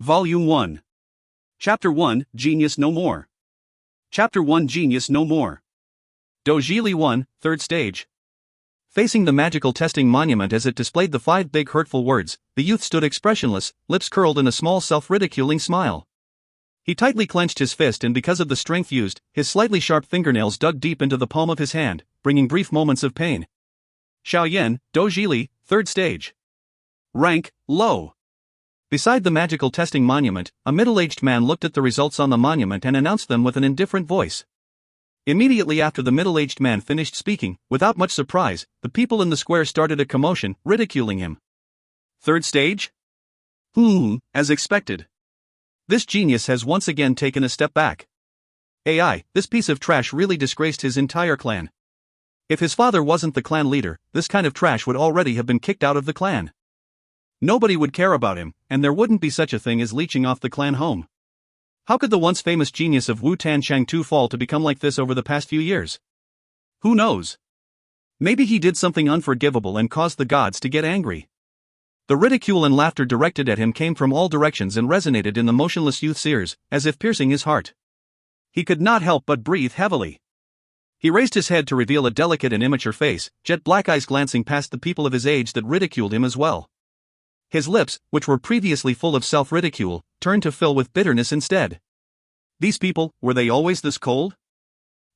Volume 1. Chapter 1, Genius No More. Chapter 1, Genius No More. Dou Qi 1, Third Stage. Facing the magical testing monument as it displayed the 5 big hurtful words, the youth stood expressionless, lips curled in a small self-ridiculing smile. He tightly clenched his fist, and because of the strength used, his slightly sharp fingernails dug deep into the palm of his hand, bringing brief moments of pain. Xiao Yan, Dou Qi, Third Stage. Rank, Low. Beside the magical testing monument, a middle-aged man looked at the results on the monument and announced them with an indifferent voice. Immediately after the middle-aged man finished speaking, without much surprise, the people in the square started a commotion, ridiculing him. Third stage? As expected. This genius has once again taken a step back. AI, this piece of trash really disgraced his entire clan. If his father wasn't the clan leader, this kind of trash would already have been kicked out of the clan. Nobody would care about him, and there wouldn't be such a thing as leeching off the clan home. How could the once famous genius of Wu Tan Changtu fall to become like this over the past few years? Who knows? Maybe he did something unforgivable and caused the gods to get angry. The ridicule and laughter directed at him came from all directions and resonated in the motionless youth's ears, as if piercing his heart. He could not help but breathe heavily. He raised his head to reveal a delicate and immature face, jet black eyes glancing past the people of his age that ridiculed him as well. His lips, which were previously full of self-ridicule, turned to fill with bitterness instead. These people, were they always this cold?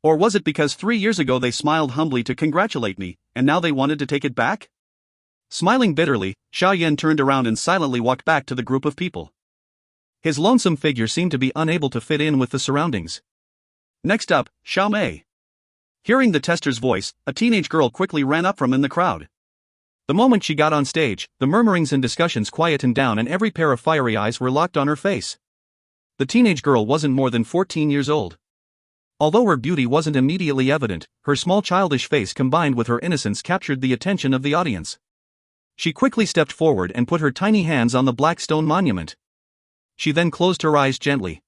Or was it because 3 years ago they smiled humbly to congratulate me, and now they wanted to take it back? Smiling bitterly, Xiao Yan turned around and silently walked back to the group of people. His lonesome figure seemed to be unable to fit in with the surroundings. Next up, Xiao Mei. Hearing the tester's voice, a teenage girl quickly ran up from in the crowd. The moment she got on stage, the murmurings and discussions quietened down and every pair of fiery eyes were locked on her face. The teenage girl wasn't more than 14 years old. Although her beauty wasn't immediately evident, her small childish face combined with her innocence captured the attention of the audience. She quickly stepped forward and put her tiny hands on the black stone monument. She then closed her eyes gently.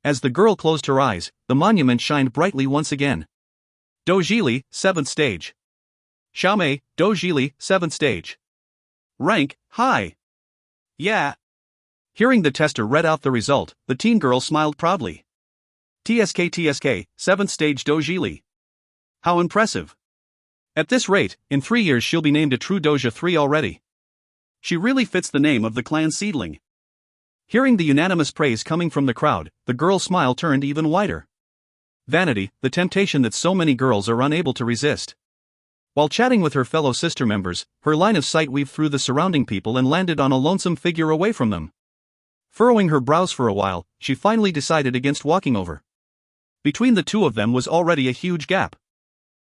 As the girl closed her eyes, the monument shined brightly once again. Dou Qi, 7th Stage. Xiao Mei, Dou Qi, 7th Stage. Rank, High. Yeah. Hearing the tester read out the result, the teen girl smiled proudly. TSK, 7th Stage Dou Qi. How impressive. At this rate, in 3 years she'll be named a true Doja 3 already. She really fits the name of the clan seedling. Hearing the unanimous praise coming from the crowd, the girl's smile turned even wider. Vanity, the temptation that so many girls are unable to resist. While chatting with her fellow sister members, her line of sight weaved through the surrounding people and landed on a lonesome figure away from them. Furrowing her brows for a while, she finally decided against walking over. Between the two of them was already a huge gap.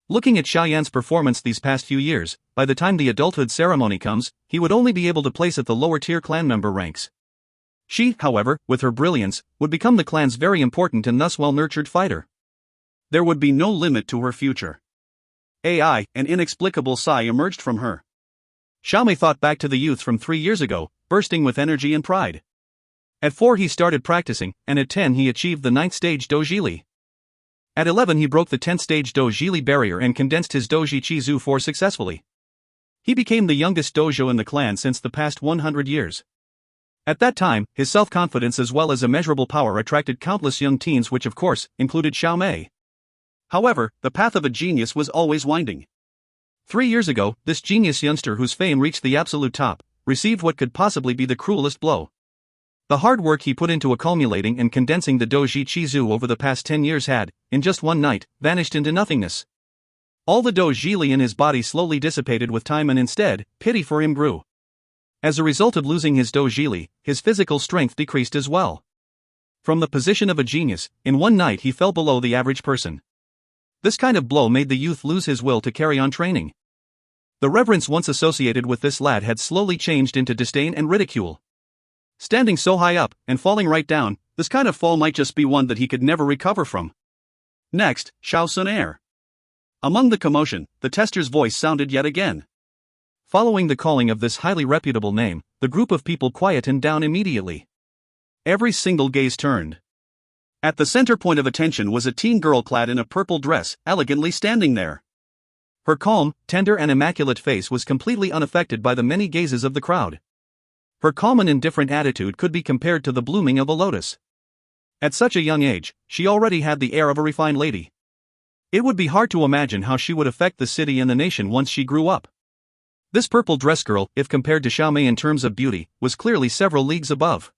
Looking at Xiao Yan's performance these past few years, by the time the adulthood ceremony comes, he would only be able to place at the lower-tier clan member ranks. She, however, with her brilliance, would become the clan's very important and thus well-nurtured fighter. There would be no limit to her future. An inexplicable sigh emerged from her. Xiao Mei thought back to the youth from 3 years ago, bursting with energy and pride. At 4 he started practicing, and at 10 he achieved the 9th stage Dou Qi. At 11 he broke the 10th stage Dou Qi barrier and condensed his Dou Qi Zu 4 successfully. He became the youngest dojo in the clan since the past 100 years. At that time, his self-confidence as well as immeasurable power attracted countless young teens, which of course, included Xiao Mei. However, the path of a genius was always winding. 3 years ago, this genius youngster whose fame reached the absolute top, received what could possibly be the cruelest blow. The hard work he put into accumulating and condensing the Dou Qi Zu over the past 10 years had, in just one night, vanished into nothingness. All the Dou Qi in his body slowly dissipated with time, and instead, pity for him grew. As a result of losing his Dou Qi, his physical strength decreased as well. From the position of a genius, in one night he fell below the average person. This kind of blow made the youth lose his will to carry on training. The reverence once associated with this lad had slowly changed into disdain and ridicule. Standing so high up, and falling right down, this kind of fall might just be one that he could never recover from. Next, Xun Er. Among the commotion, the tester's voice sounded yet again. Following the calling of this highly reputable name, the group of people quietened down immediately. Every single gaze turned. At the center point of attention was a teen girl clad in a purple dress, elegantly standing there. Her calm, tender and immaculate face was completely unaffected by the many gazes of the crowd. Her calm and indifferent attitude could be compared to the blooming of a lotus. At such a young age, she already had the air of a refined lady. It would be hard to imagine how she would affect the city and the nation once she grew up. This purple dress girl, if compared to Xiao Mei in terms of beauty, was clearly several leagues above.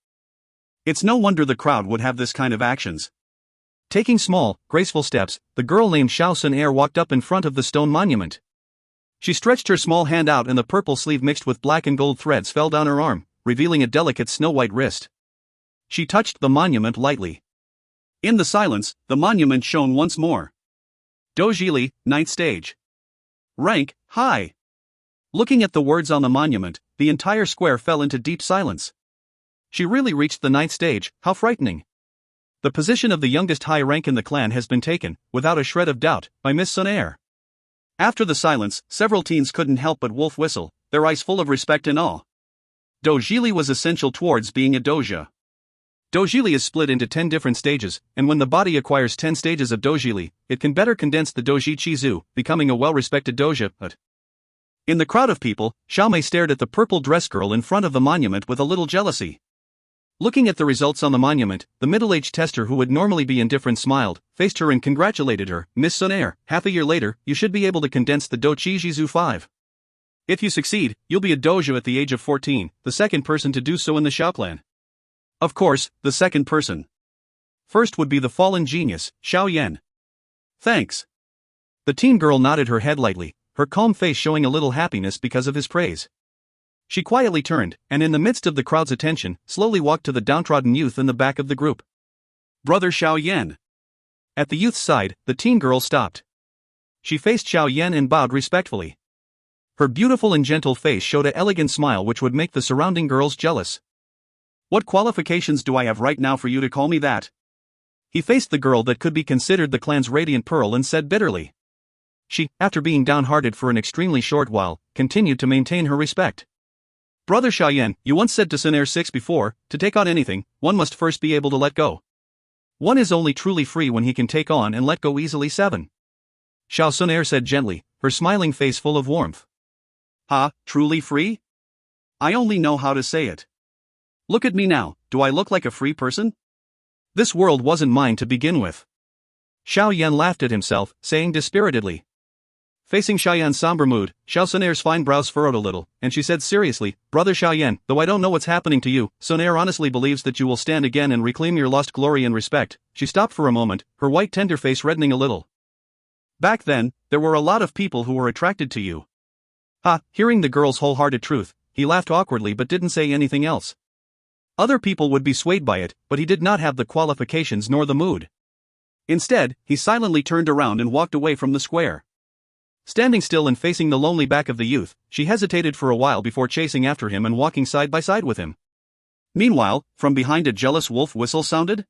It's no wonder the crowd would have this kind of actions. Taking small, graceful steps, the girl named Xun Er walked up in front of the stone monument. She stretched her small hand out and the purple sleeve mixed with black and gold threads fell down her arm, revealing a delicate snow-white wrist. She touched the monument lightly. In the silence, the monument shone once more. Dou Qi, 9th stage. Rank, high. Looking at the words on the monument, the entire square fell into deep silence. She really reached the 9th stage, how frightening. The position of the youngest high rank in the clan has been taken, without a shred of doubt, by Miss Xun Er. After the silence, several teens couldn't help but wolf whistle, their eyes full of respect and awe. Dou Qi was essential towards being a doja. Dou Qi is split into 10 different stages, and when the body acquires 10 stages of Dou Qi, it can better condense the Dou Qi Zu, becoming a well-respected doja. In the crowd of people, Xiao Mei stared at the purple dress girl in front of the monument with a little jealousy. Looking at the results on the monument, the middle-aged tester who would normally be indifferent smiled, faced her and congratulated her. Miss Xun Er, half a year later, you should be able to condense the Dou Qi Zu 5. If you succeed, you'll be a doja at the age of 14, the second person to do so in the Xiao clan. Of course, the second person. First would be the fallen genius, Xiao Yan. Thanks. The teen girl nodded her head lightly, her calm face showing a little happiness because of his praise. She quietly turned, and in the midst of the crowd's attention, slowly walked to the downtrodden youth in the back of the group. Brother Xiao Yan. At the youth's side, the teen girl stopped. She faced Xiao Yan and bowed respectfully. Her beautiful and gentle face showed an elegant smile which would make the surrounding girls jealous. What qualifications do I have right now for you to call me that? He faced the girl that could be considered the clan's radiant pearl and said bitterly. She, after being downhearted for an extremely short while, continued to maintain her respect. Brother Xiao Yan, you once said to Xun Er 6 before, to take on anything, one must first be able to let go. One is only truly free when he can take on and let go easily. 7. Xun Er said gently, her smiling face full of warmth. Truly free? I only know how to say it. Look at me now, do I look like a free person? This world wasn't mine to begin with. Xiao Yan laughed at himself, saying dispiritedly. Facing Xiao Yan's somber mood, Xun Er's fine brows furrowed a little, and she said seriously, Brother Xiao Yan, though I don't know what's happening to you, Xun Er honestly believes that you will stand again and reclaim your lost glory and respect. She stopped for a moment, her white tender face reddening a little. Back then, there were a lot of people who were attracted to you. Hearing the girl's wholehearted truth, he laughed awkwardly but didn't say anything else. Other people would be swayed by it, but he did not have the qualifications nor the mood. Instead, he silently turned around and walked away from the square. Standing still and facing the lonely back of the youth, she hesitated for a while before chasing after him and walking side by side with him. Meanwhile, from behind a jealous wolf whistle sounded,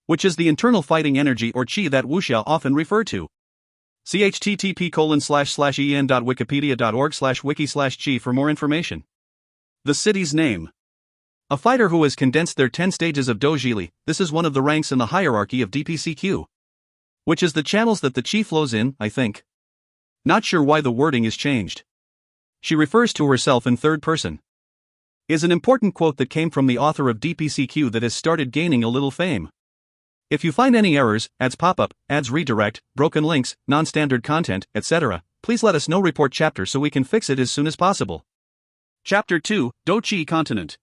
which is the internal fighting energy or qi that wuxia often refer to. See http://en.wikipedia.org/wiki/qi for more information. The city's name. A fighter who has condensed their 10 stages of Dou Qi. This is one of the ranks in the hierarchy of DPCQ. Which is the channels that the qi flows in, I think. Not sure why the wording is changed. She refers to herself in third person. Is an important quote that came from the author of DPCQ that has started gaining a little fame. If you find any errors, ads pop up, ads redirect, broken links, non-standard content, etc., please let us know. Report chapter so we can fix it as soon as possible. Chapter 2, Dou Qi Continent.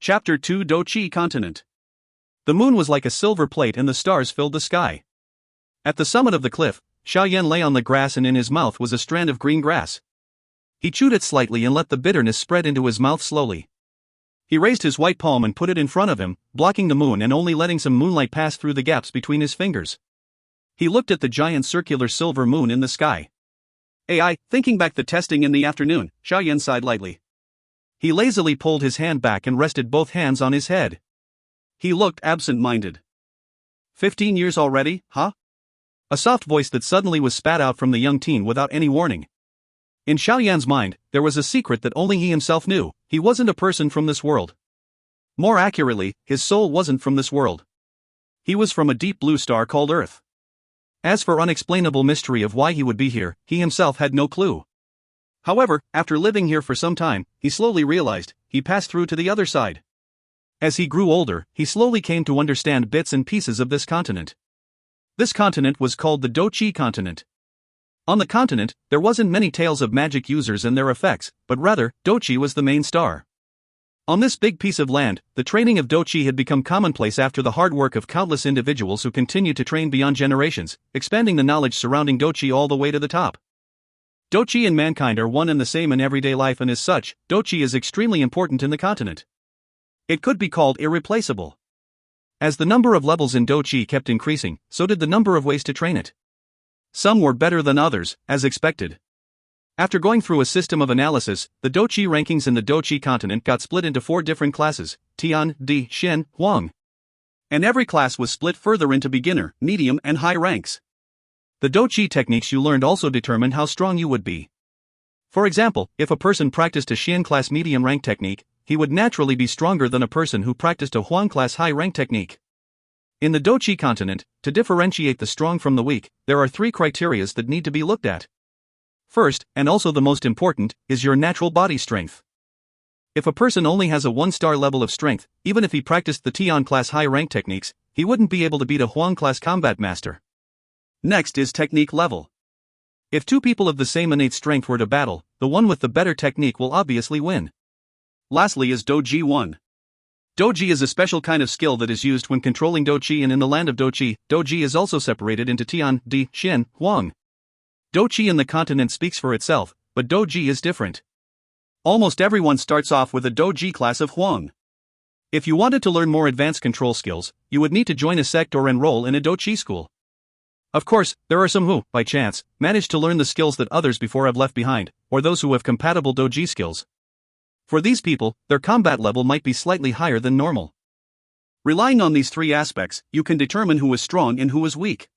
Chapter 2, Dou Qi Continent. The moon was like a silver plate and the stars filled the sky. At the summit of the cliff, Xiao Yan lay on the grass and in his mouth was a strand of green grass. He chewed it slightly and let the bitterness spread into his mouth slowly. He raised his white palm and put it in front of him, blocking the moon and only letting some moonlight pass through the gaps between his fingers. He looked at the giant circular silver moon in the sky. Thinking back the testing in the afternoon, Xiao Yan sighed lightly. He lazily pulled his hand back and rested both hands on his head. He looked absent-minded. 15 years already, huh? A soft voice that suddenly was spat out from the young teen without any warning. In Xiao Yan's mind, there was a secret that only he himself knew. He wasn't a person from this world. More accurately, his soul wasn't from this world. He was from a deep blue star called Earth. As for unexplainable mystery of why he would be here, he himself had no clue. However, after living here for some time, he slowly realized he passed through to the other side. As he grew older, he slowly came to understand bits and pieces of this continent. This continent was called the Dou Qi continent. On the continent, there wasn't many tales of magic users and their effects, but rather, Dou Qi was the main star. On this big piece of land, the training of Dou Qi had become commonplace after the hard work of countless individuals who continued to train beyond generations, expanding the knowledge surrounding Dou Qi all the way to the top. Dou Qi and mankind are one and the same in everyday life, and as such, Dou Qi is extremely important in the continent. It could be called irreplaceable. As the number of levels in Dou Qi kept increasing, so did the number of ways to train it. Some were better than others, as expected. After going through a system of analysis, the Dou Qi rankings in the Dou Qi continent got split into 4 different classes: Tian, Di, Shen, Huang. And every class was split further into beginner, medium, and high ranks. The Dou Qi techniques you learned also determined how strong you would be. For example, if a person practiced a Xian class medium rank technique, he would naturally be stronger than a person who practiced a Huang class high rank technique. In the Dou Qi continent, to differentiate the strong from the weak, there are 3 criteria that need to be looked at. First, and also the most important, is your natural body strength. If a person only has a 1-star level of strength, even if he practiced the Tian class high rank techniques, he wouldn't be able to beat a Huang class combat master. Next is technique level. If 2 people of the same innate strength were to battle, the one with the better technique will obviously win. Lastly is Dou Qi 1. Dou Qi is a special kind of skill that is used when controlling Dou Qi, and in the land of Dou Qi, Dou Qi is also separated into Tian, Di, Shen, Huang. Dou Qi in the continent speaks for itself, but Dou Qi is different. Almost everyone starts off with a Dou Qi class of Huang. If you wanted to learn more advanced control skills, you would need to join a sect or enroll in a Dou Qi school. Of course, there are some who, by chance, manage to learn the skills that others before have left behind, or those who have compatible Dou Qi skills. For these people, their combat level might be slightly higher than normal. Relying on these 3 aspects, you can determine who is strong and who is weak.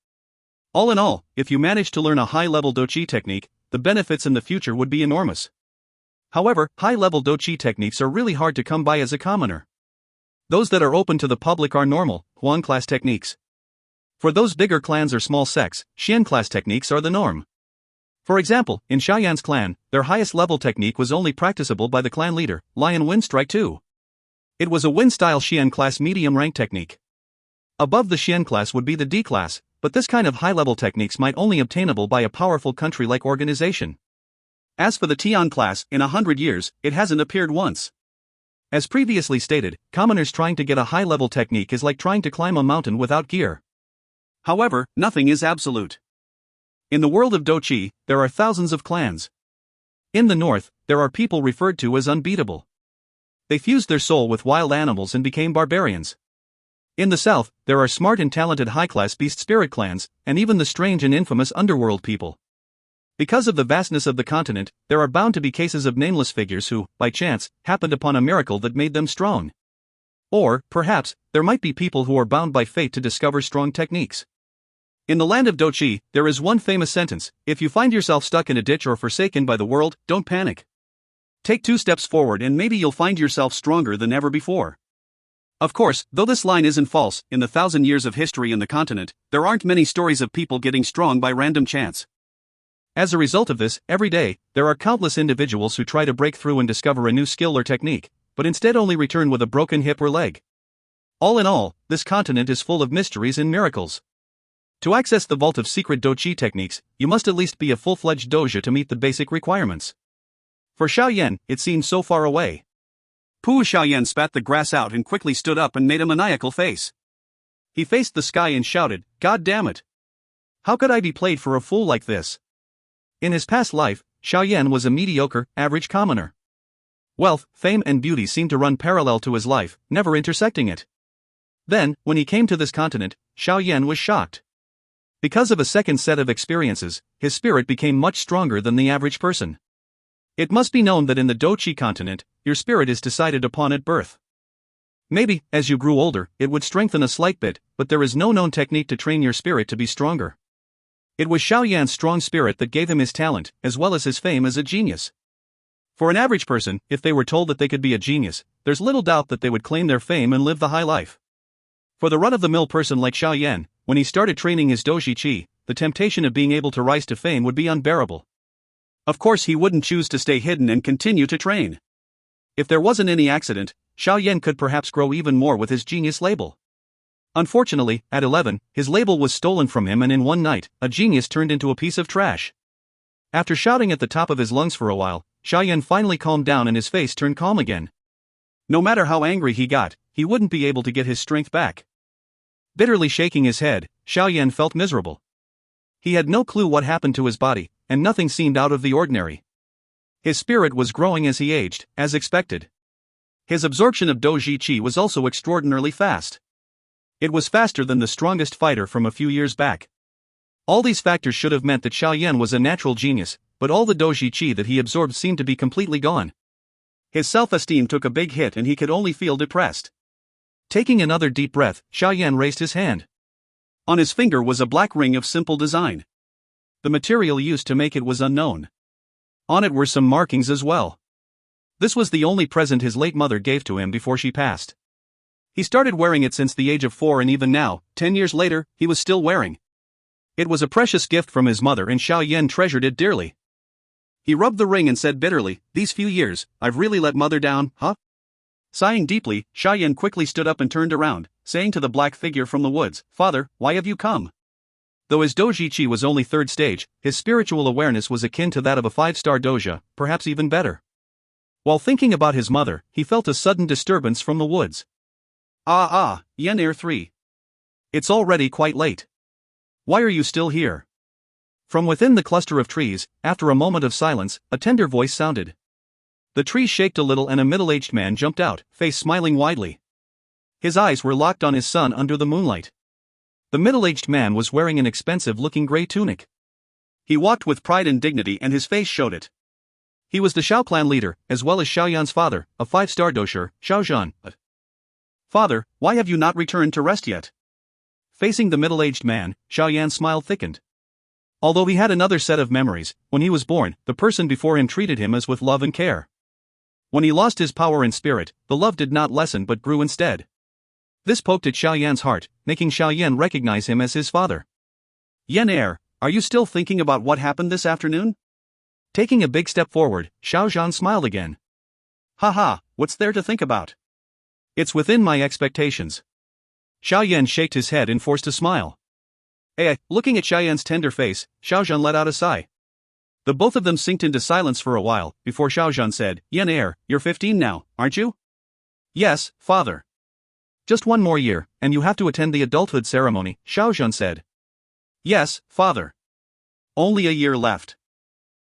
All in all, if you manage to learn a high-level Dou Qi technique, the benefits in the future would be enormous. However, high-level Dou Qi techniques are really hard to come by as a commoner. Those that are open to the public are normal, Huang class techniques. For those bigger clans or small sects, Xian class techniques are the norm. For example, in Xiao Yan's clan, their highest level technique was only practicable by the clan leader, Lion Wind Strike 2. It was a Wind-style Xian class medium rank technique. Above the Xian class would be the D class, but this kind of high-level techniques might only obtainable by a powerful country-like organization. As for the Tian class, in 100 years, it hasn't appeared once. As previously stated, commoners trying to get a high-level technique is like trying to climb a mountain without gear. However, nothing is absolute. In the world of Dou Qi, there are thousands of clans. In the north, there are people referred to as unbeatable. They fused their soul with wild animals and became barbarians. In the south, there are smart and talented high-class beast spirit clans, and even the strange and infamous underworld people. Because of the vastness of the continent, there are bound to be cases of nameless figures who, by chance, happened upon a miracle that made them strong. Or, perhaps, there might be people who are bound by fate to discover strong techniques. In the land of Dou Qi, there is one famous sentence: if you find yourself stuck in a ditch or forsaken by the world, don't panic. Take 2 steps forward and maybe you'll find yourself stronger than ever before. Of course, though this line isn't false, in the 1,000 years of history in the continent, there aren't many stories of people getting strong by random chance. As a result of this, every day, there are countless individuals who try to break through and discover a new skill or technique, but instead only return with a broken hip or leg. All in all, this continent is full of mysteries and miracles. To access the vault of secret Dou Qi techniques, you must at least be a full-fledged doja to meet the basic requirements. For Xiao Yan, it seemed so far away. Xiao Yan spat the grass out and quickly stood up and made a maniacal face. He faced the sky and shouted, "God damn it! How could I be played for a fool like this?" In his past life, Xiao Yan was a mediocre, average commoner. Wealth, fame and beauty seemed to run parallel to his life, never intersecting it. Then, when he came to this continent, Xiao Yan was shocked. Because of a second set of experiences, his spirit became much stronger than the average person. It must be known that in the Dou Qi continent, your spirit is decided upon at birth. Maybe, as you grew older, it would strengthen a slight bit, but there is no known technique to train your spirit to be stronger. It was Xiao Yan's strong spirit that gave him his talent, as well as his fame as a genius. For an average person, if they were told that they could be a genius, there's little doubt that they would claim their fame and live the high life. For the run-of-the-mill person like Xiao Yan, when he started training his Dou Qi, the temptation of being able to rise to fame would be unbearable. Of course he wouldn't choose to stay hidden and continue to train. If there wasn't any accident, Xiao Yan could perhaps grow even more with his genius label. Unfortunately, at 11, his label was stolen from him, and in one night, a genius turned into a piece of trash. After shouting at the top of his lungs for a while, Xiao Yan finally calmed down and his face turned calm again. No matter how angry he got, he wouldn't be able to get his strength back. Bitterly shaking his head, Xiao Yan felt miserable. He had no clue what happened to his body, and nothing seemed out of the ordinary. His spirit was growing as he aged, as expected. His absorption of Dou Qi was also extraordinarily fast. It was faster than the strongest fighter from a few years back. All these factors should have meant that Xiao Yan was a natural genius, but all the Dou Qi that he absorbed seemed to be completely gone. His self-esteem took a big hit and he could only feel depressed. Taking another deep breath, Xiao Yan raised his hand. On his finger was a black ring of simple design. The material used to make it was unknown. On it were some markings as well. This was the only present his late mother gave to him before she passed. He started wearing it since the age of 4, and even now, 10 years later, he was still wearing. It was a precious gift from his mother and Xiao Yan treasured it dearly. He rubbed the ring and said bitterly, "These few years, I've really let mother down, huh?" Sighing deeply, Xiao Yan quickly stood up and turned around, saying to the black figure from the woods, "Father, why have you come?" Though his Dou Qi was only 3rd stage, his spiritual awareness was akin to that of a 5-star doja, perhaps even better. While thinking about his mother, he felt a sudden disturbance from the woods. Xun Er 3. It's already quite late. Why are you still here? From within the cluster of trees, after a moment of silence, a tender voice sounded. The trees shaked a little and a middle-aged man jumped out, face smiling widely. His eyes were locked on his son under the moonlight. The middle-aged man was wearing an expensive-looking gray tunic. He walked with pride and dignity and his face showed it. He was the Xiao clan leader, as well as Xiao Yan's father, a 5-star dosher, Xiao Zhan. "Father, why have you not returned to rest yet?" Facing the middle-aged man, Xiao Yan's smile thickened. Although he had another set of memories, when he was born, the person before him treated him as with love and care. When he lost his power and spirit, the love did not lessen but grew instead. This poked at Xiao Yan's heart, making Xiao Yan recognize him as his father. "Xun Er, are you still thinking about what happened this afternoon?" Taking a big step forward, Xiao Zhan smiled again. "Haha, what's there to think about? It's within my expectations." Xiao Yan shaked his head and forced a smile. Looking at Xiao Yan's tender face, Xiao Zhan let out a sigh. The both of them sinked into silence for a while, before Xiao Zhan said, "Xun Er, you're 15 now, aren't you?" "Yes, father." "Just one more year, and you have to attend the adulthood ceremony," Xiao Zhan said. "Yes, father." "Only a year left."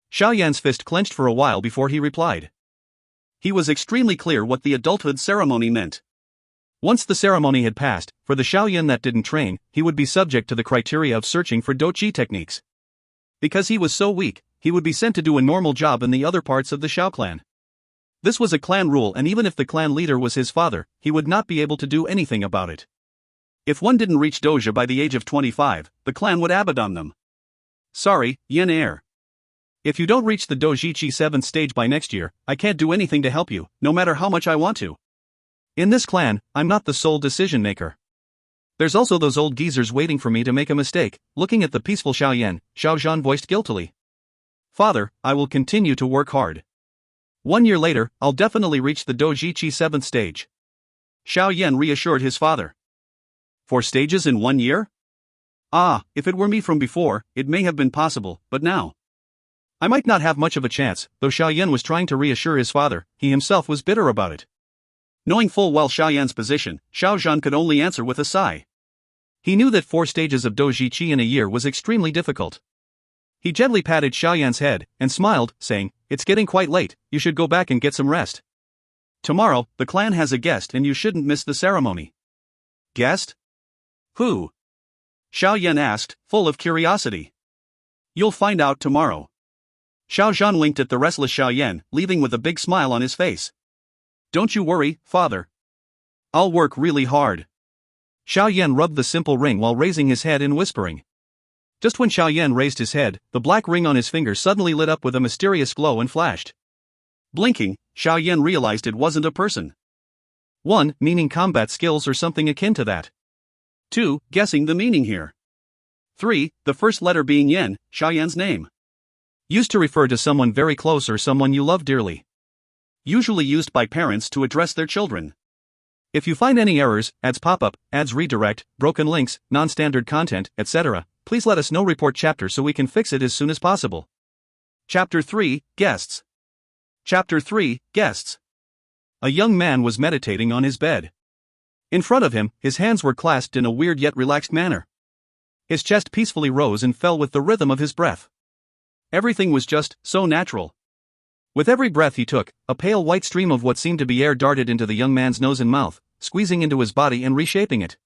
Xiao Yan's fist clenched for a while before he replied. He was extremely clear what the adulthood ceremony meant. Once the ceremony had passed, for the Xiao Yan that didn't train, he would be subject to the criteria of searching for Dou Qi techniques. Because he was so weak, he would be sent to do a normal job in the other parts of the Xiao clan. This was a clan rule, and even if the clan leader was his father, he would not be able to do anything about it. If one didn't reach doja by the age of 25, the clan would abaddon them. "Sorry, Xun Er. If you don't reach the Dou Qi 7th stage by next year, I can't do anything to help you, no matter how much I want to. In this clan, I'm not the sole decision maker. There's also those old geezers waiting for me to make a mistake." Looking at the peaceful Xiao Yan, Xiao Zhan voiced guiltily. "Father, I will continue to work hard. 1 year later, I'll definitely reach the Dou Qi 7th stage." Xiao Yan reassured his father. 4 stages in 1 year? If it were me from before, it may have been possible, but now I might not have much of a chance. Though Xiao Yan was trying to reassure his father, he himself was bitter about it. Knowing full well Xiao Yan's position, Xiao Zhan could only answer with a sigh. He knew that 4 stages of Dou Qi in a year was extremely difficult. He gently patted Xiao Yan's head and smiled, saying, "It's getting quite late, you should go back and get some rest. Tomorrow, the clan has a guest and you shouldn't miss the ceremony." "Guest? Who?" Xiao Yan asked, full of curiosity. "You'll find out tomorrow." Xiao Zhan winked at the restless Xiao Yan, leaving with a big smile on his face. "Don't you worry, father. I'll work really hard." Xiao Yan rubbed the simple ring while raising his head and whispering. Just when Xiao Yan raised his head, the black ring on his finger suddenly lit up with a mysterious glow and flashed. Blinking, Xiao Yan realized it wasn't a person. 1. Meaning combat skills or something akin to that. 2. Guessing the meaning here. 3. The first letter being Yan, Xiao Yan's name. Used to refer to someone very close or someone you love dearly. Usually used by parents to address their children. If you find any errors, ads pop up, ads redirect, broken links, non-standard content, etc., please let us know. Report chapter so we can fix it as soon as possible. Chapter 3, Guests. Chapter 3, Guests. A young man was meditating on his bed. In front of him, his hands were clasped in a weird yet relaxed manner. His chest peacefully rose and fell with the rhythm of his breath. Everything was just so natural. With every breath he took, a pale white stream of what seemed to be air darted into the young man's nose and mouth, squeezing into his body and reshaping it.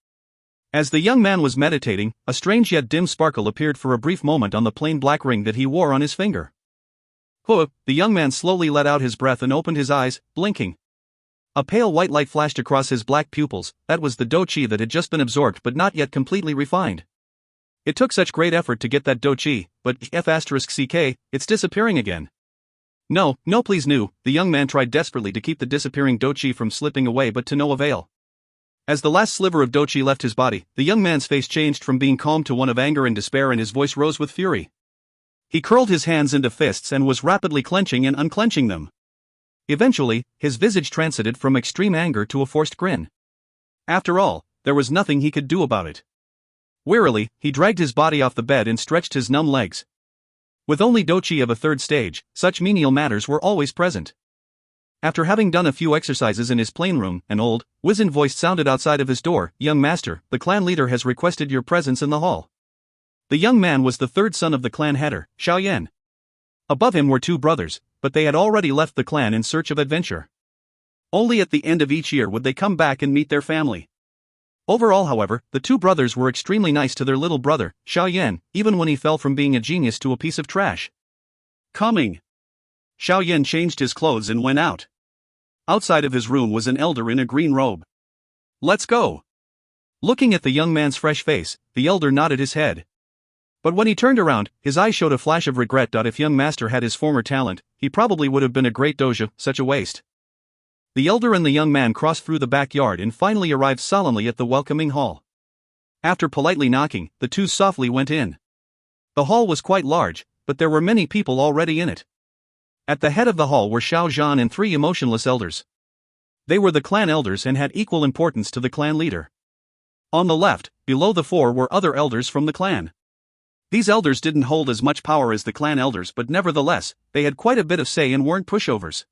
As the young man was meditating, a strange yet dim sparkle appeared for a brief moment on the plain black ring that he wore on his finger. The young man slowly let out his breath and opened his eyes, blinking. A pale white light flashed across his black pupils. That was the Dou Qi that had just been absorbed but not yet completely refined. It took such great effort to get that Dou Qi, but F***ck, it's disappearing again. No, please no. The young man tried desperately to keep the disappearing Dou Qi from slipping away, but to no avail. As the last sliver of Dou Qi left his body, the young man's face changed from being calm to one of anger and despair, and his voice rose with fury. He curled his hands into fists and was rapidly clenching and unclenching them. Eventually, his visage transited from extreme anger to a forced grin. After all, there was nothing he could do about it. Wearily, he dragged his body off the bed and stretched his numb legs. With only Dou Qi of a third stage, such menial matters were always present. After having done a few exercises in his plain room, an old, wizened voice sounded outside of his door. "Young master, the clan leader has requested your presence in the hall." The young man was the third son of the clan header, Xiao Yan. Above him were two brothers, but they had already left the clan in search of adventure. Only at the end of each year would they come back and meet their family. Overall, however, the two brothers were extremely nice to their little brother, Xiao Yan, even when he fell from being a genius to a piece of trash. Coming. Xiao Yan changed his clothes and went out. Outside of his room was an elder in a green robe. "Let's go." Looking at the young man's fresh face, the elder nodded his head. But when he turned around, his eyes showed a flash of regret. If young master had his former talent, he probably would have been a great dojo. Such a waste. The elder and the young man crossed through the backyard and finally arrived solemnly at the welcoming hall. After politely knocking, the two softly went in. The hall was quite large, but there were many people already in it. At the head of the hall were Xiao Zhan and three emotionless elders. They were the clan elders and had equal importance to the clan leader. On the left, below the four, were other elders from the clan. These elders didn't hold as much power as the clan elders, but nevertheless, they had quite a bit of say and weren't pushovers.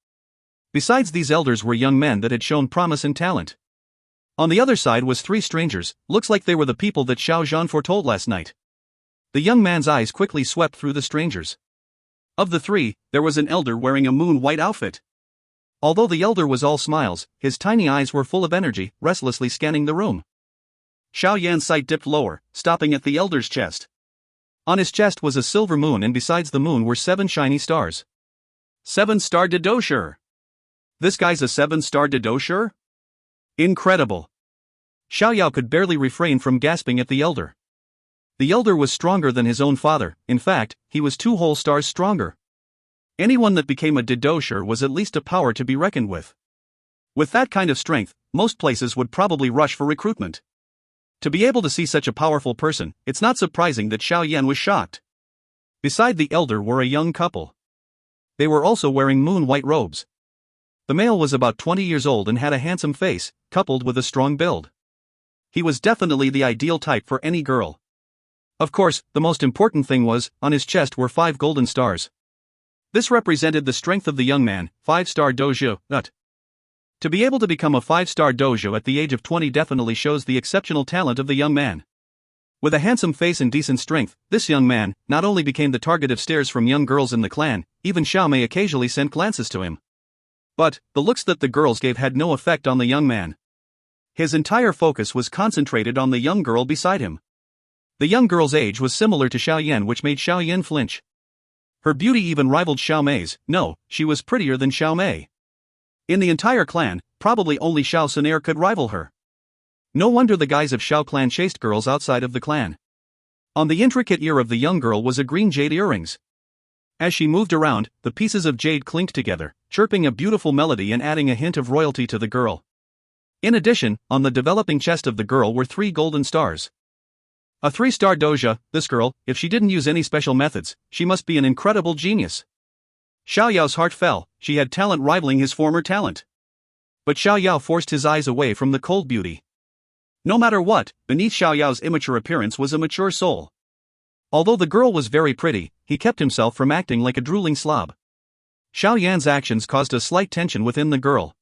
Besides these elders were young men that had shown promise and talent. On the other side was three strangers. Looks like they were the people that Xiao Zhan foretold last night. The young man's eyes quickly swept through the strangers. Of the three, there was an elder wearing a moon-white outfit. Although the elder was all smiles, his tiny eyes were full of energy, restlessly scanning the room. Xiao Yan's sight dipped lower, stopping at the elder's chest. On his chest was a silver moon, and besides the moon were 7 shiny stars. 7-star Dou. This guy's a 7-star Dou? Incredible. Xiao Yao could barely refrain from gasping at the elder. The elder was stronger than his own father. In fact, he was 2 whole stars stronger. Anyone that became a Dou was at least a power to be reckoned with. With that kind of strength, most places would probably rush for recruitment. To be able to see such a powerful person, it's not surprising that Xiao Yan was shocked. Beside the elder were a young couple. They were also wearing moon-white robes. The male was about 20 years old and had a handsome face, coupled with a strong build. He was definitely the ideal type for any girl. Of course, the most important thing was, on his chest were 5 golden stars. This represented the strength of the young man. 5-star dojo. To be able to become a 5-star dojo at the age of 20 definitely shows the exceptional talent of the young man. With a handsome face and decent strength, this young man not only became the target of stares from young girls in the clan, even Xiao Mei occasionally sent glances to him. But the looks that the girls gave had no effect on the young man. His entire focus was concentrated on the young girl beside him. The young girl's age was similar to Xiao Yan, which made Xiao Yan flinch. Her beauty even rivaled Xiao Mei's. No, she was prettier than Xiao Mei. In the entire clan, probably only Xun Er could rival her. No wonder the guys of Xiao clan chased girls outside of the clan. On the intricate ear of the young girl was a green jade earrings. As she moved around, the pieces of jade clinked together, chirping a beautiful melody and adding a hint of royalty to the girl. In addition, on the developing chest of the girl were 3 golden stars. A 3-star doja, this girl, if she didn't use any special methods, she must be an incredible genius. Xiao Yao's heart fell, she had talent rivaling his former talent. But Xiao Yao forced his eyes away from the cold beauty. No matter what, beneath Xiao Yao's immature appearance was a mature soul. Although the girl was very pretty, he kept himself from acting like a drooling slob. Xiao Yan's actions caused a slight tension within the girl.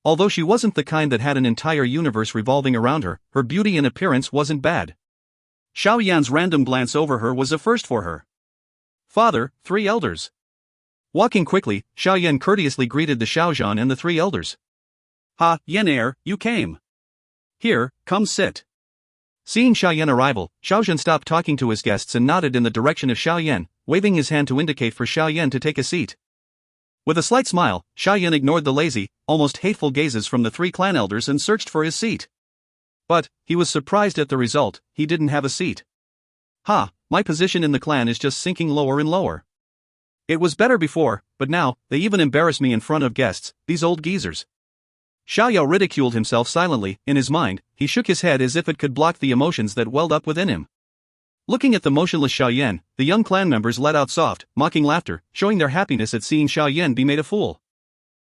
Although she wasn't the kind that had an entire universe revolving around her, her beauty and appearance wasn't bad. Xiao Yan's random glance over her was a first for her. Father, 3 elders. Walking quickly, Xiao Yan courteously greeted the Xiaozhan and the 3 elders. Ha, Yan Er, you came. Here, come sit. Seeing Xiao Yan arrival, Xiaozhan stopped talking to his guests and nodded in the direction of Xiao Yan, waving his hand to indicate for Xiao Yan to take a seat. With a slight smile, Xiao Yan ignored the lazy, almost hateful gazes from the 3 clan elders and searched for his seat. But, he was surprised at the result, he didn't have a seat. Ha, my position in the clan is just sinking lower and lower. It was better before, but now, they even embarrass me in front of guests, these old geezers. Xiao Yao ridiculed himself silently. In his mind, he shook his head as if it could block the emotions that welled up within him. Looking at the motionless Xiao Yan, the young clan members let out soft, mocking laughter, showing their happiness at seeing Xiao Yan be made a fool.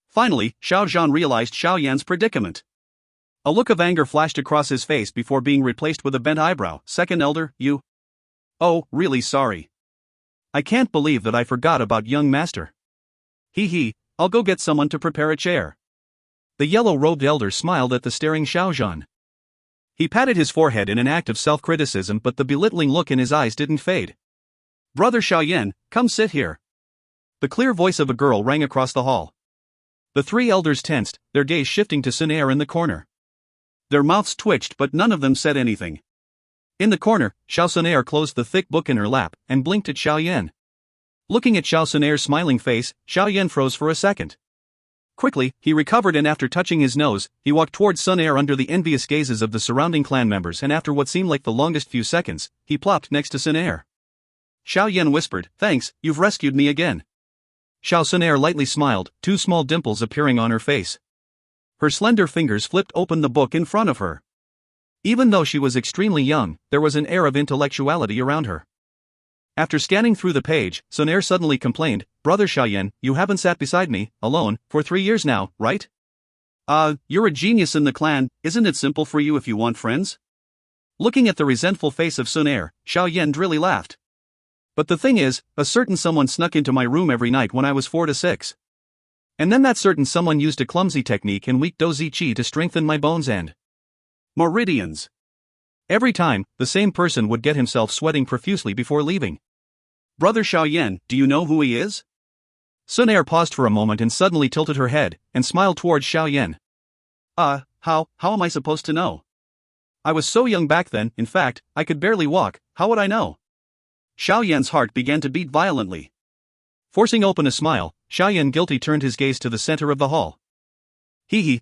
Finally, Xiao Zhan realized Xiao Yan's predicament. A look of anger flashed across his face before being replaced with a bent eyebrow. Second elder, you? Oh, really sorry. I can't believe that I forgot about young master. Hee, I'll go get someone to prepare a chair. The yellow-robed elder smiled at the staring Xiao Zhan. He patted his forehead in an act of self-criticism, but the belittling look in his eyes didn't fade. Brother Xiao Yan, come sit here. The clear voice of a girl rang across the hall. The 3 elders tensed, their gaze shifting to Xun Er in the corner. Their mouths twitched, but none of them said anything. In the corner, Xun Er closed the thick book in her lap and blinked at Xiao Yan. Looking at Xun Er's smiling face, Xiao Yan froze for a second. Quickly, he recovered and after touching his nose, he walked towards Xun Er under the envious gazes of the surrounding clan members, and after what seemed like the longest few seconds, he plopped next to Xun Er. Xiao Yan whispered, "Thanks, you've rescued me again." Xun Er lightly smiled, 2 small dimples appearing on her face. Her slender fingers flipped open the book in front of her. Even though she was extremely young, there was an air of intellectuality around her. After scanning through the page, Xun Er suddenly complained, "Brother Xiao Yan, you haven't sat beside me, alone, for 3 years now, right? You're a genius in the clan, isn't it simple for you if you want friends?" Looking at the resentful face of Xun Er, Xiao Yan drily laughed. "But the thing is, a certain someone snuck into my room every night when I was 4 to 6. And then that certain someone used a clumsy technique and weak Dou Qi to strengthen my bones and meridians. Every time, the same person would get himself sweating profusely before leaving. Brother Xiao Yan, do you know who he is?" Xun Er paused for a moment and suddenly tilted her head, and smiled towards Xiao Yan. How am I supposed to know? I was so young back then, in fact, I could barely walk, how would I know? Xiao Yan's heart began to beat violently. Forcing open a smile, Xiao Yan guilty turned his gaze to the center of the hall.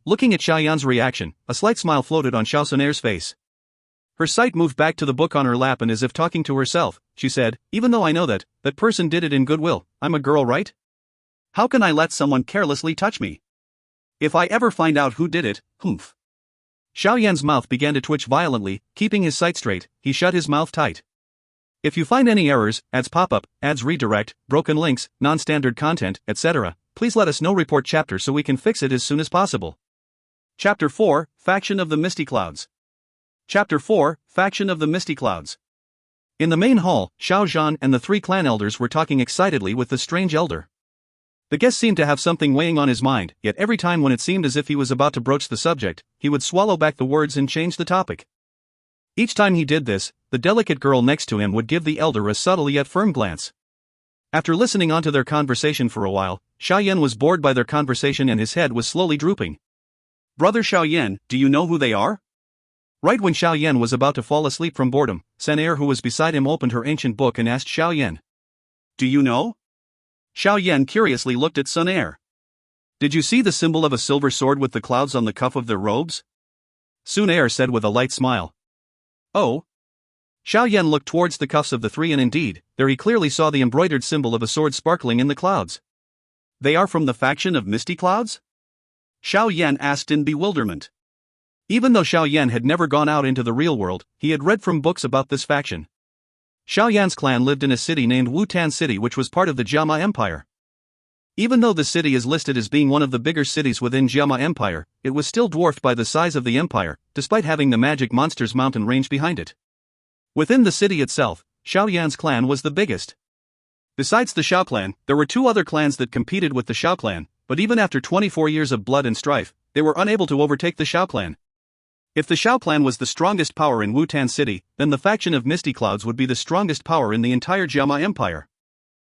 Looking at Xiao Yan's reaction, a slight smile floated on Xun Er's face. Her sight moved back to the book on her lap and as if talking to herself, she said, "Even though I know that person did it in goodwill, I'm a girl, right? How can I let someone carelessly touch me? If I ever find out who did it, humph." Xiao Yan's mouth began to twitch violently. Keeping his sight straight, he shut his mouth tight. If you find any errors, ads pop up, ads redirect, broken links, non-standard content, etc., please let us know. Report chapter so we can fix it as soon as possible. Chapter 4, Faction of the Misty Clouds. Chapter 4, Faction of the Misty Clouds. In the main hall, Xiao Zhan and the 3 clan elders were talking excitedly with the strange elder. The guest seemed to have something weighing on his mind, yet every time when it seemed as if he was about to broach the subject, he would swallow back the words and change the topic. Each time he did this, the delicate girl next to him would give the elder a subtle yet firm glance. After listening onto their conversation for a while, Xiao Yan was bored by their conversation and his head was slowly drooping. "Brother Xiao Yan, do you know who they are?" Right when Xiao Yan was about to fall asleep from boredom, Xun Er who was beside him opened her ancient book and asked Xiao Yan. "Do you know?" Xiao Yan curiously looked at Xun Er. "Did you see the symbol of a silver sword with the clouds on the cuff of their robes?" Xun Er said with a light smile. "Oh." Xiao Yan looked towards the cuffs of the 3 and indeed, there he clearly saw the embroidered symbol of a sword sparkling in the clouds. "They are from the faction of Misty Clouds?" Xiao Yan asked in bewilderment. Even though Xiao Yan had never gone out into the real world, he had read from books about this faction. Xiao Yan's clan lived in a city named Wutan City, which was part of the Jiama Empire. Even though the city is listed as being one of the bigger cities within Jiama Empire, it was still dwarfed by the size of the empire, despite having the magic monsters mountain range behind it. Within the city itself, Xiao Yan's clan was the biggest. Besides the Xiao clan, there were two other clans that competed with the Xiao clan, but even after 24 years of blood and strife, they were unable to overtake the Xiao clan. If the Xiao clan was the strongest power in Wutan City, then the faction of Misty Clouds would be the strongest power in the entire Jiama Empire.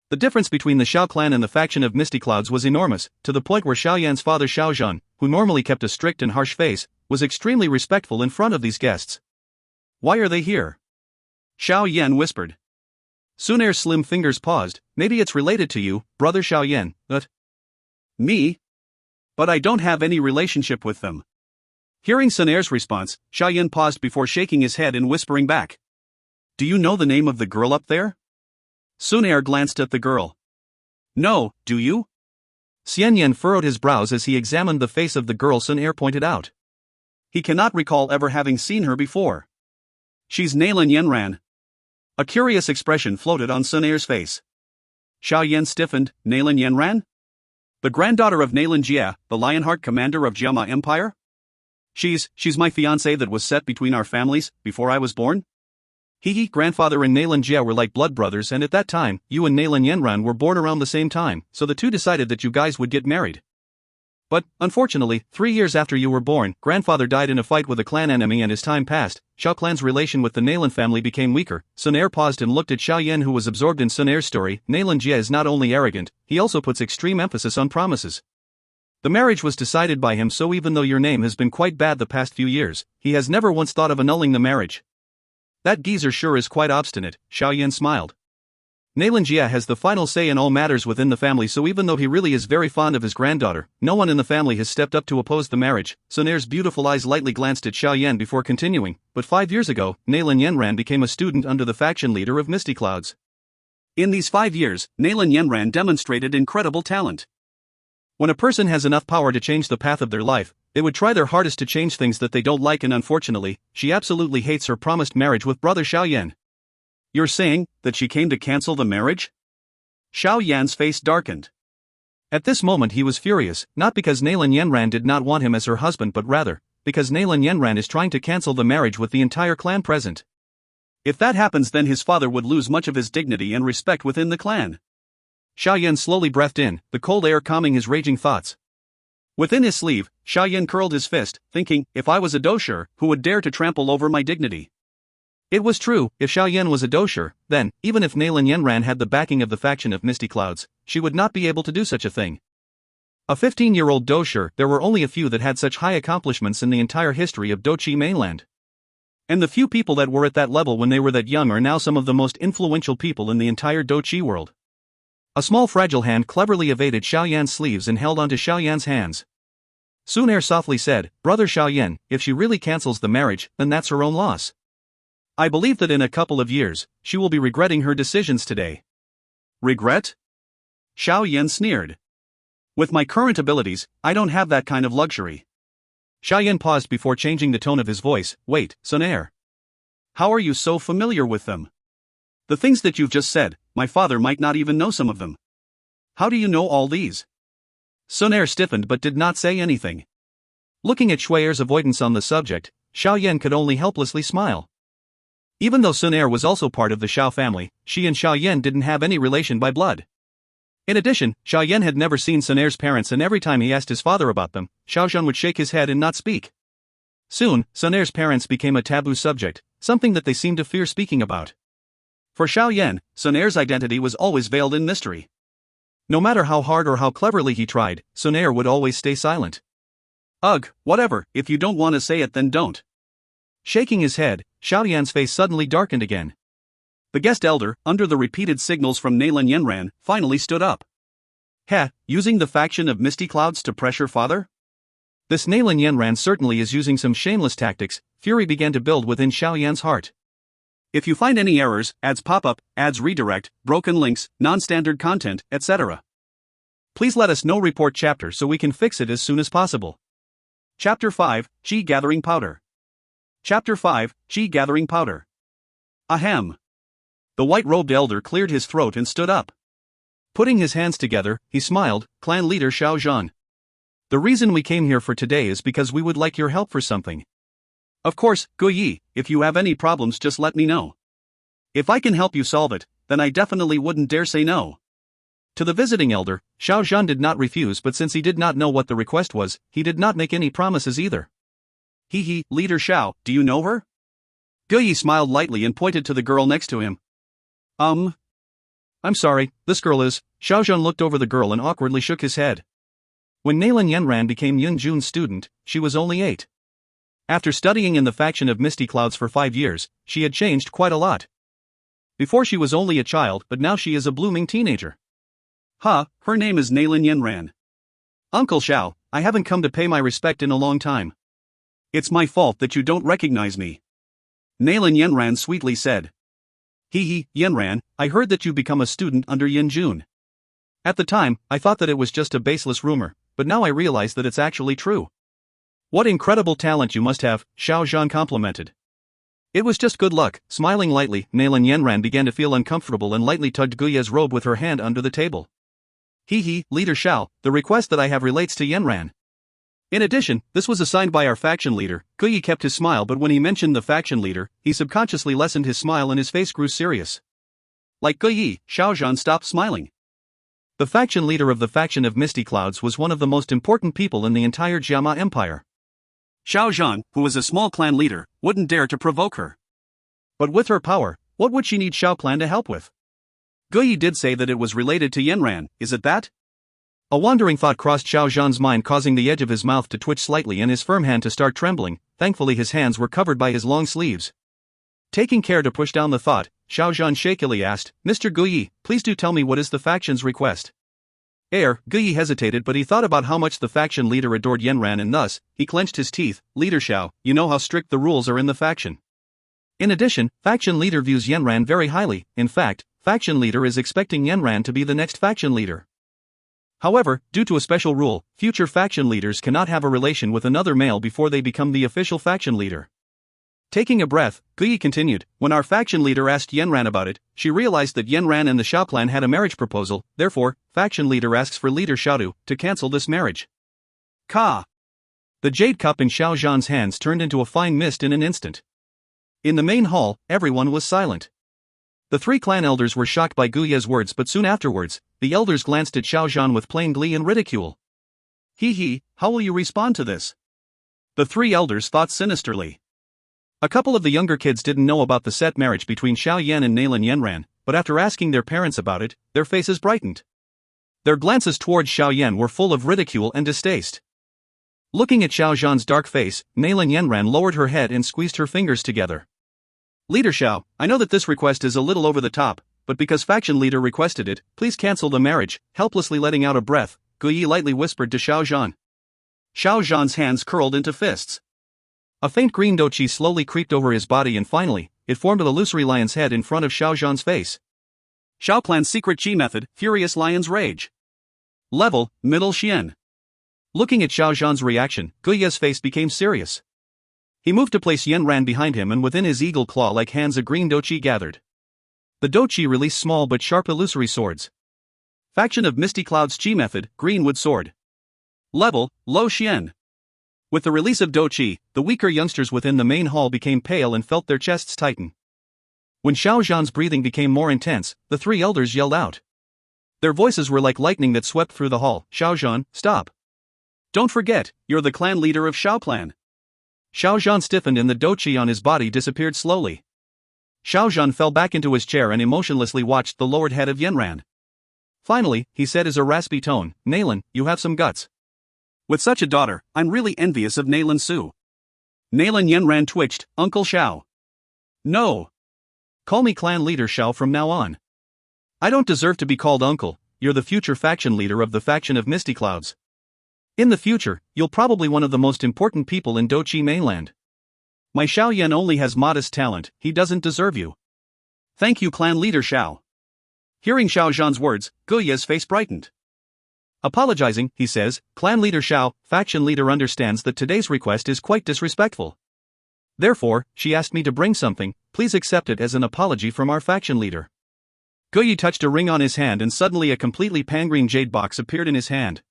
The difference between the Xiao clan and the faction of Misty Clouds was enormous, to the point where Xiao Yan's father Xiao Zhan, who normally kept a strict and harsh face, was extremely respectful in front of these guests. "Why are they here?" Xiao Yan whispered. Xun Er's slim fingers paused. "Maybe it's related to you, brother Xiao Yan." "But me? But I don't have any relationship with them." Hearing Xun Er's response, Xiao Yan paused before shaking his head and whispering back. "Do you know the name of the girl up there?" Xun Er glanced at the girl. "No, do you?" Xian Yan furrowed his brows as he examined the face of the girl Xun Er pointed out. He cannot recall ever having seen her before. "She's Nalan Yanran." A curious expression floated on Xun Er's face. Xiao Yan stiffened. "Nalan Yanran? The granddaughter of Nalan Jia, the Lionheart commander of Jiama Empire? She's my fiancée that was set between our families, before I was born?" Grandfather and Nalan Jia were like blood brothers, and at that time, you and Nalan Yanran were born around the same time, so the two decided that you guys would get married. But, unfortunately, 3 years after you were born, grandfather died in a fight with a clan enemy, and as time passed, Xiao clan's relation with the Nalan family became weaker. Xun Er paused and looked at Xiao Yan, who was absorbed in Xun Er's story. Nalan Jia is not only arrogant, he also puts extreme emphasis on promises. The marriage was decided by him, so even though your name has been quite bad the past few years, he has never once thought of annulling the marriage. That geezer sure is quite obstinate, Xiao Yan smiled. Nalan Jia has the final say in all matters within the family, so even though he really is very fond of his granddaughter, no one in the family has stepped up to oppose the marriage. Xun Er's beautiful eyes lightly glanced at Xiao Yan before continuing, but 5 years ago, Nalan Yanran became a student under the faction leader of Misty Clouds. In these 5 years, Nalan Yanran demonstrated incredible talent. When a person has enough power to change the path of their life, they would try their hardest to change things that they don't like, and unfortunately, she absolutely hates her promised marriage with brother Xiao Yan. You're saying that she came to cancel the marriage? Xiao Yan's face darkened. At this moment he was furious, not because Nalan Yanran did not want him as her husband, but rather, because Nalan Yanran is trying to cancel the marriage with the entire clan present. If that happens, then his father would lose much of his dignity and respect within the clan. Xiao Yan slowly breathed in, the cold air calming his raging thoughts. Within his sleeve, Xiao Yan curled his fist, thinking, if I was a Dou Qi, who would dare to trample over my dignity? It was true, if Xiao Yan was a Dou Qi, then, even if Nalan Yanran had the backing of the faction of Misty Clouds, she would not be able to do such a thing. A 15-year-old Dou Qi, there were only a few that had such high accomplishments in the entire history of Dou Qi mainland. And the few people that were at that level when they were that young are now some of the most influential people in the entire Dou Qi world. A small fragile hand cleverly evaded Xiao Yan's sleeves and held onto Xiao Yan's hands. Xun Er softly said, Brother Xiao Yan, if she really cancels the marriage, then that's her own loss. I believe that in a couple of years, she will be regretting her decisions today. Regret? Xiao Yan sneered. With my current abilities, I don't have that kind of luxury. Xiao Yan paused before changing the tone of his voice. Wait, Xun Er. How are you so familiar with them? The things that you've just said, my father might not even know some of them. How do you know all these? Xun Er stiffened but did not say anything. Looking at Xun Er's avoidance on the subject, Xiao Yan could only helplessly smile. Even though Xun Er was also part of the Xiao family, she and Xiao Yan didn't have any relation by blood. In addition, Xiao Yan had never seen Xun Er's parents, and every time he asked his father about them, Xiao Zhan would shake his head and not speak. Soon, Xun Er's parents became a taboo subject, something that they seemed to fear speaking about. For Xiao Yan, Xun Er's identity was always veiled in mystery. No matter how hard or how cleverly he tried, Xun Er would always stay silent. Ugh, whatever, if you don't want to say it then don't. Shaking his head, Xiao Yan's face suddenly darkened again. The guest elder, under the repeated signals from Nalan Yanran, finally stood up. Using the faction of Misty Clouds to pressure father? This Nalan Yanran certainly is using some shameless tactics. Fury began to build within Xiao Yan's heart. If you find any errors, ads pop up, ads redirect, broken links, non-standard content, etc., please let us know. Report chapter so we can fix it as soon as possible. Chapter 5, Qi Gathering Powder. Chapter 5, Qi Gathering Powder. Ahem. The white-robed elder cleared his throat and stood up. Putting his hands together, he smiled, Clan leader Xiao Yan. The reason we came here for today is because we would like your help for something. Of course, Gu Yi, if you have any problems just let me know. If I can help you solve it, then I definitely wouldn't dare say no. To the visiting elder, Xiao Yan did not refuse, but since he did not know what the request was, he did not make any promises either. He, leader Xiao, do you know her? Gu Yi smiled lightly and pointed to the girl next to him. I'm sorry, this girl is. Xiao Yan looked over the girl and awkwardly shook his head. When Nalan Yanran became Yun Jun's student, she was only 8. After studying in the faction of Misty Clouds for 5 years, she had changed quite a lot. Before she was only a child, but now she is a blooming teenager. Her name is Nalan Yanran. Uncle Xiao, I haven't come to pay my respect in a long time. It's my fault that you don't recognize me. Nalan Yanran sweetly said. Yanran, I heard that you become a student under Yin Jun. At the time, I thought that it was just a baseless rumor, but now I realize that it's actually true. What incredible talent you must have, Xiao Yan complimented. It was just good luck. Smiling lightly, Nalan Yanran began to feel uncomfortable and lightly tugged Guya's robe with her hand under the table. Leader Xiao, the request that I have relates to Yanran. In addition, this was assigned by our faction leader. Guyi kept his smile, but when he mentioned the faction leader, he subconsciously lessened his smile and his face grew serious. Like Guyi, Xiao Yan stopped smiling. The faction leader of the faction of Misty Clouds was one of the most important people in the entire Jiama Empire. Xiao Yan, who was a small clan leader, wouldn't dare to provoke her. But with her power, what would she need Xiao clan to help with? Guyi did say that it was related to Yanran, is it that? A wandering thought crossed Xiao Yan's mind, causing the edge of his mouth to twitch slightly and his firm hand to start trembling. Thankfully his hands were covered by his long sleeves. Taking care to push down the thought, Xiao Yan shakily asked, Mr. Guyi, please do tell me what is the faction's request. Guyi hesitated, but he thought about how much the faction leader adored Yanran and thus, he clenched his teeth. Leader Xiao, you know how strict the rules are in the faction. In addition, faction leader views Yanran very highly. In fact, faction leader is expecting Yanran to be the next faction leader. However, due to a special rule, future faction leaders cannot have a relation with another male before they become the official faction leader. Taking a breath, Guyi continued, when our faction leader asked Yanran about it, she realized that Yanran and the Xiao clan had a marriage proposal. Therefore, faction leader asks for leader Xiao to cancel this marriage. Ka! The jade cup in Xiao Yan's hands turned into a fine mist in an instant. In the main hall, everyone was silent. The 3 clan elders were shocked by Guya's words, but soon afterwards, the elders glanced at Xiao Yan with plain glee and ridicule. How will you respond to this? The 3 elders thought sinisterly. A couple of the younger kids didn't know about the set marriage between Xiao Yan and Nalan Yanran, but after asking their parents about it, their faces brightened. Their glances towards Xiao Yan were full of ridicule and distaste. Looking at Xiao Yan's dark face, Nalan Yanran lowered her head and squeezed her fingers together. Leader Xiao, I know that this request is a little over the top, but because faction leader requested it, please cancel the marriage. Helplessly letting out a breath, Guyi lightly whispered to Xiao Yan. Xiao Yan's hands curled into fists. A faint green Dou Qi slowly creeped over his body and finally, it formed an illusory lion's head in front of Xiao Yan's face. Xiao Clan's secret Qi method, Furious Lion's Rage. Level, Middle Xian. Looking at Xiao Yan's reaction, Guya's face became serious. He moved to place Yanran behind him and within his eagle claw-like hands a green Dou Qi gathered. The Dou Qi released small but sharp illusory swords. Faction of Misty Clouds Qi method, Greenwood Sword. Level, Low Xian. With the release of Dou Qi, the weaker youngsters within the main hall became pale and felt their chests tighten. When Xiao Yan's breathing became more intense, the 3 elders yelled out. Their voices were like lightning that swept through the hall. Xiao Yan, stop. Don't forget, you're the clan leader of Xiao clan. Xiao Yan stiffened and the Dou Qi on his body disappeared slowly. Xiao Yan fell back into his chair and emotionlessly watched the lowered head of Yanran. Finally, he said in a raspy tone, Nalan, you have some guts. With such a daughter, I'm really envious of Nalan Su. Nalan Yanran twitched, Uncle Xiao. No. Call me clan leader Xiao from now on. I don't deserve to be called uncle, you're the future faction leader of the faction of Misty Clouds. In the future, you'll probably one of the most important people in Dou Qi mainland. My Xiao Yan only has modest talent, he doesn't deserve you. Thank you clan leader Xiao. Hearing Xiao Zhan's words, Guya's face brightened. Apologizing, he says, clan leader Xiao, faction leader understands that today's request is quite disrespectful. Therefore, she asked me to bring something, please accept it as an apology from our faction leader. Dou Qi touched a ring on his hand and suddenly a completely pangreen jade box appeared in his hand.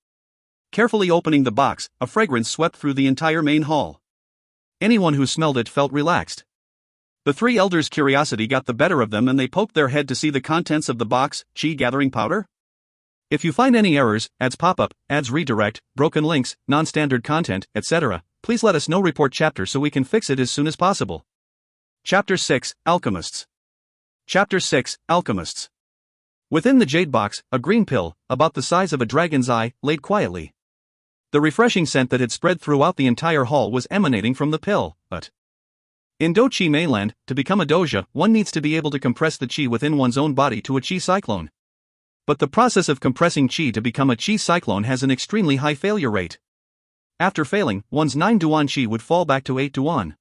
Carefully opening the box, a fragrance swept through the entire main hall. Anyone who smelled it felt relaxed. The three elders' curiosity got the better of them and they poked their head to see the contents of the box. Qi gathering powder? If you find any errors, ads pop-up, ads redirect, broken links, non-standard content, etc., please let us know. Report chapter so we can fix it as soon as possible. Chapter 6, Alchemists. Chapter 6, Alchemists. Within the jade box, a green pill, about the size of a dragon's eye, laid quietly. The refreshing scent that had spread throughout the entire hall was emanating from the pill, but in Dou Qi mainland, to become a doja, one needs to be able to compress the qi within one's own body to a qi cyclone. But the process of compressing qi to become a qi cyclone has an extremely high failure rate. After failing, one's 9 duan qi would fall back to 8 duan.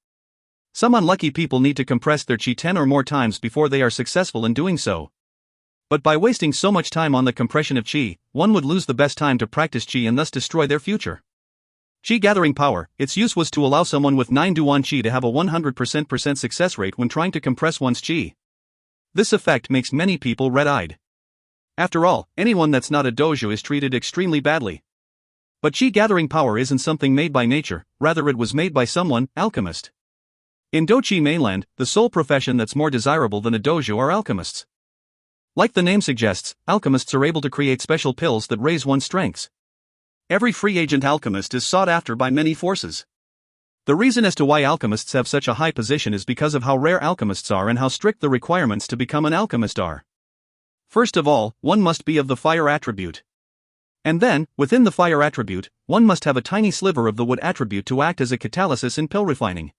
Some unlucky people need to compress their qi 10 or more times before they are successful in doing so. But by wasting so much time on the compression of qi, one would lose the best time to practice qi and thus destroy their future. Qi gathering power, its use was to allow someone with 9 duan qi to have a 100% success rate when trying to compress one's qi. This effect makes many people red-eyed. After all, anyone that's not a dojo is treated extremely badly. But qi gathering power isn't something made by nature, rather it was made by someone, alchemist. In Dou Qi mainland, the sole profession that's more desirable than a dojo are alchemists. Like the name suggests, alchemists are able to create special pills that raise one's strengths. Every free agent alchemist is sought after by many forces. The reason as to why alchemists have such a high position is because of how rare alchemists are and how strict the requirements to become an alchemist are. First of all, one must be of the fire attribute. And then, within the fire attribute, one must have a tiny sliver of the wood attribute to act as a catalysis in pill refining.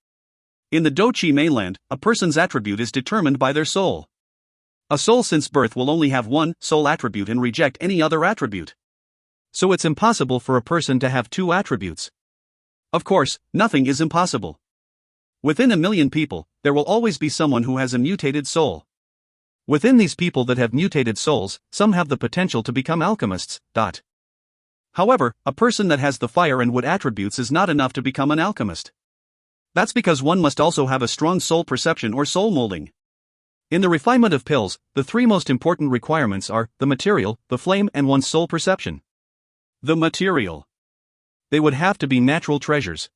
In the Dou Qi mainland, a person's attribute is determined by their soul. A soul since birth will only have one soul attribute and reject any other attribute. So it's impossible for a person to have two attributes. Of course, nothing is impossible. Within a million people, there will always be someone who has a mutated soul. Within these people that have mutated souls, some have the potential to become alchemists. However, a person that has the fire and wood attributes is not enough to become an alchemist. That's because one must also have a strong soul perception or soul molding. In the refinement of pills, the three most important requirements are the material, the flame, and one's soul perception. The material. They would have to be natural treasures.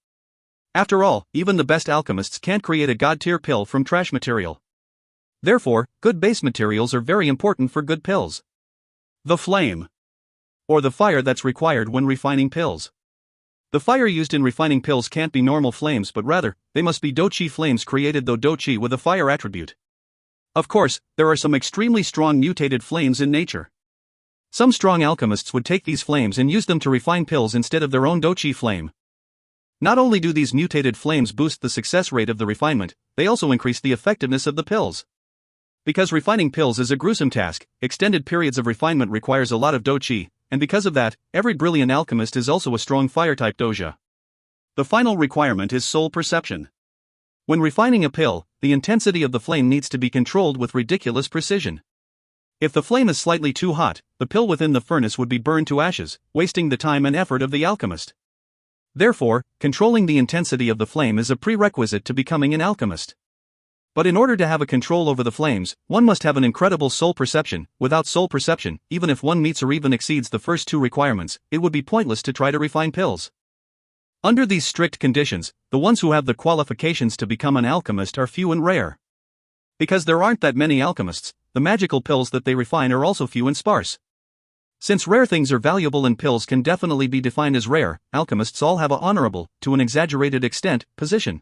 After all, even the best alchemists can't create a god-tier pill from trash material. Therefore, good base materials are very important for good pills. The flame. Or the fire that's required when refining pills. The fire used in refining pills can't be normal flames but rather, they must be Dou Qi flames created Dou Qi with a fire attribute. Of course, there are some extremely strong mutated flames in nature. Some strong alchemists would take these flames and use them to refine pills instead of their own Dou Qi flame. Not only do these mutated flames boost the success rate of the refinement, they also increase the effectiveness of the pills. Because refining pills is a gruesome task, extended periods of refinement requires a lot of Dou Qi, and because of that, every brilliant alchemist is also a strong fire-type doja. The final requirement is soul perception. When refining a pill, the intensity of the flame needs to be controlled with ridiculous precision. If the flame is slightly too hot, the pill within the furnace would be burned to ashes, wasting the time and effort of the alchemist. Therefore, controlling the intensity of the flame is a prerequisite to becoming an alchemist. But in order to have a control over the flames, one must have an incredible soul perception. Without soul perception, even if one meets or even exceeds the first two requirements, it would be pointless to try to refine pills. Under these strict conditions, the ones who have the qualifications to become an alchemist are few and rare. Because there aren't that many alchemists, the magical pills that they refine are also few and sparse. Since rare things are valuable and pills can definitely be defined as rare, alchemists all have a honorable, to an exaggerated extent, position.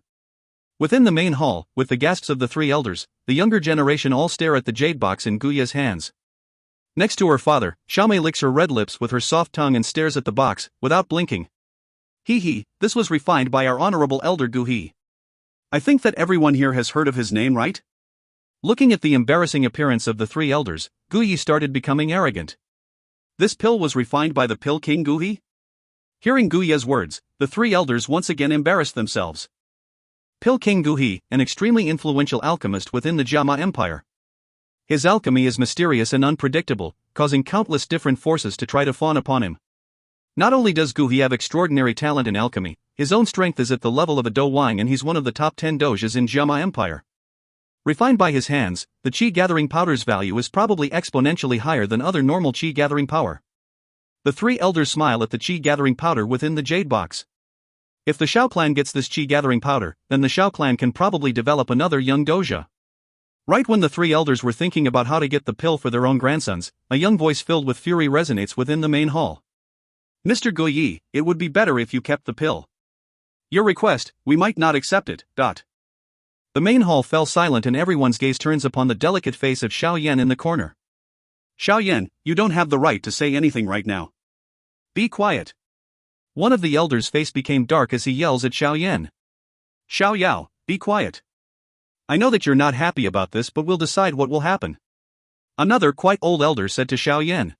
Within the main hall, with the gasps of the three elders, the younger generation all stare at the jade box in Guya's hands. Next to her father, Xiaomei licks her red lips with her soft tongue and stares at the box, without blinking. This was refined by our honorable elder Dou Qi. I think that everyone here has heard of his name, right? Looking at the embarrassing appearance of the three elders, Dou Qi started becoming arrogant. This pill was refined by the Pill King Dou Qi? Hearing Guya's words, the three elders once again embarrassed themselves. Pill King Dou Qi, an extremely influential alchemist within the Jiama Empire. His alchemy is mysterious and unpredictable, causing countless different forces to try to fawn upon him. Not only does Gu He have extraordinary talent in alchemy, his own strength is at the level of a Dou Wang, and he's one of the top 10 doges in Jiama Empire. Refined by his hands, the qi-gathering powder's value is probably exponentially higher than other normal qi-gathering power. The three elders smile at the qi-gathering powder within the jade box. If the Xiao clan gets this qi-gathering powder, then the Xiao clan can probably develop another young doja. Right when the three elders were thinking about how to get the pill for their own grandsons, a young voice filled with fury resonates within the main hall. Mr. Guyi, it would be better if you kept the pill. Your request, we might not accept it. The main hall fell silent and everyone's gaze turns upon the delicate face of Xiao Yan in the corner. Xiao Yan, you don't have the right to say anything right now. Be quiet. One of the elders' face became dark as he yells at Xiao Yan. Xiao Yao, be quiet. I know that you're not happy about this, but we'll decide what will happen. Another quite old elder said to Xiao Yan.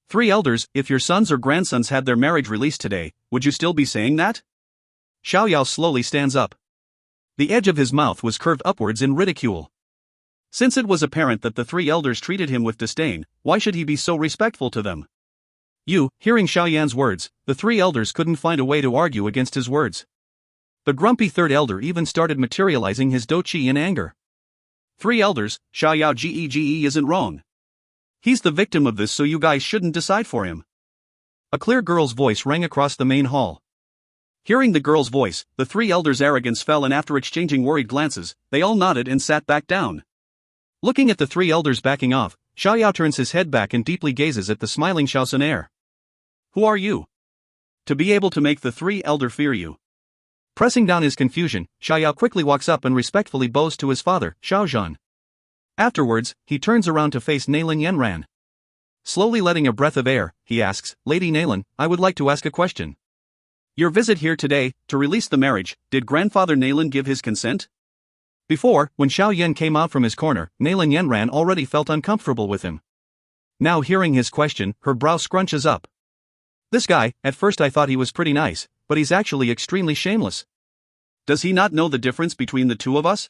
Three elders, if your sons or grandsons had their marriage released today, would you still be saying that? Xiao Yao slowly stands up. The edge of his mouth was curved upwards in ridicule. Since it was apparent that the three elders treated him with disdain, why should he be so respectful to them? Hearing Xiao Yan's words, the three elders couldn't find a way to argue against his words. The grumpy third elder even started materializing his Dou Qi in anger. Three elders, Xiao Yao Ge isn't wrong. He's the victim of this, so you guys shouldn't decide for him. A clear girl's voice rang across the main hall. Hearing the girl's voice, the three elders' arrogance fell, and after exchanging worried glances, they all nodded and sat back down. Looking at the three elders backing off, Xiao Yao turns his head back and deeply gazes at the smiling Xun Er. Who are you? To be able to make the three elder fear you. Pressing down his confusion, Xiao Yao quickly walks up and respectfully bows to his father, Xiao Zhan. Afterwards, he turns around to face Nailin Yanran. Slowly letting a breath of air, he asks, Lady Nailin, I would like to ask a question. Your visit here today, to release the marriage, did grandfather Nailin give his consent? Before, when Xiao Yan came out from his corner, Nailin Yanran already felt uncomfortable with him. Now hearing his question, her brow scrunches up. This guy, at first I thought he was pretty nice, but he's actually extremely shameless. Does he not know the difference between the two of us?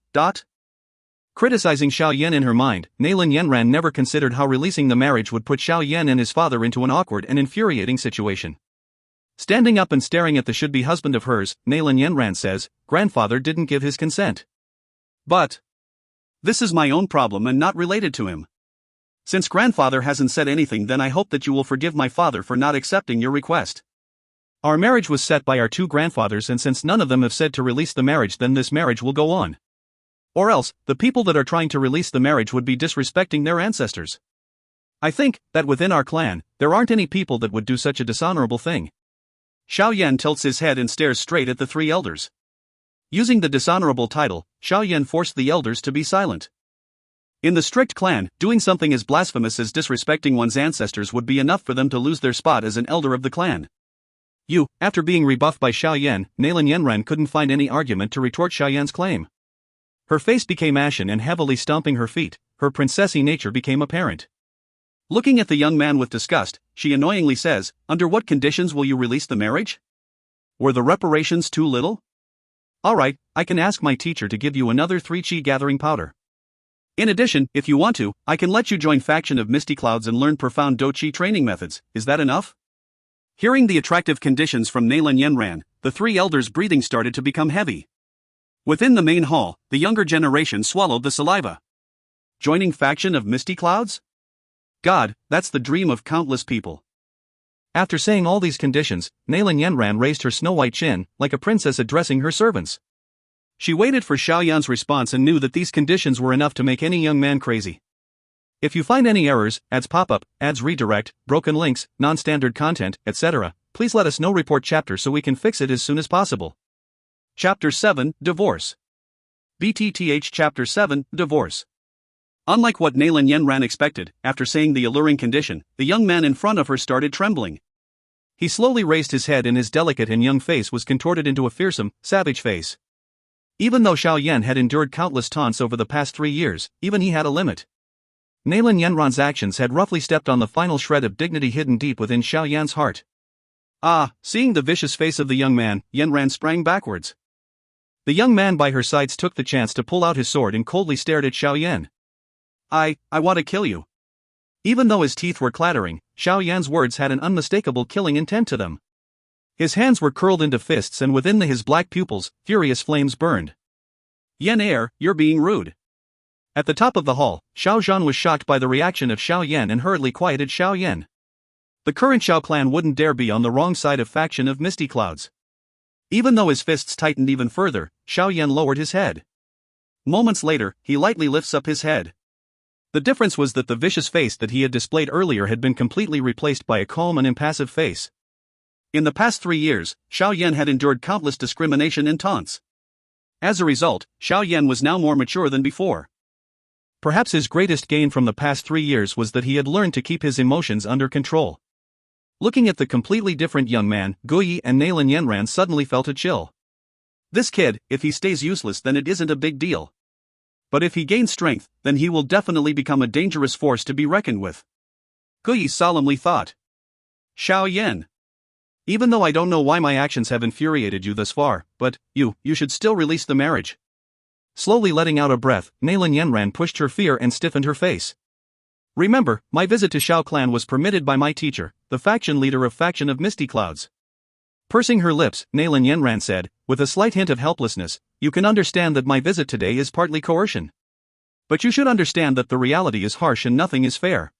Criticizing Xiao Yan in her mind, Nailin Yanran never considered how releasing the marriage would put Xiao Yan and his father into an awkward and infuriating situation. Standing up and staring at the should-be husband of hers, Nailin Yanran says, Grandfather didn't give his consent. But this is my own problem and not related to him. Since grandfather hasn't said anything, then I hope that you will forgive my father for not accepting your request. Our marriage was set by our two grandfathers, and since none of them have said to release the marriage, then this marriage will go on. Or else, the people that are trying to release the marriage would be disrespecting their ancestors. I think that within our clan, there aren't any people that would do such a dishonorable thing. Xiao Yan tilts his head and stares straight at the three elders. Using the dishonorable title, Xiao Yan forced the elders to be silent. In the strict clan, doing something as blasphemous as disrespecting one's ancestors would be enough for them to lose their spot as an elder of the clan. After being rebuffed by Xiao Yan, Nailin Yanran couldn't find any argument to retort Xiao Yan's claim. Her face became ashen, and heavily stomping her feet, her princessy nature became apparent. Looking at the young man with disgust, she annoyingly says, Under what conditions will you release the marriage? Were the reparations too little? Alright, I can ask my teacher to give you another 3 qi gathering powder. In addition, if you want to, I can let you join faction of Misty Clouds and learn profound Dou Qi training methods. Is that enough? Hearing the attractive conditions from Nailin Yanran, the three elders' breathing started to become heavy. Within the main hall, the younger generation swallowed the saliva. Joining faction of Misty Clouds? God, that's the dream of countless people. After saying all these conditions, Nailin Yanran raised her snow-white chin, like a princess addressing her servants. She waited for Xiao Yan's response and knew that these conditions were enough to make any young man crazy. If you find any errors, ads pop-up, ads redirect, broken links, non-standard content, etc., please let us know. Report chapter so we can fix it as soon as possible. Chapter 7, Divorce. BTTH Chapter 7, Divorce. Unlike what Nailin Yanran expected, after saying the alluring condition, the young man in front of her started trembling. He slowly raised his head and his delicate and young face was contorted into a fearsome, savage face. Even though Xiao Yan had endured countless taunts over the past 3 years, even he had a limit. Nailin Yanran's actions had roughly stepped on the final shred of dignity hidden deep within Xiao Yan's heart. Seeing the vicious face of the young man, Yanran sprang backwards. The young man by her sides took the chance to pull out his sword and coldly stared at Xiao Yan. I want to kill you. Even though his teeth were clattering, Xiao Yan's words had an unmistakable killing intent to them. His hands were curled into fists and within his black pupils, furious flames burned. Yan Er, you're being rude. At the top of the hall, Xiao Zhan was shocked by the reaction of Xiao Yan and hurriedly quieted Xiao Yan. The current Xiao clan wouldn't dare be on the wrong side of faction of Misty Clouds. Even though his fists tightened even further, Xiao Yan lowered his head. Moments later, he lightly lifts up his head. The difference was that the vicious face that he had displayed earlier had been completely replaced by a calm and impassive face. In the past 3 years, Xiao Yan had endured countless discrimination and taunts. As a result, Xiao Yan was now more mature than before. Perhaps his greatest gain from the past 3 years was that he had learned to keep his emotions under control. Looking at the completely different young man, Dou Qi and Nalan Yanran suddenly felt a chill. This kid, if he stays useless then it isn't a big deal. But if he gains strength, then he will definitely become a dangerous force to be reckoned with. Dou Qi solemnly thought. Xiao Yan. Even though I don't know why my actions have infuriated you thus far, but, you should still release the marriage. Slowly letting out a breath, Nalan Yanran pushed her fear and stiffened her face. Remember, my visit to Xiao Clan was permitted by my teacher, the faction leader of faction of Misty Clouds. Pursing her lips, Nalan Yanran said, with a slight hint of helplessness, you can understand that my visit today is partly coercion. But you should understand that the reality is harsh and nothing is fair.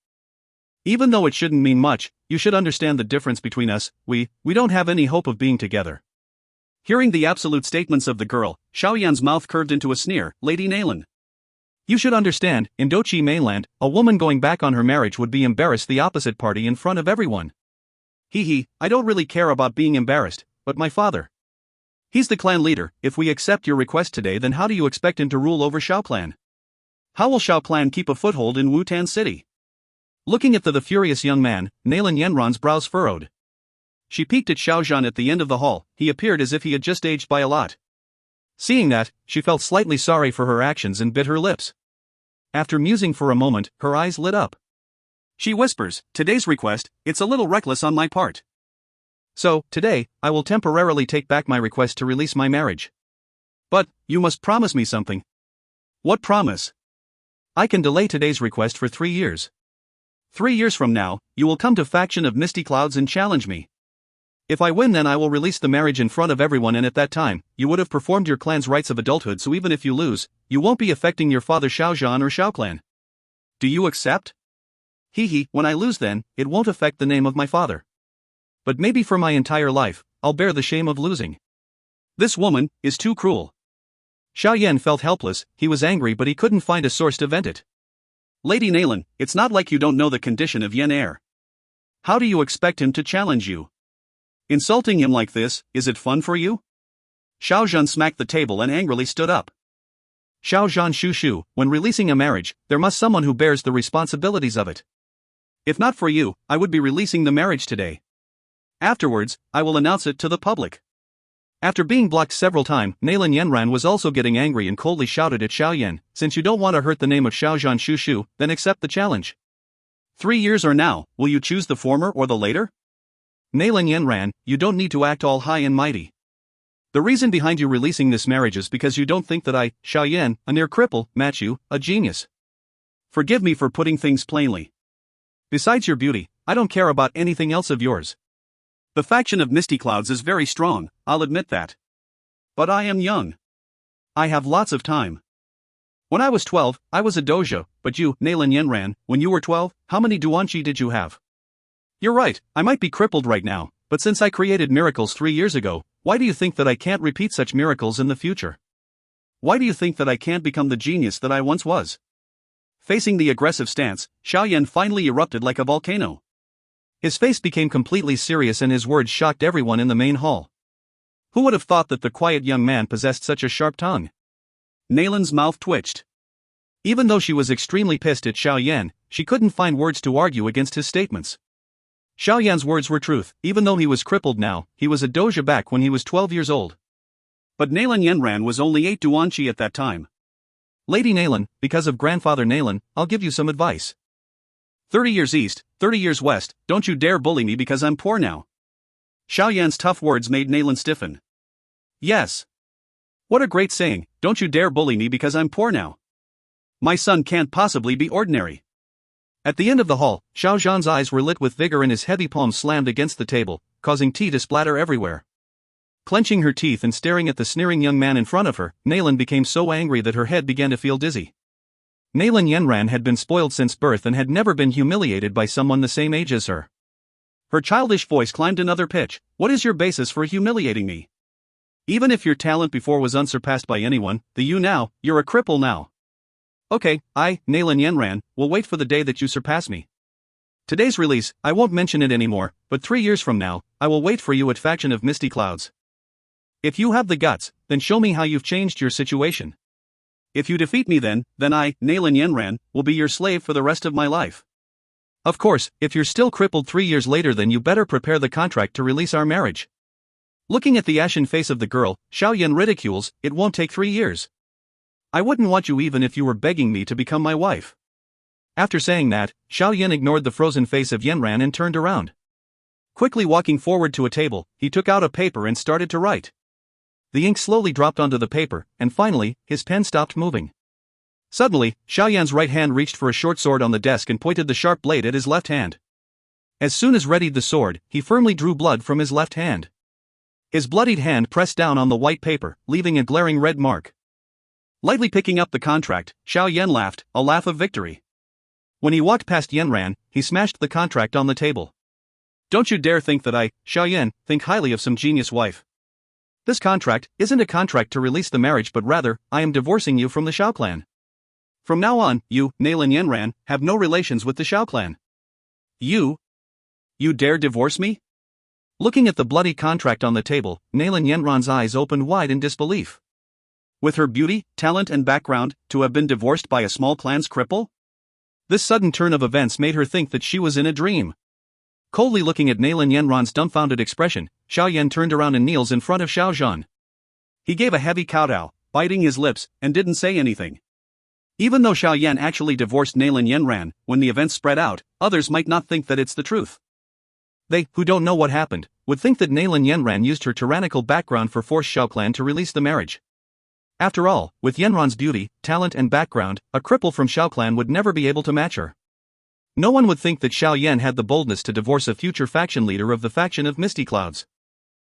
Even though it shouldn't mean much, you should understand the difference between us, we don't have any hope of being together. Hearing the absolute statements of the girl, Xiao Yan's mouth curved into a sneer. Lady Nalan. You should understand, in Dou Qi mainland, a woman going back on her marriage would be embarrassed the opposite party in front of everyone. I don't really care about being embarrassed, but my father. He's the clan leader. If we accept your request today, then how do you expect him to rule over Xiao Clan? How will Xiao Clan keep a foothold in Wutan City? Looking at the furious young man, Nalan Yanran's brows furrowed. She peeked at Xiao Zhan at the end of the hall. He appeared as if he had just aged by a lot. Seeing that, she felt slightly sorry for her actions and bit her lips. After musing for a moment, her eyes lit up. She whispers, today's request, it's a little reckless on my part. So, today, I will temporarily take back my request to release my marriage. But, you must promise me something. What promise? I can delay today's request for 3 years. 3 years from now, you will come to faction of Misty Clouds and challenge me. If I win, then I will release the marriage in front of everyone, and at that time, you would have performed your clan's rites of adulthood, so even if you lose, you won't be affecting your father Xiao Zhan or Xiao Clan. Do you accept? When I lose, then, it won't affect the name of my father. But maybe for my entire life, I'll bear the shame of losing. This woman is too cruel. Xiao Yan felt helpless. He was angry, but he couldn't find a source to vent it. Lady Nalan, it's not like you don't know the condition of Xun Er. How do you expect him to challenge you? Insulting him like this, is it fun for you? Xiao Zhan smacked the table and angrily stood up. Xiao Zhan Shu, when releasing a marriage, there must someone who bears the responsibilities of it. If not for you, I would be releasing the marriage today. Afterwards, I will announce it to the public. After being blocked several times, Nalan Yanran was also getting angry and coldly shouted at Xiao Yan, since you don't want to hurt the name of Xiao Zhan Shu, then accept the challenge. 3 years or now, will you choose the former or the later? Nalan Yanran, you don't need to act all high and mighty. The reason behind you releasing this marriage is because you don't think that I, Xiao Yan, a near cripple, match you, a genius. Forgive me for putting things plainly. Besides your beauty, I don't care about anything else of yours. The faction of Misty Clouds is very strong, I'll admit that. But I am young. I have lots of time. When I was 12, I was a dojo, but you, Nalan Yanran, when you were 12, how many Dou Qi did you have? You're right, I might be crippled right now, but since I created miracles 3 years ago, why do you think that I can't repeat such miracles in the future? Why do you think that I can't become the genius that I once was? Facing the aggressive stance, Xiao Yan finally erupted like a volcano. His face became completely serious and his words shocked everyone in the main hall. Who would have thought that the quiet young man possessed such a sharp tongue? Nalan's mouth twitched. Even though she was extremely pissed at Xiao Yan, she couldn't find words to argue against his statements. Xiao Yan's words were truth. Even though he was crippled now, he was a dojo back when he was 12 years old. But Nalan Yanran was only 8 Dou Qi at that time. Lady Nalan, because of grandfather Nalan, I'll give you some advice. 30 years east, 30 years west, don't you dare bully me because I'm poor now. Xiao Yan's tough words made Nalan stiffen. Yes. What a great saying, don't you dare bully me because I'm poor now. My son can't possibly be ordinary. At the end of the hall, Xiao Zhan's eyes were lit with vigor and his heavy palms slammed against the table, causing tea to splatter everywhere. Clenching her teeth and staring at the sneering young man in front of her, Nalan became so angry that her head began to feel dizzy. Nalan Yanran had been spoiled since birth and had never been humiliated by someone the same age as her. Her childish voice climbed another pitch. What is your basis for humiliating me? Even if your talent before was unsurpassed by anyone, you're a cripple now. Okay, Nalan Yanran, will wait for the day that you surpass me. Today's release, I won't mention it anymore, but 3 years from now, I will wait for you at Faction of Misty Clouds. If you have the guts, then show me how you've changed your situation. If you defeat me then I, Nalan Yanran, will be your slave for the rest of my life. Of course, if you're still crippled 3 years later then you better prepare the contract to release our marriage. Looking at the ashen face of the girl, Xiao Yan ridicules, it won't take 3 years. I wouldn't want you even if you were begging me to become my wife. After saying that, Xiao Yan ignored the frozen face of Yanran and turned around. Quickly walking forward to a table, he took out a paper and started to write. The ink slowly dropped onto the paper, and finally, his pen stopped moving. Suddenly, Xiao Yan's right hand reached for a short sword on the desk and pointed the sharp blade at his left hand. As soon as readied the sword, he firmly drew blood from his left hand. His bloodied hand pressed down on the white paper, leaving a glaring red mark. Lightly picking up the contract, Xiao Yan laughed, a laugh of victory. When he walked past Yanran, he smashed the contract on the table. Don't you dare think that I, Xiao Yan, think highly of some genius wife. This contract isn't a contract to release the marriage but rather, I am divorcing you from the Xiao clan. From now on, you, Nalan Yanran, have no relations with the Xiao clan. You dare divorce me? Looking at the bloody contract on the table, Nalan Yanran's eyes opened wide in disbelief. With her beauty, talent and background, to have been divorced by a small clan's cripple? This sudden turn of events made her think that she was in a dream. Coldly looking at Nalan Yanran's dumbfounded expression, Xiao Yan turned around and kneels in front of Xiao Zhan. He gave a heavy kowtow, biting his lips, and didn't say anything. Even though Xiao Yan actually divorced Nalan Yanran, when the events spread out, others might not think that it's the truth. They, who don't know what happened, would think that Nalan Yanran used her tyrannical background for force Xiao clan to release the marriage. After all, with Yanran's beauty, talent and background, a cripple from Xiao clan would never be able to match her. No one would think that Xiao Yan had the boldness to divorce a future faction leader of the faction of Misty Clouds.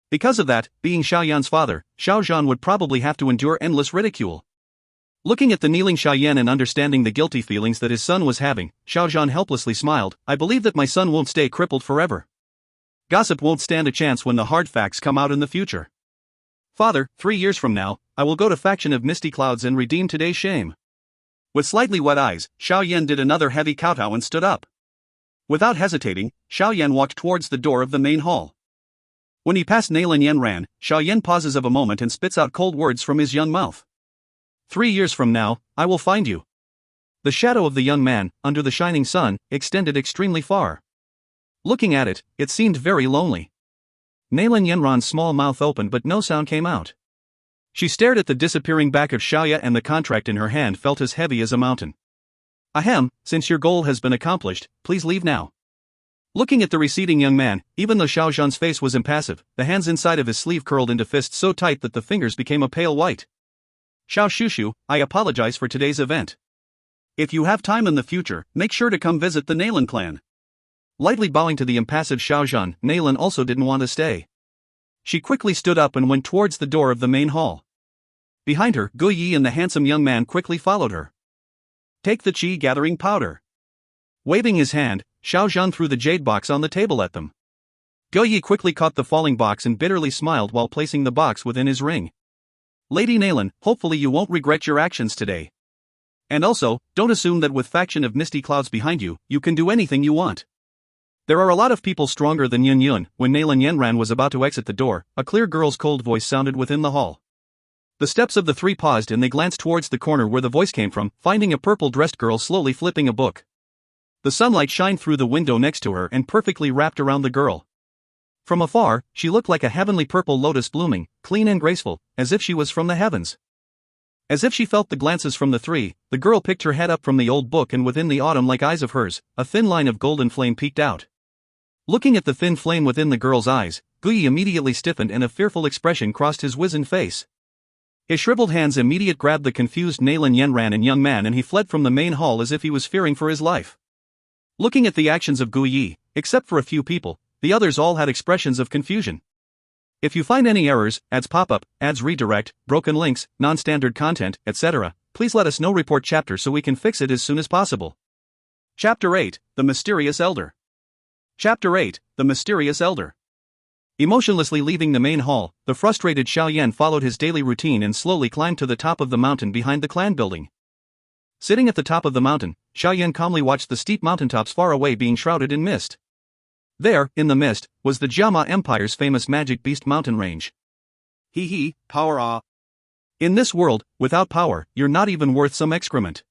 Because of that, being Xiao Yan's father, Xiao Zhan would probably have to endure endless ridicule. Looking at the kneeling Xiao Yan and understanding the guilty feelings that his son was having, Xiao Zhan helplessly smiled, I believe that my son won't stay crippled forever. Gossip won't stand a chance when the hard facts come out in the future. Father, 3 years from now, I will go to faction of Misty Clouds and redeem today's shame. With slightly wet eyes, Xiao Yan did another heavy kowtow and stood up. Without hesitating, Xiao Yan walked towards the door of the main hall. When he passed Nalan Yanran, Xiao Yan pauses of a moment and spits out cold words from his young mouth. 3 years from now, I will find you. The shadow of the young man, under the shining sun, extended extremely far. Looking at it, it seemed very lonely. Nalan Yanran's small mouth opened but no sound came out. She stared at the disappearing back of Xiao Yan and the contract in her hand felt as heavy as a mountain. Ahem, since your goal has been accomplished, please leave now. Looking at the receding young man, even though Xiao Zhan's face was impassive, the hands inside of his sleeve curled into fists so tight that the fingers became a pale white. Xiao Shushu, I apologize for today's event. If you have time in the future, make sure to come visit the Nalan clan. Lightly bowing to the impassive Xiao Zhan, Nalan also didn't want to stay. She quickly stood up and went towards the door of the main hall. Behind her, Dou Qi and the handsome young man quickly followed her. Take the qi gathering powder. Waving his hand, Xiao Zhan threw the jade box on the table at them. Dou Qi quickly caught the falling box and bitterly smiled while placing the box within his ring. Lady Nalan, hopefully you won't regret your actions today. And also, don't assume that with faction of Misty Clouds behind you, you can do anything you want. There are a lot of people stronger than Yun Yun. When Nalan Yanran was about to exit the door, a clear girl's cold voice sounded within the hall. The steps of the three paused and they glanced towards the corner where the voice came from, finding a purple-dressed girl slowly flipping a book. The sunlight shined through the window next to her and perfectly wrapped around the girl. From afar, she looked like a heavenly purple lotus blooming, clean and graceful, as if she was from the heavens. As if she felt the glances from the three, the girl picked her head up from the old book and within the autumn-like eyes of hers, a thin line of golden flame peeked out. Looking at the thin flame within the girl's eyes, Dou Qi immediately stiffened and a fearful expression crossed his wizened face. His shriveled hands immediately grabbed the confused Nalan Yanran and young man and he fled from the main hall as if he was fearing for his life. Looking at the actions of Gu Yi, except for a few people, the others all had expressions of confusion. If you find any errors, ads pop-up, ads redirect, broken links, non-standard content, etc., please let us know. Report chapter so we can fix it as soon as possible. Chapter 8, The Mysterious Elder. Chapter 8, The Mysterious Elder. Emotionlessly leaving the main hall, the frustrated Xiao Yan followed his daily routine and slowly climbed to the top of the mountain behind the clan building. Sitting at the top of the mountain, Xiao Yan calmly watched the steep mountaintops far away being shrouded in mist. There, in the mist, was the Jiama Empire's famous magic beast mountain range. Power. In this world, without power, you're not even worth some excrement.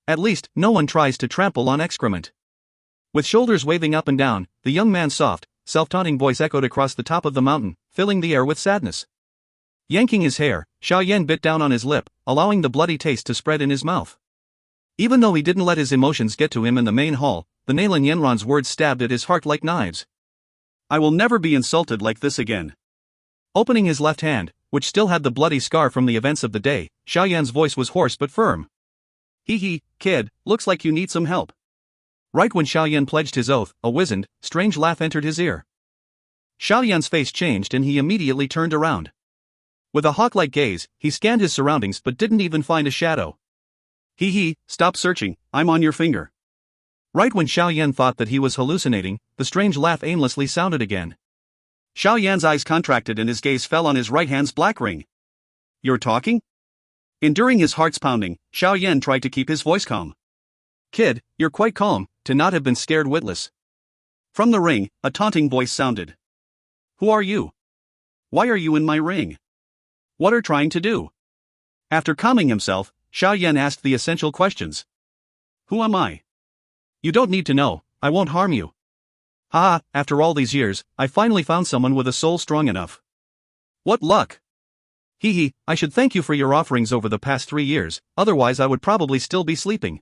At least, no one tries to trample on excrement. With shoulders waving up and down, the young man's soft, self-taunting voice echoed across the top of the mountain, filling the air with sadness. Yanking his hair, Xiao Yan bit down on his lip, allowing the bloody taste to spread in his mouth. Even though he didn't let his emotions get to him in the main hall, the Nalan Yenron's words stabbed at his heart like knives. I will never be insulted like this again. Opening his left hand, which still had the bloody scar from the events of the day, Xiao Yan's voice was hoarse but firm. Kid, looks like you need some help. Right when Xiao Yan pledged his oath, a wizened, strange laugh entered his ear. Xiao Yan's face changed and he immediately turned around. With a hawk-like gaze, he scanned his surroundings but didn't even find a shadow. Stop searching, I'm on your finger. Right when Xiao Yan thought that he was hallucinating, the strange laugh aimlessly sounded again. Xiao Yan's eyes contracted and his gaze fell on his right hand's black ring. You're talking? Enduring his heart's pounding, Xiao Yan tried to keep his voice calm. Kid, you're quite calm, to not have been scared witless. From the ring, a taunting voice sounded. Who are you? Why are you in my ring? What are trying to do? After calming himself, Xiao Yan asked the essential questions. Who am I? You don't need to know, I won't harm you. After all these years, I finally found someone with a soul strong enough. What luck! I should thank you for your offerings over the past 3 years, otherwise I would probably still be sleeping.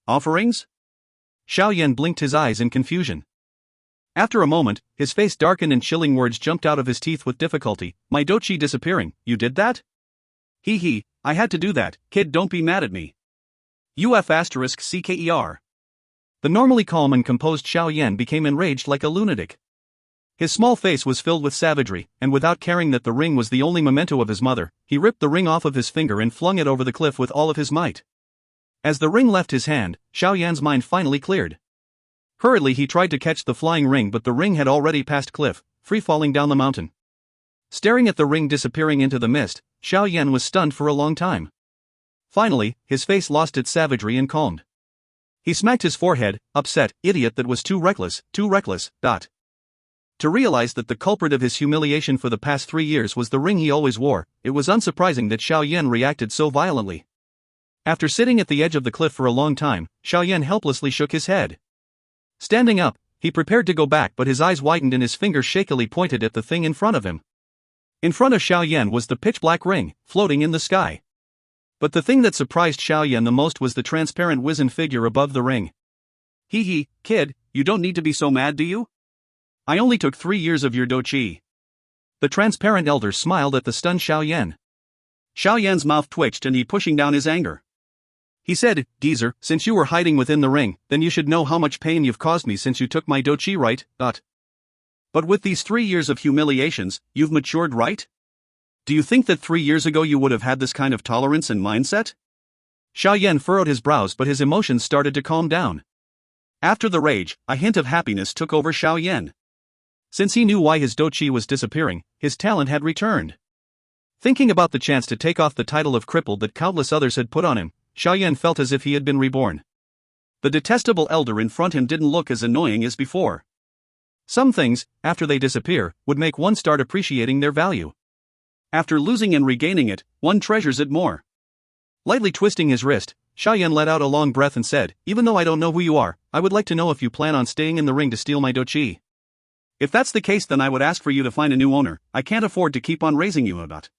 Offerings? Xiao Yan blinked his eyes in confusion. After a moment, his face darkened and chilling words jumped out of his teeth with difficulty. My Dou Qi disappearing, you did that? I had to do that, kid, don't be mad at me. UF*CKER. The normally calm and composed Xiao Yan became enraged like a lunatic. His small face was filled with savagery, and without caring that the ring was the only memento of his mother, he ripped the ring off of his finger and flung it over the cliff with all of his might. As the ring left his hand, Xiao Yan's mind finally cleared. Hurriedly he tried to catch the flying ring, but the ring had already passed cliff, free-falling down the mountain. Staring at the ring disappearing into the mist, Xiao Yan was stunned for a long time. Finally, his face lost its savagery and calmed. He smacked his forehead, upset, idiot that was too reckless. To realize that the culprit of his humiliation for the past 3 years was the ring he always wore, it was unsurprising that Xiao Yan reacted so violently. After sitting at the edge of the cliff for a long time, Xiao Yan helplessly shook his head. Standing up, he prepared to go back, but his eyes widened and his finger shakily pointed at the thing in front of him. In front of Xiao Yan was the pitch-black ring, floating in the sky. But the thing that surprised Xiao Yan the most was the transparent wizened figure above the ring. Kid, you don't need to be so mad, do you? I only took 3 years of your Dou Qi. The transparent elder smiled at the stunned Xiao Yan. Xiao Yan's mouth twitched and he pushing down his anger. He said, Geezer, since you were hiding within the ring, then you should know how much pain you've caused me since you took my Dou Qi, right? But with these 3 years of humiliations, you've matured, right? Do you think that 3 years ago you would have had this kind of tolerance and mindset? Xiao Yan furrowed his brows, but his emotions started to calm down. After the rage, a hint of happiness took over Xiao Yan. Since he knew why his Dou Qi was disappearing, his talent had returned. Thinking about the chance to take off the title of crippled that countless others had put on him, Xiao Yan felt as if he had been reborn. The detestable elder in front of him didn't look as annoying as before. Some things, after they disappear, would make one start appreciating their value. After losing and regaining it, one treasures it more. Lightly twisting his wrist, Xiao Yan let out a long breath and said, even though I don't know who you are, I would like to know if you plan on staying in the ring to steal my Dou Qi. If that's the case, then I would ask for you to find a new owner. I can't afford to keep on raising you about.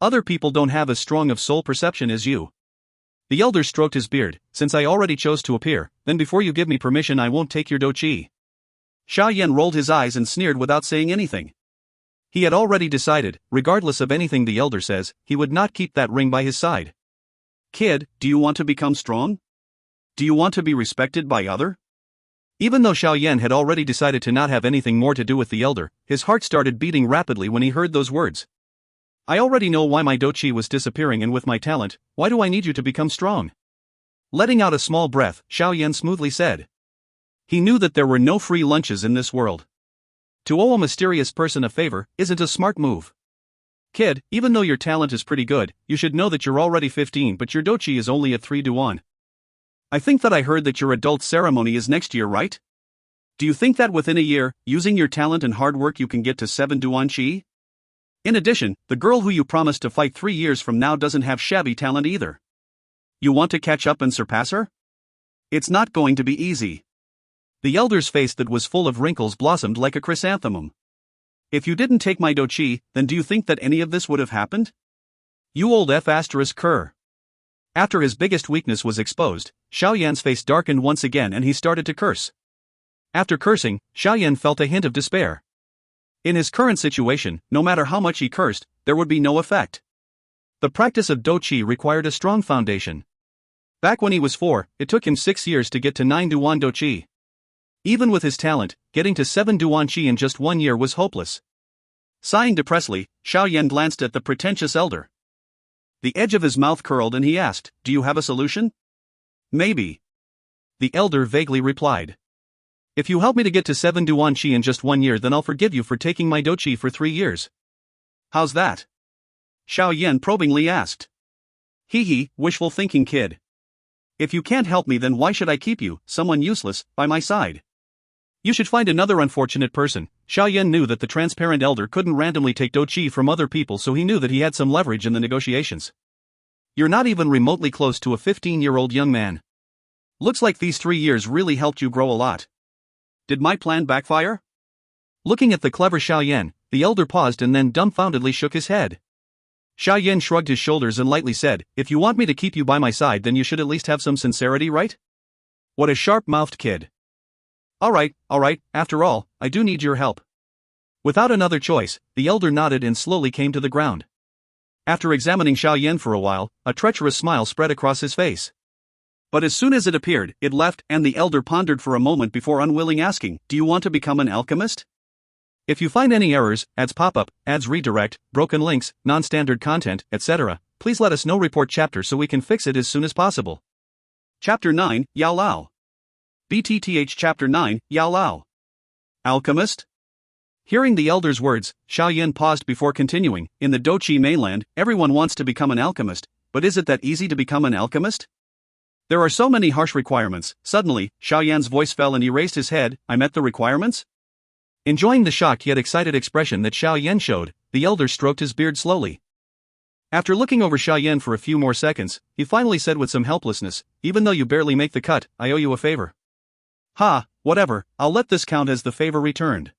Other people don't have as strong of soul perception as you. The elder stroked his beard. Since I already chose to appear, then before you give me permission I won't take your Dou Qi. Xiao Yan rolled his eyes and sneered without saying anything. He had already decided, regardless of anything the elder says, he would not keep that ring by his side. Kid, do you want to become strong? Do you want to be respected by other? Even though Xiao Yan had already decided to not have anything more to do with the elder, his heart started beating rapidly when he heard those words. I already know why my Dou Qi was disappearing, and with my talent, why do I need you to become strong? Letting out a small breath, Xiao Yan smoothly said. He knew that there were no free lunches in this world. To owe a mysterious person a favor isn't a smart move. Kid, even though your talent is pretty good, you should know that you're already 15 but your Dou Qi is only at 3 to 1. I think that I heard that your adult ceremony is next year, right? Do you think that within a year, using your talent and hard work you can get to 7 to 1 Qi? In addition, the girl who you promised to fight 3 years from now doesn't have shabby talent either. You want to catch up and surpass her? It's not going to be easy. The elder's face that was full of wrinkles blossomed like a chrysanthemum. If you didn't take my Dou Qi, then do you think that any of this would have happened? You old F***er. After his biggest weakness was exposed, Xiao Yan's face darkened once again and he started to curse. After cursing, Xiao Yan felt a hint of despair. In his current situation, no matter how much he cursed, there would be no effect. The practice of Dou Qi required a strong foundation. Back when he was 4, it took him 6 years to get to 9 Duan Dou Qi. Even with his talent, getting to 7 Duan Qi in just 1 year was hopeless. Sighing depressedly, Xiao Yan glanced at the pretentious elder. The edge of his mouth curled and he asked, "Do you have a solution?" "Maybe." The elder vaguely replied. "If you help me to get to 7 Duan Qi in just 1 year, then I'll forgive you for taking my Dou Qi for 3 years. How's that?" Xiao Yan probingly asked. Hee, wishful thinking, kid. If you can't help me, then why should I keep you, someone useless, by my side? You should find another unfortunate person. Xiao Yan knew that the transparent elder couldn't randomly take Dou Qi from other people, so he knew that he had some leverage in the negotiations. You're not even remotely close to a 15-year-old young man. Looks like these 3 years really helped you grow a lot. Did my plan backfire? Looking at the clever Xiao Yan, the elder paused and then dumbfoundedly shook his head. Xiao Yan shrugged his shoulders and lightly said, "If you want me to keep you by my side, then you should at least have some sincerity, right? What a sharp-mouthed kid. Alright, after all, I do need your help." Without another choice, the elder nodded and slowly came to the ground. After examining Xiao Yan for a while, a treacherous smile spread across his face. But as soon as it appeared, it left, and the elder pondered for a moment before unwilling asking, "Do you want to become an alchemist? If you find any errors, ads pop up, ads redirect, broken links, non-standard content, etc., please let us know. Report chapter so we can fix it as soon as possible." Chapter 9, Yao Lao. BTTH Chapter 9, Yao Lao. Alchemist? Hearing the elder's words, Xiao Yan paused before continuing. In the Dou Qi mainland, everyone wants to become an alchemist, but is it that easy to become an alchemist? There are so many harsh requirements. Suddenly, Xiao Yan's voice fell and he raised his head. I met the requirements? Enjoying the shocked yet excited expression that Xiao Yan showed, the elder stroked his beard slowly. After looking over Xiao Yan for a few more seconds, he finally said with some helplessness, "Even though you barely make the cut, I owe you a favor." "Ha, whatever, I'll let this count as the favor returned."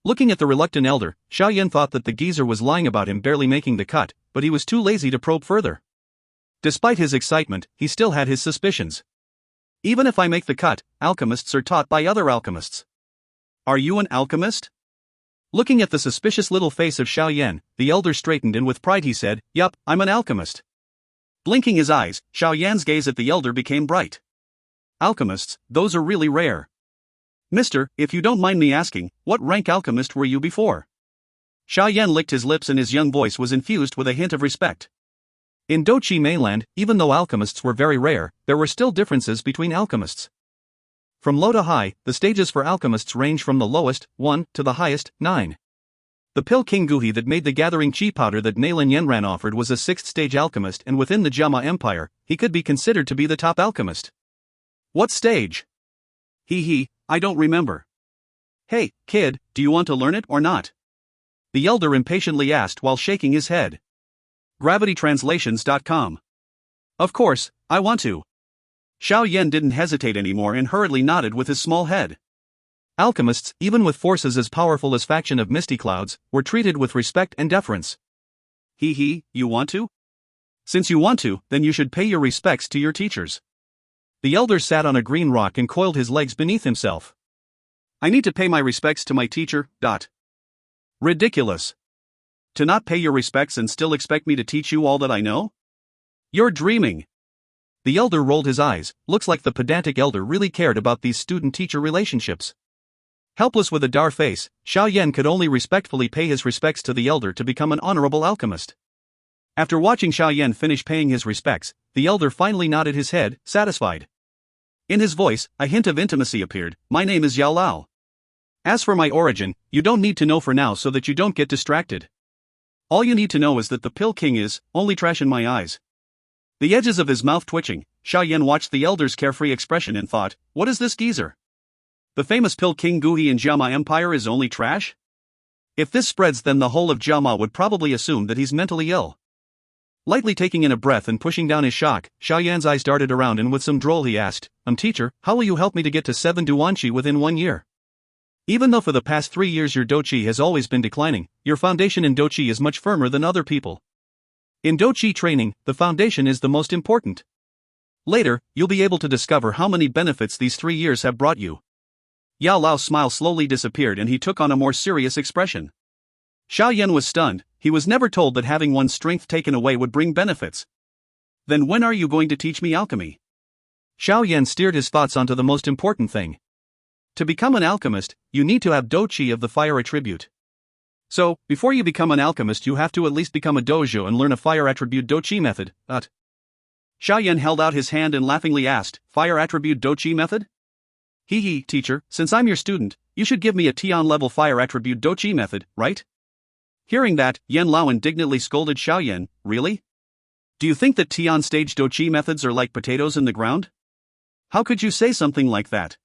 Looking at the reluctant elder, Xiao Yan thought that the geezer was lying about him barely making the cut, but he was too lazy to probe further. Despite his excitement, he still had his suspicions. Even if I make the cut, alchemists are taught by other alchemists. Are you an alchemist? Looking at the suspicious little face of Xiao Yan, the elder straightened and with pride he said, "Yup, I'm an alchemist." Blinking his eyes, Xiao Yan's gaze at the elder became bright. Alchemists, those are really rare. Mister, if you don't mind me asking, what rank alchemist were you before? Xiao Yan licked his lips and his young voice was infused with a hint of respect. In Dou Qi mainland, even though alchemists were very rare, there were still differences between alchemists. From low to high, the stages for alchemists range from the lowest, 1, to the highest, 9. The Pill King Guhi that made the gathering chi powder that Nalin Yenran offered was a 6th stage alchemist, and within the Jama Empire, he could be considered to be the top alchemist. What stage? I don't remember. Hey, kid, do you want to learn it or not? The elder impatiently asked while shaking his head. GravityTranslations.com. Of course, I want to. Xiao Yan didn't hesitate anymore and hurriedly nodded with his small head. Alchemists, even with forces as powerful as faction of Misty Clouds, were treated with respect and deference. You want to? Since you want to, then you should pay your respects to your teachers. The elder sat on a green rock and coiled his legs beneath himself. I need to pay my respects to my teacher. Ridiculous. To not pay your respects and still expect me to teach you all that I know? You're dreaming. The elder rolled his eyes. Looks like the pedantic elder really cared about these student-teacher relationships. Helpless with a dour face, Xiao Yan could only respectfully pay his respects to the elder to become an honorable alchemist. After watching Xiao Yan finish paying his respects, the elder finally nodded his head, satisfied. In his voice, a hint of intimacy appeared. My name is Yao Lao. As for my origin, you don't need to know for now so that you don't get distracted. All you need to know is that the Pill King is only trash in my eyes. The edges of his mouth twitching, Xiao Yan watched the elder's carefree expression and thought, what is this geezer? The famous Pill King Dou Qi in Jiama Empire is only trash? If this spreads, then the whole of Jiama would probably assume that he's mentally ill. Lightly taking in a breath and pushing down his shock, Xiao Yan's eyes darted around and with some droll he asked, teacher, how will you help me to get to 7 Dou Qi within 1 year? Even though for the past 3 years your Dou Qi has always been declining, your foundation in Dou Qi is much firmer than other people. In Dou Qi training, the foundation is the most important. Later, you'll be able to discover how many benefits these 3 years have brought you. Yao Lao's smile slowly disappeared and he took on a more serious expression. Xiao Yan was stunned. He was never told that having one's strength taken away would bring benefits. Then when are you going to teach me alchemy? Xiao Yan steered his thoughts onto the most important thing. To become an alchemist, you need to have Dou Qi of the fire attribute. So, before you become an alchemist you have to at least become a dojo and learn a fire attribute Dou Qi method. Xiao Yan held out his hand and laughingly asked, fire attribute Dou Qi method? Hee, teacher, since I'm your student, you should give me a Tian level fire attribute Dou Qi method, right? Hearing that, Yan Lao indignantly scolded Xiao Yan, really? Do you think that Tian stage Dou Qi methods are like potatoes in the ground? How could you say something like that?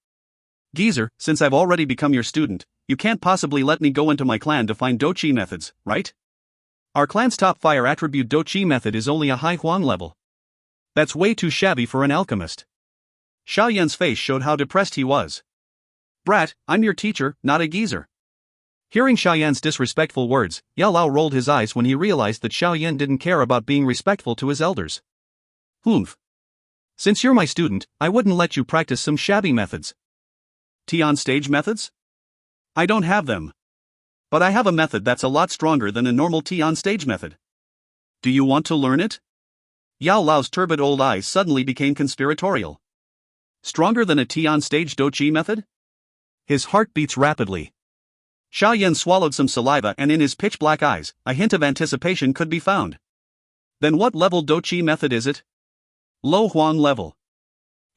Geezer, since I've already become your student, you can't possibly let me go into my clan to find Dou Qi methods, right? Our clan's top fire attribute Dou Qi method is only a high Huang level. That's way too shabby for an alchemist. Xiao Yan's face showed how depressed he was. Brat, I'm your teacher, not a geezer. Hearing Xiao Yan's disrespectful words, Yao Lao rolled his eyes when he realized that Xiao Yan didn't care about being respectful to his elders. Humph. Since you're my student, I wouldn't let you practice some shabby methods. Tian stage methods? I don't have them. But I have a method that's a lot stronger than a normal Tian stage method. Do you want to learn it? Yao Lao's turbid old eyes suddenly became conspiratorial. Stronger than a Tian stage Dou Qi method? His heart beats rapidly. Xiao Yan swallowed some saliva and in his pitch-black eyes, a hint of anticipation could be found. Then what level Dou Qi method is it? Low Huang level.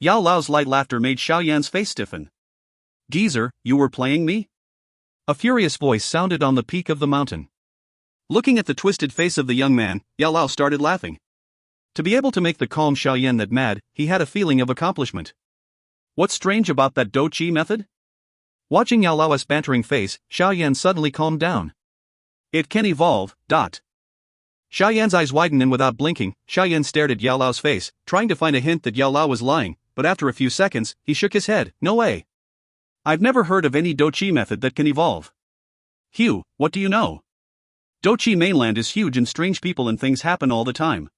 Yao Lao's light laughter made Xiao Yan's face stiffen. Geezer, you were playing me? A furious voice sounded on the peak of the mountain. Looking at the twisted face of the young man, Yao Lao started laughing. To be able to make the calm Xiao Yan that mad, he had a feeling of accomplishment. What's strange about that Dou Qi method? Watching Yao Lao's bantering face, Xiao Yan suddenly calmed down. It can evolve, . Xiao Yan's eyes widened and without blinking, Xiao Yan stared at Yao Lao's face, trying to find a hint that Yao Lao was lying, but after a few seconds, he shook his head, no way. I've never heard of any Dou Qi method that can evolve. Hugh, what do you know? Dou Qi mainland is huge and strange people and things happen all the time.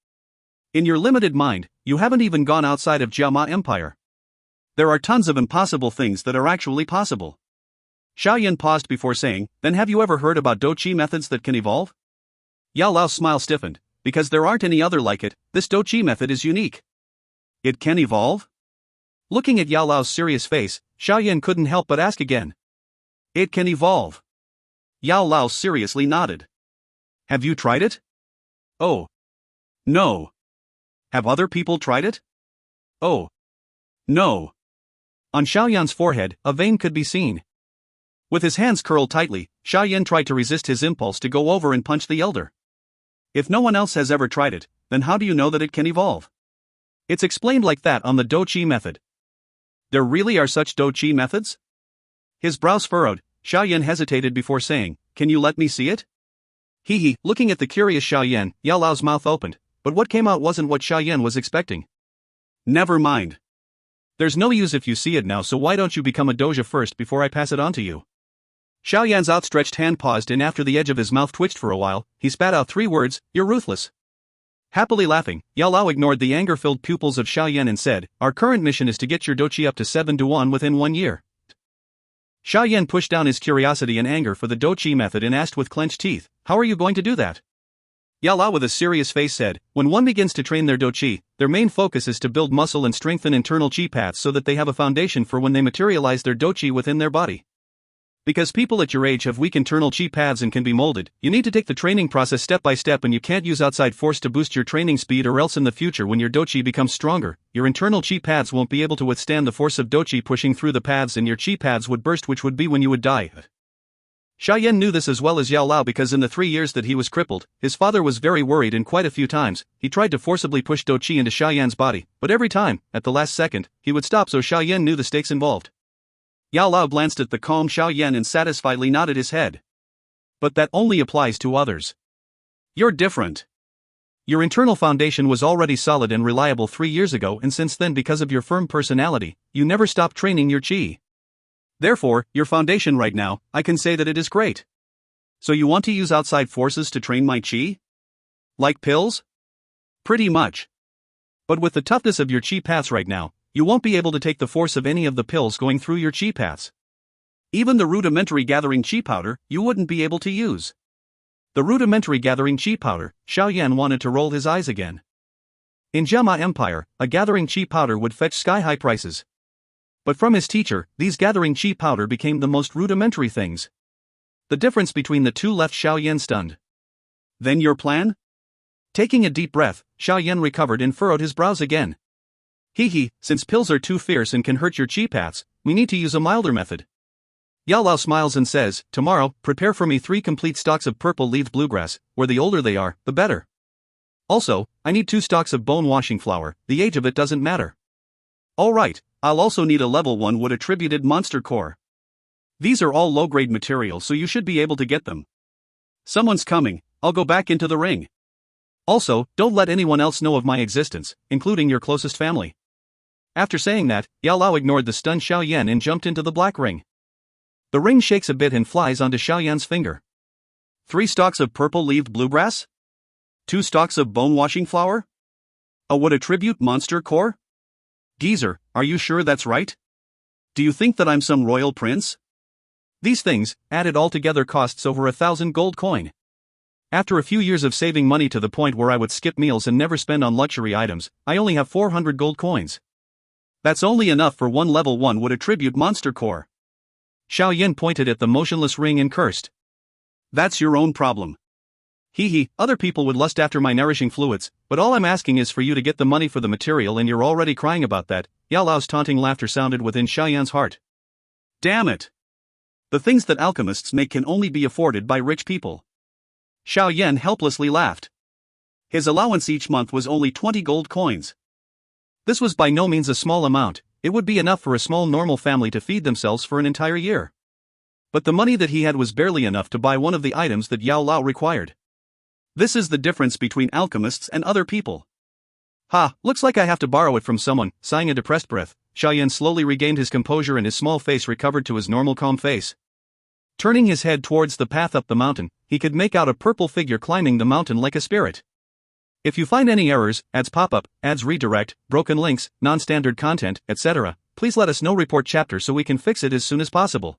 In your limited mind, you haven't even gone outside of Jiama Empire. There are tons of impossible things that are actually possible. Xiao Yan paused before saying, then have you ever heard about Dou Qi methods that can evolve? Yao Lao's smile stiffened. Because there aren't any other like it, this Dou Qi method is unique. It can evolve? Looking at Yao Lao's serious face, Xiao Yan couldn't help but ask again. It can evolve. Yao Lao seriously nodded. Have you tried it? Oh. No. Have other people tried it? Oh. No. On Xiao Yan's forehead, a vein could be seen. With his hands curled tightly, Xiao Yan tried to resist his impulse to go over and punch the elder. If no one else has ever tried it, then how do you know that it can evolve? It's explained like that on the Dou Qi method. There really are such Dou Qi methods? His brows furrowed, Xiao Yan hesitated before saying, can you let me see it? Hee, looking at the curious Xiao Yan, Yao Lao's mouth opened, but what came out wasn't what Xiao Yan was expecting. Never mind. There's no use if you see it now, so why don't you become a doja first before I pass it on to you? Xiao Yan's outstretched hand paused and after the edge of his mouth twitched for a while, he spat out 3 words, you're ruthless. Happily laughing, Yao Lao ignored the anger-filled pupils of Xiao Yan and said, our current mission is to get your Dou Qi up to 7 Dou Qi within 1 year. Xiao Yan pushed down his curiosity and anger for the Dou Qi method and asked with clenched teeth, how are you going to do that? Yao Lao with a serious face said, when one begins to train their Dou Qi, their main focus is to build muscle and strengthen internal Qi paths so that they have a foundation for when they materialize their Dou Qi within their body. Because people at your age have weak internal Qi paths and can be molded, you need to take the training process step by step, and you can't use outside force to boost your training speed, or else in the future when your Dou Qi becomes stronger, your internal Qi paths won't be able to withstand the force of Dou Qi pushing through the paths and your Qi paths would burst, which would be when you would die. Xiao Yan knew this as well as Yao Lao because in the 3 years that he was crippled, his father was very worried, and quite a few times, he tried to forcibly push Dou Qi into Xiao Yan's body, but every time, at the last second, he would stop, so Xiao Yan knew the stakes involved. Yao Lao glanced at the calm Xiao Yan and satisfiedly nodded his head. But that only applies to others. You're different. Your internal foundation was already solid and reliable 3 years ago, and since then, because of your firm personality, you never stopped training your Qi. Therefore, your foundation right now, I can say that it is great. So you want to use outside forces to train my Qi? Like pills? Pretty much. But with the toughness of your Qi paths right now, you won't be able to take the force of any of the pills going through your Qi paths. Even the rudimentary gathering Qi powder, you wouldn't be able to use. The rudimentary gathering Qi powder, Xiao Yan wanted to roll his eyes again. In Jiama Empire, a gathering Qi powder would fetch sky-high prices. But from his teacher, these gathering Qi powder became the most rudimentary things. The difference between the two left Xiao Yan stunned. Then your plan? Taking a deep breath, Xiao Yan recovered and furrowed his brows again. Since pills are too fierce and can hurt your Qi paths, we need to use a milder method. Yao Lao smiles and says, tomorrow, prepare for me 3 complete stalks of purple-leaved bluegrass, where the older they are, the better. Also, I need 2 stalks of bone-washing flower, the age of it doesn't matter. Alright, I'll also need a level 1 wood-attributed monster core. These are all low-grade materials, so you should be able to get them. Someone's coming, I'll go back into the ring. Also, don't let anyone else know of my existence, including your closest family. After saying that, Yao Lao ignored the stunned Xiao Yan and jumped into the black ring. The ring shakes a bit and flies onto Xiao Yan's finger. 3 stalks of purple-leaved bluegrass? 2 stalks of bone-washing flower? A wood-attribute monster core? Geezer, are you sure that's right? Do you think that I'm some royal prince? These things, added all together, costs over 1,000 gold coin. After a few years of saving money to the point where I would skip meals and never spend on luxury items, I only have 400 gold coins. That's only enough for 1 level 1 wood-attribute monster core. Xiao Yan pointed at the motionless ring and cursed. That's your own problem. Other people would lust after my nourishing fluids, but all I'm asking is for you to get the money for the material, and you're already crying about that. Yao Lao's taunting laughter sounded within Xiao Yan's heart. Damn it! The things that alchemists make can only be afforded by rich people. Xiao Yan helplessly laughed. His allowance each month was only 20 gold coins. This was by no means a small amount. It would be enough for a small normal family to feed themselves for an entire year. But the money that he had was barely enough to buy one of the items that Yao Lao required. This is the difference between alchemists and other people. Looks like I have to borrow it from someone. Sighing a depressed breath, Xiao Yan slowly regained his composure and his small face recovered to his normal calm face. Turning his head towards the path up the mountain, he could make out a purple figure climbing the mountain like a spirit. If you find any errors, ads pop-up, ads redirect, broken links, non-standard content, etc., please let us know. Report chapter so we can fix it as soon as possible.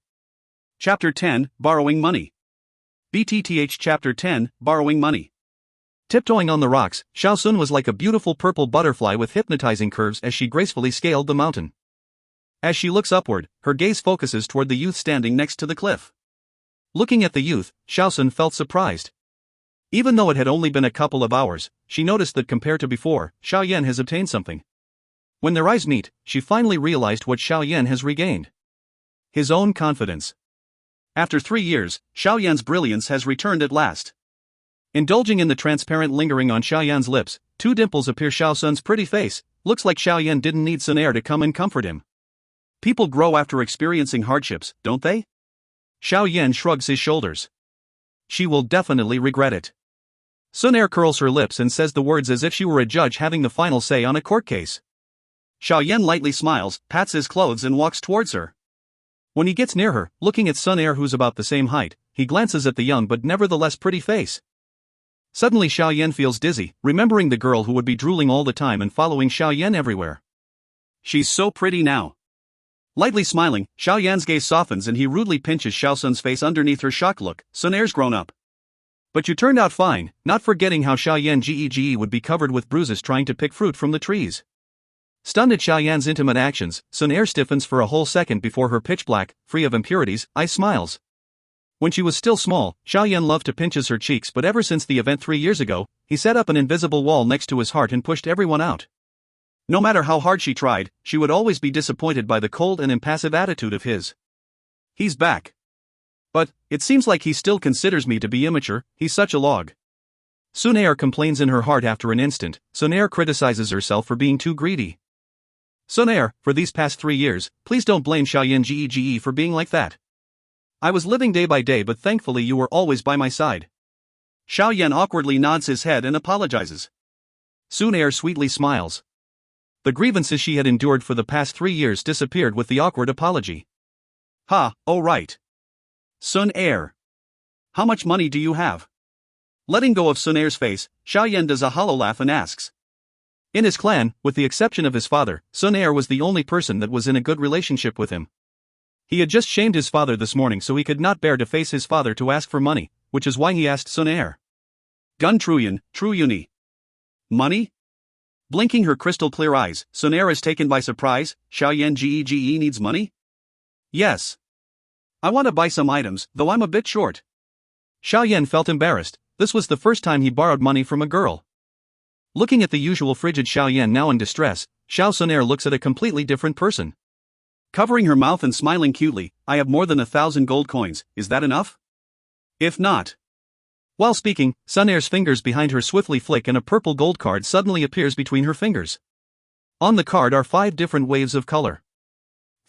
Chapter 10, Borrowing Money. BTTH Chapter 10, Borrowing Money. Tiptoeing on the rocks, Xiao Sun was like a beautiful purple butterfly with hypnotizing curves as she gracefully scaled the mountain. As she looks upward, her gaze focuses toward the youth standing next to the cliff. Looking at the youth, Xiao Sun felt surprised. Even though it had only been a couple of hours, she noticed that compared to before, Xiao Yan has obtained something. When their eyes meet, she finally realized what Xiao Yan has regained. His own confidence. After 3 years, Xiao Yan's brilliance has returned at last. Indulging in the transparent lingering on Xiao Yan's lips, 2 dimples appear Xiao Sun's pretty face. Looks like Xiao Yan didn't need Xun Er to come and comfort him. People grow after experiencing hardships, don't they? Xiao Yan shrugs his shoulders. She will definitely regret it. Xun Er curls her lips and says the words as if she were a judge having the final say on a court case. Xiao Yan lightly smiles, pats his clothes and walks towards her. When he gets near her, looking at Xun Er who's about the same height, he glances at the young but nevertheless pretty face. Suddenly Xiao Yan feels dizzy, remembering the girl who would be drooling all the time and following Xiao Yan everywhere. She's so pretty now. Lightly smiling, Xiao Yan's gaze softens and he rudely pinches Xiao Sun's face underneath her shocked look. Xun Er's grown up. But you turned out fine, not forgetting how Xiao Yan Gege would be covered with bruises trying to pick fruit from the trees. Stunned at Xiao Yan's intimate actions, Xun Er stiffens for a whole second before her pitch-black, free of impurities, eyes smiles. When she was still small, Xiao Yan loved to pinches her cheeks, but ever since the event 3 years ago, he set up an invisible wall next to his heart and pushed everyone out. No matter how hard she tried, she would always be disappointed by the cold and impassive attitude of his. He's back. But, it seems like he still considers me to be immature, he's such a log. Xun Er complains in her heart after an instant. Xun Er criticizes herself for being too greedy. Xun Er, for these past 3 years, please don't blame Xiao Yan Gege for being like that. I was living day by day, but thankfully you were always by my side. Xiao Yan awkwardly nods his head and apologizes. Xun Er sweetly smiles. The grievances she had endured for the past 3 years disappeared with the awkward apology. Ha, oh right. Xun Er. How much money do you have? Letting go of Xun Er's face, Xiao Yan does a hollow laugh and asks. In his clan, with the exception of his father, Xun Er was the only person that was in a good relationship with him. He had just shamed his father this morning, so he could not bear to face his father to ask for money, which is why he asked Xun Er. Gun Truyuni. Money? Blinking her crystal-clear eyes, Xun Er is taken by surprise. Xiao Yan Gege needs money? Yes. I want to buy some items, though I'm a bit short. Xiao Yan felt embarrassed. This was the first time he borrowed money from a girl. Looking at the usual frigid Xiao Yan now in distress, Xun Er looks at a completely different person. Covering her mouth and smiling cutely, I have more than 1,000 gold coins, is that enough? If not. While speaking, Xun Er's fingers behind her swiftly flick and a purple gold card suddenly appears between her fingers. On the card are 5 different waves of color.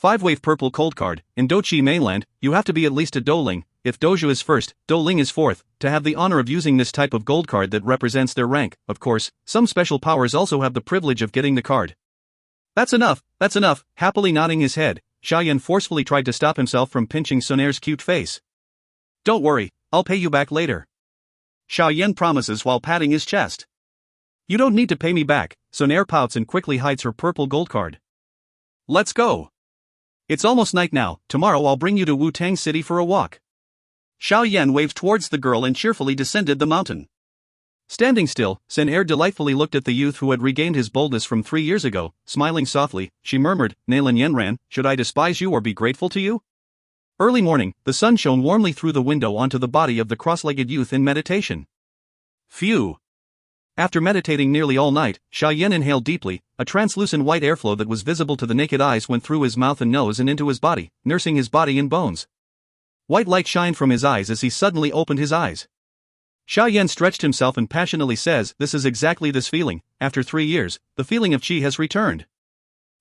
5-wave purple cold card. In Dou Qi mainland, you have to be at least a Douling. If Douzhu is first, Douling is fourth, to have the honor of using this type of gold card that represents their rank. Of course, some special powers also have the privilege of getting the card. That's enough, happily nodding his head, Xiao Yan forcefully tried to stop himself from pinching Xun Er's cute face. Don't worry, I'll pay you back later. Xiao Yan promises while patting his chest. You don't need to pay me back, Xun Er pouts and quickly hides her purple gold card. Let's go. It's almost night now, tomorrow I'll bring you to Wu-Tang City for a walk. Xiao Yan waved towards the girl and cheerfully descended the mountain. Standing still, Xun Er delightfully looked at the youth who had regained his boldness from 3 years ago. Smiling softly, she murmured, Nalan Yenran, should I despise you or be grateful to you? Early morning, the sun shone warmly through the window onto the body of the cross-legged youth in meditation. Phew. After meditating nearly all night, Xiao Yan inhaled deeply. A translucent white airflow that was visible to the naked eyes went through his mouth and nose and into his body, nursing his body and bones. White light shined from his eyes as he suddenly opened his eyes. Xiao Yan stretched himself and passionately says, this is exactly this feeling. After 3 years, the feeling of qi has returned.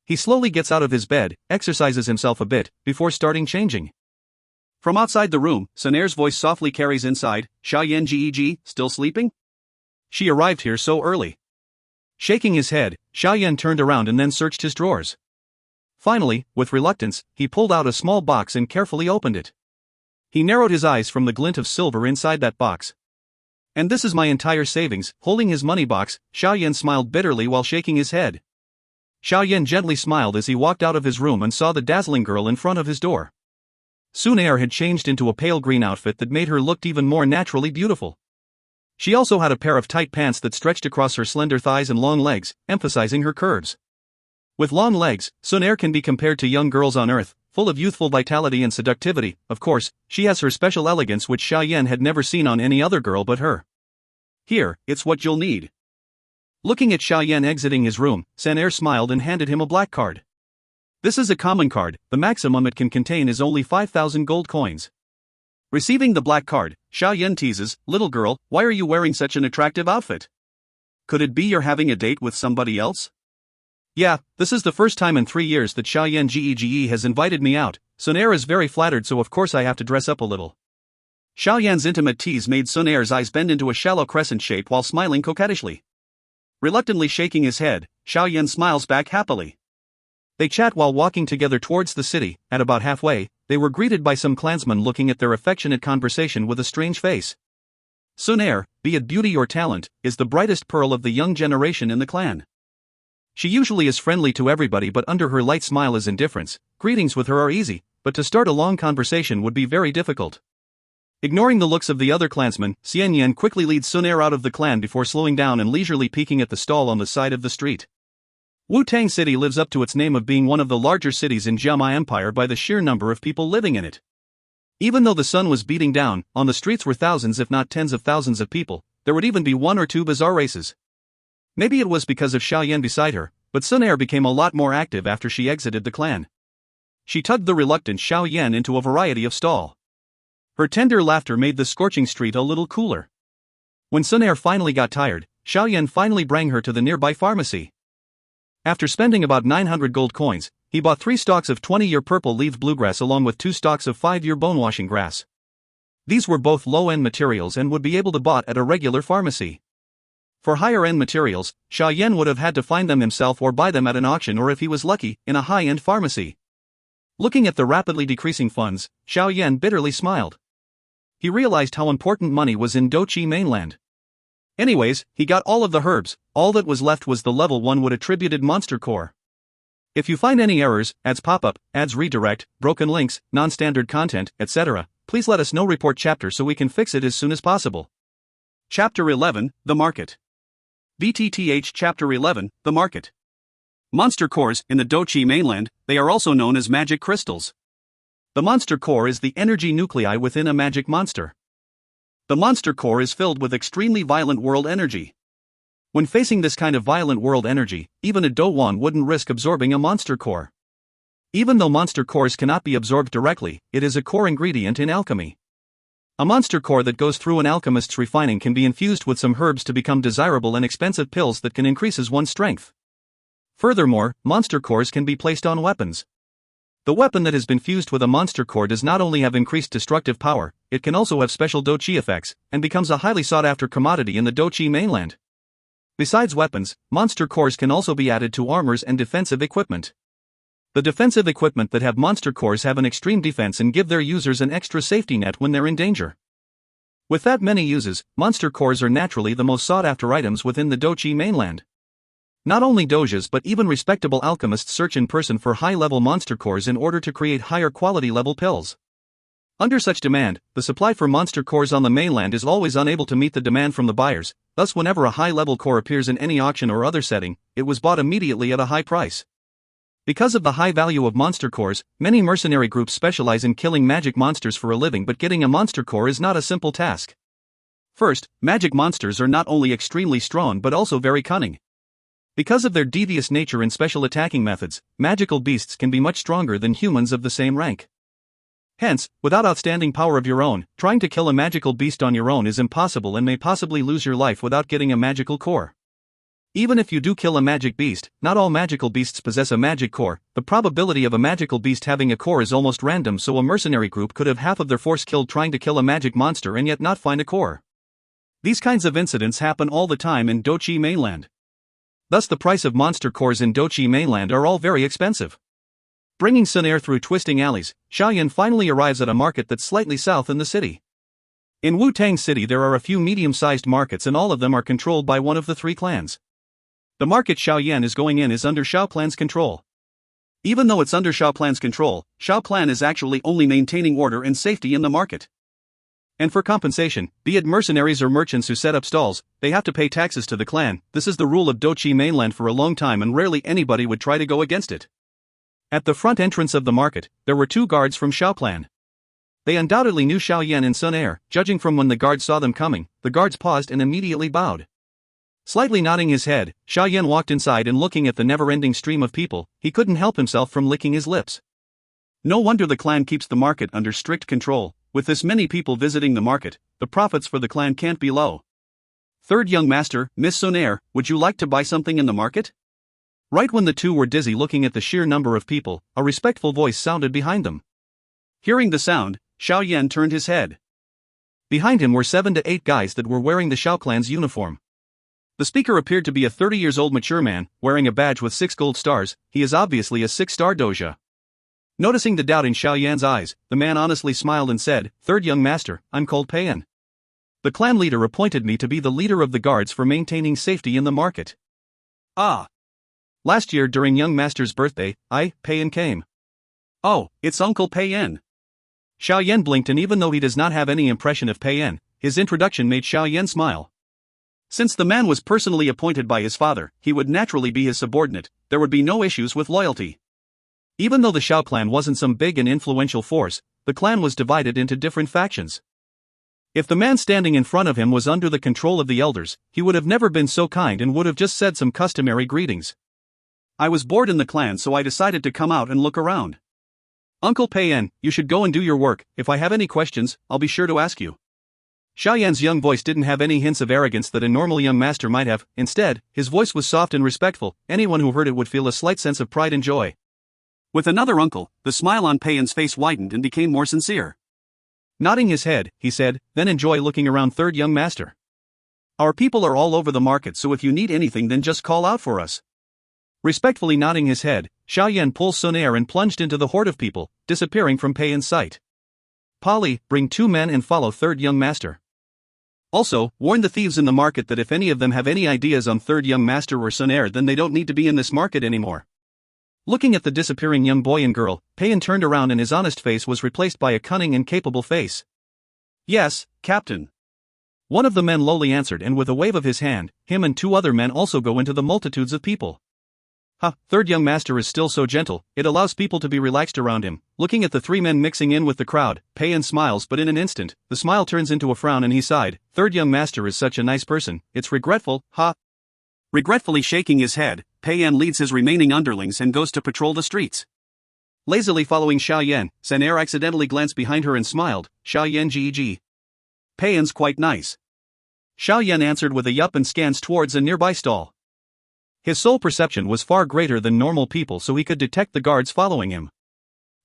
He slowly gets out of his bed, exercises himself a bit, before starting changing. From outside the room, Xun Er's voice softly carries inside, Xiao Yan Gege, still sleeping? She arrived here so early. Shaking his head, Xiao Yan turned around and then searched his drawers. Finally, with reluctance, he pulled out a small box and carefully opened it. He narrowed his eyes from the glint of silver inside that box. And this is my entire savings. Holding his money box, Xiao Yan smiled bitterly while shaking his head. Xiao Yan gently smiled as he walked out of his room and saw the dazzling girl in front of his door. Xun Er had changed into a pale green outfit that made her look even more naturally beautiful. She also had a pair of tight pants that stretched across her slender thighs and long legs, emphasizing her curves. With long legs, Xun Er can be compared to young girls on Earth, full of youthful vitality and seductivity. Of course, she has her special elegance which Xiao Yan had never seen on any other girl but her. Here, it's what you'll need. Looking at Xiao Yan exiting his room, Xun Er smiled and handed him a black card. This is a common card, the maximum it can contain is only 5,000 gold coins. Receiving the black card, Xiao Yan teases, little girl, why are you wearing such an attractive outfit? Could it be you're having a date with somebody else? Yeah, this is the first time in 3 years that Xiao Yan Gege has invited me out. Xun Er is very flattered, so of course I have to dress up a little. Xiao Yan's intimate tease made Xun Er's eyes bend into a shallow crescent shape while smiling coquettishly. Reluctantly shaking his head, Xiao Yan smiles back happily. They chat while walking together towards the city. At about halfway, they were greeted by some clansmen looking at their affectionate conversation with a strange face. Xun Er, be it beauty or talent, is the brightest pearl of the young generation in the clan. She usually is friendly to everybody, but under her light smile is indifference. Greetings with her are easy, but to start a long conversation would be very difficult. Ignoring the looks of the other clansmen, Xian Yan quickly leads Xun Er out of the clan before slowing down and leisurely peeking at the stall on the side of the street. Wu-Tang City lives up to its name of being one of the larger cities in Jiama Empire by the sheer number of people living in it. Even though the sun was beating down, on the streets were thousands if not tens of thousands of people. There would even be one or two bizarre races. Maybe it was because of Xiao Yan beside her, but Xun Er became a lot more active after she exited the clan. She tugged the reluctant Xiao Yan into a variety of stall. Her tender laughter made the scorching street a little cooler. When Xun Er finally got tired, Xiao Yan finally brought her to the nearby pharmacy. After spending about 900 gold coins, he bought 3 stalks of 20-year purple-leaved bluegrass along with 2 stalks of 5-year bone-washing grass. These were both low-end materials and would be able to be bought at a regular pharmacy. For higher-end materials, Xiao Yan would have had to find them himself or buy them at an auction, or if he was lucky, in a high-end pharmacy. Looking at the rapidly decreasing funds, Xiao Yan bitterly smiled. He realized how important money was in Dou Qi mainland. Anyways, he got all of the herbs. All that was left was the level 1 would attributed monster core. If you find any errors, ads pop up, ads redirect, broken links, non-standard content, etc., please let us know. Report chapter so we can fix it as soon as possible. Chapter 11, The Market. VTTH Chapter 11, The Market. Monster cores, in the Dou Qi mainland, they are also known as magic crystals. The monster core is the energy nuclei within a magic monster. The monster core is filled with extremely violent world energy. When facing this kind of violent world energy, even a Dou Wan wouldn't risk absorbing a monster core. Even though monster cores cannot be absorbed directly, it is a core ingredient in alchemy. A monster core that goes through an alchemist's refining can be infused with some herbs to become desirable and expensive pills that can increase one's strength. Furthermore, monster cores can be placed on weapons. The weapon that has been fused with a monster core does not only have increased destructive power, it can also have special Dou Qi effects, and becomes a highly sought-after commodity in the Dou Qi mainland. Besides weapons, monster cores can also be added to armors and defensive equipment. The defensive equipment that have monster cores have an extreme defense and give their users an extra safety net when they're in danger. With that many uses, monster cores are naturally the most sought-after items within the Dou Qi mainland. Not only doges but even respectable alchemists search in person for high-level monster cores in order to create higher quality level pills. Under such demand, the supply for monster cores on the mainland is always unable to meet the demand from the buyers, thus whenever a high-level core appears in any auction or other setting, it was bought immediately at a high price. Because of the high value of monster cores, many mercenary groups specialize in killing magic monsters for a living, but getting a monster core is not a simple task. First, magic monsters are not only extremely strong but also very cunning. Because of their devious nature and special attacking methods, magical beasts can be much stronger than humans of the same rank. Hence, without outstanding power of your own, trying to kill a magical beast on your own is impossible and may possibly lose your life without getting a magical core. Even if you do kill a magic beast, not all magical beasts possess a magic core. The probability of a magical beast having a core is almost random, so a mercenary group could have half of their force killed trying to kill a magic monster and yet not find a core. These kinds of incidents happen all the time in Dou Qi mainland. Thus the price of monster cores in Dou Qi mainland are all very expensive. Bringing Xun Er through twisting alleys, Xiao Yan finally arrives at a market that's slightly south in the city. In Wu-Tang City there are a few medium-sized markets and all of them are controlled by one of the 3 clans. The market Xiao Yan is going in is under Xiao Clan's control. Even though it's under Xiao Clan's control, Xiao Clan is actually only maintaining order and safety in the market. And for compensation, be it mercenaries or merchants who set up stalls, they have to pay taxes to the clan. This is the rule of Dou Qi mainland for a long time and rarely anybody would try to go against it. At the front entrance of the market, there were 2 guards from Xiao Clan. They undoubtedly knew Xiao Yan and Xun Er. Judging from when the guards saw them coming, the guards paused and immediately bowed. Slightly nodding his head, Xiao Yan walked inside and looking at the never-ending stream of people, he couldn't help himself from licking his lips. No wonder the clan keeps the market under strict control. With this many people visiting the market, the profits for the clan can't be low. Third young master, Miss Xun Er, would you like to buy something in the market? Right when the 2 were dizzy looking at the sheer number of people, a respectful voice sounded behind them. Hearing the sound, Xiao Yan turned his head. Behind him were 7 to 8 guys that were wearing the Xiao Clan's uniform. The speaker appeared to be a 30-years-old mature man, wearing a badge with 6 gold stars. He is obviously a 6-star doja. Noticing the doubt in Xiao Yan's eyes, the man honestly smiled and said, "Third young master, I'm called Payan. The clan leader appointed me to be the leader of the guards for maintaining safety in the market." "Ah. Last year during young master's birthday, I, Payan, came." "Oh, it's Uncle Payan." Xiao Yan blinked, and even though he does not have any impression of Pei Yan, his introduction made Xiao Yan smile. Since the man was personally appointed by his father, he would naturally be his subordinate. There would be no issues with loyalty. Even though the Xiao clan wasn't some big and influential force, the clan was divided into different factions. If the man standing in front of him was under the control of the elders, he would have never been so kind and would have just said some customary greetings. I was bored in the clan, so I decided to come out and look around. Uncle Pei Yan, you should go and do your work. If I have any questions, I'll be sure to ask you. Xiao Yan's young voice didn't have any hints of arrogance that a normal young master might have. Instead, his voice was soft and respectful. Anyone who heard it would feel a slight sense of pride and joy. With another uncle, the smile on Pei Yan's face widened and became more sincere. Nodding his head, he said, then enjoy looking around, third young master. Our people are all over the market, so if you need anything then just call out for us. Respectfully nodding his head, Xiao Yan pulled Xun Er and plunged into the horde of people, disappearing from Pei Yan's sight. Polly, bring 2 men and follow third young master. Also, warn the thieves in the market that if any of them have any ideas on third young master or Xun Er, then they don't need to be in this market anymore. Looking at the disappearing young boy and girl, Pei Yan turned around and his honest face was replaced by a cunning and capable face. Yes, Captain. One of the men lowly answered, and with a wave of his hand, him and 2 other men also go into the multitudes of people. Third young master is still so gentle, it allows people to be relaxed around him. Looking at the 3 men mixing in with the crowd, Pei Yan smiles, but in an instant, the smile turns into a frown and he sighed. Third young master is such a nice person, it's regretful, Regretfully shaking his head, Pei Yan leads his remaining underlings and goes to patrol the streets. Lazily following Xiao Yan, Xun Er accidentally glanced behind her and smiled. Xiao Yan GG. Pei Yan's quite nice. Xiao Yan answered with a yup and scans towards a nearby stall. His soul perception was far greater than normal people, so he could detect the guards following him.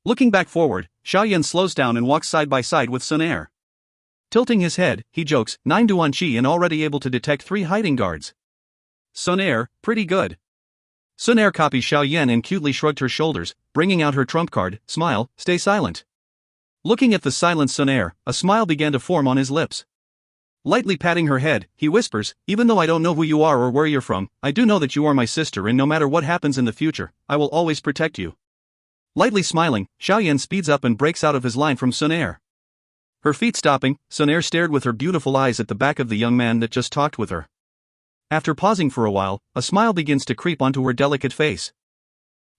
Looking back forward, Xiao Yan slows down and walks side by side with Xun Er. Tilting his head, he jokes, 9 Dou Qi and already able to detect 3 hiding guards. Xun Er, pretty good. Xun Er copies Xiao Yan and cutely shrugged her shoulders, bringing out her trump card. Smile, stay silent. Looking at the silent Xun Er, a smile began to form on his lips. Lightly patting her head, he whispers, even though I don't know who you are or where you're from, I do know that you are my sister, and no matter what happens in the future, I will always protect you. Lightly smiling, Xiao Yan speeds up and breaks out of his line from Xun Er. Her feet stopping, Xun Er stared with her beautiful eyes at the back of the young man that just talked with her. After pausing for a while, a smile begins to creep onto her delicate face.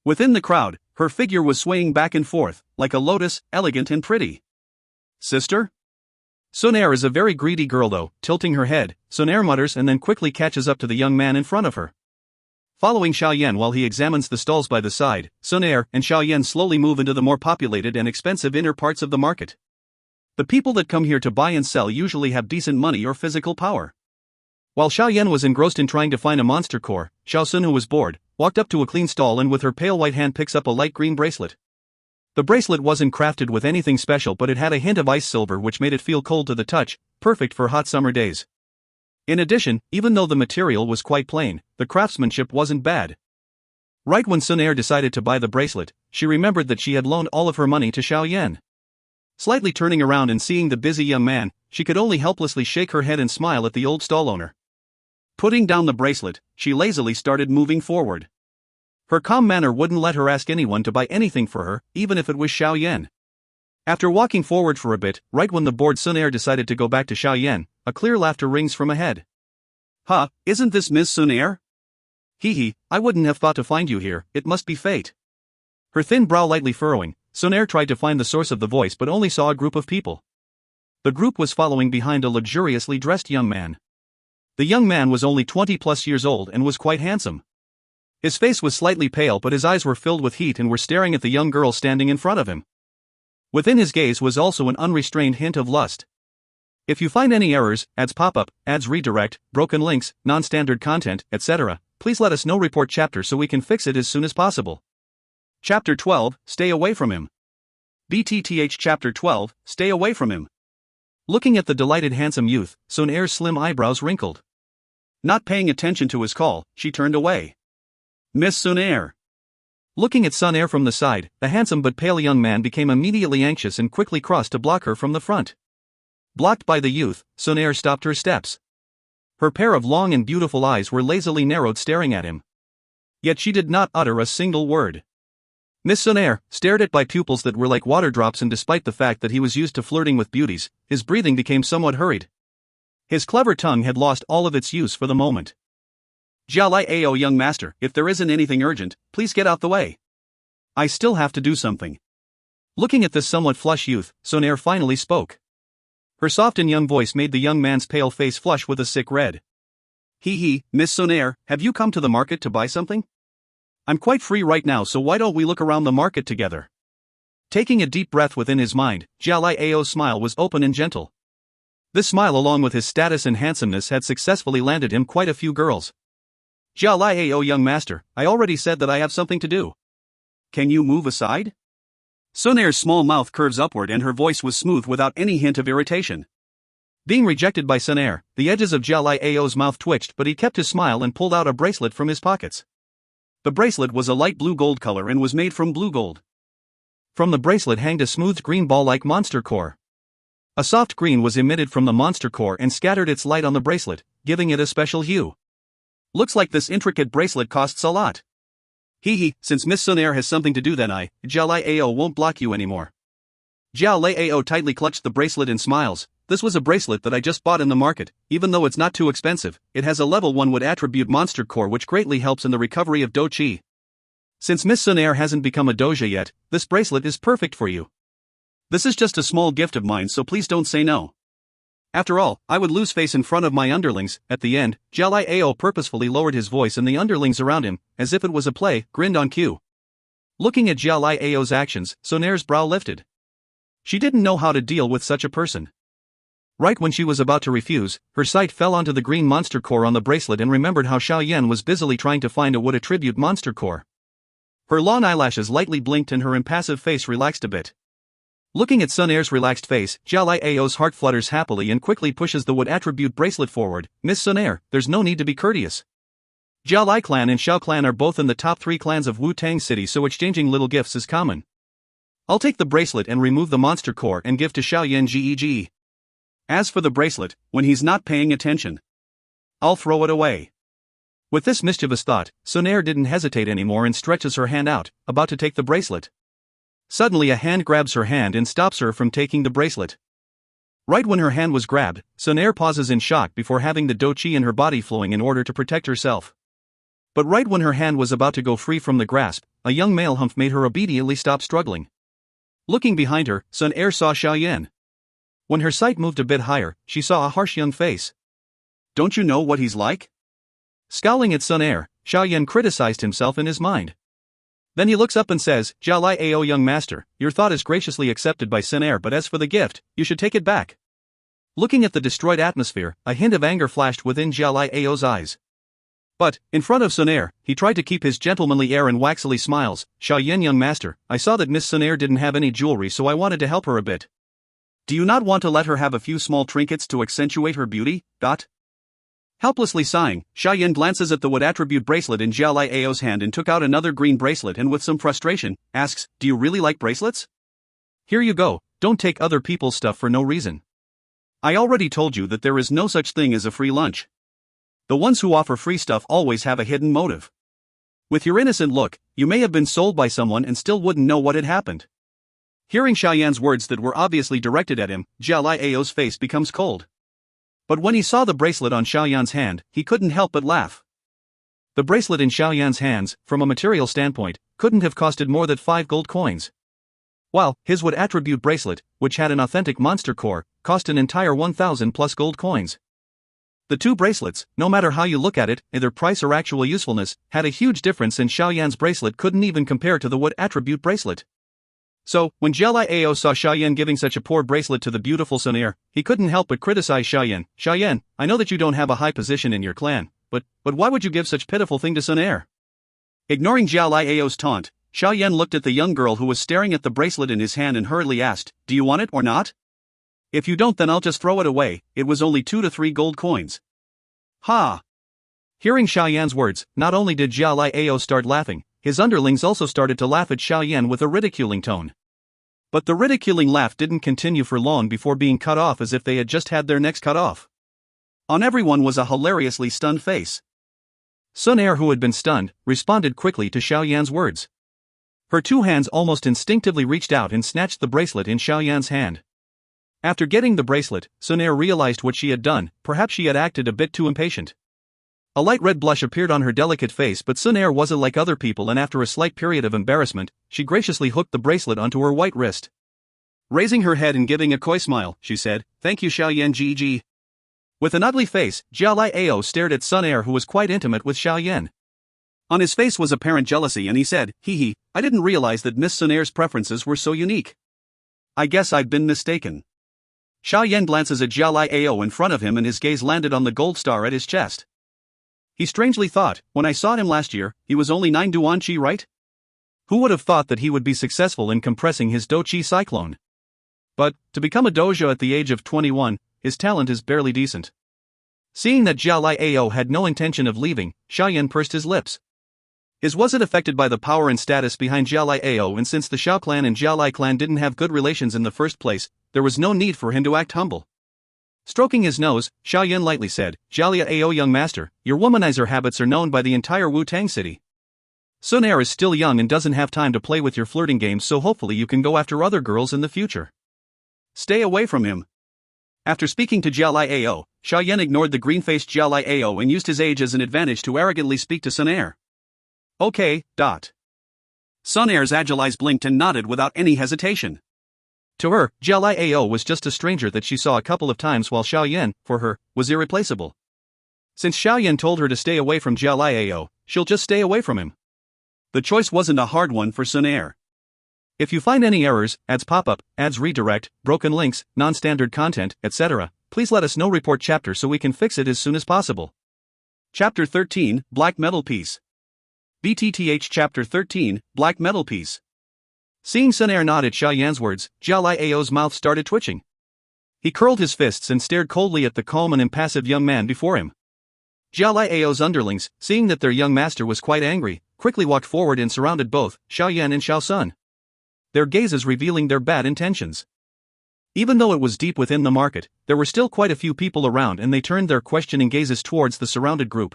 Within the crowd, her figure was swaying back and forth, like a lotus, elegant and pretty. Sister? Xun Er is a very greedy girl though. Tilting her head, Xun Er mutters and then quickly catches up to the young man in front of her. Following Xiao Yan while he examines the stalls by the side, Xun Er and Xiao Yan slowly move into the more populated and expensive inner parts of the market. The people that come here to buy and sell usually have decent money or physical power. While Xiao Yan was engrossed in trying to find a monster core, Xiao Sun, who was bored, walked up to a clean stall and with her pale white hand picks up a light green bracelet. The bracelet wasn't crafted with anything special, but it had a hint of ice silver which made it feel cold to the touch, perfect for hot summer days. In addition, even though the material was quite plain, the craftsmanship wasn't bad. Right when Xun Er decided to buy the bracelet, she remembered that she had loaned all of her money to Xiao Yan. Slightly turning around and seeing the busy young man, she could only helplessly shake her head and smile at the old stall owner. Putting down the bracelet, she lazily started moving forward. Her calm manner wouldn't let her ask anyone to buy anything for her, even if it was Xiao Yan. After walking forward for a bit, right when the bored Xun Er decided to go back to Xiao Yan, a clear laughter rings from ahead. Isn't this Miss Xun Er? Hee, I wouldn't have thought to find you here, it must be fate. Her thin brow lightly furrowing, Xun Er tried to find the source of the voice but only saw a group of people. The group was following behind a luxuriously dressed young man. The young man was only 20+ years old and was quite handsome. His face was slightly pale but his eyes were filled with heat and were staring at the young girl standing in front of him. Within his gaze was also an unrestrained hint of lust. If you find any errors, ads pop up, ads redirect, broken links, non-standard content, etc., please let us know. Report chapter so we can fix it as soon as possible. Chapter 12, Stay Away from Him. BTTH Chapter 12, Stay Away from Him. Looking at the delighted handsome youth, Xun Er's slim eyebrows wrinkled. Not paying attention to his call, she turned away. Miss Xun Er. Looking at Xun Er from the side, the handsome but pale young man became immediately anxious and quickly crossed to block her from the front. Blocked by the youth, Xun Er stopped her steps. Her pair of long and beautiful eyes were lazily narrowed staring at him. Yet she did not utter a single word. Miss Xun Er, stared at by pupils that were like water drops, and despite the fact that he was used to flirting with beauties, his breathing became somewhat hurried. His clever tongue had lost all of its use for the moment. Jiao young master, if there isn't anything urgent, please get out the way. I still have to do something. Looking at this somewhat flush youth, Xun Er finally spoke. Her soft and young voice made the young man's pale face flush with a sick red. Hee, Miss Xun Er, have you come to the market to buy something? I'm quite free right now, so why don't we look around the market together? Taking a deep breath within his mind, Jiao's smile was open and gentle. This smile, along with his status and handsomeness, had successfully landed him quite a few girls. Jiao young master, I already said that I have something to do. Can you move aside? Xun Er's small mouth curves upward and her voice was smooth without any hint of irritation. Being rejected by Xun Er, the edges of Jiao's mouth twitched, but he kept his smile and pulled out a bracelet from his pockets. The bracelet was a light blue gold color and was made from blue gold. From the bracelet hanged a smooth green ball-like monster core. A soft green was emitted from the monster core and scattered its light on the bracelet, giving it a special hue. Looks like this intricate bracelet costs a lot. Hee, since Miss Xun Er has something to do, then Jiao won't block you anymore. Jiao tightly clutched the bracelet and smiles. This was a bracelet that I just bought in the market. Even though it's not too expensive, it has a level 1 wood attribute monster core which greatly helps in the recovery of Dou Qi. Since Miss Xun Er hasn't become a doja yet, this bracelet is perfect for you. This is just a small gift of mine, so please don't say no. After all, I would lose face in front of my underlings. At the end, Jiao purposefully lowered his voice and the underlings around him, as if it was a play, grinned on cue. Looking at Jiao's actions, Xun Er's brow lifted. She didn't know how to deal with such a person. Right when she was about to refuse, her sight fell onto the green monster core on the bracelet and remembered how Xiao Yan was busily trying to find a wood attribute monster core. Her long eyelashes lightly blinked and her impassive face relaxed a bit. Looking at Xun Er's relaxed face, Jiao's heart flutters happily and quickly pushes the wood attribute bracelet forward. Miss Xun Er, there's no need to be courteous. Jiao clan and Xiao clan are both in the top 3 clans of Wu-Tang City, so exchanging little gifts is common. I'll take the bracelet and remove the monster core and give to Xiao Yan Gege. As for the bracelet, when he's not paying attention, I'll throw it away. With this mischievous thought, Xun Er didn't hesitate anymore and stretches her hand out, about to take the bracelet. Suddenly a hand grabs her hand and stops her from taking the bracelet. Right when her hand was grabbed, Xun Er pauses in shock before having the Dou Qi in her body flowing in order to protect herself. But right when her hand was about to go free from the grasp, a young male humph made her obediently stop struggling. Looking behind her, Xun Er saw Xiao Yan. When her sight moved a bit higher, she saw a harsh young face. Don't you know what he's like? Scowling at Xun Er, Xiao Yan criticized himself in his mind. Then he looks up and says, Jiao young master, your thought is graciously accepted by Xun Er, but as for the gift, you should take it back. Looking at the destroyed atmosphere, a hint of anger flashed within Jiao's eyes. But, in front of Xun Er, he tried to keep his gentlemanly air and waxily smiles. Xiao Yan young master, I saw that Miss Xun Er didn't have any jewelry, so I wanted to help her a bit. Do you not want to let her have a few small trinkets to accentuate her beauty? Helplessly sighing, Xiao Yan glances at the wood attribute bracelet in Jiao's hand and took out another green bracelet and with some frustration, asks, do you really like bracelets? Here you go, don't take other people's stuff for no reason. I already told you that there is no such thing as a free lunch. The ones who offer free stuff always have a hidden motive. With your innocent look, you may have been sold by someone and still wouldn't know what had happened. Hearing Xiao Yan's words that were obviously directed at him, Jiao's face becomes cold. But when he saw the bracelet on Xiao Yan's hand, he couldn't help but laugh. The bracelet in Xiao Yan's hands, from a material standpoint, couldn't have costed more than 5 gold coins. While his wood attribute bracelet, which had an authentic monster core, cost an entire 1,000 plus gold coins. The two bracelets, no matter how you look at it, either price or actual usefulness, had a huge difference, and Xiao Yan's bracelet couldn't even compare to the wood attribute bracelet. So, when Jiao saw Xiao Yan giving such a poor bracelet to the beautiful Xun Er, he couldn't help but criticize Xiao Yan. Xiao Yan, I know that you don't have a high position in your clan, but why would you give such pitiful thing to Xun Er? Ignoring Jiao's taunt, Xiao Yan looked at the young girl who was staring at the bracelet in his hand and hurriedly asked, do you want it or not? If you don't, then I'll just throw it away. It was only 2 to 3 gold coins. Ha! Hearing Xiao Yan's words, not only did Jiao start laughing, his underlings also started to laugh at Xiao Yan with a ridiculing tone. But the ridiculing laugh didn't continue for long before being cut off as if they had just had their necks cut off. On everyone was a hilariously stunned face. Xun Er, who had been stunned, responded quickly to Xiao Yan's words. Her two hands almost instinctively reached out and snatched the bracelet in Xiao Yan's hand. After getting the bracelet, Xun Er realized what she had done. Perhaps she had acted a bit too impatient. A light red blush appeared on her delicate face, but Xun Er wasn't like other people, and after a slight period of embarrassment, she graciously hooked the bracelet onto her white wrist. Raising her head and giving a coy smile, she said, "Thank you, Xiao Yan Ji." With an ugly face, Jiao Lai Ao stared at Xun Er, who was quite intimate with Xiao Yan. On his face was apparent jealousy, and he said, "Hee, I didn't realize that Miss Xun Er's preferences were so unique. I guess I've been mistaken." Xiao Yan glances at Jiao Lai Ao in front of him, and his gaze landed on the gold star at his chest. He strangely thought, when I saw him last year, he was only 9 Dou Qi, right? Who would have thought that he would be successful in compressing his Dou Qi cyclone? But, to become a dojo at the age of 21, his talent is barely decent. Seeing that Jiao Lai Ao had no intention of leaving, Xiao Yan pursed his lips. His wasn't affected by the power and status behind Jiao Lai Ao, and since the Xiao clan and Jiao Lai clan didn't have good relations in the first place, there was no need for him to act humble. Stroking his nose, Xiao Yan lightly said, "Jiao Lai Ao, young master, your womanizer habits are known by the entire Wu-Tang city. Xun Er is still young and doesn't have time to play with your flirting games, so hopefully you can go after other girls in the future. Stay away from him." After speaking to Jiao Lai Ao, Xiao Yan ignored the green-faced Jiao Lai Ao and used his age as an advantage to arrogantly speak to Xun Er. "Okay, Xun Er's agile eyes blinked and nodded without any hesitation. To her, Jiao Lai Ao was just a stranger that she saw a couple of times, while Xiao Yan, for her, was irreplaceable. Since Xiao Yan told her to stay away from Jiao Lai Ao, she'll just stay away from him. The choice wasn't a hard one for Xun Er. If you find any errors, ads pop-up, ads redirect, broken links, non-standard content, etc., please let us know. Report chapter so we can fix it as soon as possible. Chapter 13, Black Metal Piece. BTTH Chapter 13, Black Metal Piece. Seeing Xun Er nod at Xiao Yan's words, Jiao Lai Ao's mouth started twitching. He curled his fists and stared coldly at the calm and impassive young man before him. Jiao Lai Ao's underlings, seeing that their young master was quite angry, quickly walked forward and surrounded both Xiao Yan and Xiao Sun, their gazes revealing their bad intentions. Even though it was deep within the market, there were still quite a few people around, and they turned their questioning gazes towards the surrounded group.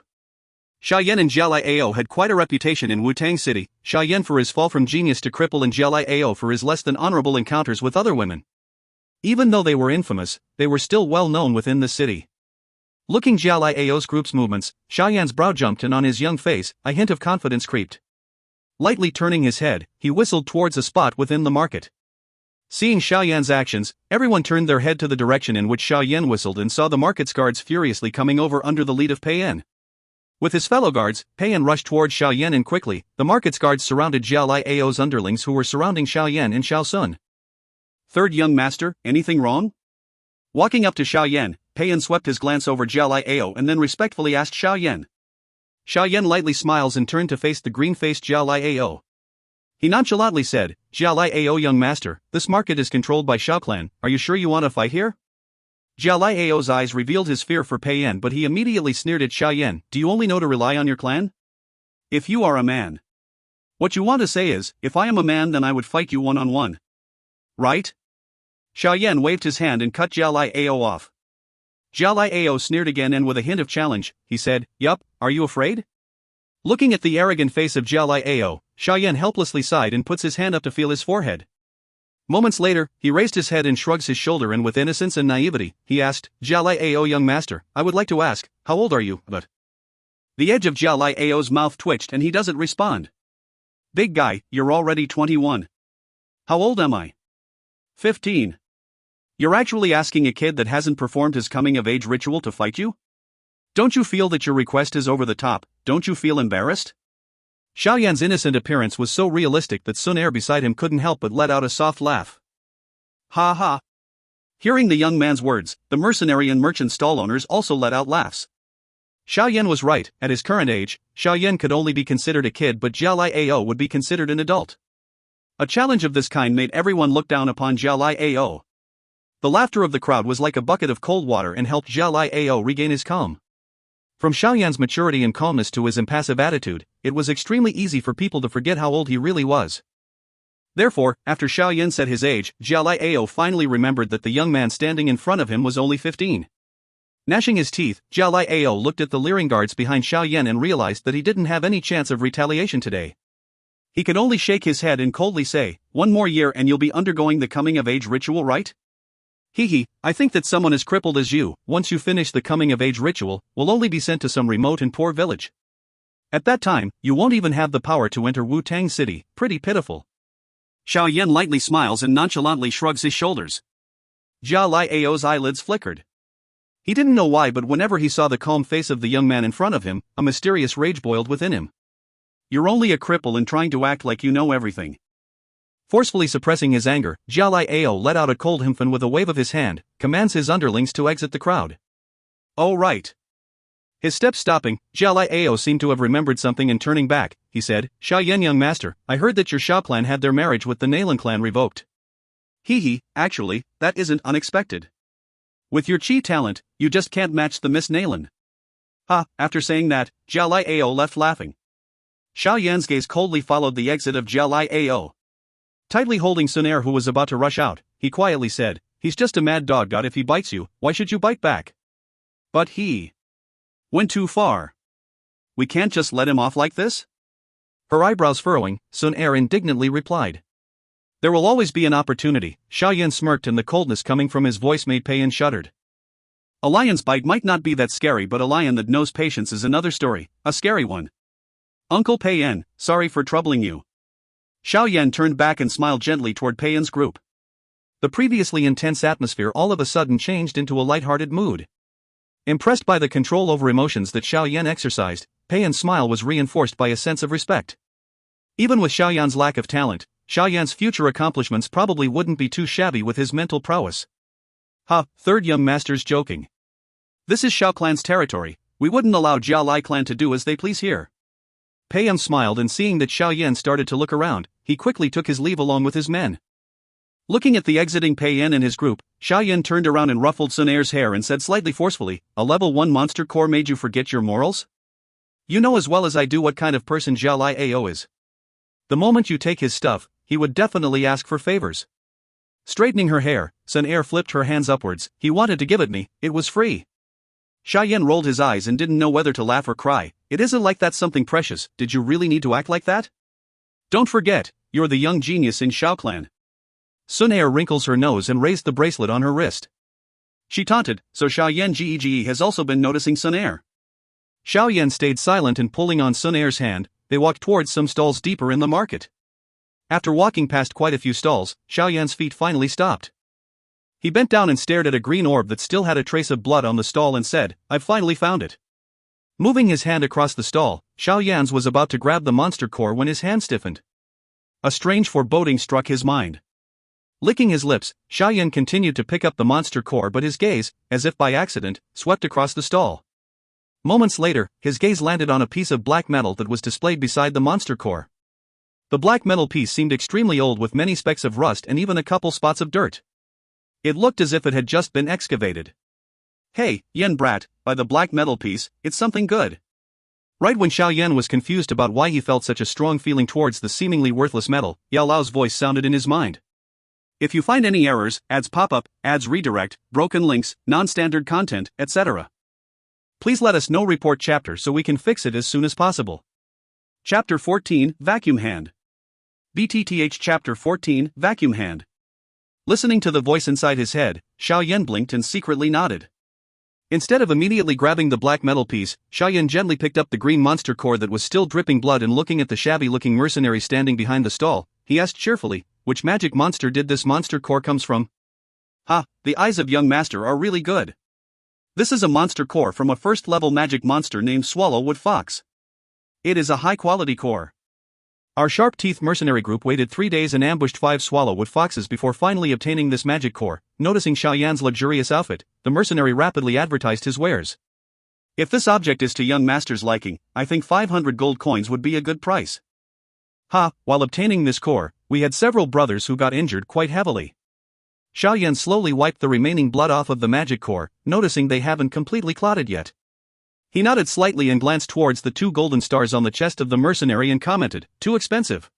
Xiao Yan and Jiao Lai Ao had quite a reputation in Wu-Tang City, Xiao Yan for his fall from genius to cripple and Jiao Lai Ao for his less than honorable encounters with other women. Even though they were infamous, they were still well known within the city. Looking Jiao Lai Ao's group's movements, Xiao Yan's brow jumped, and on his young face, a hint of confidence creeped. Lightly turning his head, he whistled towards a spot within the market. Seeing Xiao Yan's actions, everyone turned their head to the direction in which Xiao Yan whistled and saw the market's guards furiously coming over under the lead of Pei Yan. With his fellow guards, Pei Yan rushed towards Xiao Yan, and quickly, the market's guards surrounded Jiao Lai Ao's underlings who were surrounding Xiao Yan and Xiao Sun. "Third young master, anything wrong?" Walking up to Xiao Yan, Pei Yan swept his glance over Jiao Lai Ao and then respectfully asked Xiao Yan. Xiao Yan lightly smiles and turned to face the green-faced Jiao Lai Ao. He nonchalantly said, "Jiao Lai Ao, young master, this market is controlled by Xiao clan, are you sure you want to fight here?" Jiao Lai Ao's eyes revealed his fear for Pei Yan, but he immediately sneered at Xiao Yan. "Do you only know to rely on your clan? If you are a man. What you want to say is, if I am a man then I would fight you one-on-one. Right?" Xiao Yan waved his hand and cut Jiao Lai Ao off. Jiao Lai Ao sneered again, and with a hint of challenge, he said, "Yup, are you afraid?" Looking at the arrogant face of Jiao Lai Ao, Xiao Yan helplessly sighed and puts his hand up to feel his forehead. Moments later, he raised his head and shrugs his shoulder, and with innocence and naivety, he asked, "Jiao Lai Ao, young master, I would like to ask, how old are you?" But the edge of Jiao Lai Ao's mouth twitched and he doesn't respond. "Big guy, you're already 21. How old am I?" 15. You're actually asking a kid that hasn't performed his coming-of-age ritual to fight you? Don't you feel that your request is over the top? Don't you feel embarrassed? Xiao Yan's innocent appearance was so realistic that Xun Er beside him couldn't help but let out a soft laugh. Ha ha. Hearing the young man's words, the mercenary and merchant stall owners also let out laughs. Xiao Yan was right. At his current age, Xiao Yan could only be considered a kid, but Jiao Lai Ao would be considered an adult. A challenge of this kind made everyone look down upon Jiao Lai Ao. The laughter of the crowd was like a bucket of cold water and helped Jiao Lai Ao regain his calm. From Xiao Yan's maturity and calmness to his impassive attitude, it was extremely easy for people to forget how old he really was. Therefore, after Xiao Yan said his age, Jiao Lai Ao finally remembered that the young man standing in front of him was only 15. Gnashing his teeth, Jiao Lai Ao looked at the leering guards behind Xiao Yan and realized that he didn't have any chance of retaliation today. He could only shake his head and coldly say, "One more year and you'll be undergoing the coming-of-age ritual, right?" "Hehe, I think that someone as crippled as you, once you finish the coming-of-age ritual, will only be sent to some remote and poor village. At that time, you won't even have the power to enter Wu-Tang City, pretty pitiful." Xiao Yan lightly smiles and nonchalantly shrugs his shoulders. Jia Lai Ao's eyelids flickered. He didn't know why, but whenever he saw the calm face of the young man in front of him, a mysterious rage boiled within him. "You're only a cripple and trying to act like you know everything." Forcefully suppressing his anger, Jia Lai Ao let out a cold himfen with a wave of his hand, commands his underlings to exit the crowd. "Oh right." His steps stopping, Jia Lai Ao seemed to have remembered something and turning back, he said, "Xiao Yan young master, I heard that your Xiao clan had their marriage with the Nalan clan revoked." "Hehe, actually, that isn't unexpected. With your Qi talent, you just can't match the Miss Nalan." Ha, after saying that, Jia Lai Ao left laughing. Xiao Yan's gaze coldly followed the exit of Jia Lai Ao. Tightly holding Xun Er, who was about to rush out, he quietly said, "He's just a mad dog. God, if he bites you, why should you bite back?" "But he went too far. We can't just let him off like this?" Her eyebrows furrowing, Xun Er indignantly replied. "There will always be an opportunity." Xiao Yan smirked and the coldness coming from his voice made Pei Yan shuddered. A lion's bite might not be that scary, but a lion that knows patience is another story, a scary one. "Uncle Pei Yan, sorry for troubling you." Xiao Yan turned back and smiled gently toward Pei Yan's group. The previously intense atmosphere all of a sudden changed into a light-hearted mood. Impressed by the control over emotions that Xiao Yan exercised, Pei Yan's smile was reinforced by a sense of respect. Even with Xiao Yan's lack of talent, Xiao Yan's future accomplishments probably wouldn't be too shabby with his mental prowess. "Ha, third young master's joking. This is Xiao clan's territory, we wouldn't allow Jia Lai clan to do as they please here." Pei Yan smiled, and seeing that Xiao Yan started to look around, he quickly took his leave along with his men. Looking at the exiting Pei Yan and his group, Xiao Yan turned around and ruffled Xun Er's hair and said slightly forcefully, "A level 1 monster core made you forget your morals? You know as well as I do what kind of person Jia Lai Ao is. The moment you take his stuff, he would definitely ask for favors." Straightening her hair, Xun Er flipped her hands upwards. "He wanted to give it me, it was free." Xiao Yan rolled his eyes and didn't know whether to laugh or cry. "It isn't like that's something precious. Did you really need to act like that? Don't forget, you're the young genius in Xiao clan." Xun Er wrinkles her nose and raised the bracelet on her wrist. She taunted, "So Xiao Yan Gege has also been noticing Xun Er." Xiao Yan stayed silent and pulling on Xun Er's hand, they walked towards some stalls deeper in the market. After walking past quite a few stalls, Xiao Yan's feet finally stopped. He bent down and stared at a green orb that still had a trace of blood on the stall and said, "I've finally found it." Moving his hand across the stall, Xiao Yan's was about to grab the monster core when his hand stiffened. A strange foreboding struck his mind. Licking his lips, Xiao Yan continued to pick up the monster core, but his gaze, as if by accident, swept across the stall. Moments later, his gaze landed on a piece of black metal that was displayed beside the monster core. The black metal piece seemed extremely old, with many specks of rust and even a couple spots of dirt. It looked as if it had just been excavated. "Hey, Yan brat, by the black metal piece, it's something good." Right when Xiao Yan was confused about why he felt such a strong feeling towards the seemingly worthless metal, Yao Lao's voice sounded in his mind. "If you find any errors, ads pop up, ads redirect, broken links, non-standard content, etc. please let us know. Report chapter so we can fix it as soon as possible." Chapter 14, Vacuum Hand. BTTH Chapter 14, Vacuum Hand. Listening to the voice inside his head, Xiao Yan blinked and secretly nodded. Instead of immediately grabbing the black metal piece, Xiao Yan gently picked up the green monster core that was still dripping blood, and looking at the shabby-looking mercenary standing behind the stall, he asked cheerfully, "Which magic monster did this monster core comes from?" "Ha, the eyes of young master are really good. This is a monster core from a first-level magic monster named Swallowwood Fox. It is a high-quality core. Our sharp-teeth mercenary group waited 3 days and ambushed 5 Swallowwood Foxes before finally obtaining this magic core." Noticing Xiao Yan's luxurious outfit, the mercenary rapidly advertised his wares. "If this object is to young master's liking, I think 500 gold coins would be a good price." "Ha, while obtaining this core, we had several brothers who got injured quite heavily." Xiao Yan slowly wiped the remaining blood off of the magic core, noticing they haven't completely clotted yet. He nodded slightly and glanced towards the 2 golden stars on the chest of the mercenary and commented, "Too expensive.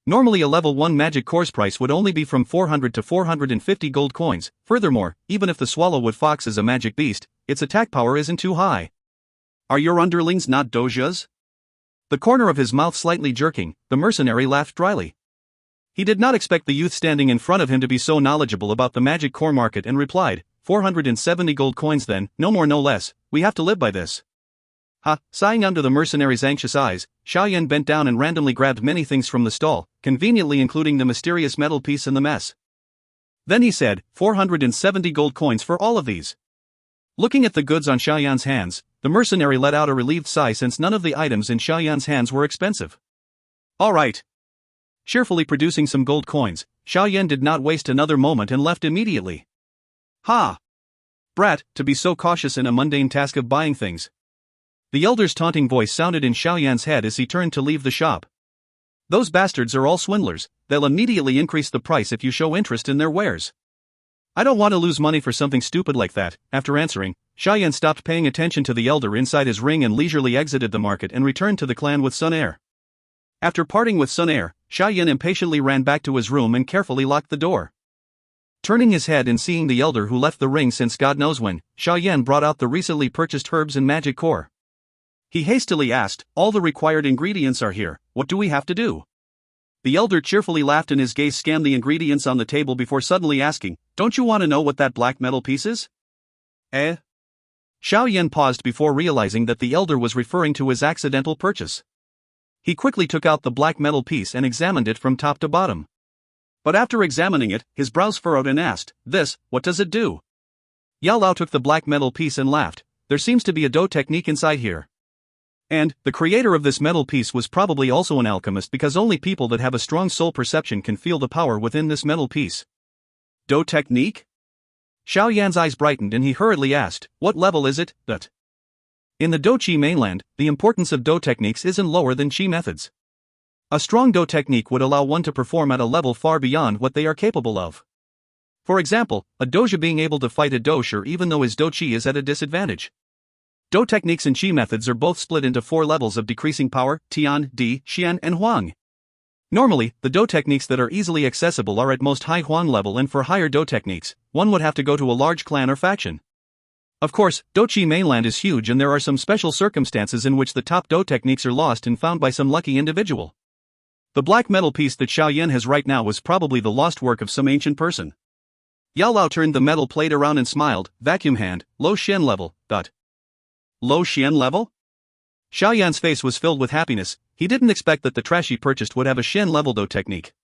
Normally a level 1 magic core's price would only be from 400 to 450 gold coins. Furthermore, even if the Swallowwood Fox is a magic beast, its attack power isn't too high." "Are your underlings not dojas?" The corner of his mouth slightly jerking, the mercenary laughed dryly. He did not expect the youth standing in front of him to be so knowledgeable about the magic core market and replied, 470 gold coins then, no more no less, we have to live by this. Ha, sighing under the mercenary's anxious eyes, Xiao Yan bent down and randomly grabbed many things from the stall, conveniently including the mysterious metal piece and the mess. Then he said, 470 gold coins for all of these. Looking at the goods on Xiao Yan's hands, the mercenary let out a relieved sigh since none of the items in Xiao Yan's hands were expensive. All right. Cheerfully producing some gold coins, Xiao Yan did not waste another moment and left immediately. Ha! Brat, to be so cautious in a mundane task of buying things. The elder's taunting voice sounded in Xiao Yan's head as he turned to leave the shop. Those bastards are all swindlers, they'll immediately increase the price if you show interest in their wares. I don't want to lose money for something stupid like that. After answering, Xiao Yan stopped paying attention to the elder inside his ring and leisurely exited the market and returned to the clan with Xun Er. After parting with Xun Er, Xiao Yan impatiently ran back to his room and carefully locked the door. Turning his head and seeing the elder who left the ring since God knows when, Xiao Yan brought out the recently purchased herbs and magic core. He hastily asked, all the required ingredients are here, what do we have to do? The elder cheerfully laughed and his gaze scanned the ingredients on the table before suddenly asking, don't you want to know what that black metal piece is? Eh? Xiao Yan paused before realizing that the elder was referring to his accidental purchase. He quickly took out the black metal piece and examined it from top to bottom. But after examining it, his brows furrowed and asked, this, what does it do? Yao Lao took the black metal piece and laughed, there seems to be a Dou technique inside here. And, the creator of this metal piece was probably also an alchemist because only people that have a strong soul perception can feel the power within this metal piece. Dou technique? Xiao Yan's eyes brightened and he hurriedly asked, what level is it, that? In the Dou Qi mainland, the importance of Dou techniques isn't lower than Qi methods. A strong Dou technique would allow one to perform at a level far beyond what they are capable of. For example, a doja being able to fight a dousher even though his Dou Qi is at a disadvantage. Dou techniques and Qi methods are both split into 4 levels of decreasing power, Tian, Di, Xian and Huang. Normally, the Dou techniques that are easily accessible are at most high Huang level and for higher Dou techniques, one would have to go to a large clan or faction. Of course, Dou Qi mainland is huge and there are some special circumstances in which the top Dou techniques are lost and found by some lucky individual. The black metal piece that Xiao Yan has right now was probably the lost work of some ancient person. Yao Lao turned the metal plate around and smiled, vacuum hand, low Xian level, dot. Low Xian level? Xiao Yan's face was filled with happiness, he didn't expect that the trash he purchased would have a Xian level Dou technique.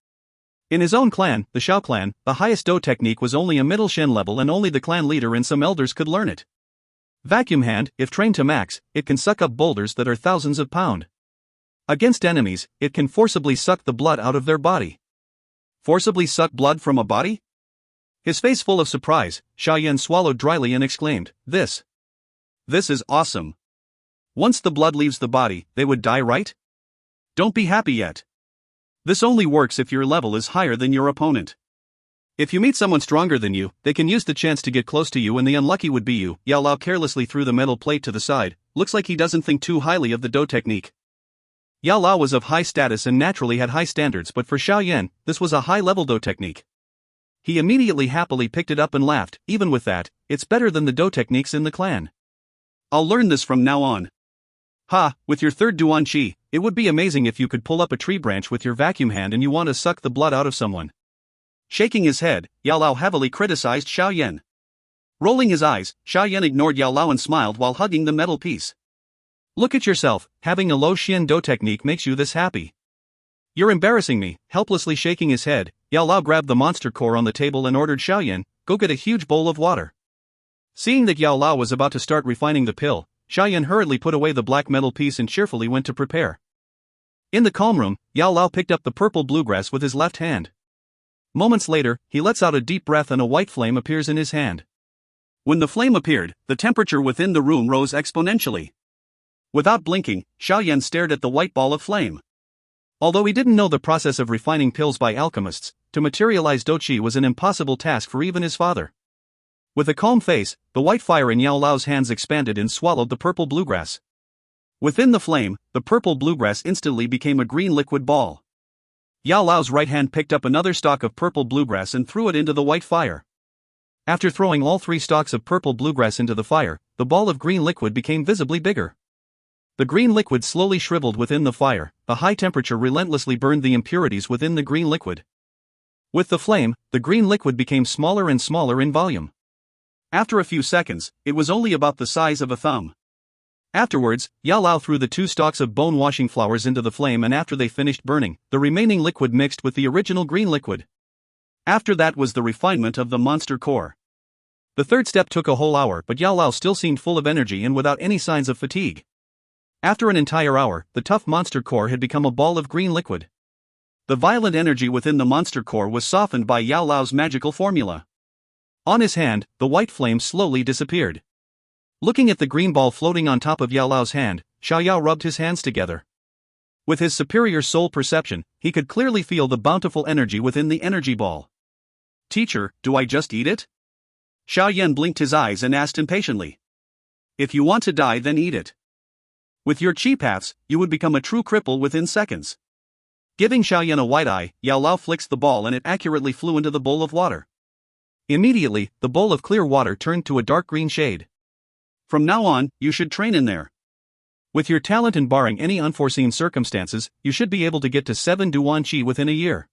In his own clan, the Xiao clan, the highest Dou technique was only a middle Xian level and only the clan leader and some elders could learn it. Vacuum hand, if trained to max, it can suck up boulders that are thousands of pounds. Against enemies, it can forcibly suck the blood out of their body. Forcibly suck blood from a body? His face full of surprise, Xiao Yan swallowed dryly and exclaimed, This is awesome. Once the blood leaves the body, they would die, right? Don't be happy yet. This only works if your level is higher than your opponent. If you meet someone stronger than you, they can use the chance to get close to you and the unlucky would be you. Yao Lao carelessly threw the metal plate to the side, looks like he doesn't think too highly of the Dou technique. Yao Lao was of high status and naturally had high standards, but for Xiao Yan, this was a high-level Dou technique. He immediately happily picked it up and laughed, even with that, it's better than the Dou techniques in the clan. I'll learn this from now on. Ha, with your third Duan Qi, it would be amazing if you could pull up a tree branch with your vacuum hand and you want to suck the blood out of someone. Shaking his head, Yao Lao heavily criticized Xiao Yan. Rolling his eyes, Xiao Yan ignored Yao Lao and smiled while hugging the metal piece. Look at yourself, having a low Xian Dou technique makes you this happy. You're embarrassing me. Helplessly shaking his head, Yao Lao grabbed the monster core on the table and ordered Xiao Yan, go get a huge bowl of water. Seeing that Yao Lao was about to start refining the pill, Xiao Yan hurriedly put away the black metal piece and cheerfully went to prepare. In the calm room, Yao Lao picked up the purple bluegrass with his left hand. Moments later, he lets out a deep breath and a white flame appears in his hand. When the flame appeared, the temperature within the room rose exponentially. Without blinking, Xiao Yan stared at the white ball of flame. Although he didn't know the process of refining pills by alchemists, to materialize Dou Qi was an impossible task for even his father. With a calm face, the white fire in Yao Lao's hands expanded and swallowed the purple bluegrass. Within the flame, the purple bluegrass instantly became a green liquid ball. Yao Lao's right hand picked up another stalk of purple bluegrass and threw it into the white fire. After throwing all 3 stalks of purple bluegrass into the fire, the ball of green liquid became visibly bigger. The green liquid slowly shriveled within the fire, a high temperature relentlessly burned the impurities within the green liquid. With the flame, the green liquid became smaller and smaller in volume. After a few seconds, it was only about the size of a thumb. Afterwards, Yao Lao threw the 2 stalks of bone-washing flowers into the flame, and after they finished burning, the remaining liquid mixed with the original green liquid. After that was the refinement of the monster core. The third step took a whole hour, but Yao Lao still seemed full of energy and without any signs of fatigue. After an entire hour, the tough monster core had become a ball of green liquid. The violent energy within the monster core was softened by Yao Lao's magical formula. On his hand, the white flame slowly disappeared. Looking at the green ball floating on top of Yao Lao's hand, Xiao Yao rubbed his hands together. With his superior soul perception, he could clearly feel the bountiful energy within the energy ball. "Teacher, do I just eat it?" Xiao Yan blinked his eyes and asked impatiently. "If you want to die, then eat it. With your chi paths, you would become a true cripple within seconds." Giving Xiao Yan a wide eye, Yao Lao flicked the ball and it accurately flew into the bowl of water. Immediately, the bowl of clear water turned to a dark green shade. "From now on, you should train in there. With your talent and barring any unforeseen circumstances, you should be able to get to 7 Duan Qi within a year."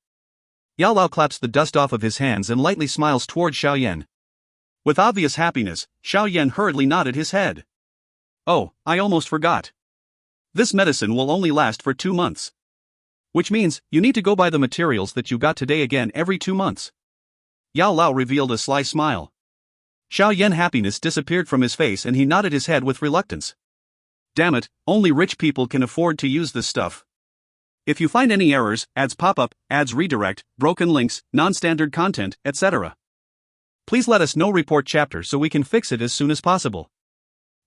Yao Lao claps the dust off of his hands and lightly smiles toward Xiao Yan. With obvious happiness, Xiao Yan hurriedly nodded his head. "Oh, I almost forgot. This medicine will only last for 2 months. Which means, you need to go buy the materials that you got today again every 2 months. Yao Lao revealed a sly smile. Xiao Yan's happiness disappeared from his face and he nodded his head with reluctance. "Damn it, only rich people can afford to use this stuff. If you find any errors, ads pop up, ads redirect, broken links, non-standard content, etc. please let us know. Report chapter so we can fix it as soon as possible."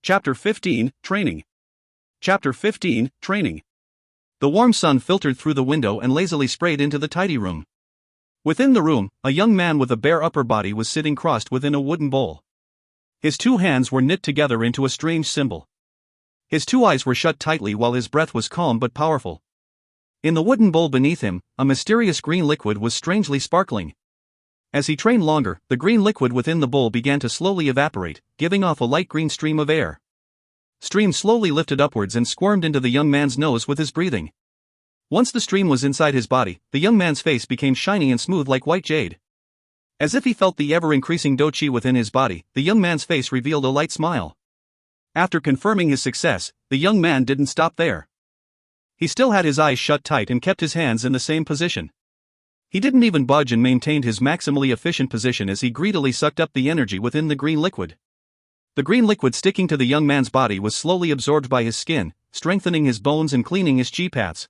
Chapter 15, Training. Chapter 15, Training. The warm sun filtered through the window and lazily sprayed into the tidy room. Within the room, a young man with a bare upper body was sitting crossed within a wooden bowl. His 2 hands were knit together into a strange symbol. His 2 eyes were shut tightly while his breath was calm but powerful. In the wooden bowl beneath him, a mysterious green liquid was strangely sparkling. As he trained longer, the green liquid within the bowl began to slowly evaporate, giving off a light green stream of air. Stream slowly lifted upwards and squirmed into the young man's nose with his breathing. Once the stream was inside his body, the young man's face became shiny and smooth like white jade. As if he felt the ever-increasing Dou Qi within his body, the young man's face revealed a light smile. After confirming his success, the young man didn't stop there. He still had his eyes shut tight and kept his hands in the same position. He didn't even budge and maintained his maximally efficient position as he greedily sucked up the energy within the green liquid. The green liquid sticking to the young man's body was slowly absorbed by his skin, strengthening his bones and cleaning his chi paths.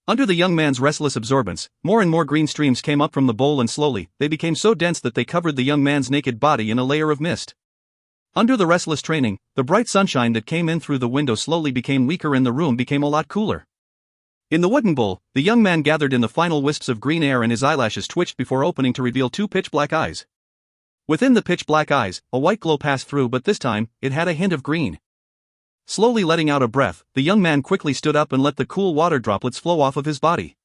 Under the young man's restless absorbance, more and more green streams came up from the bowl and slowly, they became so dense that they covered the young man's naked body in a layer of mist. Under the restless training, the bright sunshine that came in through the window slowly became weaker and the room became a lot cooler. In the wooden bowl, the young man gathered in the final wisps of green air and his eyelashes twitched before opening to reveal 2 pitch-black eyes. Within the pitch-black eyes, a white glow passed through, but this time, it had a hint of green. Slowly letting out a breath, the young man quickly stood up and let the cool water droplets flow off of his body.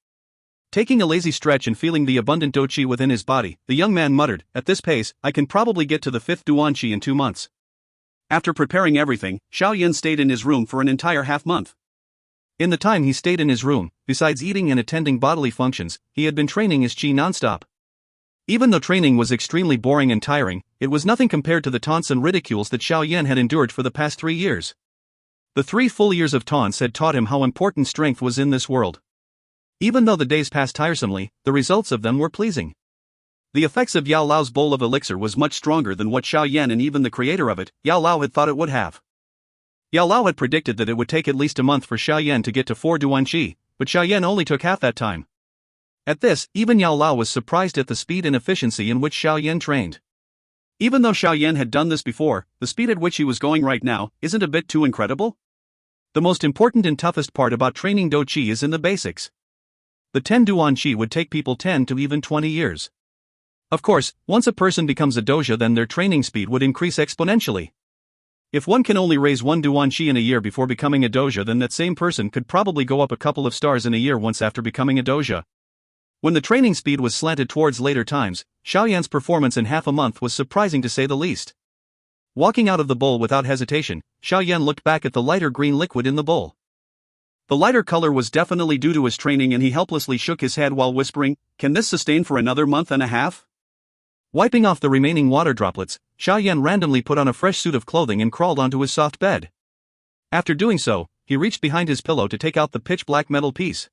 Taking a lazy stretch and feeling the abundant Dou Qi within his body, the young man muttered, "At this pace, I can probably get to the 5th Duan Qi in 2 months." After preparing everything, Xiao Yan stayed in his room for an entire half-month. In the time he stayed in his room, besides eating and attending bodily functions, he had been training his chi non-stop. Even though training was extremely boring and tiring, it was nothing compared to the taunts and ridicules that Xiao Yan had endured for the past 3 years. The 3 full years of taunts had taught him how important strength was in this world. Even though the days passed tiresomely, the results of them were pleasing. The effects of Yao Lao's bowl of elixir was much stronger than what Xiao Yan and even the creator of it, Yao Lao, had thought it would have. Yao Lao had predicted that it would take at least a month for Xiao Yan to get to 4 Duan Qi, but Xiao Yan only took half that time. At this, even Yao Lao was surprised at the speed and efficiency in which Xiao Yan trained. Even though Xiao Yan had done this before, the speed at which he was going right now isn't a bit too incredible? The most important and toughest part about training Dou Qi is in the basics. The 10 Duan Qi would take people 10 to even 20 years. Of course, once a person becomes a doja, then their training speed would increase exponentially. If one can only raise 1 Duan Qi in a year before becoming a doja, then that same person could probably go up a couple of stars in a year once after becoming a doja. When the training speed was slanted towards later times, Xiao Yan's performance in half a month was surprising to say the least. Walking out of the bowl without hesitation, Xiao Yan looked back at the lighter green liquid in the bowl. The lighter color was definitely due to his training, and he helplessly shook his head while whispering, "Can this sustain for another month and a half?" Wiping off the remaining water droplets, Xiao Yan randomly put on a fresh suit of clothing and crawled onto his soft bed. After doing so, he reached behind his pillow to take out the pitch-black metal piece.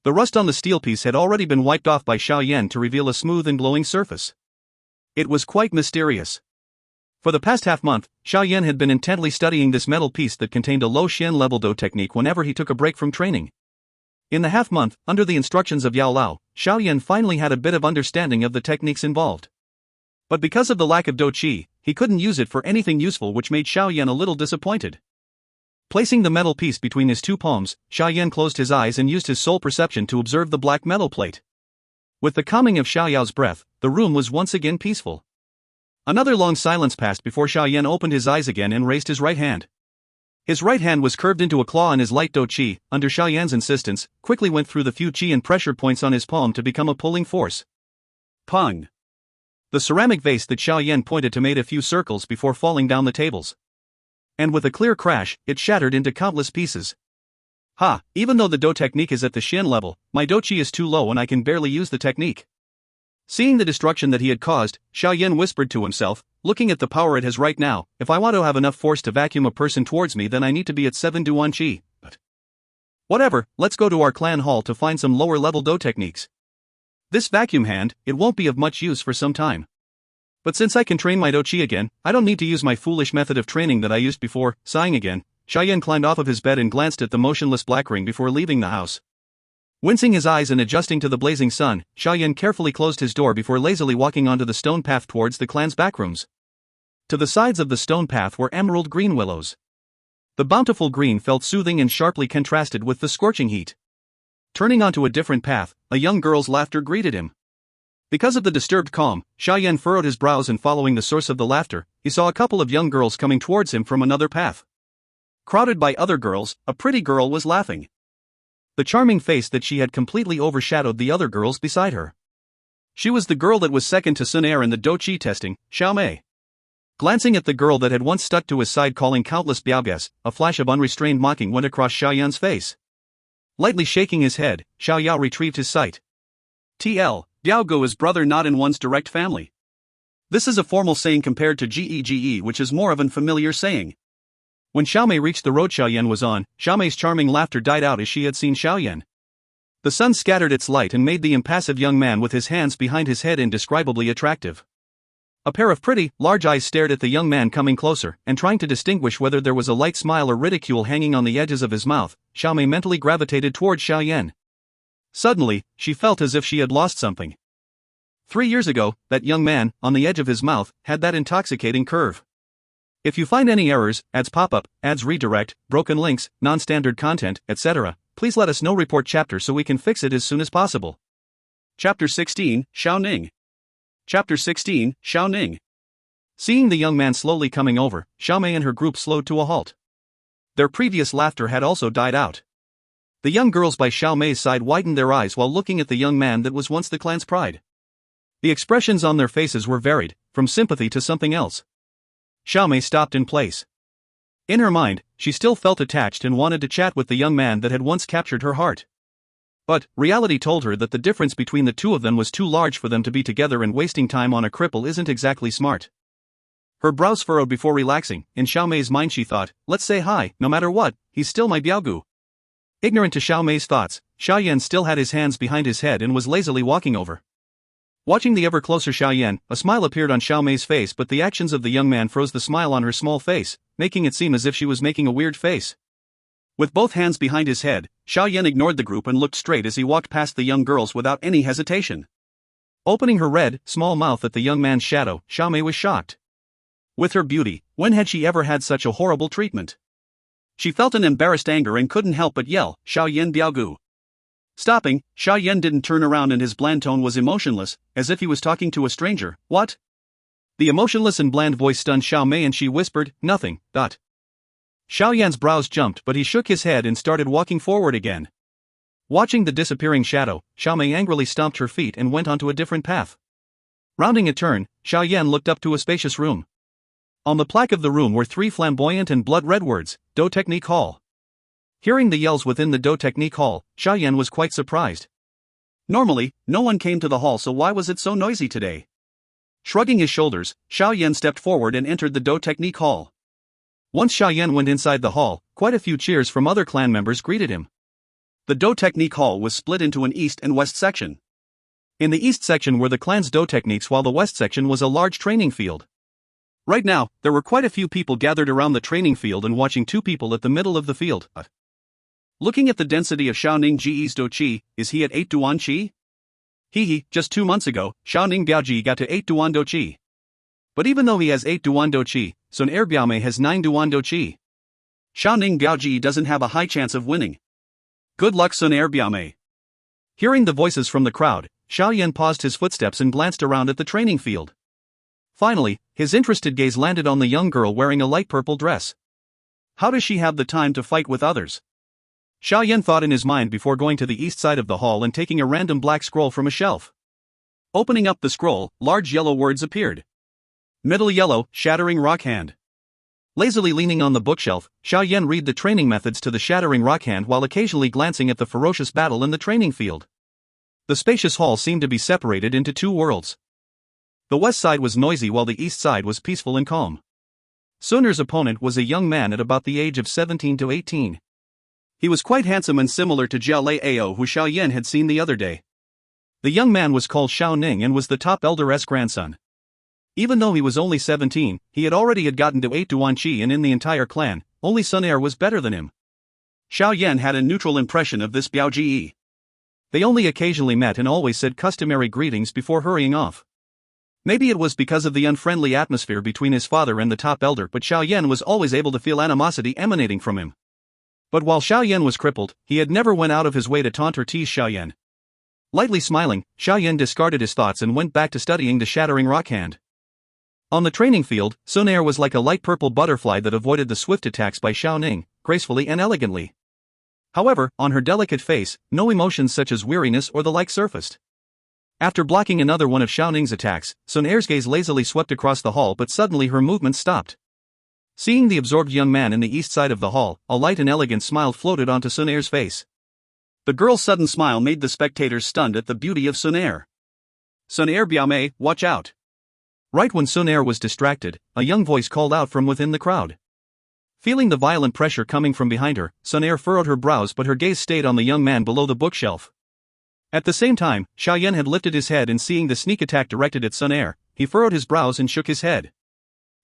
The rust on the steel piece had already been wiped off by Xiao Yan to reveal a smooth and glowing surface. It was quite mysterious. For the past half-month, Xiao Yan had been intently studying this metal piece that contained a low Xian level Dou technique whenever he took a break from training. In the half-month, under the instructions of Yao Lao, Xiao Yan finally had a bit of understanding of the techniques involved. But because of the lack of Dou Qi, he couldn't use it for anything useful, which made Xiao Yan a little disappointed. Placing the metal piece between his two palms, Xiao Yan closed his eyes and used his soul perception to observe the black metal plate. With the calming of Xiao Yao's breath, the room was once again peaceful. Another long silence passed before Xiao Yan opened his eyes again and raised his right hand. His right hand was curved into a claw, and his light Dou Qi, under Xiao Yan's insistence, quickly went through the few Qi and pressure points on his palm to become a pulling force. Pung! The ceramic vase that Xiao Yan pointed to made a few circles before falling down the tables. And with a clear crash, it shattered into countless pieces. Ha! Even though the Dou technique is at the Xian level, my Dou Qi is too low and I can barely use the technique. Seeing the destruction that he had caused, Xiao Yan whispered to himself, "Looking at the power it has right now, if I want to have enough force to vacuum a person towards me, then I need to be at 7 Dou Qi. But whatever, let's go to our clan hall to find some lower level Dou techniques. This vacuum hand, it won't be of much use for some time. But since I can train my Dou Qi again, I don't need to use my foolish method of training that I used before." Sighing again, Xiao Yan climbed off of his bed and glanced at the motionless black ring before leaving the house. Wincing his eyes and adjusting to the blazing sun, Xiao Yan carefully closed his door before lazily walking onto the stone path towards the clan's backrooms. To the sides of the stone path were emerald green willows. The bountiful green felt soothing and sharply contrasted with the scorching heat. Turning onto a different path, a young girl's laughter greeted him. Because of the disturbed calm, Xiao Yan furrowed his brows, and following the source of the laughter, he saw a couple of young girls coming towards him from another path. Crowded by other girls, a pretty girl was laughing. The charming face that she had completely overshadowed the other girls beside her. She was the girl that was second to Xun Er in the Dou Qi testing, Xiao Mei. Glancing at the girl that had once stuck to his side calling countless biaogues, a flash of unrestrained mocking went across Xiao Yan's face. Lightly shaking his head, Xiao Yao retrieved his sight. TL, Biaogu is brother not in one's direct family. This is a formal saying compared to Gege, which is more of an familiar saying. When Xiao Mei reached the road Xiao Yan was on, Xiao Mei's charming laughter died out as she had seen Xiao Yan. The sun scattered its light and made the impassive young man with his hands behind his head indescribably attractive. A pair of pretty, large eyes stared at the young man coming closer, and trying to distinguish whether there was a light smile or ridicule hanging on the edges of his mouth, Xiao Mei mentally gravitated toward Xiao Yan. Suddenly, she felt as if she had lost something. 3 years ago, that young man, on the edge of his mouth, had that intoxicating curve. If you find any errors, ads pop-up, ads redirect, broken links, non-standard content, etc., please let us know. Report chapter so we can fix it as soon as possible. Chapter 16, Xiao Ning. Chapter 16, Xiao Ning. Seeing the young man slowly coming over, Xiao Mei and her group slowed to a halt. Their previous laughter had also died out. The young girls by Xiao Mei's side widened their eyes while looking at the young man that was once the clan's pride. The expressions on their faces were varied, from sympathy to something else. Xiao Mei stopped in place. In her mind, she still felt attached and wanted to chat with the young man that had once captured her heart. But reality told her that the difference between the two of them was too large for them to be together, and wasting time on a cripple isn't exactly smart. Her brows furrowed before relaxing. In Xiao Mei's mind she thought, let's say hi, no matter what, he's still my Biaogu. Ignorant to Xiao Mei's thoughts, Xiao Yan still had his hands behind his head and was lazily walking over. Watching the ever-closer Xiao Yan, a smile appeared on Xiao Mei's face, but the actions of the young man froze the smile on her small face, making it seem as if she was making a weird face. With both hands behind his head, Xiao Yan ignored the group and looked straight as he walked past the young girls without any hesitation. Opening her red, small mouth at the young man's shadow, Xiao Mei was shocked. With her beauty, when had she ever had such a horrible treatment? She felt an embarrassed anger and couldn't help but yell, "Xiao Yan Biaogu." Stopping, Xiao Yan didn't turn around and his bland tone was emotionless, as if he was talking to a stranger. What? The emotionless and bland voice stunned Xiao Mei and she whispered, "Nothing." Xiao Yan's brows jumped, but he shook his head and started walking forward again. Watching the disappearing shadow, Xiao Mei angrily stomped her feet and went onto a different path. Rounding a turn, Xiao Yan looked up to a spacious room. On the plaque of the room were 3 flamboyant and blood-red words, Dou Technique Hall. Hearing the yells within the Dou Technique Hall, Xiao Yan was quite surprised. Normally, no one came to the hall, so why was it so noisy today? Shrugging his shoulders, Xiao Yan stepped forward and entered the Dou Technique Hall. Once Xiao Yan went inside the hall, quite a few cheers from other clan members greeted him. The Dou Technique Hall was split into an east and west section. In the east section were the clan's Dou techniques, while the west section was a large training field. Right now, there were quite a few people gathered around the training field and watching 2 people at the middle of the field. Looking at the density of Xiaoning Ji's Dou Qi, is he at 8 Duan Qi? Just 2 months ago, Xiaoning Biaoji got to 8 Duan Dou Qi. But even though he has 8 Duan Dou Qi, Xun Er Biaomei has 9 Duan Dou Qi. Xiaoning Biaoji doesn't have a high chance of winning. Good luck, Xun Er Biaomei. Hearing the voices from the crowd, Xiao Yan paused his footsteps and glanced around at the training field. Finally, his interested gaze landed on the young girl wearing a light purple dress. How does she have the time to fight with others? Xiao Yan thought in his mind before going to the east side of the hall and taking a random black scroll from a shelf. Opening up the scroll, large yellow words appeared. Middle yellow, Shattering Rock Hand. Lazily leaning on the bookshelf, Xiao Yan read the training methods to the Shattering Rock Hand while occasionally glancing at the ferocious battle in the training field. The spacious hall seemed to be separated into 2 worlds. The west side was noisy while the east side was peaceful and calm. Xun Er's opponent was a young man at about the age of 17 to 18. He was quite handsome and similar to Jiao Lei Ao, who Xiao Yan had seen the other day. The young man was called Xiao Ning and was the top elder's grandson. Even though he was only 17, he had already gotten to 8 Duan Qi, and in the entire clan, only Xun Er was better than him. Xiao Yan had a neutral impression of this Biaoji. They only occasionally met and always said customary greetings before hurrying off. Maybe it was because of the unfriendly atmosphere between his father and the top elder, but Xiao Yan was always able to feel animosity emanating from him. But while Xiao Yan was crippled, he had never went out of his way to taunt or tease Xiao Yan. Lightly smiling, Xiao Yan discarded his thoughts and went back to studying the Shattering Rock Hand. On the training field, Xun Er was like a light purple butterfly that avoided the swift attacks by Xiao Ning, gracefully and elegantly. However, on her delicate face, no emotions such as weariness or the like surfaced. After blocking another one of Xiao Ning's attacks, Xun Er's gaze lazily swept across the hall, but suddenly her movement stopped. Seeing the absorbed young man in the east side of the hall, a light and elegant smile floated onto Xun Er's face. The girl's sudden smile made the spectators stunned at the beauty of Xun Er. Xun Er Biaomei, watch out! Right when Xun Er was distracted, a young voice called out from within the crowd. Feeling the violent pressure coming from behind her, Xun Er furrowed her brows, but her gaze stayed on the young man below the bookshelf. At the same time, Xiao Yan had lifted his head, and seeing the sneak attack directed at Xun Er, he furrowed his brows and shook his head.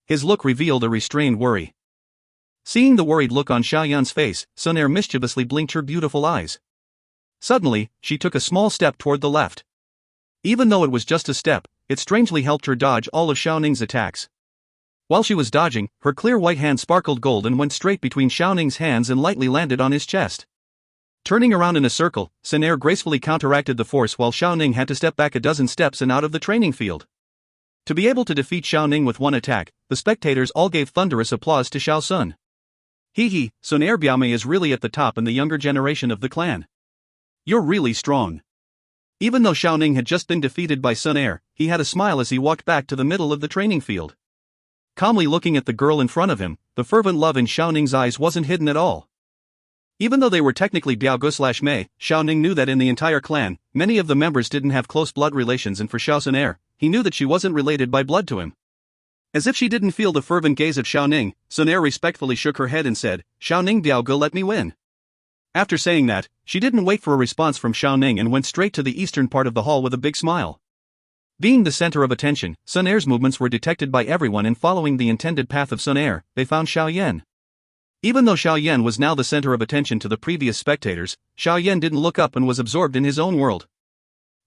His look revealed a restrained worry. Seeing the worried look on Xiao Yan's face, Xun Er mischievously blinked her beautiful eyes. Suddenly, she took a small step toward the left. Even though it was just a step, it strangely helped her dodge all of Xiao Ning's attacks. While she was dodging, her clear white hand sparkled gold and went straight between Xiao Ning's hands and lightly landed on his chest. Turning around in a circle, Xun Er gracefully counteracted the force while Xiao Ning had to step back a dozen steps and out of the training field. To be able to defeat Xiao Ning with one attack, the spectators all gave thunderous applause to Xiao Sun. Xun Er Biaomei is really at the top in the younger generation of the clan. You're really strong. Even though Xiao Ning had just been defeated by Xun Er, he had a smile as he walked back to the middle of the training field. Calmly looking at the girl in front of him, the fervent love in Xiao Ning's eyes wasn't hidden at all. Even though they were technically Biaogu/Mei, Xiao Ning knew that in the entire clan, many of the members didn't have close blood relations, and for Xiao Xun Er, he knew that she wasn't related by blood to him. As if she didn't feel the fervent gaze of Xiao Ning, Xun Er respectfully shook her head and said, "Xiao Ning Biaogu, let me win." After saying that, she didn't wait for a response from Xiao Ning and went straight to the eastern part of the hall with a big smile. Being the center of attention, Xun Er's movements were detected by everyone, and following the intended path of Xun Er, they found Xiao Yan. Even though Xiao Yan was now the center of attention to the previous spectators, Xiao Yan didn't look up and was absorbed in his own world.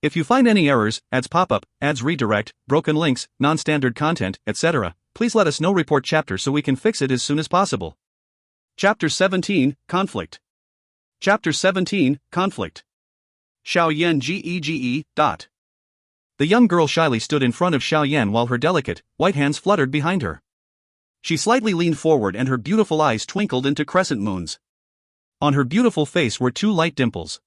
If you find any errors, ads pop-up, ads redirect, broken links, non-standard content, etc., please let us know. Report chapter so we can fix it as soon as possible. Chapter 17, Conflict. Chapter 17, Conflict. Xiao Yan Gege. The young girl shyly stood in front of Xiao Yan while her delicate, white hands fluttered behind her. She slightly leaned forward and her beautiful eyes twinkled into crescent moons. On her beautiful face were 2 light dimples.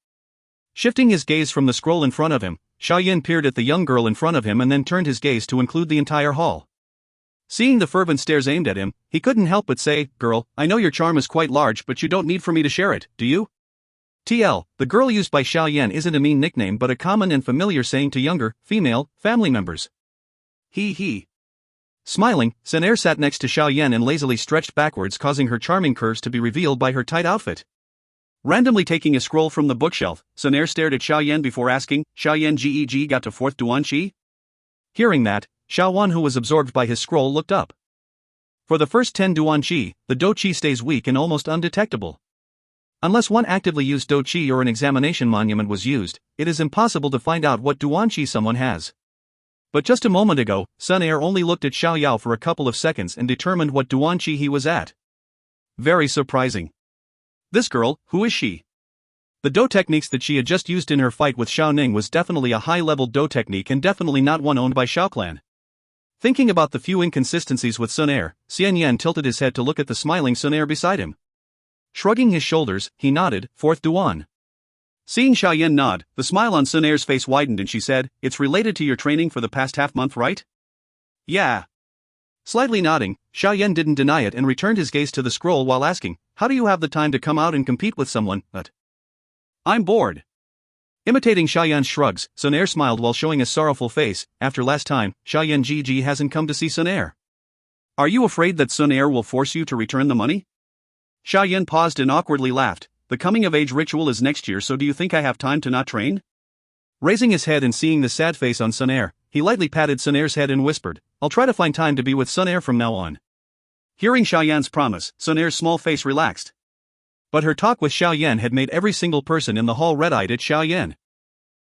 Shifting his gaze from the scroll in front of him, Xiao Yan peered at the young girl in front of him and then turned his gaze to include the entire hall. Seeing the fervent stares aimed at him, he couldn't help but say, "Girl, I know your charm is quite large, but you don't need for me to share it, do you?" TL, the girl used by Xiao Yan isn't a mean nickname but a common and familiar saying to younger, female, family members. He. Smiling, Xun Er sat next to Xiao Yan and lazily stretched backwards, causing her charming curves to be revealed by her tight outfit. Randomly taking a scroll from the bookshelf, Xun Er stared at Xiao Yan before asking, "Xiao Yan Geg got to 4th Dou Qi?" Hearing that, Xiao Wan, who was absorbed by his scroll, looked up. For the first 10 Dou Qi, the Dou Qi stays weak and almost undetectable. Unless one actively used Dou Qi or an examination monument was used, it is impossible to find out what Dou Qi someone has. But just a moment ago, Xun Er only looked at Xiao Yao for a couple of seconds and determined what Dou Qi he was at. Very surprising. This girl, who is she? The Dou techniques that she had just used in her fight with Xiao Ning was definitely a high-level Dou technique and definitely not one owned by Xiao clan. Thinking about the few inconsistencies with Xun Er, Xian Yan tilted his head to look at the smiling Xun Er beside him. Shrugging his shoulders, he nodded, 4th Dou. Seeing Xiao Yan nod, the smile on Xun Er's face widened and she said, "It's related to your training for the past half-month, right?" "Yeah." Slightly nodding, Xiao Yan didn't deny it and returned his gaze to the scroll while asking, "How do you have the time to come out and compete with someone, but I'm bored." Imitating Xiao Yan's shrugs, Xun Er smiled while showing a sorrowful face. "After last time, Xiao Yan Gg hasn't come to see Xun Er. Are you afraid that Xun Er will force you to return the money?" Xiao Yan paused and awkwardly laughed. "The coming-of-age ritual is next year, so do you think I have time to not train?" Raising his head and seeing the sad face on Xun Er, he lightly patted Xun Er's head and whispered, "I'll try to find time to be with Xun Er from now on." Hearing Xiao Yan's promise, Xun Er's small face relaxed. But her talk with Xiao Yan had made every single person in the hall red-eyed at Xiao Yan.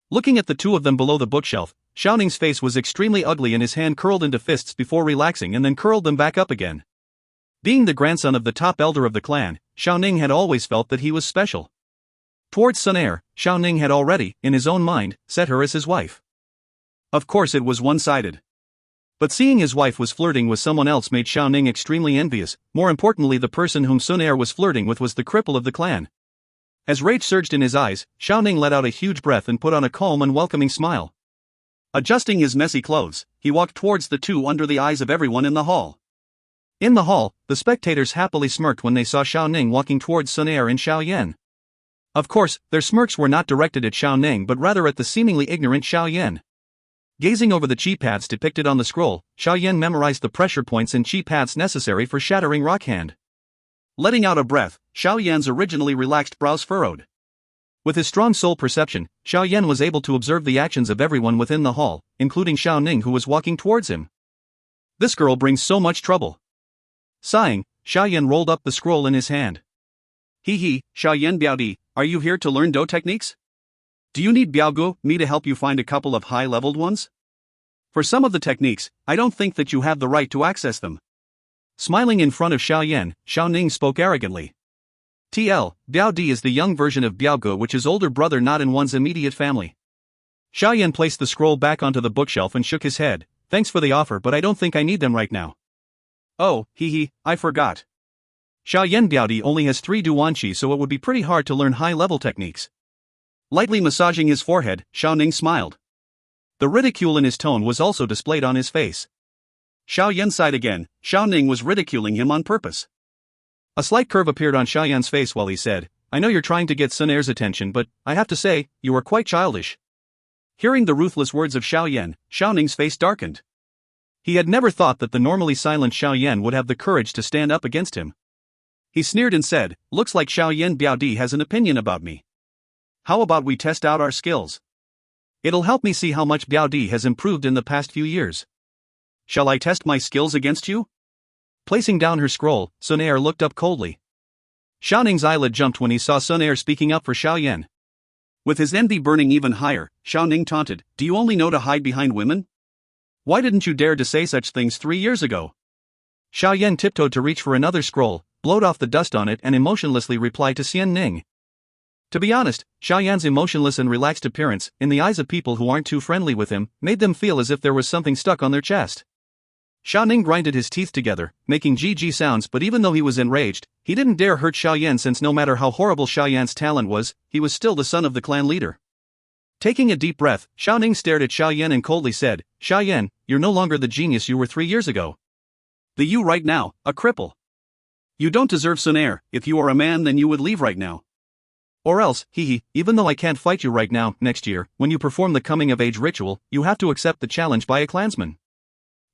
Looking at the two of them below the bookshelf, Xiao Ning's face was extremely ugly and his hand curled into fists before relaxing and then curled them back up again. Being the grandson of the top elder of the clan, Xiao Ning had always felt that he was special. Towards Xun Er, Xiao Ning had already, in his own mind, set her as his wife. Of course it was one-sided. But seeing his wife was flirting with someone else made Xiao Ning extremely envious. More importantly, the person whom Xun Er was flirting with was the cripple of the clan. As rage surged in his eyes, Xiao Ning let out a huge breath and put on a calm and welcoming smile. Adjusting his messy clothes, he walked towards the two under the eyes of everyone in the hall. In the hall, the spectators happily smirked when they saw Xiao Ning walking towards Xun Er and Xiao Yan. Of course, their smirks were not directed at Xiao Ning but rather at the seemingly ignorant Xiao Yan. Gazing over the chi paths depicted on the scroll, Xiao Yan memorized the pressure points and chi paths necessary for shattering rock hand. Letting out a breath, Xiao Yan's originally relaxed brows furrowed. With his strong soul perception, Xiao Yan was able to observe the actions of everyone within the hall, including Xiao Ning who was walking towards him. This girl brings so much trouble. Sighing, Xiao Yan rolled up the scroll in his hand. Xiao Yan Biaodi, are you here to learn Dou techniques? Do you need Biaogu, me to help you find a couple of high-leveled ones? For some of the techniques, I don't think that you have the right to access them. Smiling in front of Xiao Yan, Xiao Ning spoke arrogantly. Biao Di is the young version of Biaogu, which is older brother not in one's immediate family. Xiao Yan placed the scroll back onto the bookshelf and shook his head. Thanks for the offer, but I don't think I need them right now. Oh, I forgot. Xiao Yan Biaodi only has 3 Dou Qi, so it would be pretty hard to learn high-level techniques. Lightly massaging his forehead, Xiao Ning smiled. The ridicule in his tone was also displayed on his face. Xiao Yan sighed again. Xiao Ning was ridiculing him on purpose. A slight curve appeared on Xiao Yan's face while he said, I know you're trying to get Xun Er's attention, but I have to say, you are quite childish. Hearing the ruthless words of Xiao Yan, Xiao Ning's face darkened. He had never thought that the normally silent Xiao Yan would have the courage to stand up against him. He sneered and said, looks like Xiao Yan Biaodi has an opinion about me. How about we test out our skills? It'll help me see how much Biaodi has improved in the past few years. Shall I test my skills against you? Placing down her scroll, Xun Er looked up coldly. Xiao Ning's eyelid jumped when he saw Xun Er speaking up for Xiao Yan. With his envy burning even higher, Xiao Ning taunted, do you only know to hide behind women? Why didn't you dare to say such things 3 years ago? Xiao Yan tiptoed to reach for another scroll, blowed off the dust on it and emotionlessly replied to Xian Ning. To be honest, Xiao Yan's emotionless and relaxed appearance, in the eyes of people who aren't too friendly with him, made them feel as if there was something stuck on their chest. Xiao Ning grinded his teeth together, making GG sounds, but even though he was enraged, he didn't dare hurt Xiao Yan since no matter how horrible Xiao Yan's talent was, he was still the son of the clan leader. Taking a deep breath, Xiao Ning stared at Xiao Yan and coldly said, Xiao Yan, you're no longer the genius you were 3 years ago. The you right now, a cripple. You don't deserve Xun Er. If you are a man, then you would leave right now. Or else, even though I can't fight you right now, next year, when you perform the coming-of-age ritual, you have to accept the challenge by a clansman.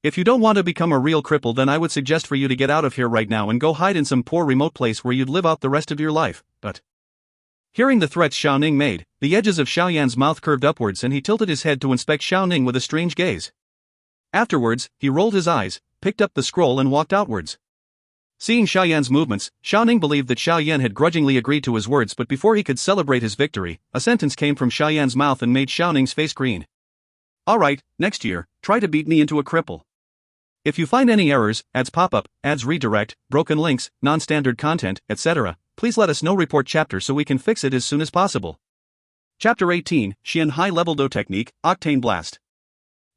If you don't want to become a real cripple, then I would suggest for you to get out of here right now and go hide in some poor remote place where you'd live out the rest of your life, but... Hearing the threats Xiao Ning made, the edges of Xiao Yan's mouth curved upwards and he tilted his head to inspect Xiao Ning with a strange gaze. Afterwards, he rolled his eyes, picked up the scroll and walked outwards. Seeing Xiao Yan's movements, Xiao Ning believed that Xiao Yan had grudgingly agreed to his words, but before he could celebrate his victory, a sentence came from Xiao Yan's mouth and made Xiao Ning's face green. Alright, next year, try to beat me into a cripple. If you find any errors, ads pop-up, ads redirect, broken links, non-standard content, etc., please let us know. Report chapter so we can fix it as soon as possible. Chapter 18, Xian High-Level Dou Technique, Octane Blast.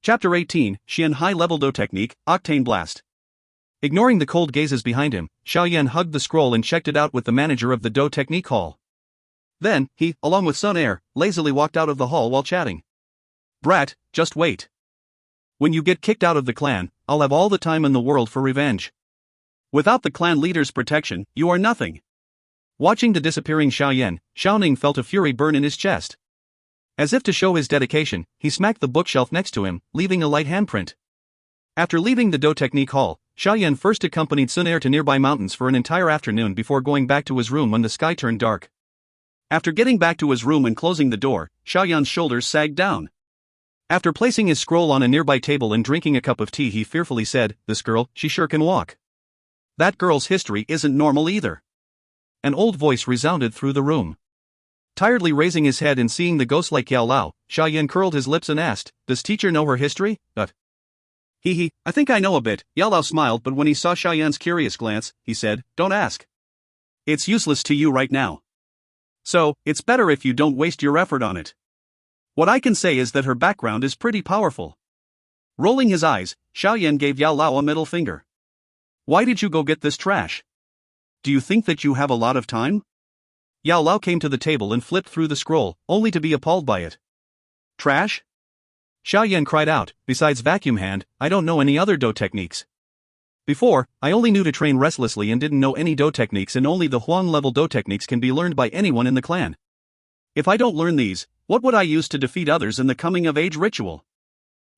Chapter 18, Xian High-Level Dou Technique, Octane Blast. Ignoring the cold gazes behind him, Xiao Yan hugged the scroll and checked it out with the manager of the Dou Technique Hall. Then, he, along with Xun Er, lazily walked out of the hall while chatting. Brat, just wait. When you get kicked out of the clan, I'll have all the time in the world for revenge. Without the clan leader's protection, you are nothing. Watching the disappearing Xiao Yan, Xiao Ning felt a fury burn in his chest. As if to show his dedication, he smacked the bookshelf next to him, leaving a light handprint. After leaving the Dou Technique Hall, Xiao Yan first accompanied Xun Er to nearby mountains for an entire afternoon before going back to his room when the sky turned dark. After getting back to his room and closing the door, Xiao Yan's shoulders sagged down. After placing his scroll on a nearby table and drinking a cup of tea, he fearfully said, "This girl, she sure can walk. That girl's history isn't normal either." An old voice resounded through the room. Tiredly raising his head and seeing the ghost-like Yao Lao, Xiao Yan curled his lips and asked, "Does teacher know her history?" I think I know a bit." Yao Lao smiled, but when he saw Xiao Yan's curious glance, he said, "Don't ask. It's useless to you right now. So, it's better if you don't waste your effort on it. What I can say is that her background is pretty powerful." Rolling his eyes, Xiao Yan gave Yao Lao a middle finger. "Why did you go get this trash? Do you think that you have a lot of time?" Yao Lao came to the table and flipped through the scroll, only to be appalled by it. "Trash?" Xiao Yan cried out, "Besides vacuum hand, I don't know any other Dou techniques. Before, I only knew to train restlessly and didn't know any Dou techniques, and only the Huang-level Dou techniques can be learned by anyone in the clan. If I don't learn these, what would I use to defeat others in the coming-of-age ritual?"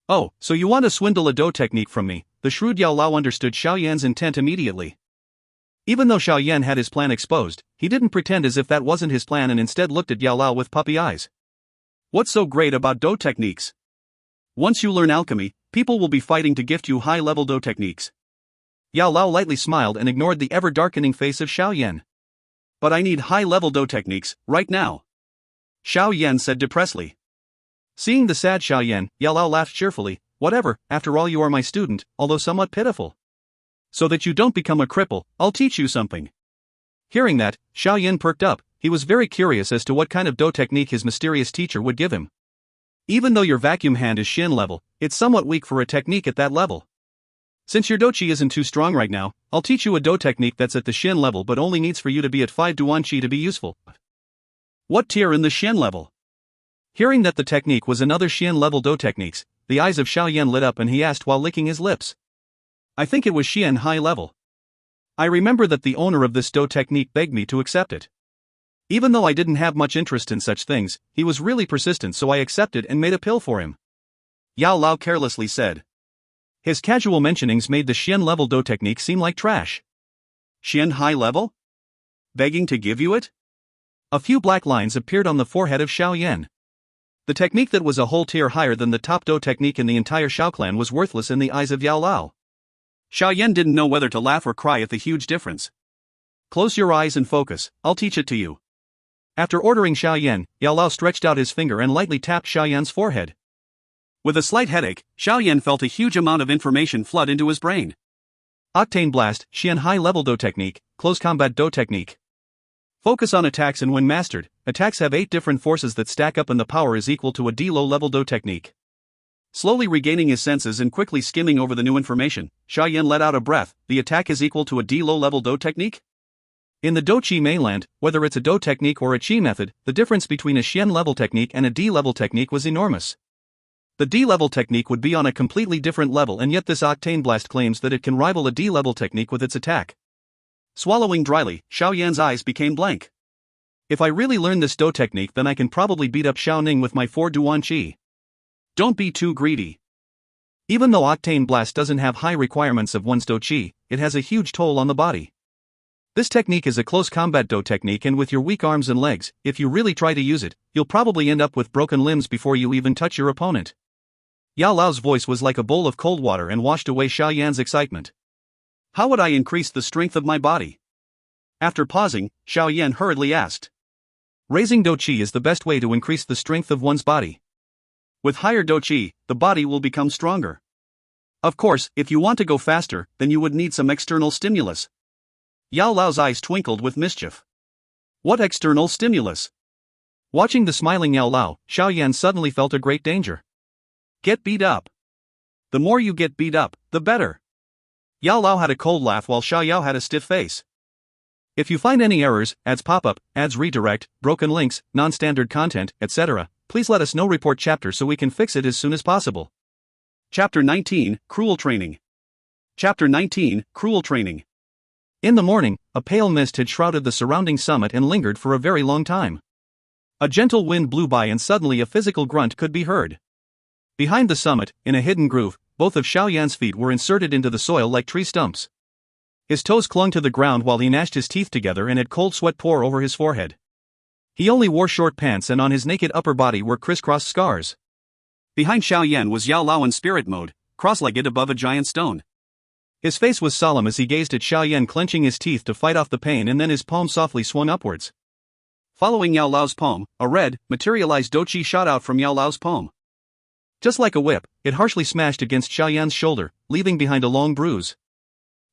"Oh, so you want to swindle a Dou technique from me?" The shrewd Yao Lao understood Xiao Yan's intent immediately. Even though Xiao Yan had his plan exposed, he didn't pretend as if that wasn't his plan and instead looked at Yao Lao with puppy eyes. "What's so great about Dou techniques? Once you learn alchemy, people will be fighting to gift you high-level Dou techniques." Yao Lao lightly smiled and ignored the ever-darkening face of Xiao Yan. "But I need high-level Dou techniques, right now," Xiao Yan said depressedly. Seeing the sad Xiao Yan, Yao Lao laughed cheerfully. "Whatever, after all you are my student, although somewhat pitiful. So that you don't become a cripple, I'll teach you something." Hearing that, Xiao Yan perked up. He was very curious as to what kind of Dou technique his mysterious teacher would give him. "Even though your vacuum hand is Xin level, it's somewhat weak for a technique at that level. Since your Dou Qi isn't too strong right now, I'll teach you a Dou technique that's at the Xin level but only needs for you to be at 5 Duan Qi to be useful." "What tier in the Xin level?" Hearing that the technique was another Xin level Dou techniques, the eyes of Xiao Yan lit up and he asked while licking his lips. "I think it was Xian high level. I remember that the owner of this Dou technique begged me to accept it. Even though I didn't have much interest in such things, he was really persistent, so I accepted and made a pill for him," Yao Lao carelessly said. His casual mentionings made the Xian level Dou technique seem like trash. "Xian high level? Begging to give you it?" A few black lines appeared on the forehead of Xiao Yan. The technique that was a whole tier higher than the top Dou technique in the entire Xiao clan was worthless in the eyes of Yao Lao. Xiao Yan didn't know whether to laugh or cry at the huge difference. "Close your eyes and focus, I'll teach it to you." After ordering Xiao Yan, Yao Lao stretched out his finger and lightly tapped Xiao Yan's forehead. With a slight headache, Xiao Yan felt a huge amount of information flood into his brain. Octane Blast, Xian High-Level Dou Technique, Close Combat Dou Technique. Focus on attacks, and when mastered, attacks have 8 different forces that stack up and the power is equal to a D low-level Dou Technique. Slowly regaining his senses and quickly skimming over the new information, Xiao Yan let out a breath. The attack is equal to a D low-level Dou Technique? In the Dou Qi mainland, whether it's a Dou technique or a Qi method, the difference between a Xian level technique and a D level technique was enormous. The D-level technique would be on a completely different level, and yet this Octane Blast claims that it can rival a D-level technique with its attack. Swallowing dryly, Xiao Yan's eyes became blank. If I really learn this Dou technique, then I can probably beat up Xiao Ning with my 4 Dou Qi. Don't be too greedy. Even though Octane Blast doesn't have high requirements of one's Dou Qi, it has a huge toll on the body. This technique is a close combat Dou technique, and with your weak arms and legs, if you really try to use it, you'll probably end up with broken limbs before you even touch your opponent. Yao Lao's voice was like a bowl of cold water and washed away Xiao Yan's excitement. How would I increase the strength of my body? After pausing, Xiao Yan hurriedly asked. Raising Dou Qi is the best way to increase the strength of one's body. With higher Dou Qi, the body will become stronger. Of course, if you want to go faster, then you would need some external stimulus. Yao Lao's eyes twinkled with mischief. What external stimulus? Watching the smiling Yao Lao, Xiao Yan suddenly felt a great danger. Get beat up. The more you get beat up, the better. Yao Lao had a cold laugh while Xiao Yao had a stiff face. If you find any errors, ads pop up, ads redirect, broken links, non-standard content, etc., please let us know. Report chapter so we can fix it as soon as possible. Chapter 19, Cruel Training. Chapter 19, Cruel Training. In the morning, a pale mist had shrouded the surrounding summit and lingered for a very long time. A gentle wind blew by and suddenly a physical grunt could be heard. Behind the summit, in a hidden groove, both of Xiao Yan's feet were inserted into the soil like tree stumps. His toes clung to the ground while he gnashed his teeth together and had cold sweat pour over his forehead. He only wore short pants, and on his naked upper body were crisscross scars. Behind Xiao Yan was Yao Lao in spirit mode, cross-legged above a giant stone. His face was solemn as he gazed at Xiao Yan clenching his teeth to fight off the pain, and then his palm softly swung upwards. Following Yao Lao's palm, a red, materialized Dou Qi shot out from Yao Lao's palm. Just like a whip, it harshly smashed against Xiao Yan's shoulder, leaving behind a long bruise.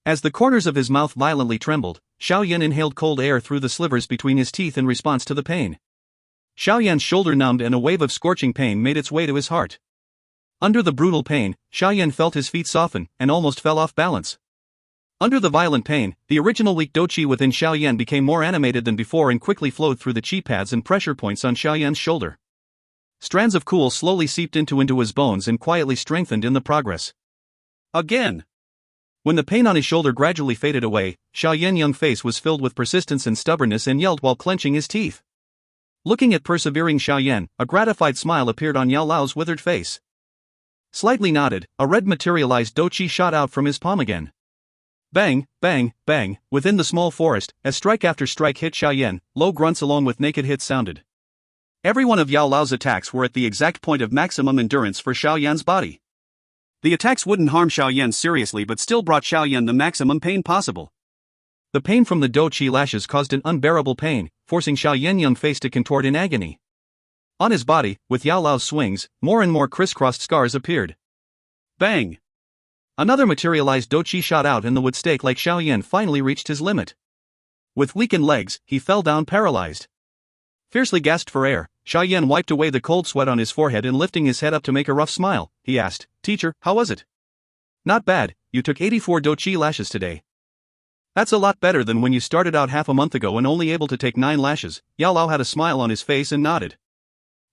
As the corners of his mouth violently trembled, Xiao Yan inhaled cold air through the slivers between his teeth in response to the pain. Xiao Yan's shoulder numbed and a wave of scorching pain made its way to his heart. Under the brutal pain, Xiao Yan felt his feet soften and almost fell off balance. Under the violent pain, the original weak Dou Qi within Xiao Yan became more animated than before and quickly flowed through the Qi pads and pressure points on Xiao Yan's shoulder. Strands of cool slowly seeped into his bones and quietly strengthened in the progress. Again! When the pain on his shoulder gradually faded away, Xiao Yan's young face was filled with persistence and stubbornness and yelled while clenching his teeth. Looking at persevering Xiao Yan, a gratified smile appeared on Yao Lao's withered face. Slightly nodded, a red materialized Dou Qi shot out from his palm again. Bang, bang, bang, within the small forest, as strike after strike hit Xiao Yan, low grunts along with naked hits sounded. Every one of Yao Lao's attacks were at the exact point of maximum endurance for Xiao Yan's body. The attacks wouldn't harm Xiao Yan seriously but still brought Xiao Yan the maximum pain possible. The pain from the Dou Qi lashes caused an unbearable pain, forcing Xiao Yan's young face to contort in agony. On his body, with Yao Lao's swings, more and more crisscrossed scars appeared. Bang! Another materialized Dou Qi shot out and the wood stake like Xiao Yan finally reached his limit. With weakened legs, he fell down paralyzed. Fiercely gasped for air, Xiao Yan wiped away the cold sweat on his forehead and lifting his head up to make a rough smile, he asked, "Teacher, how was it?" "Not bad, you took 84 Dou Qi lashes today." "That's a lot better than when you started out half a month ago and only able to take 9 lashes." Yao Lao had a smile on his face and nodded.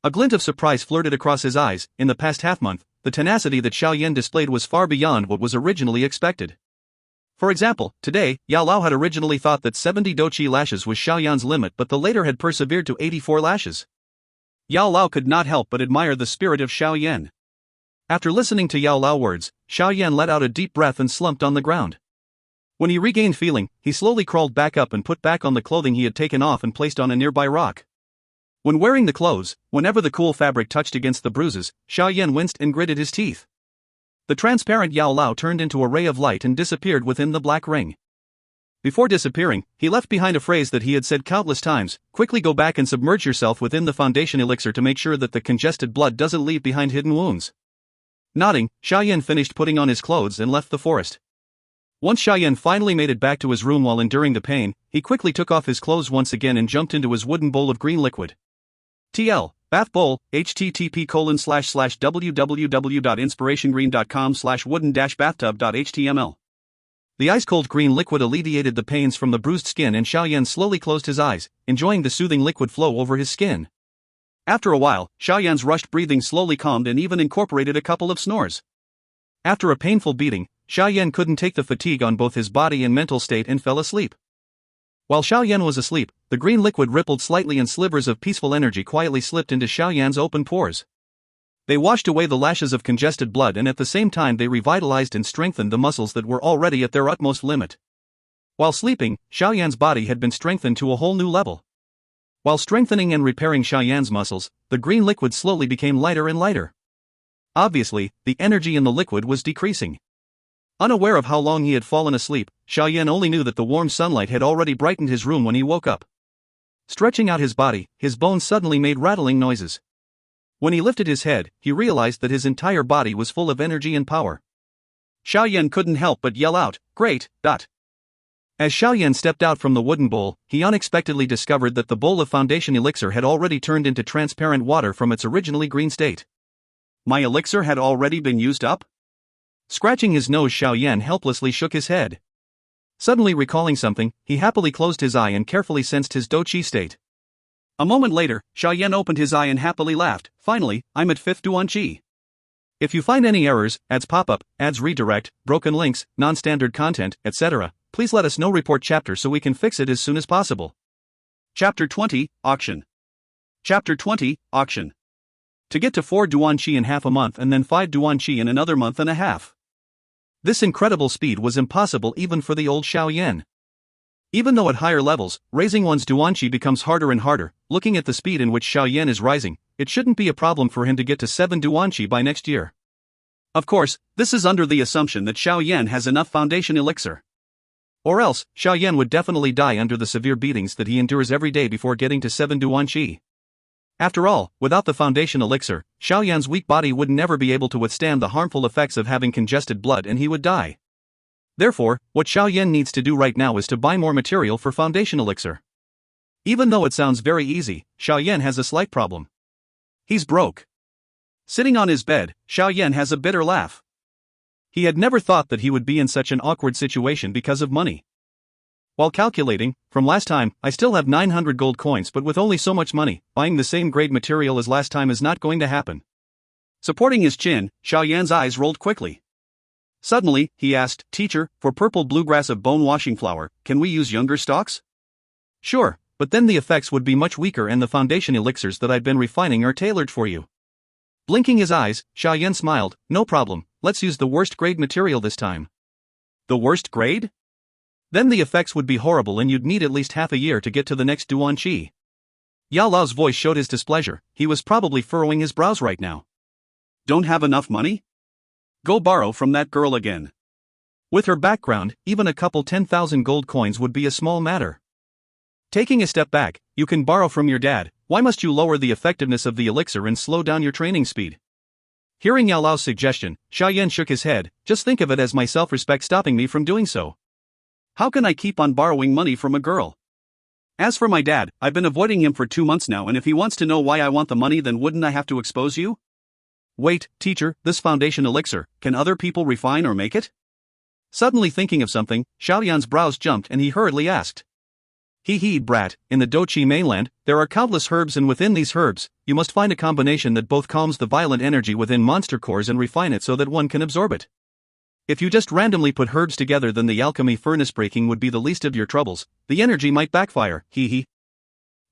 A glint of surprise flirted across his eyes. In the past half-month, the tenacity that Xiao Yan displayed was far beyond what was originally expected. For example, today, Yao Lao had originally thought that 70 Dou Qi lashes was Xiao Yan's limit, but the later had persevered to 84 lashes. Yao Lao could not help but admire the spirit of Xiao Yan. After listening to Yao Lao's words, Xiao Yan let out a deep breath and slumped on the ground. When he regained feeling, he slowly crawled back up and put back on the clothing he had taken off and placed on a nearby rock. When wearing the clothes, whenever the cool fabric touched against the bruises, Xiao Yan winced and gritted his teeth. The transparent Yao Lao turned into a ray of light and disappeared within the black ring. Before disappearing, he left behind a phrase that he had said countless times: "Quickly go back and submerge yourself within the foundation elixir to make sure that the congested blood doesn't leave behind hidden wounds." Nodding, Xiao Yan finished putting on his clothes and left the forest. Once Xiao Yan finally made it back to his room while enduring the pain, he quickly took off his clothes once again and jumped into his wooden bowl of green liquid. TL, bath bowl, http://www.inspirationgreen.com/wooden-bathtub.html. The ice-cold green liquid alleviated the pains from the bruised skin and Xiao Yan slowly closed his eyes, enjoying the soothing liquid flow over his skin. After a while, Xiao Yan's rushed breathing slowly calmed and even incorporated a couple of snores. After a painful beating, Xiao Yan couldn't take the fatigue on both his body and mental state and fell asleep. While Xiao Yan was asleep, the green liquid rippled slightly and slivers of peaceful energy quietly slipped into Xiao Yan's open pores. They washed away the lashes of congested blood and at the same time they revitalized and strengthened the muscles that were already at their utmost limit. While sleeping, Xiao Yan's body had been strengthened to a whole new level. While strengthening and repairing Xiao Yan's muscles, the green liquid slowly became lighter and lighter. Obviously, the energy in the liquid was decreasing. Unaware of how long he had fallen asleep, Xiao Yan only knew that the warm sunlight had already brightened his room when he woke up. Stretching out his body, his bones suddenly made rattling noises. When he lifted his head, he realized that his entire body was full of energy and power. Xiao Yan couldn't help but yell out, "Great!" As Xiao Yan stepped out from the wooden bowl, he unexpectedly discovered that the bowl of foundation elixir had already turned into transparent water from its originally green state. My elixir had already been used up? Scratching his nose, Xiao Yan helplessly shook his head. Suddenly recalling something, he happily closed his eye and carefully sensed his Dou Qi state. A moment later, Xiao Yan opened his eye and happily laughed. Finally, I'm at 5th Dou Qi. If you find any errors, ads pop up, ads redirect, broken links, non-standard content, etc., please let us know. Report chapter so we can fix it as soon as possible. Chapter 20, Auction. Chapter 20, Auction. To get to 4 Dou Qi in half a month and then 5 Dou Qi in another month and a half. This incredible speed was impossible even for the old Xiao Yan. Even though at higher levels, raising one's Dou Qi becomes harder and harder, looking at the speed in which Xiao Yan is rising, it shouldn't be a problem for him to get to 7 Dou Qi by next year. Of course, this is under the assumption that Xiao Yan has enough foundation elixir. Or else, Xiao Yan would definitely die under the severe beatings that he endures every day before getting to 7 Dou Qi. After all, without the foundation elixir, Xiao Yan's weak body would never be able to withstand the harmful effects of having congested blood and he would die. Therefore, what Xiao Yan needs to do right now is to buy more material for foundation elixir. Even though it sounds very easy, Xiao Yan has a slight problem. He's broke. Sitting on his bed, Xiao Yan has a bitter laugh. He had never thought that he would be in such an awkward situation because of money. While calculating, from last time, I still have 900 gold coins, but with only so much money, buying the same grade material as last time is not going to happen. Supporting his chin, Xiao Yan's eyes rolled quickly. Suddenly, he asked, "Teacher, for purple bluegrass of bone washing flour, can we use younger stalks?" "Sure, but then the effects would be much weaker and the foundation elixirs that I've been refining are tailored for you." Blinking his eyes, Xiao Yan smiled, "No problem, let's use the worst grade material this time." "The worst grade?" "Then the effects would be horrible and you'd need at least half a year to get to the next Dou Qi." Yao Lao's voice showed his displeasure. He was probably furrowing his brows right now. "Don't have enough money? Go borrow from that girl again." With her background, even a couple 10,000 gold coins would be a small matter. Taking a step back, "You can borrow from your dad, why must you lower the effectiveness of the elixir and slow down your training speed?" Hearing Yao Lao's suggestion, Xiao Yan shook his head. "Just think of it as my self-respect stopping me from doing so. How can I keep on borrowing money from a girl? As for my dad, I've been avoiding him for 2 months now, and if he wants to know why I want the money, then wouldn't I have to expose you?" "Wait, teacher, this foundation elixir, can other people refine or make it?" Suddenly thinking of something, Xiao Yan's brows jumped and he hurriedly asked. "Hee, brat, in the Dou Qi mainland, there are countless herbs, and within these herbs, you must find a combination that both calms the violent energy within monster cores and refine it so that one can absorb it. If you just randomly put herbs together, then the alchemy furnace breaking would be the least of your troubles, the energy might backfire, hee.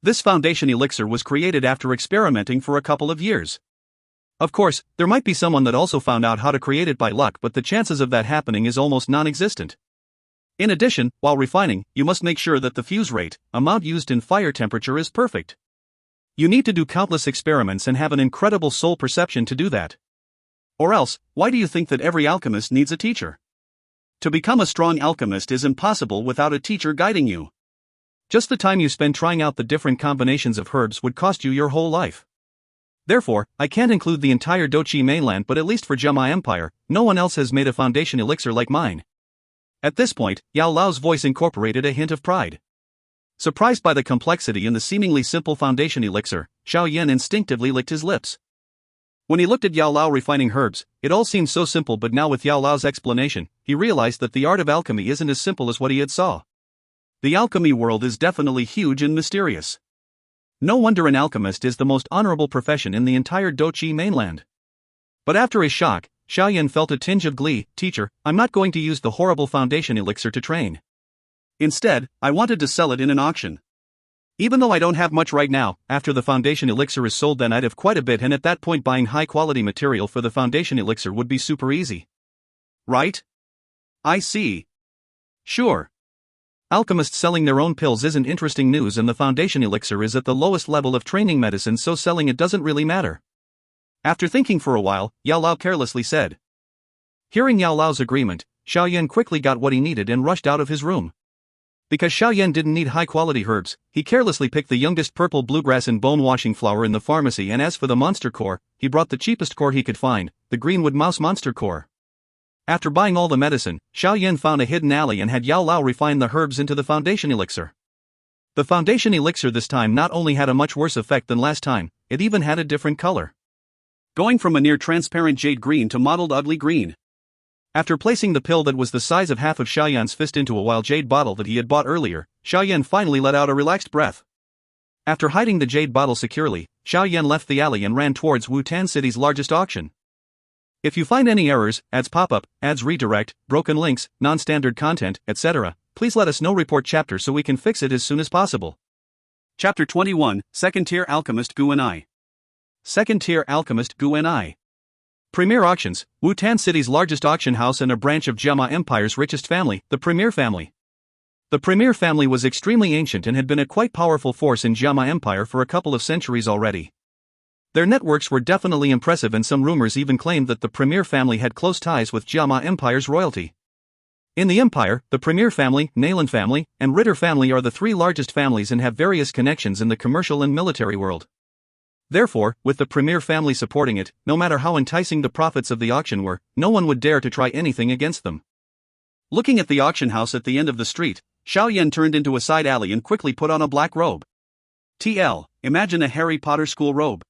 This foundation elixir was created after experimenting for a couple of years. Of course, there might be someone that also found out how to create it by luck, but the chances of that happening is almost non-existent. In addition, while refining, you must make sure that the fuse rate, amount used in fire temperature is perfect. You need to do countless experiments and have an incredible soul perception to do that. Or else, why do you think that every alchemist needs a teacher? To become a strong alchemist is impossible without a teacher guiding you. Just the time you spend trying out the different combinations of herbs would cost you your whole life. Therefore, I can't include the entire Dou Qi mainland, but at least for Jemma Empire, no one else has made a foundation elixir like mine." At this point, Yao Lao's voice incorporated a hint of pride. Surprised by the complexity in the seemingly simple foundation elixir, Xiao Yan instinctively licked his lips. When he looked at Yao Lao refining herbs, it all seemed so simple, but now with Yao Lao's explanation, he realized that the art of alchemy isn't as simple as what he had saw. The alchemy world is definitely huge and mysterious. No wonder an alchemist is the most honorable profession in the entire Dou Qi mainland. But after his shock, Xiao Yan felt a tinge of glee. Teacher, I'm not going to use the horrible foundation elixir to train. Instead, I wanted to sell it in an auction. Even though I don't have much right now, after the foundation elixir is sold then I'd have quite a bit, and at that point buying high quality material for the foundation elixir would be super easy. Right? I see. Sure. Alchemists selling their own pills isn't interesting news, and the foundation elixir is at the lowest level of training medicine, so selling it doesn't really matter. After thinking for a while, Yao Lao carelessly said. Hearing Yao Lao's agreement, Xiao Yan quickly got what he needed and rushed out of his room. Because Xiao Yan didn't need high-quality herbs, he carelessly picked the youngest purple bluegrass and bone-washing flower in the pharmacy, and as for the monster core, he brought the cheapest core he could find, the greenwood mouse monster core. After buying all the medicine, Xiao Yan found a hidden alley and had Yao Lao refine the herbs into the foundation elixir. The foundation elixir this time not only had a much worse effect than last time, it even had a different color. Going from a near-transparent jade green to mottled ugly green. After placing the pill that was the size of half of Xiao Yan's fist into a wild jade bottle that he had bought earlier, Xiao Yan finally let out a relaxed breath. After hiding the jade bottle securely, Xiao Yan left the alley and ran towards Wutan City's largest auction. If you find any errors, ads pop-up, ads redirect, broken links, non-standard content, etc., please let us know. Report chapter so we can fix it as soon as possible. Chapter 21, Second-Tier Alchemist Gu I. Second-Tier Alchemist Gu I. Premier Auctions, Wutan City's largest auction house and a branch of Jiama Empire's richest family, the Premier family. The Premier family was extremely ancient and had been a quite powerful force in Jiama Empire for a couple of centuries already. Their networks were definitely impressive, and some rumors even claimed that the Premier family had close ties with Jiama Empire's royalty. In the Empire, the Premier family, Nayland family, and Ritter family are the three largest families and have various connections in the commercial and military world. Therefore, with the Premier family supporting it, no matter how enticing the profits of the auction were, no one would dare to try anything against them. Looking at the auction house at the end of the street, Xiao Yan turned into a side alley and quickly put on a black robe. Imagine a Harry Potter school robe.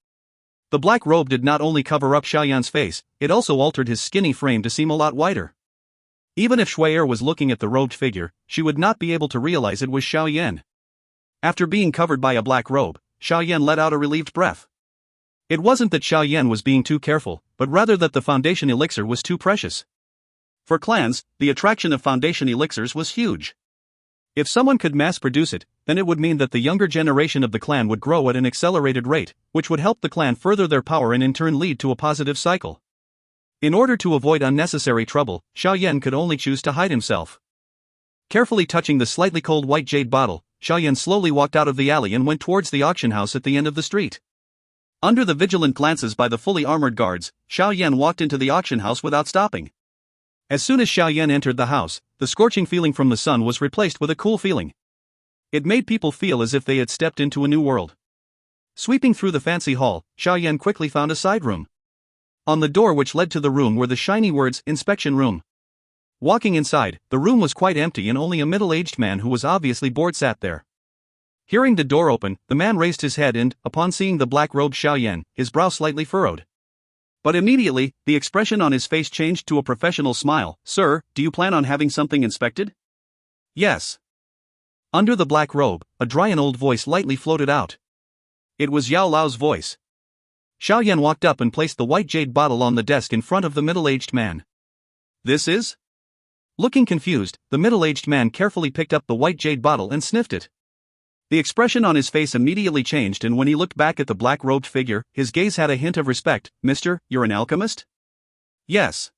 The black robe did not only cover up Xiao Yan's face, it also altered his skinny frame to seem a lot whiter. Even if Xun Er was looking at the robed figure, she would not be able to realize it was Xiao Yan. After being covered by a black robe, Xiao Yan let out a relieved breath. It wasn't that Xiao Yan was being too careful, but rather that the foundation elixir was too precious. For clans, the attraction of foundation elixirs was huge. If someone could mass-produce it, then it would mean that the younger generation of the clan would grow at an accelerated rate, which would help the clan further their power and in turn lead to a positive cycle. In order to avoid unnecessary trouble, Xiao Yan could only choose to hide himself. Carefully touching the slightly cold white jade bottle, Xiao Yan slowly walked out of the alley and went towards the auction house at the end of the street. Under the vigilant glances by the fully armored guards, Xiao Yan walked into the auction house without stopping. As soon as Xiao Yan entered the house, the scorching feeling from the sun was replaced with a cool feeling. It made people feel as if they had stepped into a new world. Sweeping through the fancy hall, Xiao Yan quickly found a side room. On the door which led to the room were the shiny words, "Inspection Room." Walking inside, the room was quite empty and only a middle-aged man who was obviously bored sat there. Hearing the door open, the man raised his head and, upon seeing the black-robed Xiao Yan, his brow slightly furrowed. But immediately, the expression on his face changed to a professional smile. "Sir, do you plan on having something inspected?" "Yes." Under the black robe, a dry and old voice lightly floated out. It was Yao Lao's voice. Xiao Yan walked up and placed the white jade bottle on the desk in front of the middle-aged man. "This is?" Looking confused, the middle-aged man carefully picked up the white jade bottle and sniffed it. The expression on his face immediately changed, and when he looked back at the black-robed figure, his gaze had a hint of respect. "Mister, you're an alchemist?" "Yes."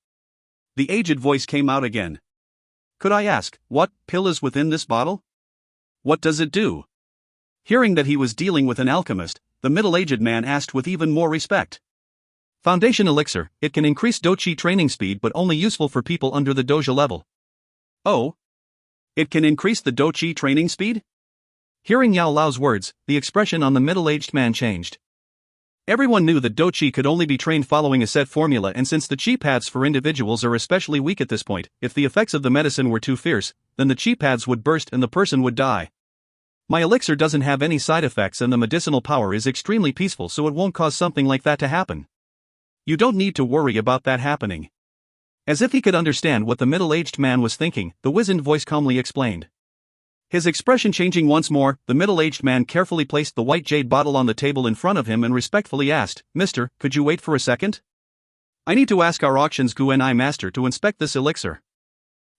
The aged voice came out again. "Could I ask, what pill is within this bottle? What does it do?" Hearing that he was dealing with an alchemist, the middle-aged man asked with even more respect. "Foundation elixir, it can increase Dou Qi training speed but only useful for people under the doja level." "Oh? It can increase the Dou Qi training speed?" Hearing Yao Lao's words, the expression on the middle-aged man changed. Everyone knew that Dou Qi could only be trained following a set formula, and since the Qi paths for individuals are especially weak at this point, if the effects of the medicine were too fierce, then the Qi paths would burst and the person would die. "My elixir doesn't have any side effects and the medicinal power is extremely peaceful, so it won't cause something like that to happen. You don't need to worry about that happening." As if he could understand what the middle-aged man was thinking, the wizened voice calmly explained. His expression changing once more, the middle-aged man carefully placed the white jade bottle on the table in front of him and respectfully asked, "Mister, could you wait for a second? I need to ask our auction's Guanai master to inspect this elixir."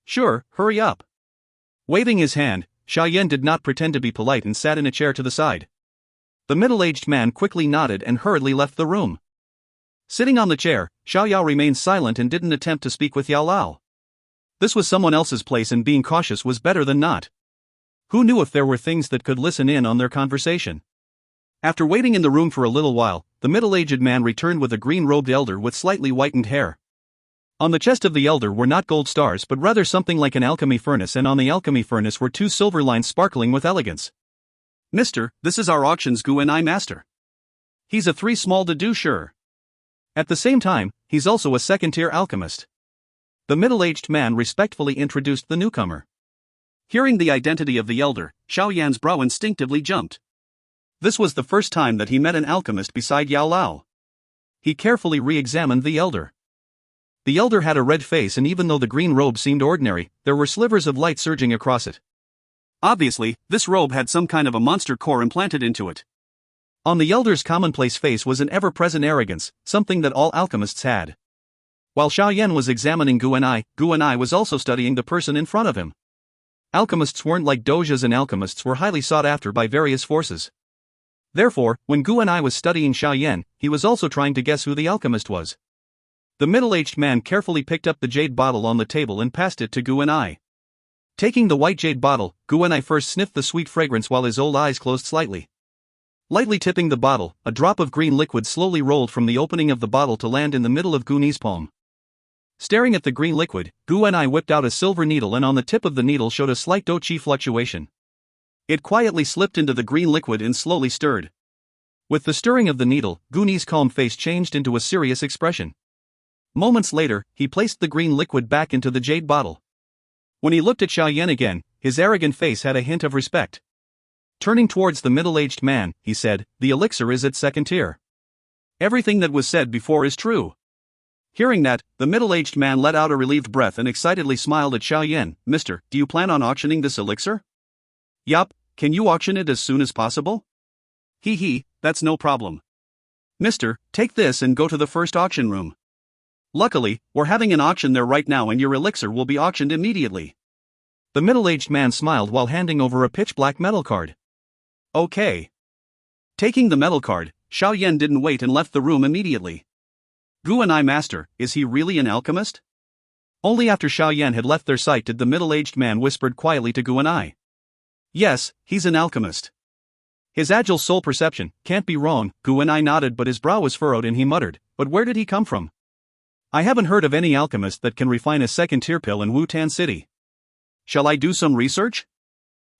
"Sure, hurry up." Waving his hand, Xiao Yan did not pretend to be polite and sat in a chair to the side. The middle-aged man quickly nodded and hurriedly left the room. Sitting on the chair, Xiao Yao remained silent and didn't attempt to speak with Yao Lao. This was someone else's place and being cautious was better than not. Who knew if there were things that could listen in on their conversation? After waiting in the room for a little while, the middle-aged man returned with a green-robed elder with slightly whitened hair. On the chest of the elder were not gold stars but rather something like an alchemy furnace, and on the alchemy furnace were 2 silver lines sparkling with elegance. "Mister, this is our auction's Guanai master. He's a 3 small Dou Qi. At the same time, he's also a second-tier alchemist." The middle-aged man respectfully introduced the newcomer. Hearing the identity of the elder, Xiao Yan's brow instinctively jumped. This was the first time that he met an alchemist beside Yao Lao. He carefully re-examined the elder. The elder had a red face, and even though the green robe seemed ordinary, there were slivers of light surging across it. Obviously, this robe had some kind of a monster core implanted into it. On the elder's commonplace face was an ever-present arrogance, something that all alchemists had. While Xiao Yan was examining Guanai was also studying the person in front of him. Alchemists weren't like doges, and alchemists were highly sought after by various forces. Therefore, when Guanai was studying Xiao Yan, he was also trying to guess who the alchemist was. The middle-aged man carefully picked up the jade bottle on the table and passed it to Guanai. Taking the white jade bottle, Guanai first sniffed the sweet fragrance while his old eyes closed slightly. Lightly tipping the bottle, a drop of green liquid slowly rolled from the opening of the bottle to land in the middle of Guanai's palm. Staring at the green liquid, Guanai whipped out a silver needle, and on the tip of the needle showed a slight Dou Qi fluctuation. It quietly slipped into the green liquid and slowly stirred. With the stirring of the needle, Guanai's calm face changed into a serious expression. Moments later, he placed the green liquid back into the jade bottle. When he looked at Xiao Yan again, his arrogant face had a hint of respect. Turning towards the middle-aged man, he said, "The elixir is at second tier. Everything that was said before is true." Hearing that, the middle-aged man let out a relieved breath and excitedly smiled at Xiao Yan. "Mister, do you plan on auctioning this elixir?" "Yup, can you auction it as soon as possible?" "Hee, that's no problem. Mister, take this and go to the first auction room. Luckily, we're having an auction there right now and your elixir will be auctioned immediately." The middle-aged man smiled while handing over a pitch-black metal card. "Okay." Taking the metal card, Xiao Yan didn't wait and left the room immediately. "Guanai master, is he really an alchemist?" Only after Xiao Yan had left their sight did the middle-aged man whispered quietly to Guanai. "Yes, he's an alchemist. His agile soul perception can't be wrong." Guanai nodded, but his brow was furrowed and he muttered, "But where did he come from? I haven't heard of any alchemist that can refine a second-tier pill in Wutan City. Shall I do some research?"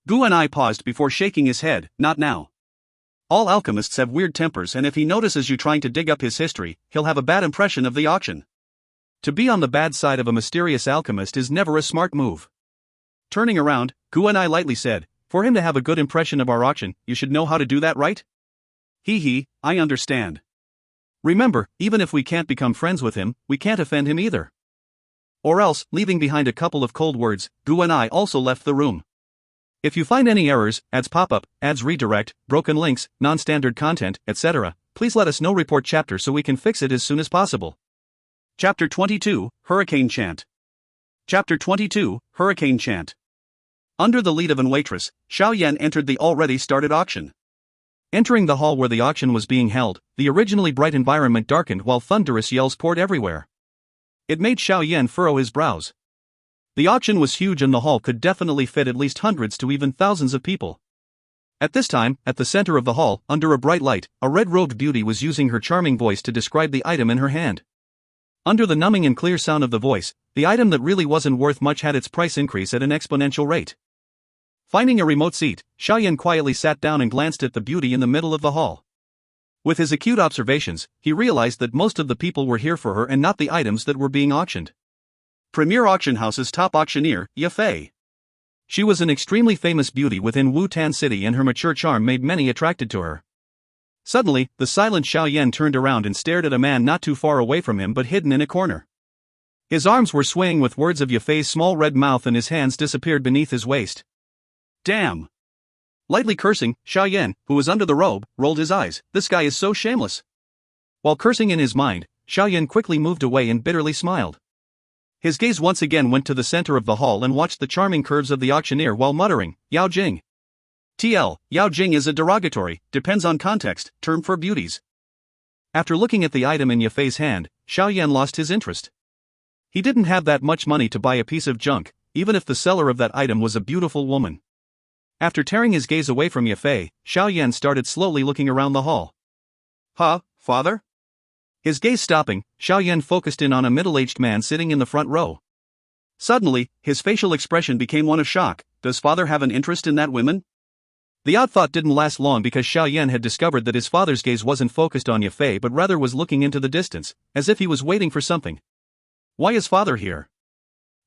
Guanai paused before shaking his head. "Not now. All alchemists have weird tempers, and if he notices you trying to dig up his history, he'll have a bad impression of the auction. To be on the bad side of a mysterious alchemist is never a smart move." Turning around, Guanai lightly said, "For him to have a good impression of our auction, you should know how to do that, right?" Hee, I understand. Remember, even if we can't become friends with him, we can't offend him either." Or else, leaving behind a couple of cold words, Guanai also left the room. If you find any errors, ads pop up, ads redirect, broken links, non-standard content, etc., please let us know. Report chapter so we can fix it as soon as possible. Chapter 22, Hurricane Chant. Chapter 22, Hurricane Chant. Under the lead of an waitress, Xiao Yan entered the already started auction. Entering the hall where the auction was being held, the originally bright environment darkened while thunderous yells poured everywhere. It made Xiao Yan furrow his brows. The auction was huge and the hall could definitely fit at least hundreds to even thousands of people. At this time, at the center of the hall, under a bright light, a red-robed beauty was using her charming voice to describe the item in her hand. Under the numbing and clear sound of the voice, the item that really wasn't worth much had its price increase at an exponential rate. Finding a remote seat, Xiao Yan quietly sat down and glanced at the beauty in the middle of the hall. With his acute observations, he realized that most of the people were here for her and not the items that were being auctioned. Premier Auction House's top auctioneer, Ye Fei. She was an extremely famous beauty within Wutan City and her mature charm made many attracted to her. Suddenly, the silent Xiao Yan turned around and stared at a man not too far away from him but hidden in a corner. His arms were swaying with words of Ye Fei's small red mouth and his hands disappeared beneath his waist. Damn. Lightly cursing, Xiao Yan, who was under the robe, rolled his eyes. This guy is so shameless. While cursing in his mind, Xiao Yan quickly moved away and bitterly smiled. His gaze once again went to the center of the hall and watched the charming curves of the auctioneer while muttering, Yao Jing. TL, Yao Jing is a derogatory, depends on context, term for beauties. After looking at the item in Yafei's hand, Xiao Yan lost his interest. He didn't have that much money to buy a piece of junk, even if the seller of that item was a beautiful woman. After tearing his gaze away from Yafei, Xiao Yan started slowly looking around the hall. Huh, father? His gaze stopping, Xiao Yan focused in on a middle-aged man sitting in the front row. Suddenly, his facial expression became one of shock. Does father have an interest in that woman? The odd thought didn't last long because Xiao Yan had discovered that his father's gaze wasn't focused on Yafei but rather was looking into the distance, as if he was waiting for something. Why is father here?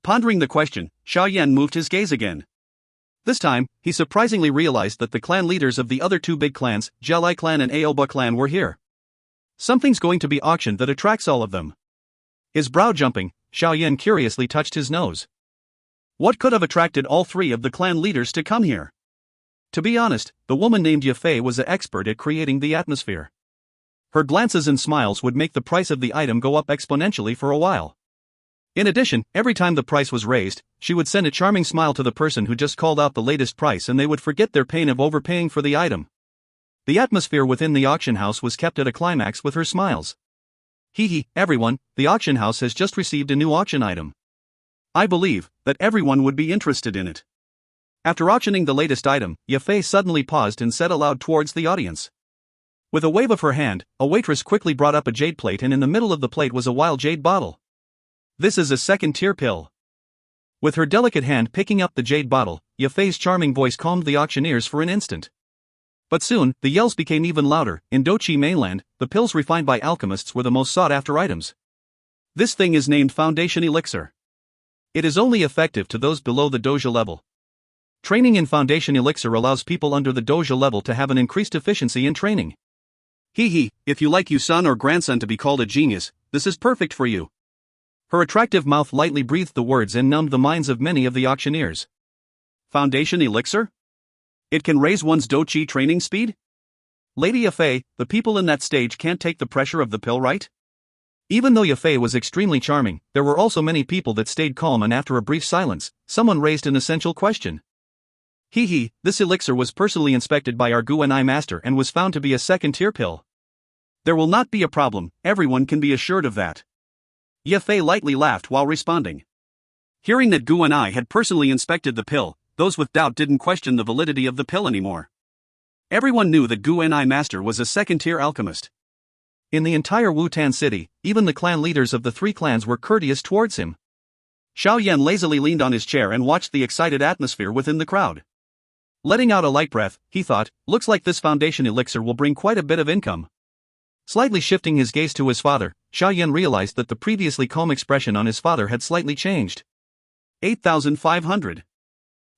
Pondering the question, Xiao Yan moved his gaze again. This time, he surprisingly realized that the clan leaders of the other two big clans, Jialai clan and Aoba clan, were here. Something's going to be auctioned that attracts all of them. His brow jumping, Xiao Yan curiously touched his nose. What could have attracted all three of the clan leaders to come here? To be honest, the woman named Yafei was an expert at creating the atmosphere. Her glances and smiles would make the price of the item go up exponentially for a while. In addition, every time the price was raised, she would send a charming smile to the person who just called out the latest price and they would forget their pain of overpaying for the item. The atmosphere within the auction house was kept at a climax with her smiles. Hee, everyone, the auction house has just received a new auction item. I believe that everyone would be interested in it. After auctioning the latest item, Yafei suddenly paused and said aloud towards the audience. With a wave of her hand, a waitress quickly brought up a jade plate and in the middle of the plate was a wild jade bottle. This is a second-tier pill. With her delicate hand picking up the jade bottle, Yafei's charming voice calmed the auctioneers for an instant. But soon, the yells became even louder. In Dou Qi mainland, the pills refined by alchemists were the most sought-after items. This thing is named Foundation Elixir. It is only effective to those below the Doja level. Training in Foundation Elixir allows people under the Doja level to have an increased efficiency in training. Hee, if you like your son or grandson to be called a genius, this is perfect for you. Her attractive mouth lightly breathed the words and numbed the minds of many of the auctioneers. Foundation Elixir? It can raise one's Dou Qi training speed? Lady Yafei, the people in that stage can't take the pressure of the pill, right? Even though Yafei was extremely charming, there were also many people that stayed calm and after a brief silence, someone raised an essential question. Hee, this elixir was personally inspected by our Guanai master and was found to be a second-tier pill. There will not be a problem, everyone can be assured of that. Yafei lightly laughed while responding. Hearing that Guanai had personally inspected the pill, those with doubt didn't question the validity of the pill anymore. Everyone knew that Guanai master was a second-tier alchemist. In the entire Wutan city, even the clan leaders of the three clans were courteous towards him. Xiao Yan lazily leaned on his chair and watched the excited atmosphere within the crowd. Letting out a light breath, he thought, looks like this foundation elixir will bring quite a bit of income. Slightly shifting his gaze to his father, Xiao Yan realized that the previously calm expression on his father had slightly changed. 8,500.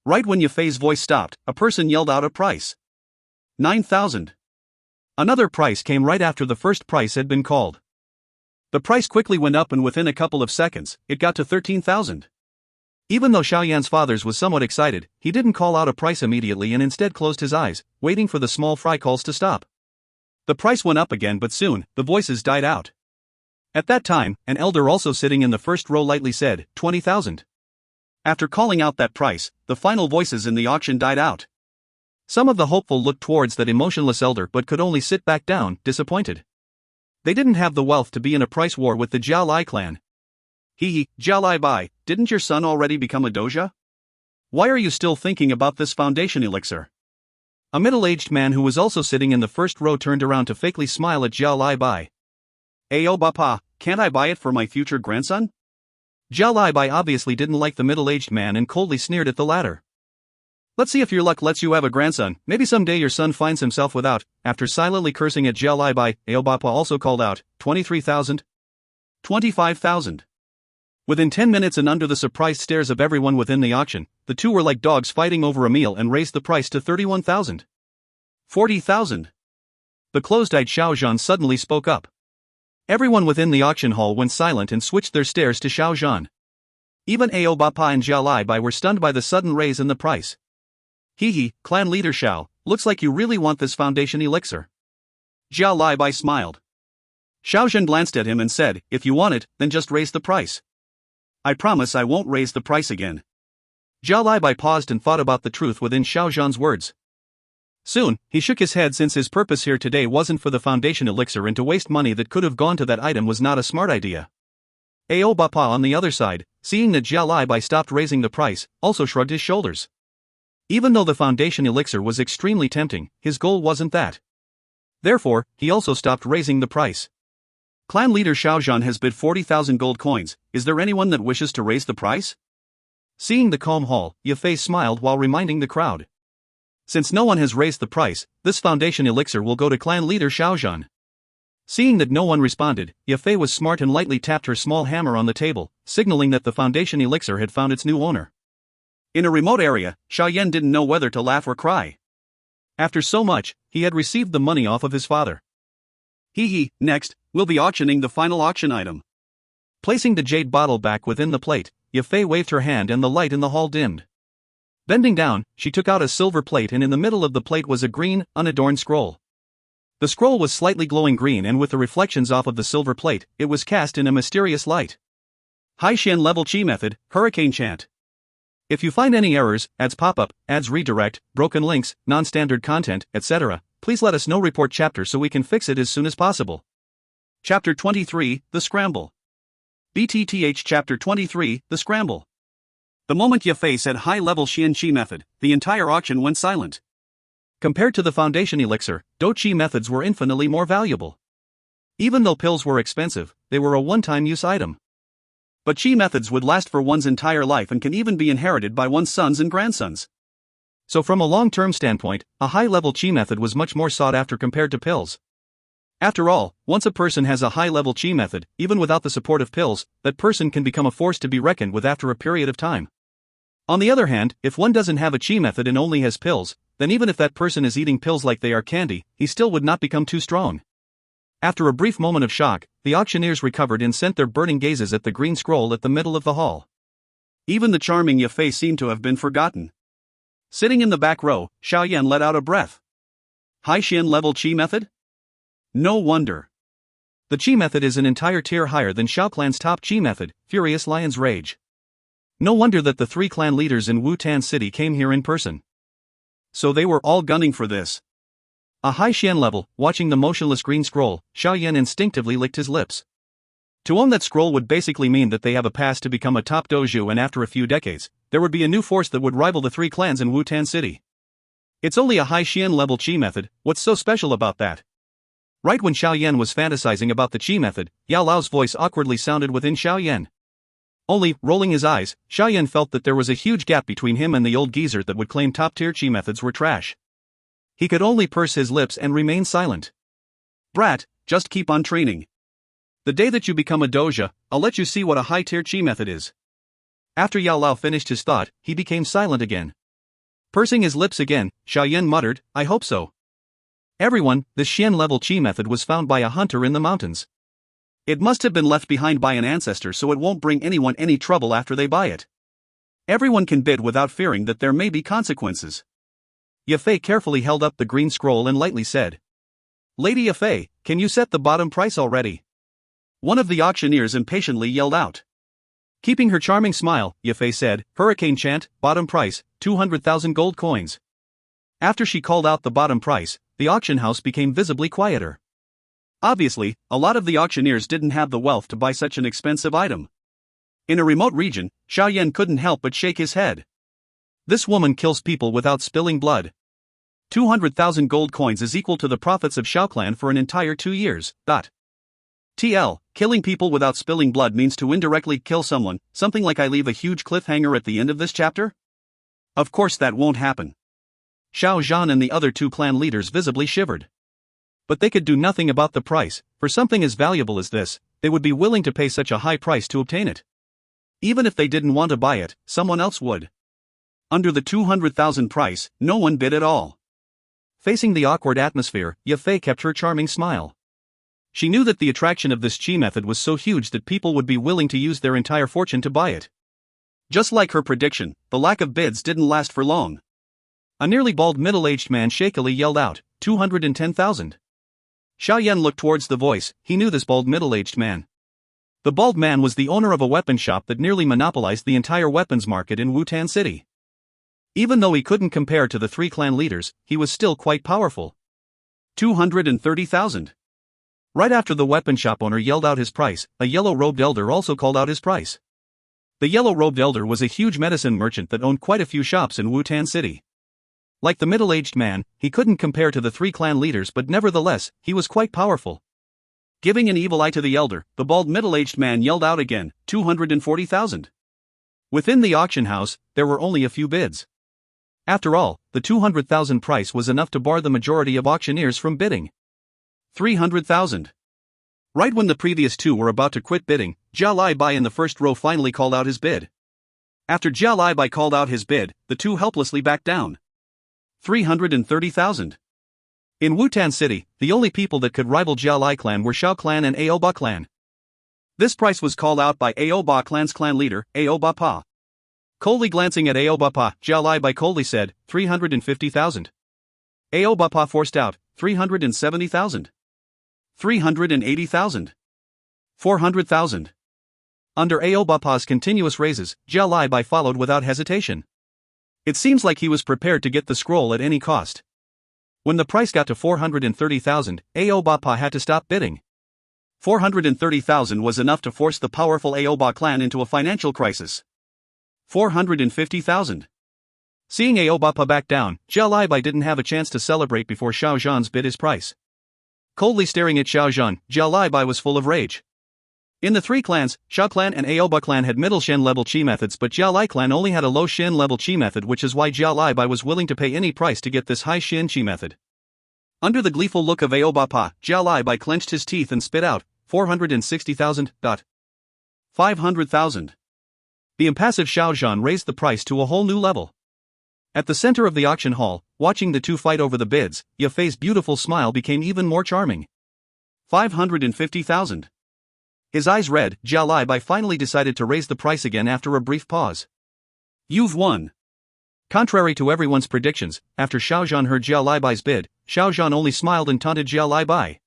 Right when Yafei's voice stopped, a person yelled out a price. 9,000. Another price came right after the first price had been called. The price quickly went up and within a couple of seconds, it got to 13,000. Even though Xiao Yan's father was somewhat excited, he didn't call out a price immediately and instead closed his eyes, waiting for the small fry calls to stop. The price went up again but soon, the voices died out. At that time, an elder also sitting in the first row lightly said, 20,000. After calling out that price, the final voices in the auction died out. Some of the hopeful looked towards that emotionless elder but could only sit back down, disappointed. They didn't have the wealth to be in a price war with the Jiao Lai clan. Jiao Lai Bai, didn't your son already become a doja? Why are you still thinking about this foundation elixir? A middle-aged man who was also sitting in the first row turned around to fakely smile at Jiao Lai Bai. Ayo Bapa, can't I buy it for my future grandson? Jiao Lai Bai obviously didn't like the middle-aged man and coldly sneered at the latter. Let's see if your luck lets you have a grandson, maybe someday your son finds himself without. After silently cursing at Jiao Lai Bai, Ayo Bapa also called out, 23,000. 25,000. Within 10 minutes and under the surprised stares of everyone within the auction, the two were like dogs fighting over a meal and raised the price to 31,000. 40,000. The closed-eyed Xiao Zhan suddenly spoke up. Everyone within the auction hall went silent and switched their stares to Xiao Zhan. Even Ao Bapa and Jiao Lai Bai were stunned by the sudden raise in the price. Hee, clan leader Xiao, looks like you really want this foundation elixir. Xiao Libai smiled. Xiao Zhen glanced at him and said, if you want it, then just raise the price. I promise I won't raise the price again. Xiao Libai paused and thought about the truth within Xiao Zhan's words. Soon, he shook his head since his purpose here today wasn't for the foundation elixir, and to waste money that could have gone to that item was not a smart idea. Ao Bapa on the other side, seeing that Xiao Libai stopped raising the price, also shrugged his shoulders. Even though the foundation elixir was extremely tempting, his goal wasn't that. Therefore, he also stopped raising the price. Clan leader Xiao Zhan has bid 40,000 gold coins, is there anyone that wishes to raise the price? Seeing the calm hall, Ye Fei smiled while reminding the crowd. Since no one has raised the price, this foundation elixir will go to clan leader Xiao Zhan. Seeing that no one responded, Ye Fei was smart and lightly tapped her small hammer on the table, signaling that the foundation elixir had found its new owner. In a remote area, Xiao Yan didn't know whether to laugh or cry. After so much, he had received the money off of his father. Next, we'll be auctioning the final auction item. Placing the jade bottle back within the plate, Ye Fei waved her hand and the light in the hall dimmed. Bending down, she took out a silver plate, and in the middle of the plate was a green, unadorned scroll. The scroll was slightly glowing green, and with the reflections off of the silver plate, it was cast in a mysterious light. High Xian level Qi method, Hurricane Chant. If you find any errors, ads pop-up, ads redirect, broken links, non-standard content, etc., please let us know. Report chapter so we can fix it as soon as possible. Chapter 23, The Scramble. BTTH Chapter 23, The Scramble. The moment Ye Fei said high-level Xian Qi method, the entire auction went silent. Compared to the foundation elixir, Dou Qi methods were infinitely more valuable. Even though pills were expensive, they were a one-time use item. But Qi methods would last for one's entire life and can even be inherited by one's sons and grandsons. So from a long-term standpoint, a high-level Qi method was much more sought after compared to pills. After all, once a person has a high-level Qi method, even without the support of pills, that person can become a force to be reckoned with after a period of time. On the other hand, if one doesn't have a Qi method and only has pills, then even if that person is eating pills like they are candy, he still would not become too strong. After a brief moment of shock, the auctioneers recovered and sent their burning gazes at the green scroll at the middle of the hall. Even the charming Ye Fei seemed to have been forgotten. Sitting in the back row, Xiao Yan let out a breath. High Xian level Qi method? No wonder. The Qi method is an entire tier higher than Xiao Clan's top Qi method, Furious Lion's Rage. No wonder that the three clan leaders in Wu-Tan City came here in person. So they were all gunning for this. A high Xian level, watching the motionless green scroll, Xiao Yan instinctively licked his lips. To own that scroll would basically mean that they have a pass to become a top doju, and after a few decades, there would be a new force that would rival the three clans in Wu-Tan City. It's only a high Xian level Qi method, what's so special about that? Right when Xiao Yan was fantasizing about the Qi method, Yao Lao's voice awkwardly sounded within Xiao Yan. Only, rolling his eyes, Xiao Yan felt that there was a huge gap between him and the old geezer that would claim top-tier Qi methods were trash. He could only purse his lips and remain silent. Brat, just keep on training. The day that you become a doja, I'll let you see what a high-tier Qi method is. After Yao Lao finished his thought, he became silent again. Pursing his lips again, Xiao Yan muttered, I hope so. Everyone, the Xian level Qi method was found by a hunter in the mountains. It must have been left behind by an ancestor, so it won't bring anyone any trouble after they buy it. Everyone can bid without fearing that there may be consequences. Ye Fei carefully held up the green scroll and lightly said, Lady Ye Fei, can you set the bottom price already? One of the auctioneers impatiently yelled out. Keeping her charming smile, Ye Fei said, Hurricane Chant, bottom price, 200,000 gold coins. After she called out the bottom price, the auction house became visibly quieter. Obviously, a lot of the auctioneers didn't have the wealth to buy such an expensive item. In a remote region, Xiao Yan couldn't help but shake his head. This woman kills people without spilling blood. 200,000 gold coins is equal to the profits of Xiao Clan for an entire 2 years. TL, killing people without spilling blood means to indirectly kill someone, something like I leave a huge cliffhanger at the end of this chapter? Of course that won't happen. Xiao Zhan and the other two clan leaders visibly shivered. But they could do nothing about the price. For something as valuable as this, they would be willing to pay such a high price to obtain it. Even if they didn't want to buy it, someone else would. Under the 200,000 price, no one bid at all. Facing the awkward atmosphere, Ye Fei kept her charming smile. She knew that the attraction of this Qi method was so huge that people would be willing to use their entire fortune to buy it. Just like her prediction, the lack of bids didn't last for long. A nearly bald middle-aged man shakily yelled out, 210,000. Xiao Yan looked towards the voice. He knew this bald middle-aged man. The bald man was the owner of a weapon shop that nearly monopolized the entire weapons market in Wutan City. Even though he couldn't compare to the three clan leaders, he was still quite powerful. 230,000. Right after the weapon shop owner yelled out his price, a yellow-robed elder also called out his price. The yellow-robed elder was a huge medicine merchant that owned quite a few shops in Wutan City. Like the middle-aged man, he couldn't compare to the three clan leaders, but nevertheless, he was quite powerful. Giving an evil eye to the elder, the bald middle-aged man yelled out again, 240,000. Within the auction house, there were only a few bids. After all, the 200,000 price was enough to bar the majority of auctioneers from bidding. 300,000. Right when the previous two were about to quit bidding, Jia Lai Bai in the first row finally called out his bid. After Jia Lai Bai called out his bid, the two helplessly backed down. 330,000. In Wutan City, the only people that could rival Jia Lai clan were Xiao clan and Aoba clan. This price was called out by Aoba clan's clan leader, Aoba Pa. Coldly glancing at Aoba Pa, Jia Lai Bai coldly said, 350,000. Aoba Pa forced out, 370,000. 380,000. 400,000. Under Aoba Pa's continuous raises, Jia Lai Bai followed without hesitation. It seems like he was prepared to get the scroll at any cost. When the price got to 430,000, Aoba Pa had to stop bidding. 430,000 was enough to force the powerful Aoba clan into a financial crisis. 450,000. Seeing Aoba Pa back down, Jia Lai Bai didn't have a chance to celebrate before Xiao Zhan's bid his price. Coldly staring at Xiao Zhan, Jia Lai Bai was full of rage. In the three clans, Xiao clan and Aoba clan had middle Shen level Qi methods, but Jia Lai clan only had a low Shen level Qi method, which is why Jia Lai Bai was willing to pay any price to get this high Shen Qi method. Under the gleeful look of Aoba Pa, Jia Lai Bai clenched his teeth and spit out, 460,000. 500,000. The impassive Xiao Zhan raised the price to a whole new level. At the center of the auction hall, watching the two fight over the bids, Yafei's beautiful smile became even more charming. 550,000. His eyes red, Jia Lai Bai finally decided to raise the price again after a brief pause. You've won. Contrary to everyone's predictions, after Xiao Zhan heard Jia Lai Bai's bid, Xiao Zhan only smiled and taunted Jia Lai Bai.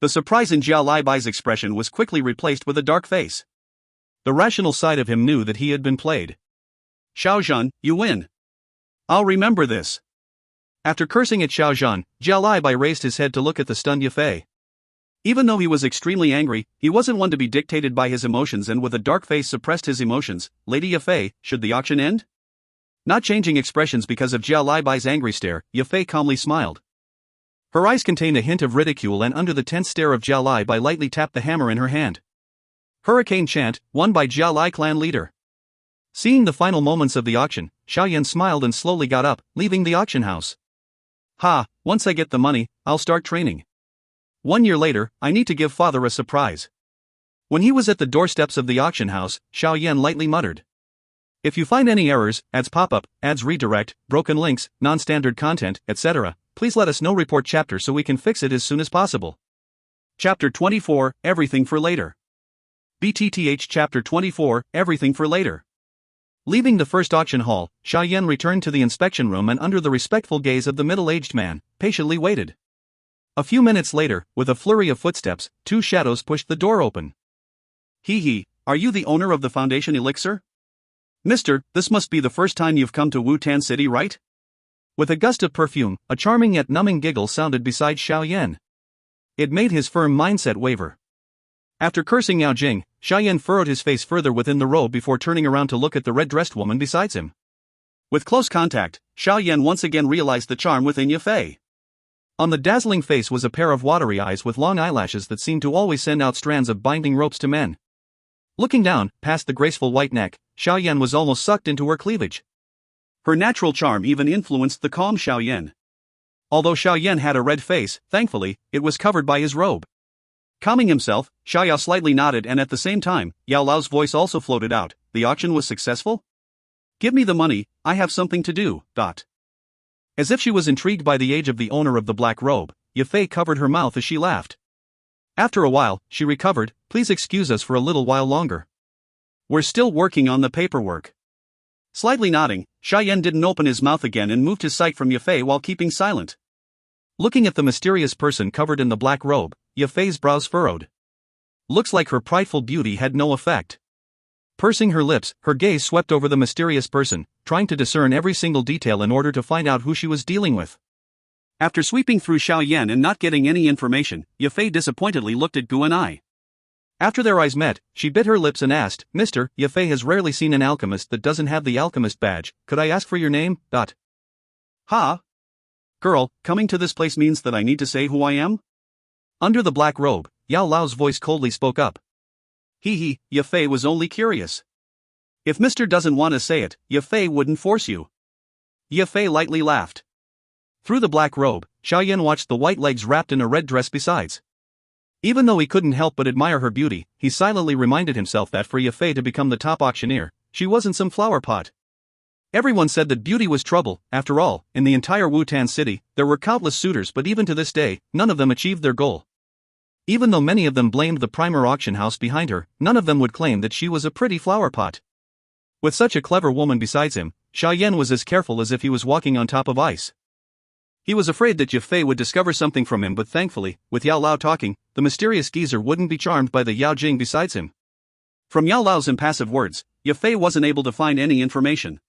The surprise in Jia Lai Bai's expression was quickly replaced with a dark face. The rational side of him knew that he had been played. Xiao Zhan, you win. I'll remember this. After cursing at Xiao Zhan, Jia Lai Bai raised his head to look at the stunned Yafei. Even though he was extremely angry, he wasn't one to be dictated by his emotions, and with a dark face suppressed his emotions. Lady Yafei, should the auction end? Not changing expressions because of Jia Lai Bai's angry stare, Yafei calmly smiled. Her eyes contained a hint of ridicule, and under the tense stare of Jia Lai Bai lightly tapped the hammer in her hand. Hurricane chant, won by Jia Lai clan leader. Seeing the final moments of the auction, Xiao Yan smiled and slowly got up, leaving the auction house. Ha, once I get the money, I'll start training. 1 year later, I need to give father a surprise. When he was at the doorsteps of the auction house, Xiao Yan lightly muttered. If you find any errors, ads pop-up, ads redirect, broken links, non-standard content, etc., please let us know. Report chapter so we can fix it as soon as possible. Chapter 24, Everything for Later. BTTH Chapter 24, Everything for Later. Leaving the first auction hall, Xiao Yan returned to the inspection room and under the respectful gaze of the middle-aged man, patiently waited. A few minutes later, with a flurry of footsteps, two shadows pushed the door open. Hee, are you the owner of the Foundation Elixir? Mister, this must be the first time you've come to Wutan City, right? With a gust of perfume, a charming yet numbing giggle sounded beside Xiao Yan. It made his firm mindset waver. After cursing Yao Jing, Xiao Yan furrowed his face further within the robe before turning around to look at the red-dressed woman beside him. With close contact, Xiao Yan once again realized the charm within Yafei. On the dazzling face was a pair of watery eyes with long eyelashes that seemed to always send out strands of binding ropes to men. Looking down, past the graceful white neck, Xiao Yan was almost sucked into her cleavage. Her natural charm even influenced the calm Xiao Yan. Although Xiao Yan had a red face, thankfully, it was covered by his robe. Calming himself, Xiao Yao slightly nodded, and at the same time, Yao Lao's voice also floated out. The auction was successful? Give me the money, I have something to do. As if she was intrigued by the age of the owner of the black robe, Yafei covered her mouth as she laughed. After a while, she recovered. Please excuse us for a little while longer. We're still working on the paperwork. Slightly nodding, Xiao Yan didn't open his mouth again and moved his sight from Yafei while keeping silent. Looking at the mysterious person covered in the black robe, Yafei's brows furrowed. Looks like her prideful beauty had no effect. Pursing her lips, her gaze swept over the mysterious person, trying to discern every single detail in order to find out who she was dealing with. After sweeping through Xiao Yan and not getting any information, Yafei disappointedly looked at Gu and I. After their eyes met, she bit her lips and asked, "Mr. Yafei has rarely seen an alchemist that doesn't have the alchemist badge. Could I ask for your name?" Ha? Girl, coming to this place means that I need to say who I am? Under the black robe, Yao Lao's voice coldly spoke up. Yafei was only curious. If Mr. doesn't want to say it, Yafei wouldn't force you. Yafei lightly laughed. Through the black robe, Xiao Yan watched the white legs wrapped in a red dress besides. Even though he couldn't help but admire her beauty, he silently reminded himself that for Yafei to become the top auctioneer, she wasn't some flower pot. Everyone said that beauty was trouble. After all, in the entire Wutan city, there were countless suitors, but even to this day, none of them achieved their goal. Even though many of them blamed the primer auction house behind her, none of them would claim that she was a pretty flower pot. With such a clever woman besides him, Xiao Yan was as careful as if he was walking on top of ice. He was afraid that Yafei would discover something from him, but thankfully, with Yao Lao talking, the mysterious geezer wouldn't be charmed by the Yao Jing besides him. From Yao Lao's impassive words, Yafei wasn't able to find any information.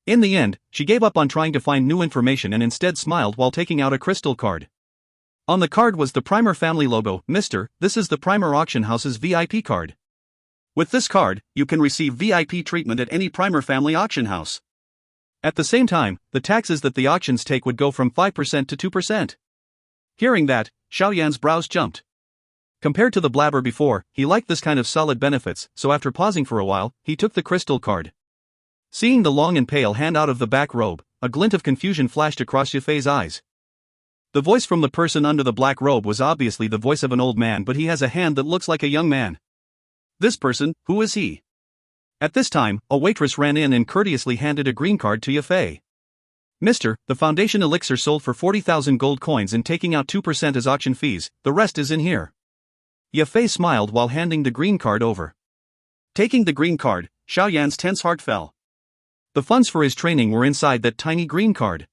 In the end, she gave up on trying to find new information and instead smiled while taking out a crystal card. On the card was the Primer family logo. "Mr. This is the Primer Auction House's VIP card. With this card, you can receive VIP treatment at any Primer family auction house. At the same time, the taxes that the auctions take would go from 5% to 2%. Hearing that, Xiao Yan's brows jumped. Compared to the blabber before, he liked this kind of solid benefits, so after pausing for a while, he took the crystal card. Seeing the long and pale hand out of the back robe, a glint of confusion flashed across Yafei's eyes. The voice from the person under the black robe was obviously the voice of an old man, but he has a hand that looks like a young man. This person, who is he? At this time, a waitress ran in and courteously handed a green card to Yafei. "Mr. The Foundation elixir sold for 40,000 gold coins and taking out 2% as auction fees, the rest is in here." Yafei smiled while handing the green card over. Taking the green card, Xiao Yan's tense heart fell. The funds for his training were inside that tiny green card.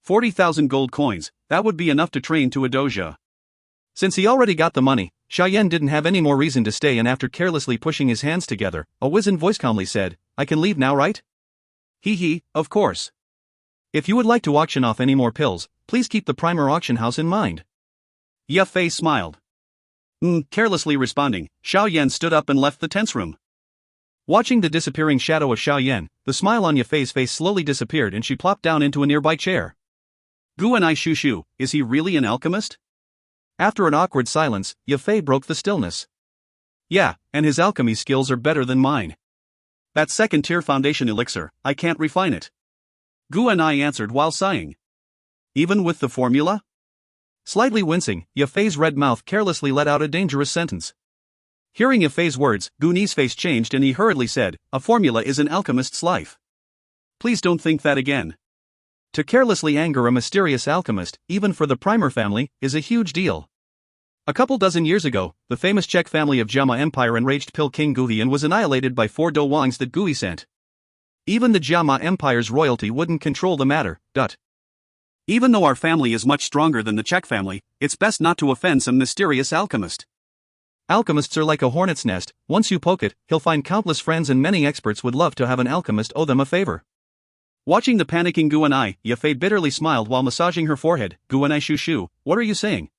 40,000 gold coins, that would be enough to train to a doja. Since he already got the money, Xiao Yan didn't have any more reason to stay, and after carelessly pushing his hands together, a wizened voice calmly said, "I can leave now, right?" Of course. If you would like to auction off any more pills, please keep the Primer auction house in mind. Yafei smiled. Carelessly responding, Xiao Yan stood up and left the tense room. Watching the disappearing shadow of Xiao Yan, the smile on Yafei's face slowly disappeared and she plopped down into a nearby chair. "Gu and I shushu, is he really an alchemist?" After an awkward silence, Yafei broke the stillness. "Yeah, and his alchemy skills are better than mine. That second-tier foundation elixir, I can't refine it." Gu and I answered while sighing. "Even with the formula?" Slightly wincing, Yafei's red mouth carelessly let out a dangerous sentence. Hearing Yafei's words, Guni's face changed and he hurriedly said, "A formula is an alchemist's life. Please don't think that again. To carelessly anger a mysterious alchemist, even for the Primer family, is a huge deal. A couple dozen years ago, the famous Czech family of Jiama Empire enraged Pill King Gui and was annihilated by 4 Douwangs that Gui sent. Even the Jiama Empire's royalty wouldn't control the matter. Even though our family is much stronger than the Czech family, it's best not to offend some mysterious alchemist. Alchemists are like a hornet's nest. Once you poke it, he'll find countless friends, and many experts would love to have an alchemist owe them a favor." Watching the panicking Gu and I, Yafei bitterly smiled while massaging her forehead. "Gu and I shushu, what are you saying?"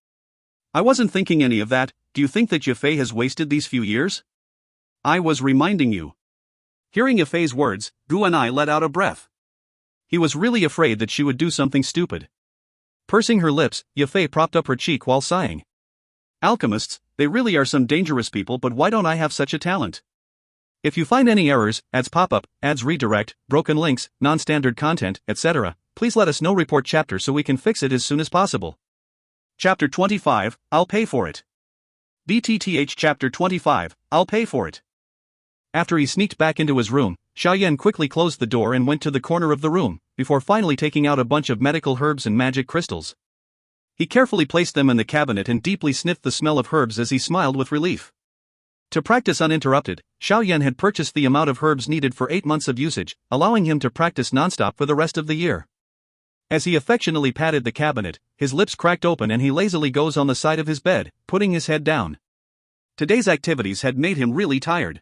"I wasn't thinking any of that. Do you think that Yafei has wasted these few years?" "I was reminding you." Hearing Yafei's words, Gu and I let out a breath. He was really afraid that she would do something stupid. Pursing her lips, Yafei propped up her cheek while sighing. "Alchemists, they really are some dangerous people, but why don't I have such a talent? If you find any errors, ads pop up, ads redirect, broken links, non-standard content, etc., please let us know. Report chapter so we can fix it as soon as possible." Chapter 25, I'll pay for it. BTTH Chapter 25, I'll pay for it. After he sneaked back into his room, Xiao Yan quickly closed the door and went to the corner of the room, before finally taking out a bunch of medical herbs and magic crystals. He carefully placed them in the cabinet and deeply sniffed the smell of herbs as he smiled with relief. To practice uninterrupted, Xiao Yan had purchased the amount of herbs needed for 8 months of usage, allowing him to practice nonstop for the rest of the year. As he affectionately patted the cabinet, his lips cracked open and he lazily goes on the side of his bed, putting his head down. Today's activities had made him really tired.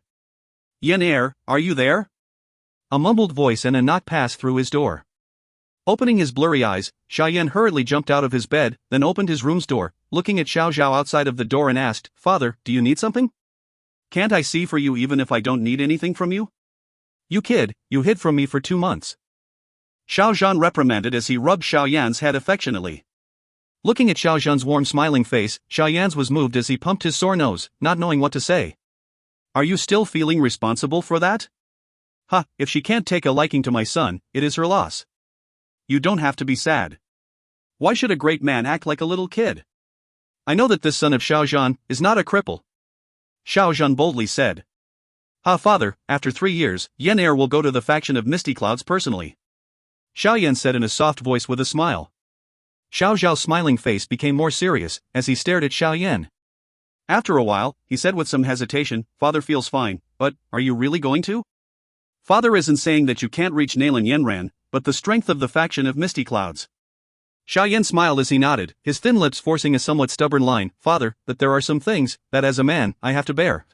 "Xun Er, are you there?" A mumbled voice and a knock passed through his door. Opening his blurry eyes, Xiao Yan hurriedly jumped out of his bed, then opened his room's door, looking at Xiao Zhao outside of the door and asked, "Father, do you need something? Can't I see for you even if I don't need anything from you? You kid, you hid from me for 2 months." Xiao Zhan reprimanded as he rubbed Xiao Yan's head affectionately. Looking at Xiao Zhan's warm smiling face, Xiao Yan's was moved as he pumped his sore nose, not knowing what to say. "Are you still feeling responsible for that? Ha, if she can't take a liking to my son, it is her loss. You don't have to be sad. Why should a great man act like a little kid? I know that this son of Xiao Zhan is not a cripple." Xiao Zhan boldly said. "Ha, father, after 3 years, Xun Er will go to the faction of Misty Clouds personally," Xiao Yan said in a soft voice with a smile. Xiao Zhao's smiling face became more serious as he stared at Xiao Yan. After a while, he said with some hesitation, "Father feels fine, but are you really going to? Father isn't saying that you can't reach Nalan Yenran, but the strength of the faction of Misty Clouds." Xiao Yan smiled as he nodded, his thin lips forcing a somewhat stubborn line, "Father, that there are some things that as a man I have to bear."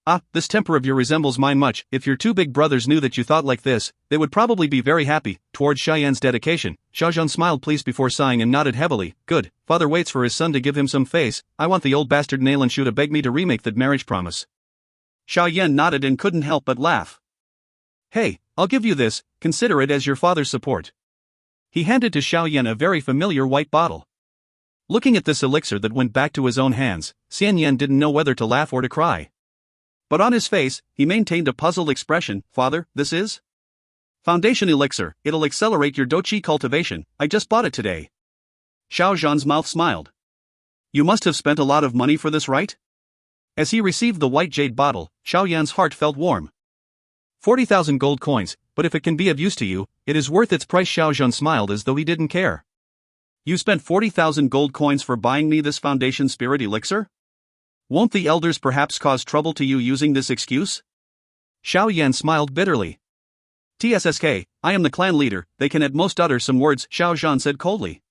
"Ah, this temper of yours resembles mine much. If your 2 big brothers knew that you thought like this, they would probably be very happy." Towards Xiao Yan's dedication, Xiao Zhan smiled pleased before sighing and nodded heavily. "Good, father waits for his son to give him some face. I want the old bastard Nalan Shu to beg me to remake that marriage promise." Xiao Yan nodded and couldn't help but laugh. "Hey, I'll give you this, consider it as your father's support." He handed to Xiao Yan a very familiar white bottle. Looking at this elixir that went back to his own hands, Xian Yan didn't know whether to laugh or to cry. But on his face, he maintained a puzzled expression. "Father, this is Foundation Elixir, it'll accelerate your Dou Qi cultivation, I just bought it today." Xiao Zhan's mouth smiled. "You must have spent a lot of money for this, right?" As he received the white jade bottle, Xiao Yan's heart felt warm. 40,000 gold coins, but if it can be of use to you, it is worth its price. Xiao Zhan smiled as though he didn't care. "You spent 40,000 gold coins for buying me this Foundation Spirit Elixir? Won't the elders perhaps cause trouble to you using this excuse?" Xiao Yan smiled bitterly. "TSSK, I am the clan leader, they can at most utter some words," Xiao Zhan said coldly.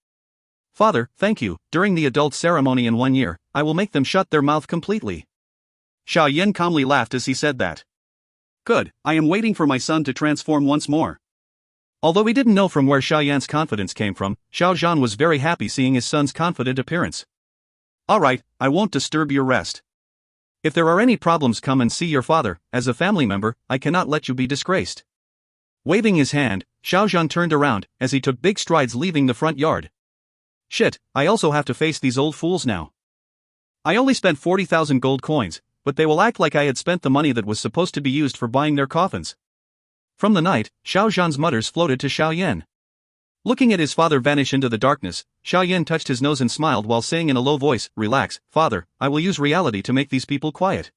"Father, thank you, during the adult ceremony in 1 year, I will make them shut their mouth completely." Xiao Yan calmly laughed as he said that. "Good, I am waiting for my son to transform once more." Although he didn't know from where Xiao Yan's confidence came from, Xiao Zhan was very happy seeing his son's confident appearance. "Alright, I won't disturb your rest. If there are any problems, come and see your father. As a family member, I cannot let you be disgraced." Waving his hand, Xiao Zhan turned around as he took big strides leaving the front yard. "Shit, I also have to face these old fools now. I only spent 40,000 gold coins, but they will act like I had spent the money that was supposed to be used for buying their coffins." From the night, Xiao Zhan's mutters floated to Xiao Yan. Looking at his father vanish into the darkness, Xiao Yan touched his nose and smiled while saying in a low voice, "Relax, father, I will use reality to make these people quiet.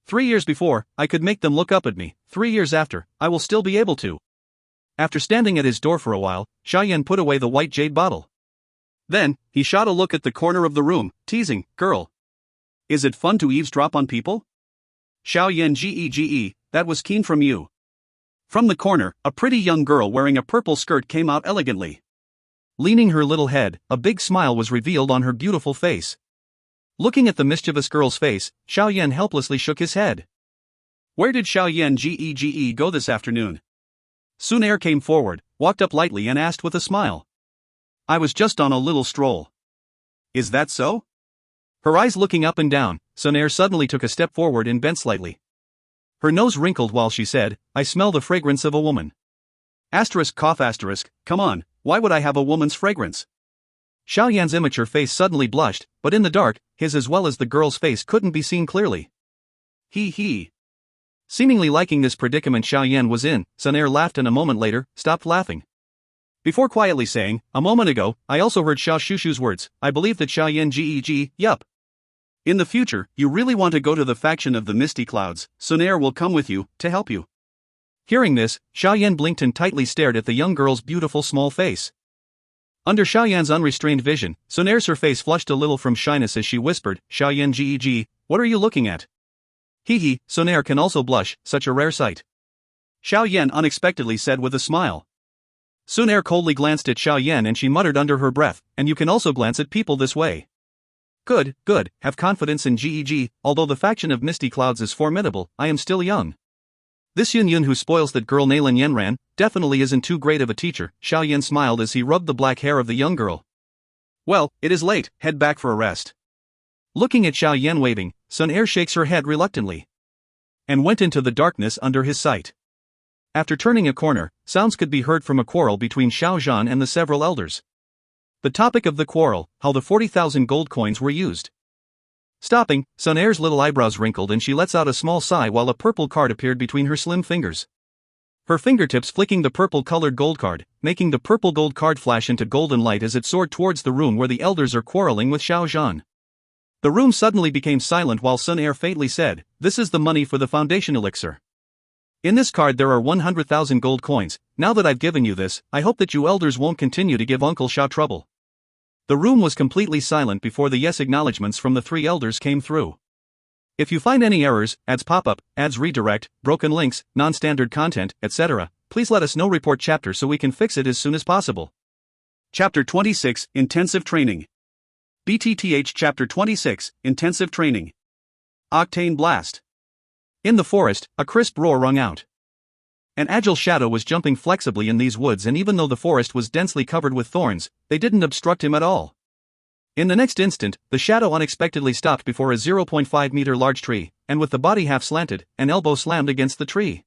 3 years before, I could make them look up at me, 3 years after, I will still be able to." After standing at his door for a while, Xiao Yan put away the white jade bottle. Then, he shot a look at the corner of the room, teasing, "Girl, is it fun to eavesdrop on people? Xiao Yan gege, that was keen from you." From the corner, a pretty young girl wearing a purple skirt came out elegantly. Leaning her little head, a big smile was revealed on her beautiful face. Looking at the mischievous girl's face, Xiao Yan helplessly shook his head. "Where did Xiao Yan gege go this afternoon?" Xun Er came forward, walked up lightly and asked with a smile. "I was just on a little stroll." "Is that so?" Her eyes looking up and down, Xun Er suddenly took a step forward and bent slightly. Her nose wrinkled while she said, "I smell the fragrance of a woman." Cough asterisk, come on, why would I have a woman's fragrance? Xiao Yan's immature face suddenly blushed, but in the dark, his as well as the girl's face couldn't be seen clearly. He. Seemingly liking this predicament Xiao Yan was in, Xun Er laughed and a moment later, stopped laughing. Before quietly saying, "A moment ago, I also heard Xiao Shushu's words, I believe that Xiao Yan gege, yup. In the future, you really want to go to the faction of the Misty Clouds, Xun Er will come with you, to help you." Hearing this, Xiao Yan blinked and tightly stared at the young girl's beautiful small face. Under Xiao Yan's unrestrained vision, Xun Er's her face flushed a little from shyness as she whispered, "Xiao Yan gege, what are you looking at? Hee hee, Xun Er can also blush, such a rare sight. Xiao Yan unexpectedly said with a smile. Xun Er coldly glanced at Xiao Yan and she muttered under her breath, and you can also glance at people this way. Good, good, have confidence in GEG, although the faction of Misty Clouds is formidable, I am still young. This Yun Yun who spoils that girl Nailin Yenran, definitely isn't too great of a teacher, Xiao Yan smiled as he rubbed the black hair of the young girl. Well, it is late, head back for a rest. Looking at Xiao Yan waving, Xun Er shakes her head reluctantly. And went into the darkness under his sight. After turning a corner, sounds could be heard from a quarrel between Xiao Zhan and the several elders. The topic of the quarrel, how the 40,000 gold coins were used. Stopping, Xun Er's little eyebrows wrinkled and she lets out a small sigh while a purple card appeared between her slim fingers. Her fingertips flicking the purple-colored gold card, making the purple gold card flash into golden light as it soared towards the room where the elders are quarreling with Xiao Zhan. The room suddenly became silent while Xun Er faintly said, "This is the money for the foundation elixir. In this card there are 100,000 gold coins. Now that I've given you this, I hope that you elders won't continue to give Uncle Xiao trouble." The room was completely silent before the yes acknowledgements from the three elders came through. If you find any errors, ads pop-up, ads redirect, broken links, non-standard content, etc., please let us know. Report chapter so we can fix it as soon as possible. Chapter 26, Intensive Training. BTTH Chapter 26, Intensive Training. Octane Blast. In the forest, a crisp roar rung out. An agile shadow was jumping flexibly in these woods, and even though the forest was densely covered with thorns, they didn't obstruct him at all. In the next instant, the shadow unexpectedly stopped before a 0.5-meter large tree, and with the body half slanted, an elbow slammed against the tree.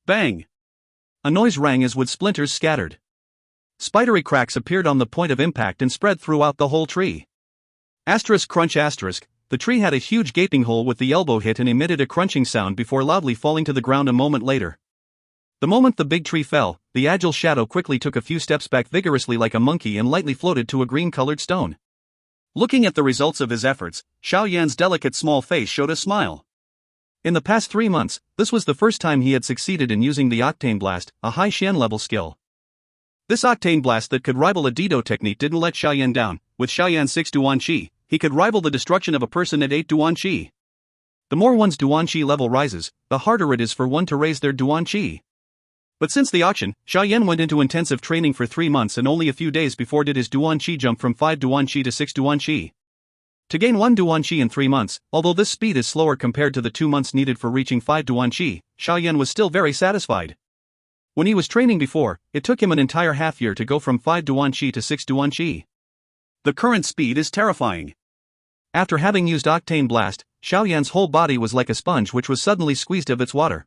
Bang! A noise rang as wood splinters scattered. Spidery cracks appeared on the point of impact and spread throughout the whole tree. Asterisk crunch asterisk, the tree had a huge gaping hole with the elbow hit and emitted a crunching sound before loudly falling to the ground a moment later. The moment the big tree fell, the agile shadow quickly took a few steps back vigorously like a monkey and lightly floated to a green-colored stone. Looking at the results of his efforts, Xiao Yan's delicate small face showed a smile. In the past 3 months, this was the first time he had succeeded in using the Octane Blast, a high Xian-level skill. This Octane Blast that could rival a Dido technique didn't let Xiao Yan down. With Xiao Yan's 6 Dou Qi, he could rival the destruction of a person at 8 Dou Qi. The more one's Dou Qi level rises, the harder it is for one to raise their Dou Qi. But since the auction, Xiao Yan went into intensive training for 3 months and only a few days before did his Dou Qi jump from 5 Dou Qi to 6 Dou Qi. To gain 1 Dou Qi in 3 months, although this speed is slower compared to the 2 months needed for reaching 5 Dou Qi, Xiao Yan was still very satisfied. When he was training before, it took him an entire half year to go from 5 Dou Qi to 6 Dou Qi. The current speed is terrifying. After having used Octane Blast, Xiao Yan's whole body was like a sponge which was suddenly squeezed of its water.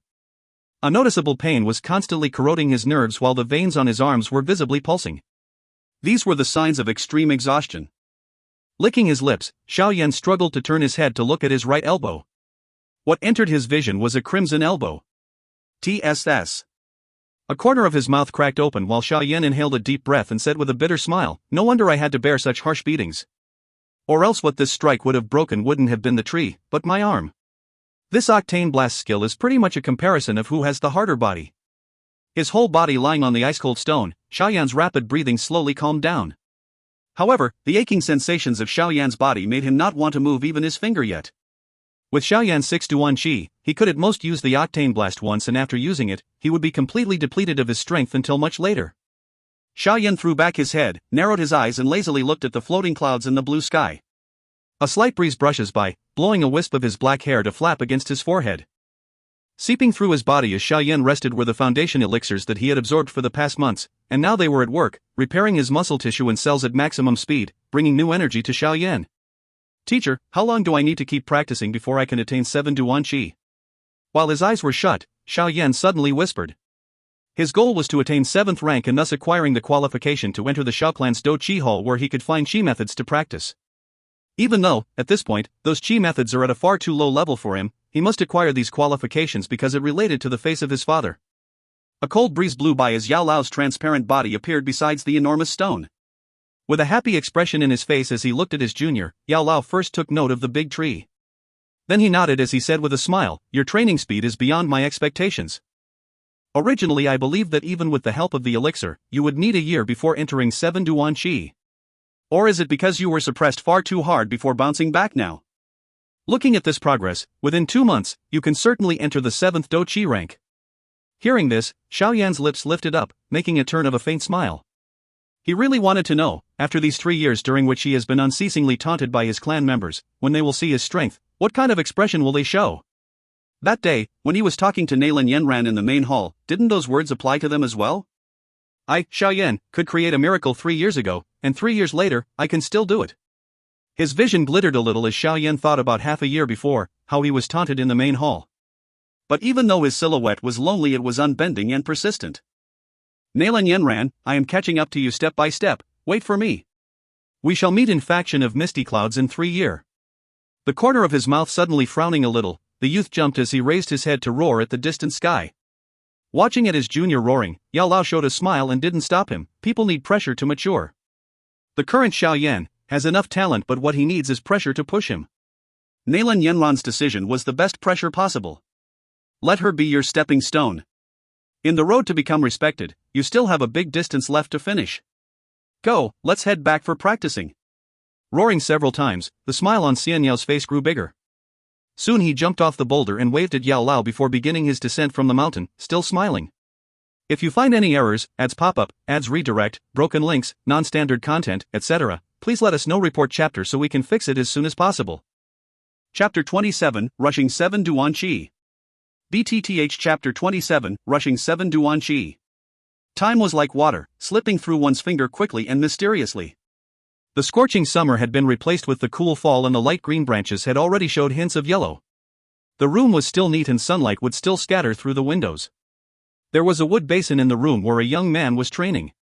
A noticeable pain was constantly corroding his nerves while the veins on his arms were visibly pulsing. These were the signs of extreme exhaustion. Licking his lips, Xiao Yan struggled to turn his head to look at his right elbow. What entered his vision was a crimson elbow. TSS. A corner of his mouth cracked open while Xiao Yan inhaled a deep breath and said with a bitter smile, "No wonder I had to bear such harsh beatings. Or else what this strike would have broken wouldn't have been the tree, but my arm." This Octane Blast skill is pretty much a comparison of who has the harder body. His whole body lying on the ice-cold stone, Xiao Yan's rapid breathing slowly calmed down. However, the aching sensations of Xiao Yan's body made him not want to move even his finger yet. With Xiao Yan's 6 Dou Qi, he could at most use the Octane Blast once, and after using it, he would be completely depleted of his strength until much later. Xiao Yan threw back his head, narrowed his eyes and lazily looked at the floating clouds in the blue sky. A slight breeze brushes by, blowing a wisp of his black hair to flap against his forehead. Seeping through his body as Xiao Yan rested were the foundation elixirs that he had absorbed for the past months, and now they were at work, repairing his muscle tissue and cells at maximum speed, bringing new energy to Xiao Yan. "Teacher, how long do I need to keep practicing before I can attain 7 Dou Qi?" While his eyes were shut, Xiao Yan suddenly whispered. His goal was to attain 7th rank and thus acquiring the qualification to enter the Xiao clan's Dou Qi hall where he could find Qi methods to practice. Even though, at this point, those Qi methods are at a far too low level for him, he must acquire these qualifications because it related to the face of his father. A cold breeze blew by as Yao Lao's transparent body appeared beside the enormous stone. With a happy expression in his face as he looked at his junior, Yao Lao first took note of the big tree. Then he nodded as he said with a smile, "Your training speed is beyond my expectations. Originally I believed that even with the help of the elixir, you would need a year before entering 7 Dou Qi. Or is it because you were suppressed far too hard before bouncing back now?" Looking at this progress, within 2 months, you can certainly enter the 7th Dou Qi rank. Hearing this, Xiao Yan's lips lifted up, making a turn of a faint smile. He really wanted to know, after these 3 years during which he has been unceasingly taunted by his clan members, when they will see his strength, what kind of expression will they show? That day, when he was talking to Nailan Yanran in the main hall, didn't those words apply to them as well? I, Xiao Yan, could create a miracle 3 years ago, and 3 years later, I can still do it. His vision glittered a little as Xiao Yan thought about half a year before, how he was taunted in the main hall. But even though his silhouette was lonely, it was unbending and persistent. Nailan Yanran, I am catching up to you step by step, wait for me. We shall meet in faction of misty clouds in 3 years. The corner of his mouth suddenly frowning a little, the youth jumped as he raised his head to roar at the distant sky. Watching at his junior roaring, Yao Lao showed a smile and didn't stop him. People need pressure to mature. The current Xiao Yan has enough talent, but what he needs is pressure to push him. Nailan Yanran's decision was the best pressure possible. Let her be your stepping stone. In the road to become respected, you still have a big distance left to finish. Go, let's head back for practicing. Roaring several times, the smile on Xian Yao's face grew bigger. Soon he jumped off the boulder and waved at Yao Lao before beginning his descent from the mountain, still smiling. If you find any errors, ads pop up, ads redirect, broken links, non-standard content, etc., please let us know. Report chapter so we can fix it as soon as possible. Chapter 27, Rushing 7 Dou Qi. BTTH Chapter 27, Rushing 7 Dou Qi. Time was like water, slipping through one's finger quickly and mysteriously. The scorching summer had been replaced with the cool fall, and the light green branches had already showed hints of yellow. The room was still neat and sunlight would still scatter through the windows. There was a wood basin in the room where a young man was training.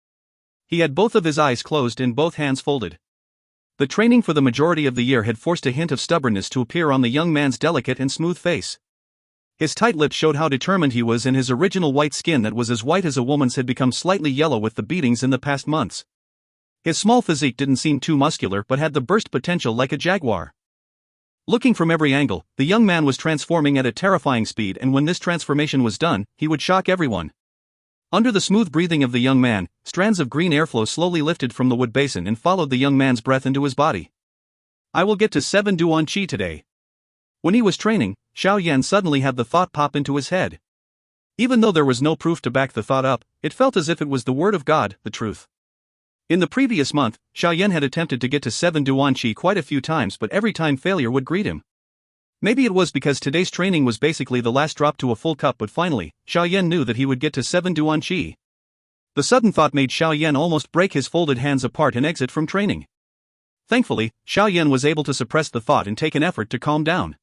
He had both of his eyes closed and both hands folded. The training for the majority of the year had forced a hint of stubbornness to appear on the young man's delicate and smooth face. His tight lips showed how determined he was, and his original white skin that was as white as a woman's had become slightly yellow with the beatings in the past months. His small physique didn't seem too muscular but had the burst potential like a jaguar. Looking from every angle, the young man was transforming at a terrifying speed, and when this transformation was done, he would shock everyone. Under the smooth breathing of the young man, strands of green airflow slowly lifted from the wood basin and followed the young man's breath into his body. I will get to 7 Dou Qi today. When he was training, Xiao Yan suddenly had the thought pop into his head. Even though there was no proof to back the thought up, it felt as if it was the word of God, the truth. In the previous month, Xiao Yan had attempted to get to 7 Dou Qi quite a few times, but every time failure would greet him. Maybe it was because today's training was basically the last drop to a full cup, but finally, Xiao Yan knew that he would get to 7 Dou Qi. The sudden thought made Xiao Yan almost break his folded hands apart and exit from training. Thankfully, Xiao Yan was able to suppress the thought and take an effort to calm down.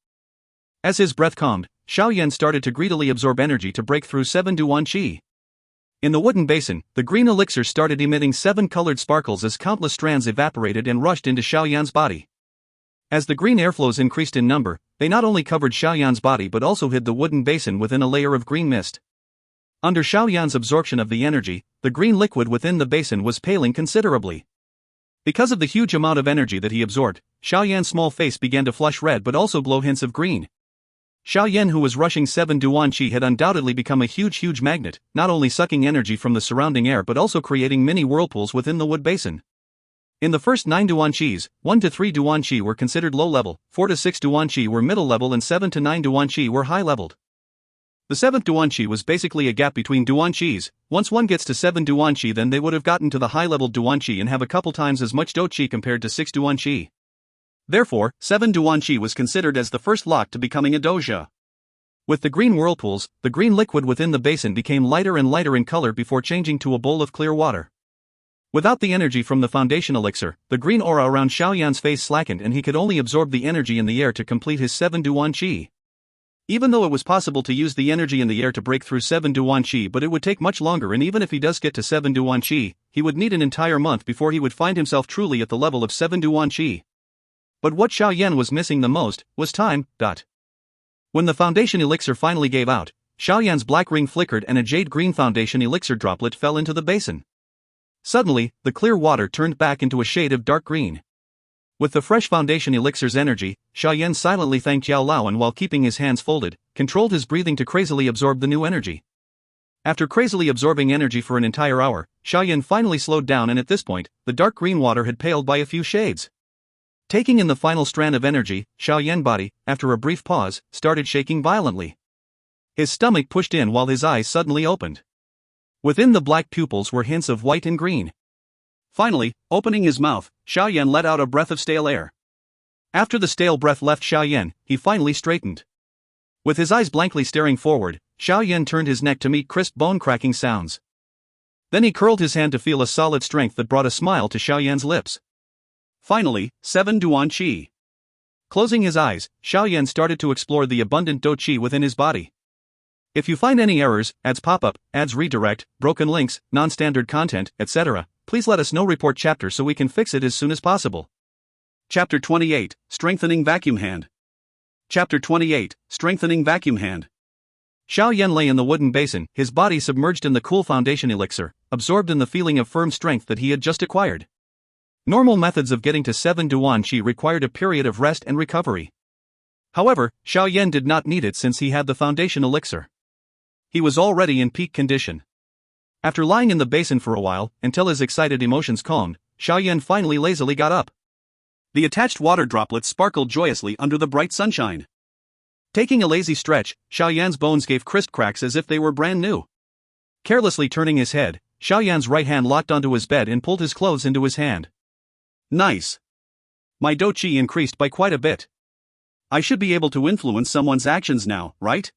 As his breath calmed, Xiao Yan started to greedily absorb energy to break through 7 Dou Qi. In the wooden basin, the green elixir started emitting 7 colored sparkles as countless strands evaporated and rushed into Xiao Yan's body. As the green airflows increased in number, they not only covered Xiao Yan's body but also hid the wooden basin within a layer of green mist. Under Xiao Yan's absorption of the energy, the green liquid within the basin was paling considerably. Because of the huge amount of energy that he absorbed, Xiao Yan's small face began to flush red but also glow hints of green. Xiao Yan, who was rushing 7 Dou Qi, had undoubtedly become a huge magnet, not only sucking energy from the surrounding air but also creating mini whirlpools within the wood basin. In the first 9 Dou Qis, 1 to 3 Dou Qi were considered low level, 4 to 6 Dou Qi were middle level, and 7 to 9 Dou Qi were high leveled. The 7th Dou Qi was basically a gap between Dou Qis. Once one gets to 7 Dou Qi, then they would have gotten to the high level Dou Qi and have a couple times as much Dou Qi compared to 6 Dou Qi. Therefore, 7 Dou Qi was considered as the first lock to becoming a doujia. With the green whirlpools, the green liquid within the basin became lighter and lighter in color before changing to a bowl of clear water. Without the energy from the foundation elixir, the green aura around Xiao Yan's face slackened and he could only absorb the energy in the air to complete his 7 Dou Qi. Even though it was possible to use the energy in the air to break through 7 Dou Qi, but it would take much longer, and even if he does get to 7 Dou Qi, he would need an entire month before he would find himself truly at the level of 7 Dou Qi. But what Xiao Yan was missing the most was time. When the foundation elixir finally gave out, Xiao Yan's black ring flickered and a jade green foundation elixir droplet fell into the basin. Suddenly, the clear water turned back into a shade of dark green. With the fresh foundation elixir's energy, Xiao Yan silently thanked Yao Lao and, while keeping his hands folded, controlled his breathing to crazily absorb the new energy. After crazily absorbing energy for an entire hour, Xiao Yan finally slowed down, and at this point, the dark green water had paled by a few shades. Taking in the final strand of energy, Xiao Yan body, after a brief pause, started shaking violently. His stomach pushed in while his eyes suddenly opened. Within the black pupils were hints of white and green. Finally, opening his mouth, Xiao Yan let out a breath of stale air. After the stale breath left Xiao Yan, he finally straightened. With his eyes blankly staring forward, Xiao Yan turned his neck to meet crisp bone-cracking sounds. Then he curled his hand to feel a solid strength that brought a smile to Xiao Yan's lips. Finally, 7 Dou Qi. Closing his eyes, Xiao Yan started to explore the abundant Dou Qi within his body. If you find any errors, ads pop up, ads redirect, broken links, non-standard content, etc., please let us know. Report chapter so we can fix it as soon as possible. Chapter 28, Strengthening Vacuum Hand. Chapter 28, Strengthening Vacuum Hand. Xiao Yan lay in the wooden basin, his body submerged in the cool foundation elixir, absorbed in the feeling of firm strength that he had just acquired. Normal methods of getting to 7 Dou Qi required a period of rest and recovery. However, Xiao Yan did not need it since he had the foundation elixir. He was already in peak condition. After lying in the basin for a while, until his excited emotions calmed, Xiao Yan finally lazily got up. The attached water droplets sparkled joyously under the bright sunshine. Taking a lazy stretch, Xiao Yan's bones gave crisp cracks as if they were brand new. Carelessly turning his head, Xiao Yan's right hand locked onto his bed and pulled his clothes into his hand. Nice. My Dou Qi increased by quite a bit. I should be able to influence someone's actions now, right?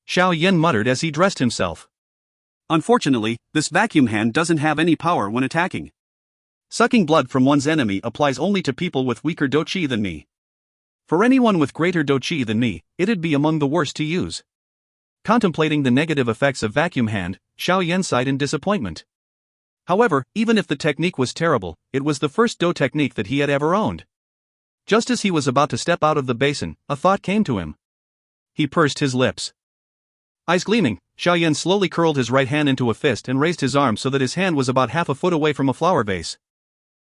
Xiao Yan muttered as he dressed himself. Unfortunately, this vacuum hand doesn't have any power when attacking. Sucking blood from one's enemy applies only to people with weaker Dou Qi than me. For anyone with greater Dou Qi than me, it'd be among the worst to use. Contemplating the negative effects of vacuum hand, Xiao Yan sighed in disappointment. However, even if the technique was terrible, it was the first Dou technique that he had ever owned. Just as he was about to step out of the basin, a thought came to him. He pursed his lips. Eyes gleaming, Xiao Yan slowly curled his right hand into a fist and raised his arm so that his hand was about half a foot away from a flower vase.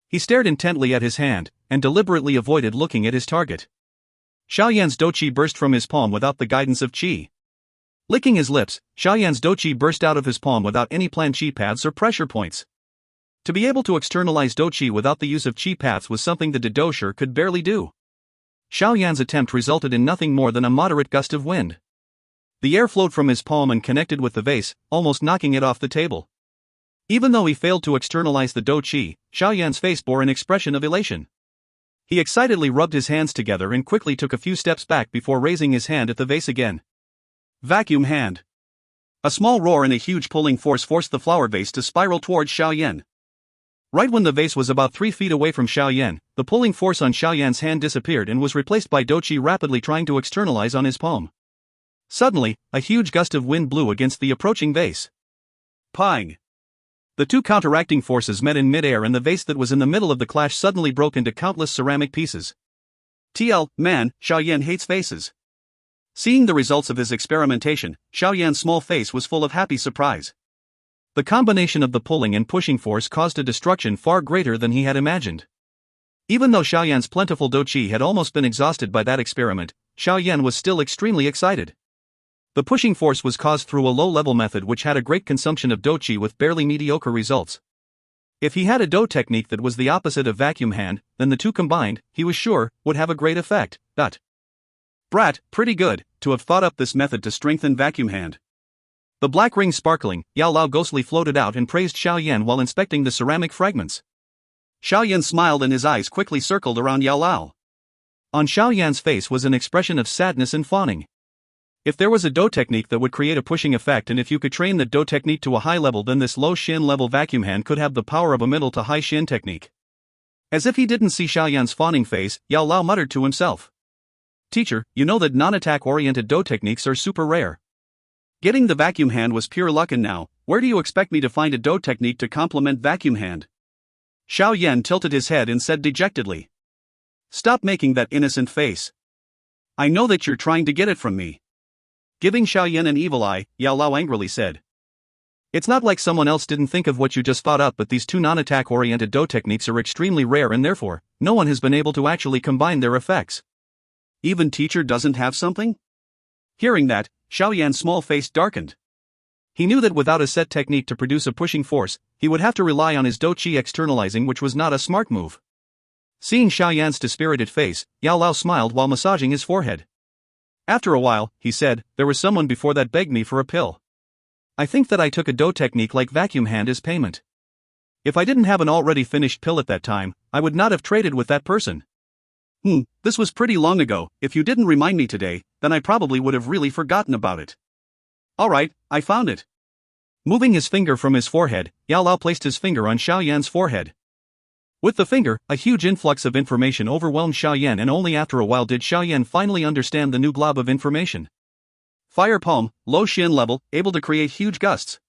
He stared intently at his hand, and deliberately avoided looking at his target. Xiao Yan's Dou Qi burst from his palm without the guidance of Qi. Licking his lips, Xiao Yan's Dou Qi burst out of his palm without any planned Qi paths or pressure points. To be able to externalize Dou Qi without the use of Qi paths was something that Dou Qi could barely do. Xiao Yan's attempt resulted in nothing more than a moderate gust of wind. The air flowed from his palm and connected with the vase, almost knocking it off the table. Even though he failed to externalize the Dou Qi, Xiao Yan's face bore an expression of elation. He excitedly rubbed his hands together and quickly took a few steps back before raising his hand at the vase again. Vacuum hand. A small roar and a huge pulling force forced the flower vase to spiral towards Xiao Yan. Right when the vase was about 3 feet away from Xiao Yan, the pulling force on Xiao Yan's hand disappeared and was replaced by Dou Qi rapidly trying to externalize on his palm. Suddenly, a huge gust of wind blew against the approaching vase. Pang! The two counteracting forces met in midair and the vase that was in the middle of the clash suddenly broke into countless ceramic pieces. Man, Xiao Yan hates faces. Seeing the results of his experimentation, Xiao Yan's small face was full of happy surprise. The combination of the pulling and pushing force caused a destruction far greater than he had imagined. Even though Xiao Yan's plentiful Dou Qi had almost been exhausted by that experiment, Xiao Yan was still extremely excited. The pushing force was caused through a low-level method which had a great consumption of Dou Qi with barely mediocre results. If he had a Dou technique that was the opposite of vacuum hand, then the two combined, he was sure, would have a great effect. Brat, pretty good, to have thought up this method to strengthen vacuum hand. The black ring sparkling, Yao Lao ghostly floated out and praised Xiao Yan while inspecting the ceramic fragments. Xiao Yan smiled and his eyes quickly circled around Yao Lao. On Xiao Yan's face was an expression of sadness and fawning. If there was a Dou technique that would create a pushing effect and if you could train the Dou technique to a high level, then this low Xin level vacuum hand could have the power of a middle to high Xin technique. As if he didn't see Xiao Yan's fawning face, Yao Lao muttered to himself. Teacher, you know that non-attack oriented Dou techniques are super rare. Getting the vacuum hand was pure luck, and now, where do you expect me to find a Dou technique to complement vacuum hand? Xiao Yan tilted his head and said dejectedly. Stop making that innocent face. I know that you're trying to get it from me. Giving Xiao Yan an evil eye, Yao Lao angrily said. It's not like someone else didn't think of what you just thought up, but these two non-attack oriented Dou techniques are extremely rare and therefore, no one has been able to actually combine their effects. Even teacher doesn't have something? Hearing that, Xiao Yan's small face darkened. He knew that without a set technique to produce a pushing force, he would have to rely on his Dou Qi externalizing, which was not a smart move. Seeing Xiao Yan's dispirited face, Yao Lao smiled while massaging his forehead. After a while, he said, there was someone before that begged me for a pill. I think that I took a Dou technique like vacuum hand as payment. If I didn't have an already finished pill at that time, I would not have traded with that person. This was pretty long ago. If you didn't remind me today, then I probably would have really forgotten about it. Alright, I found it. Moving his finger from his forehead, Yao Lao placed his finger on Xiao Yan's forehead. With the finger, a huge influx of information overwhelmed Xiao Yan, and only after a while did Xiao Yan finally understand the new glob of information. Fire palm, low Xin level, able to create huge gusts.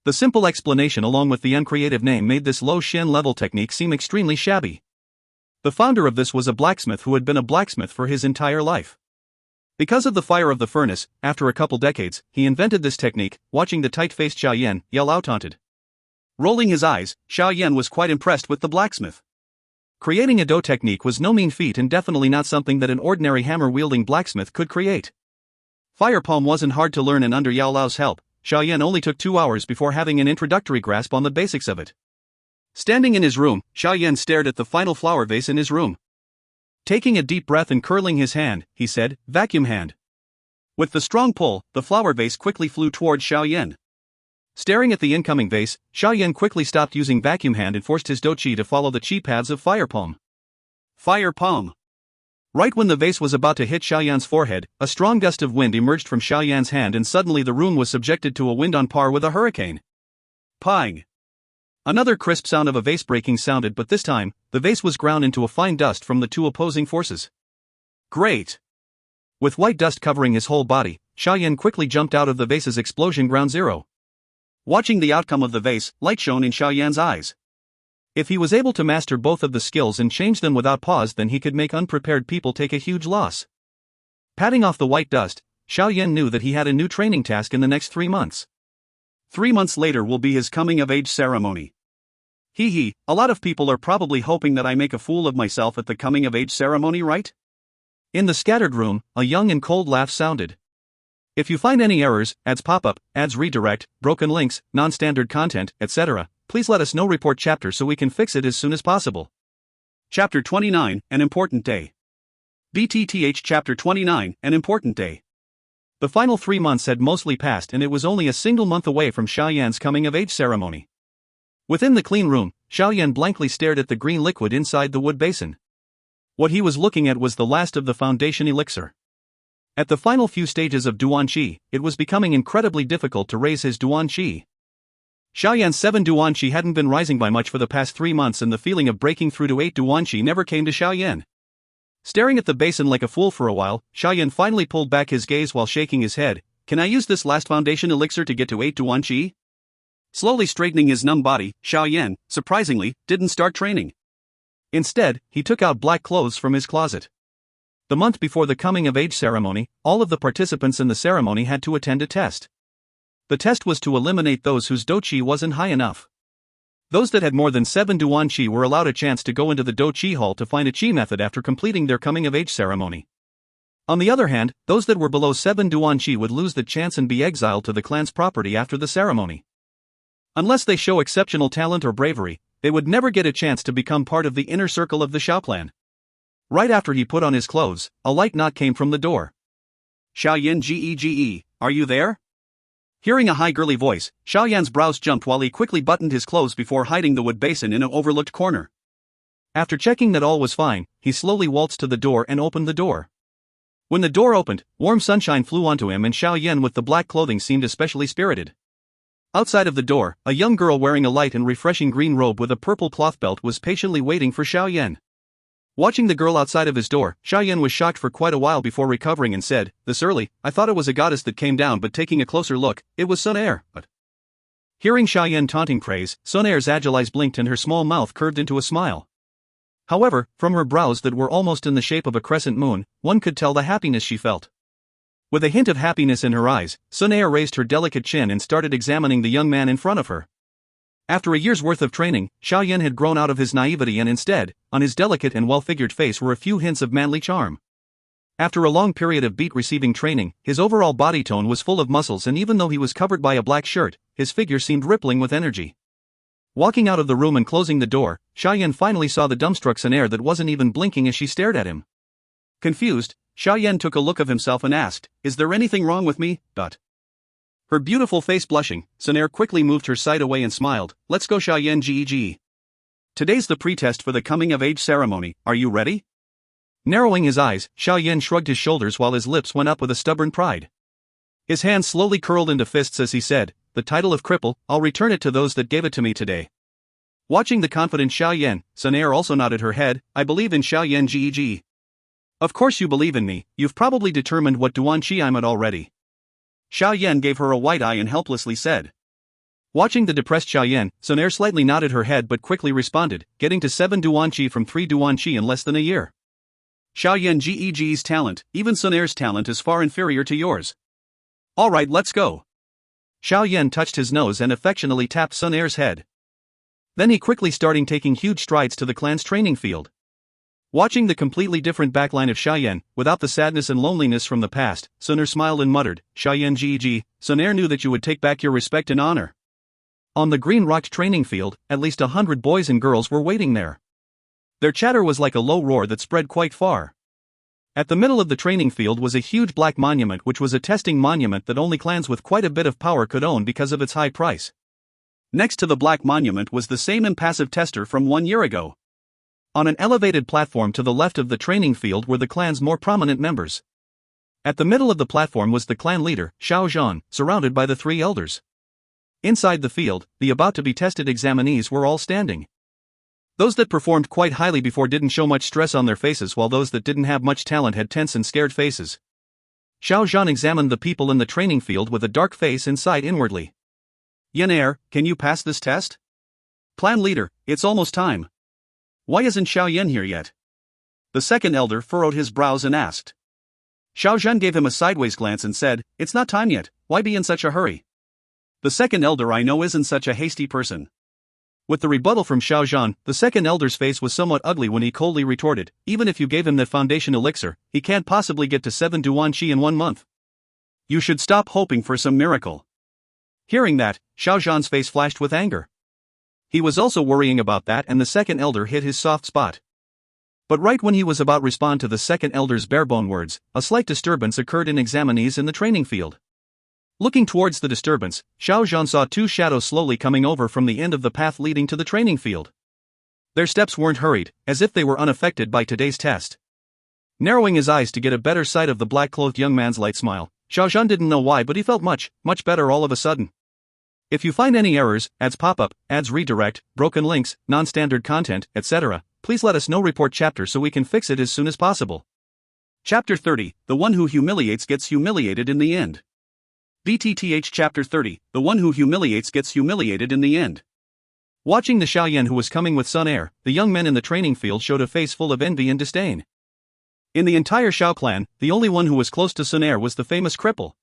The simple explanation along with the uncreative name made this low Xin level technique seem extremely shabby. The founder of this was a blacksmith who had been a blacksmith for his entire life. Because of the fire of the furnace, after a couple decades, he invented this technique. Watching the tight-faced Xiao Yan, Yao Lao taunted. Rolling his eyes, Xiao Yan was quite impressed with the blacksmith. Creating a Dou technique was no mean feat and definitely not something that an ordinary hammer-wielding blacksmith could create. Fire palm wasn't hard to learn, and under Yao Lao's help, Xiao Yan only took 2 hours before having an introductory grasp on the basics of it. Standing in his room, Xiao Yan stared at the final flower vase in his room. Taking a deep breath and curling his hand, he said, vacuum hand. With the strong pull, the flower vase quickly flew towards Xiao Yan. Staring at the incoming vase, Xiao Yan quickly stopped using vacuum hand and forced his Dou Qi to follow the Qi paths of fire palm. Fire palm. Right when the vase was about to hit Xiao Yan's forehead, a strong gust of wind emerged from Xiao Yan's hand, and suddenly the room was subjected to a wind on par with a hurricane. Pang. Another crisp sound of a vase breaking sounded, but this time, the vase was ground into a fine dust from the two opposing forces. Great! With white dust covering his whole body, Xiao Yan quickly jumped out of the vase's explosion ground zero. Watching the outcome of the vase, light shone in Xiao Yan's eyes. If he was able to master both of the skills and change them without pause, then he could make unprepared people take a huge loss. Patting off the white dust, Xiao Yan knew that he had a new training task in the next 3 months. 3 months later will be his coming-of-age ceremony. A lot of people are probably hoping that I make a fool of myself at the coming-of-age ceremony, right? In the scattered room, a young and cold laugh sounded. If you find any errors, ads pop up, ads redirect, broken links, non-standard content, etc., please let us know. Report chapter so we can fix it as soon as possible. Chapter 29, An Important Day. BTTH Chapter 29, An Important Day. The final 3 months had mostly passed, and it was only a single month away from Xiao Yan's coming-of-age ceremony. Within the clean room, Xiao Yan blankly stared at the green liquid inside the wood basin. What he was looking at was the last of the foundation elixir. At the final few stages of Dou Qi, it was becoming incredibly difficult to raise his Dou Qi. Xiao Yan's 7 Dou Qi hadn't been rising by much for the past 3 months, and the feeling of breaking through to 8 Dou Qi never came to Xiao Yan. Staring at the basin like a fool for a while, Xiao Yan finally pulled back his gaze while shaking his head. Can I use this last foundation elixir to get to 8 Dou Qi? Slowly straightening his numb body, Xiao Yan, surprisingly, didn't start training. Instead, he took out black clothes from his closet. The month before the coming-of-age ceremony, all of the participants in the ceremony had to attend a test. The test was to eliminate those whose Dou Qi wasn't high enough. Those that had more than 7 Dou Qi were allowed a chance to go into the Dou Qi hall to find a Qi method after completing their coming-of-age ceremony. On the other hand, those that were below 7 Dou Qi would lose the chance and be exiled to the clan's property after the ceremony. Unless they show exceptional talent or bravery, they would never get a chance to become part of the inner circle of the Xiao clan. Right after he put on his clothes, a light knock came from the door. Xiao Yan Gege, are you there? Hearing a high girly voice, Xiao Yan's brows jumped while he quickly buttoned his clothes before hiding the wood basin in an overlooked corner. After checking that all was fine, he slowly waltzed to the door and opened the door. When the door opened, warm sunshine flew onto him, and Xiao Yan with the black clothing seemed especially spirited. Outside of the door, a young girl wearing a light and refreshing green robe with a purple cloth belt was patiently waiting for Xiao Yan. Watching the girl outside of his door, Xiao Yan was shocked for quite a while before recovering and said, "This early, I thought it was a goddess that came down, but taking a closer look, it was Xun Er." But hearing Xiao Yan taunting praise, Xun Er's agile eyes blinked and her small mouth curved into a smile. However, from her brows that were almost in the shape of a crescent moon, one could tell the happiness she felt. With a hint of happiness in her eyes, Xun Er raised her delicate chin and started examining the young man in front of her. After a year's worth of training, Xiao Yan had grown out of his naivety, and instead, on his delicate and well-figured face were a few hints of manly charm. After a long period of beat-receiving training, his overall body tone was full of muscles, and even though he was covered by a black shirt, his figure seemed rippling with energy. Walking out of the room and closing the door, Xiao Yan finally saw the dumbstruck Xun Er that wasn't even blinking as she stared at him. Confused, Xiao Yan took a look of himself and asked, "Is there anything wrong with me?" Her beautiful face blushing, Xun Er quickly moved her sight away and smiled. "Let's go, Xiao Yan Ge. Today's the pretest for the coming-of-age ceremony, are you ready?" Narrowing his eyes, Xiao Yan shrugged his shoulders while his lips went up with a stubborn pride. His hands slowly curled into fists as he said, "The title of cripple, I'll return it to those that gave it to me today." Watching the confident Xiao Yan, Xun Er also nodded her head. "I believe in Xiao Yan Ge. Of course you believe in me, you've probably determined what Dou Qi I'm at already." Xiao Yan gave her a wide eye and helplessly said. Watching the depressed Xiao Yan, Xun Er slightly nodded her head but quickly responded, "Getting to 7 Dou Qi from 3 Dou Qi in less than a year. Xiao Yan Ge's talent, even Xun Er's talent is far inferior to yours. Alright, let's go." Xiao Yan touched his nose and affectionately tapped Xun Er's head. Then he quickly started taking huge strides to the clan's training field. Watching the completely different backline of Xiao Yan, without the sadness and loneliness from the past, Xun Er smiled and muttered, "Xiao Yan Ge, Xun Er knew that you would take back your respect and honor." On the green-rocked training field, at least 100 boys and girls were waiting there. Their chatter was like a low roar that spread quite far. At the middle of the training field was a huge black monument which was a testing monument that only clans with quite a bit of power could own because of its high price. Next to the black monument was the same impassive tester from 1 year ago. On an elevated platform to the left of the training field were the clan's more prominent members. At the middle of the platform was the clan leader, Xiao Zhan, surrounded by the 3 elders. Inside the field, the about-to-be-tested examinees were all standing. Those that performed quite highly before didn't show much stress on their faces, while those that didn't have much talent had tense and scared faces. Xiao Zhan examined the people in the training field with a dark face and sighed inwardly. "Yan Er, can you pass this test?" "Clan leader, it's almost time." "Why isn't Xiao Yan here yet?" The second elder furrowed his brows and asked. Xiao Zhan gave him a sideways glance and said, "It's not time yet, why be in such a hurry?" "The second elder I know isn't such a hasty person." With the rebuttal from Xiao Zhan, the second elder's face was somewhat ugly when he coldly retorted, "Even if you gave him that foundation elixir, he can't possibly get to 7 Dou Qi in 1 month. You should stop hoping for some miracle." Hearing that, Xiao Zhan's face flashed with anger. He was also worrying about that, and the second elder hit his soft spot. But right when he was about to respond to the second elder's barebone words, a slight disturbance occurred in examinees in the training field. Looking towards the disturbance, Xiao Zhan saw 2 shadows slowly coming over from the end of the path leading to the training field. Their steps weren't hurried, as if they were unaffected by today's test. Narrowing his eyes to get a better sight of the black-clothed young man's light smile, Xiao Zhan didn't know why, but he felt much better all of a sudden. If you find any errors, ads pop up, ads redirect, broken links, non-standard content, etc., please let us know. Report chapter so we can fix it as soon as possible. Chapter 30, The One Who Humiliates Gets Humiliated in the End. BTTH Chapter 30, The One Who Humiliates Gets Humiliated in the End. Watching the Xiao Yan who was coming with Xun Er, the young men in the training field showed a face full of envy and disdain. In the entire Xiao clan, the only one who was close to Xun Er was the famous cripple.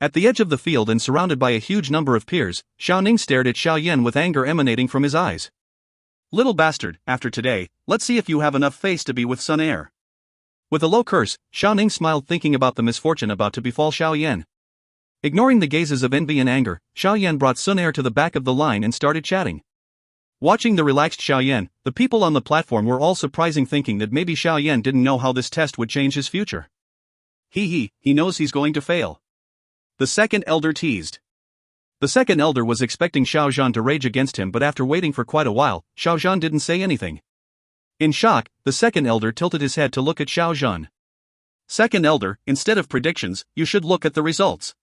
At the edge of the field and surrounded by a huge number of peers, Xiao Ning stared at Xiao Yan with anger emanating from his eyes. "Little bastard, after today, let's see if you have enough face to be with Xun Er." With a low curse, Xiao Ning smiled, thinking about the misfortune about to befall Xiao Yan. Ignoring the gazes of envy and anger, Xiao Yan brought Xun Er to the back of the line and started chatting. Watching the relaxed Xiao Yan, the people on the platform were all surprising, thinking that maybe Xiao Yan didn't know how this test would change his future. He knows he's going to fail. The second elder teased. The second elder was expecting Xiao Zhan to rage against him, but after waiting for quite a while, Xiao Zhan didn't say anything. In shock, the second elder tilted his head to look at Xiao Zhan. "Second elder, instead of predictions, you should look at the results.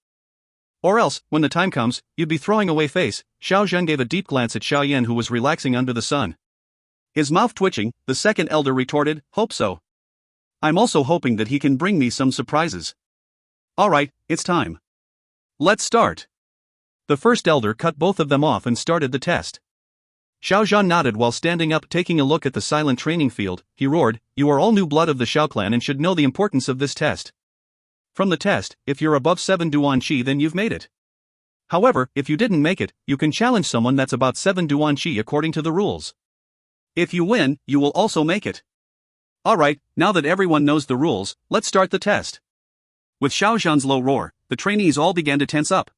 Or else, when the time comes, you'd be throwing away face." Xiao Zhan gave a deep glance at Xiao Yan, who was relaxing under the sun. His mouth twitching, the second elder retorted, "Hope so. I'm also hoping that he can bring me some surprises. Alright, it's time. Let's start." The first elder cut both of them off and started the test. Xiao Zhan nodded while standing up, taking a look at the silent training field. He roared, "You are all new blood of the Xiao clan and should know the importance of this test. From the test, if you're above 7 Dou Qi, then you've made it. However, if you didn't make it, you can challenge someone that's about 7 Dou Qi according to the rules. If you win, you will also make it. Alright, now that everyone knows the rules, let's start the test." With Xiao Zhan's low roar, the trainees all began to tense up.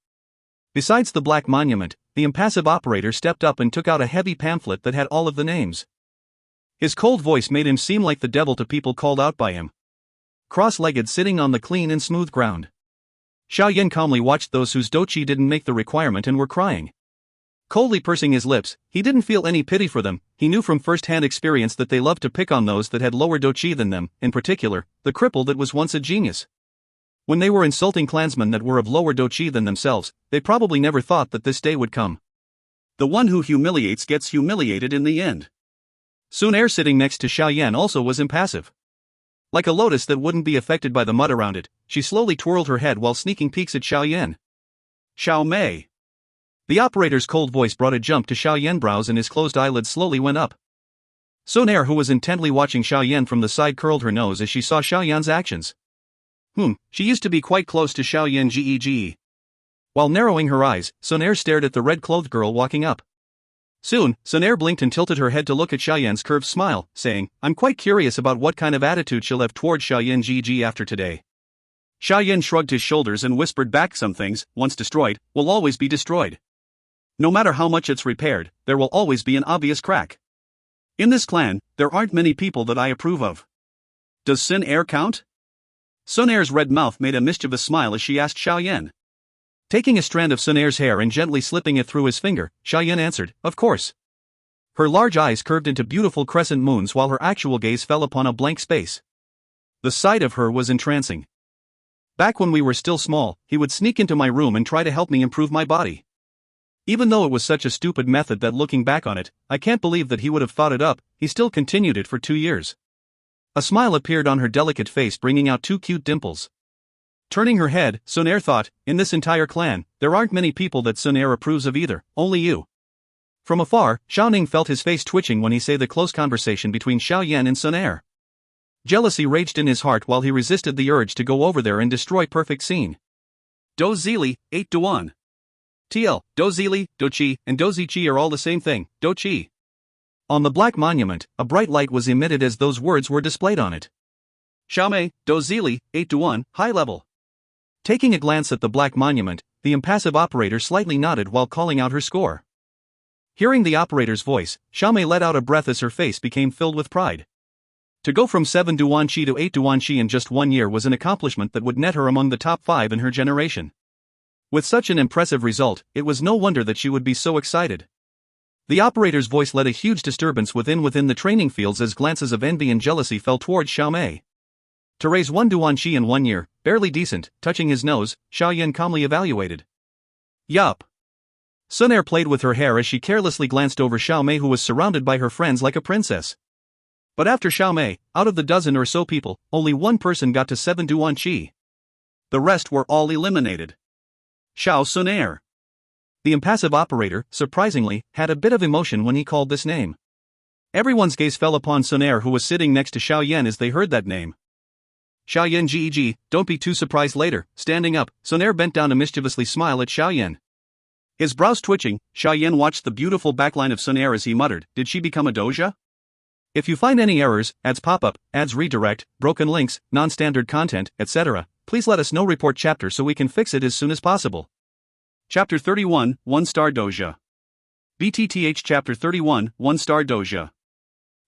Besides the black monument, the impassive operator stepped up and took out a heavy pamphlet that had all of the names. His cold voice made him seem like the devil to people called out by him. Cross-legged, sitting on the clean and smooth ground, Xiao Yan calmly watched those whose Dou Qi didn't make the requirement and were crying. Coldly pursing his lips, he didn't feel any pity for them. He knew from first-hand experience that they loved to pick on those that had lower Dou Qi than them, in particular, the cripple that was once a genius. When they were insulting clansmen that were of lower Dou Qi than themselves, they probably never thought that this day would come. The one who humiliates gets humiliated in the end. Xun Er, sitting next to Xiao Yan, also was impassive. Like a lotus that wouldn't be affected by the mud around it, she slowly twirled her head while sneaking peeks at Xiao Yan. Xiao Mei. The operator's cold voice brought a jump to Xiao Yan's brows and his closed eyelids slowly went up. Xun Er, who was intently watching Xiao Yan from the side, curled her nose as she saw Xiao Yan's actions. She used to be quite close to Xiao Yan Ge. While narrowing her eyes, Xun Er stared at the red-clothed girl walking up. Soon, Xun Er blinked and tilted her head to look at Xiao Yan's curved smile, saying, "I'm quite curious about what kind of attitude she'll have toward Xiao Yan Ge after today." Xiao Yan shrugged his shoulders and whispered back, "Some things, once destroyed, will always be destroyed. No matter how much it's repaired, there will always be an obvious crack. In this clan, there aren't many people that I approve of. Does Xun Er count?" Xun Er's red mouth made a mischievous smile as she asked Xiao Yan. Taking a strand of Xun Er's hair and gently slipping it through his finger, Xiao Yan answered, "Of course." Her large eyes curved into beautiful crescent moons while her actual gaze fell upon a blank space. The sight of her was entrancing. Back when we were still small, he would sneak into my room and try to help me improve my body. Even though it was such a stupid method that, looking back on it, I can't believe that he would have thought it up, he still continued it for 2 years. A smile appeared on her delicate face, bringing out 2 cute dimples. Turning her head, Xun Er thought, "In this entire clan, there aren't many people that Xun Er approves of either, only you." From afar, Xiaoning felt his face twitching when he saw the close conversation between Xiao Yan and Xun Er. Jealousy raged in his heart while he resisted the urge to go over there and destroy perfect scene. Dou Zili, 8 to 1. TL, Dou Zili, Dou Qi, and Dou Qi are all the same thing, Dou Qi. On the black monument, a bright light was emitted as those words were displayed on it. Xiao Mei, Dou Zili, 8 to 1, high level. Taking a glance at the black monument, the impassive operator slightly nodded while calling out her score. Hearing the operator's voice, Xiao Mei let out a breath as her face became filled with pride. To go from 7 Duan Qi to 8 Duan Qi in just 1 year was an accomplishment that would net her among the top 5 in her generation. With such an impressive result, it was no wonder that she would be so excited. The operator's voice led a huge disturbance within the training fields as glances of envy and jealousy fell towards Xiao Mei. To raise 1 Duan Qi in 1 year, barely decent. Touching his nose, Xiao Yan calmly evaluated. Yup. Xun Er played with her hair as she carelessly glanced over Xiao Mei, who was surrounded by her friends like a princess. But after Xiao Mei, out of the dozen or so people, only 1 person got to 7 Duan Qi. The rest were all eliminated. Xun Er. The impassive operator, surprisingly, had a bit of emotion when he called this name. Everyone's gaze fell upon Xun Er, who was sitting next to Xiao Yan as they heard that name. Xiao Yan Ge, don't be too surprised later. Standing up, Xun Er bent down to mischievously smile at Xiao Yan. His brows twitching, Xiao Yan watched the beautiful backline of Xun Er as he muttered, "Did she become a doja? If you find any errors, ads pop up, ads redirect, broken links, non-standard content, etc., please let us know. Report chapter so we can fix it as soon as possible." Chapter 31, 1-star doja. BTTH Chapter 31, 1-star doja.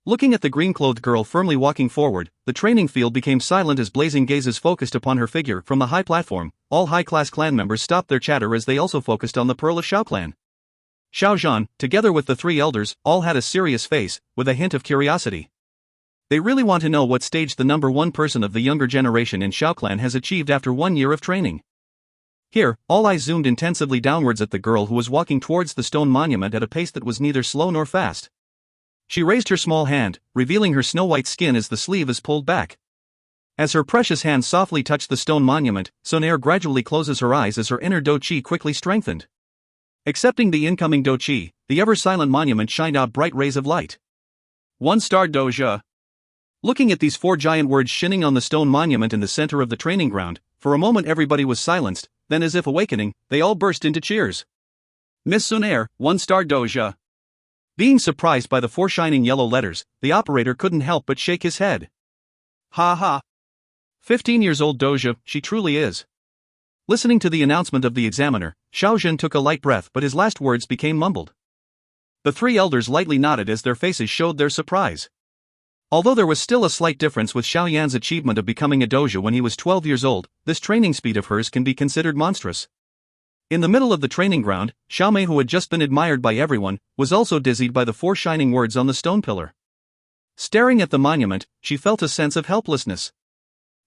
Looking at the green-clothed girl firmly walking forward, the training field became silent as blazing gazes focused upon her figure from the high platform. All high-class clan members stopped their chatter as they also focused on the Pearl of Xiao clan. Xiao Zhan, together with the 3 elders, all had a serious face, with a hint of curiosity. They really want to know what stage the number 1 person of the younger generation in Xiao clan has achieved after 1 year of training. Here, all eyes zoomed intensively downwards at the girl who was walking towards the stone monument at a pace that was neither slow nor fast. She raised her small hand, revealing her snow-white skin as the sleeve is pulled back. As her precious hand softly touched the stone monument, Xun Er gradually closes her eyes as her inner Dou Qi quickly strengthened. Accepting the incoming Dou Qi, the ever-silent monument shined out bright rays of light. 1-star doja. Looking at these 4 giant words shining on the stone monument in the center of the training ground, for a moment everybody was silenced. Then, as if awakening, they all burst into cheers. Miss Xun Er, 1-star doja. Being surprised by the 4 shining yellow letters, the operator couldn't help but shake his head. Ha ha. 15 years old doja, she truly is. Listening to the announcement of the examiner, Xiao Yan took a light breath, but his last words became mumbled. The three elders lightly nodded as their faces showed their surprise. Although there was still a slight difference with Xiao Yan's achievement of becoming a doja when he was 12 years old, this training speed of hers can be considered monstrous. In the middle of the training ground, Xiao Mei, who had just been admired by everyone, was also dizzied by the four shining words on the stone pillar. Staring at the monument, she felt a sense of helplessness.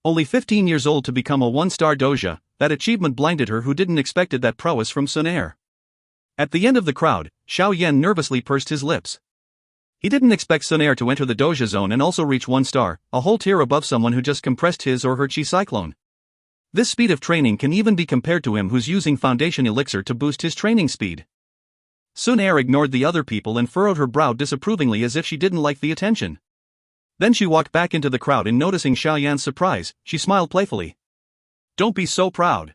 Only 15 years old to become a one-star doja, that achievement blinded her who didn't expected that prowess from Xun Er. At the end of the crowd, Xiao Yan nervously pursed his lips. He didn't expect Xun Er to enter the doja zone and also reach 1 star, a whole tier above someone who just compressed his or her chi cyclone. This speed of training can even be compared to him who's using foundation elixir to boost his training speed. Xun Er ignored the other people and furrowed her brow disapprovingly as if she didn't like the attention. Then she walked back into the crowd and noticing Xiao Yan's surprise, she smiled playfully. Don't be so proud.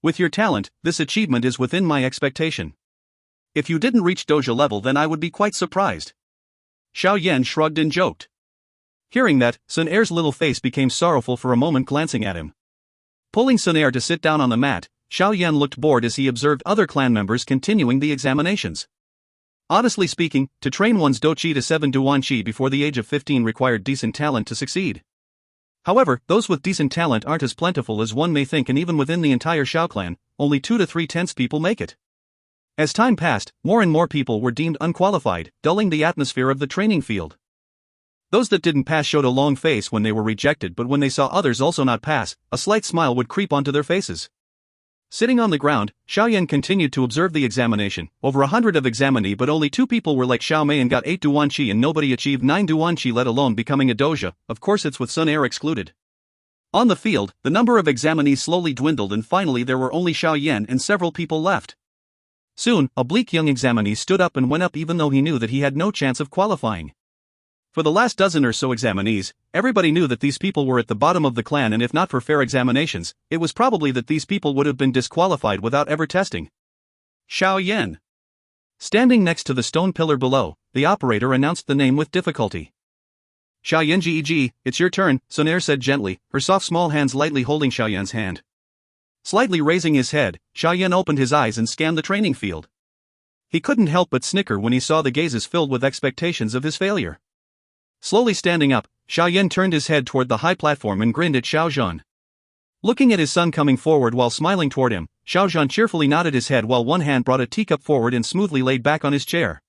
With your talent, this achievement is within my expectation. If you didn't reach doja level then I would be quite surprised. Xiao Yan shrugged and joked. Hearing that, Xun Er's little face became sorrowful for a moment, glancing at him. Pulling Xun Er to sit down on the mat, Xiao Yan looked bored as he observed other clan members continuing the examinations. Honestly speaking, to train one's Dou Qi to 7 Dou Qi before the age of 15 required decent talent to succeed. However, those with decent talent aren't as plentiful as one may think, and even within the entire Xiao clan, only 2 to 3/10 people make it. As time passed, more and more people were deemed unqualified, dulling the atmosphere of the training field. Those that didn't pass showed a long face when they were rejected, but when they saw others also not pass, a slight smile would creep onto their faces. Sitting on the ground, Xiao Yan continued to observe the examination. Over 100 of examinee, but only 2 people were like Xiao Mei and got 8 Dou Qi, and nobody achieved 9 Dou Qi, let alone becoming a doja. Of course it's with Xun Er excluded. On the field, the number of examinees slowly dwindled and finally there were only Xiao Yan and several people left. Soon, a bleak young examinee stood up and went up even though he knew that he had no chance of qualifying. For the last dozen or so examinees, everybody knew that these people were at the bottom of the clan, and if not for fair examinations, it was probably that these people would have been disqualified without ever testing. Xiao Yan. Standing next to the stone pillar below, the operator announced the name with difficulty. Xiao Yan Geg, it's your turn, Xun Er said gently, her soft small hands lightly holding Xiao Yan's hand. Slightly raising his head, Xiao Yan opened his eyes and scanned the training field. He couldn't help but snicker when he saw the gazes filled with expectations of his failure. Slowly standing up, Xiao Yan turned his head toward the high platform and grinned at Xiao Zhan. Looking at his son coming forward while smiling toward him, Xiao Zhan cheerfully nodded his head while one hand brought a teacup forward and smoothly laid back on his chair.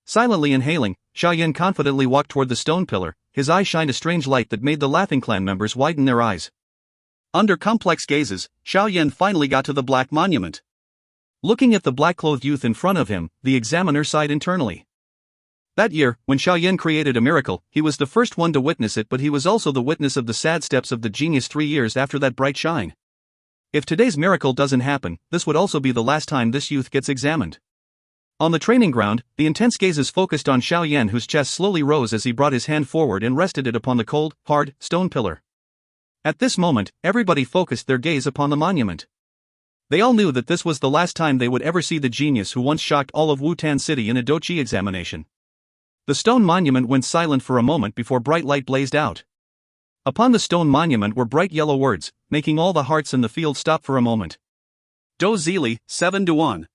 Silently inhaling, Xiao Yan confidently walked toward the stone pillar, his eyes shined a strange light that made the laughing clan members widen their eyes. Under complex gazes, Xiao Yan finally got to the black monument. Looking at the black-clothed youth in front of him, the examiner sighed internally. That year, when Xiao Yan created a miracle, he was the first one to witness it, but he was also the witness of the sad steps of the genius 3 years after that bright shine. If today's miracle doesn't happen, this would also be the last time this youth gets examined. On the training ground, the intense gazes focused on Xiao Yan, whose chest slowly rose as he brought his hand forward and rested it upon the cold, hard, stone pillar. At this moment, everybody focused their gaze upon the monument. They all knew that this was the last time they would ever see the genius who once shocked all of Wutan City in a Dou Qi examination. The stone monument went silent for a moment before bright light blazed out. Upon the stone monument were bright yellow words, making all the hearts in the field stop for a moment. Dou Zili, 7 to 1.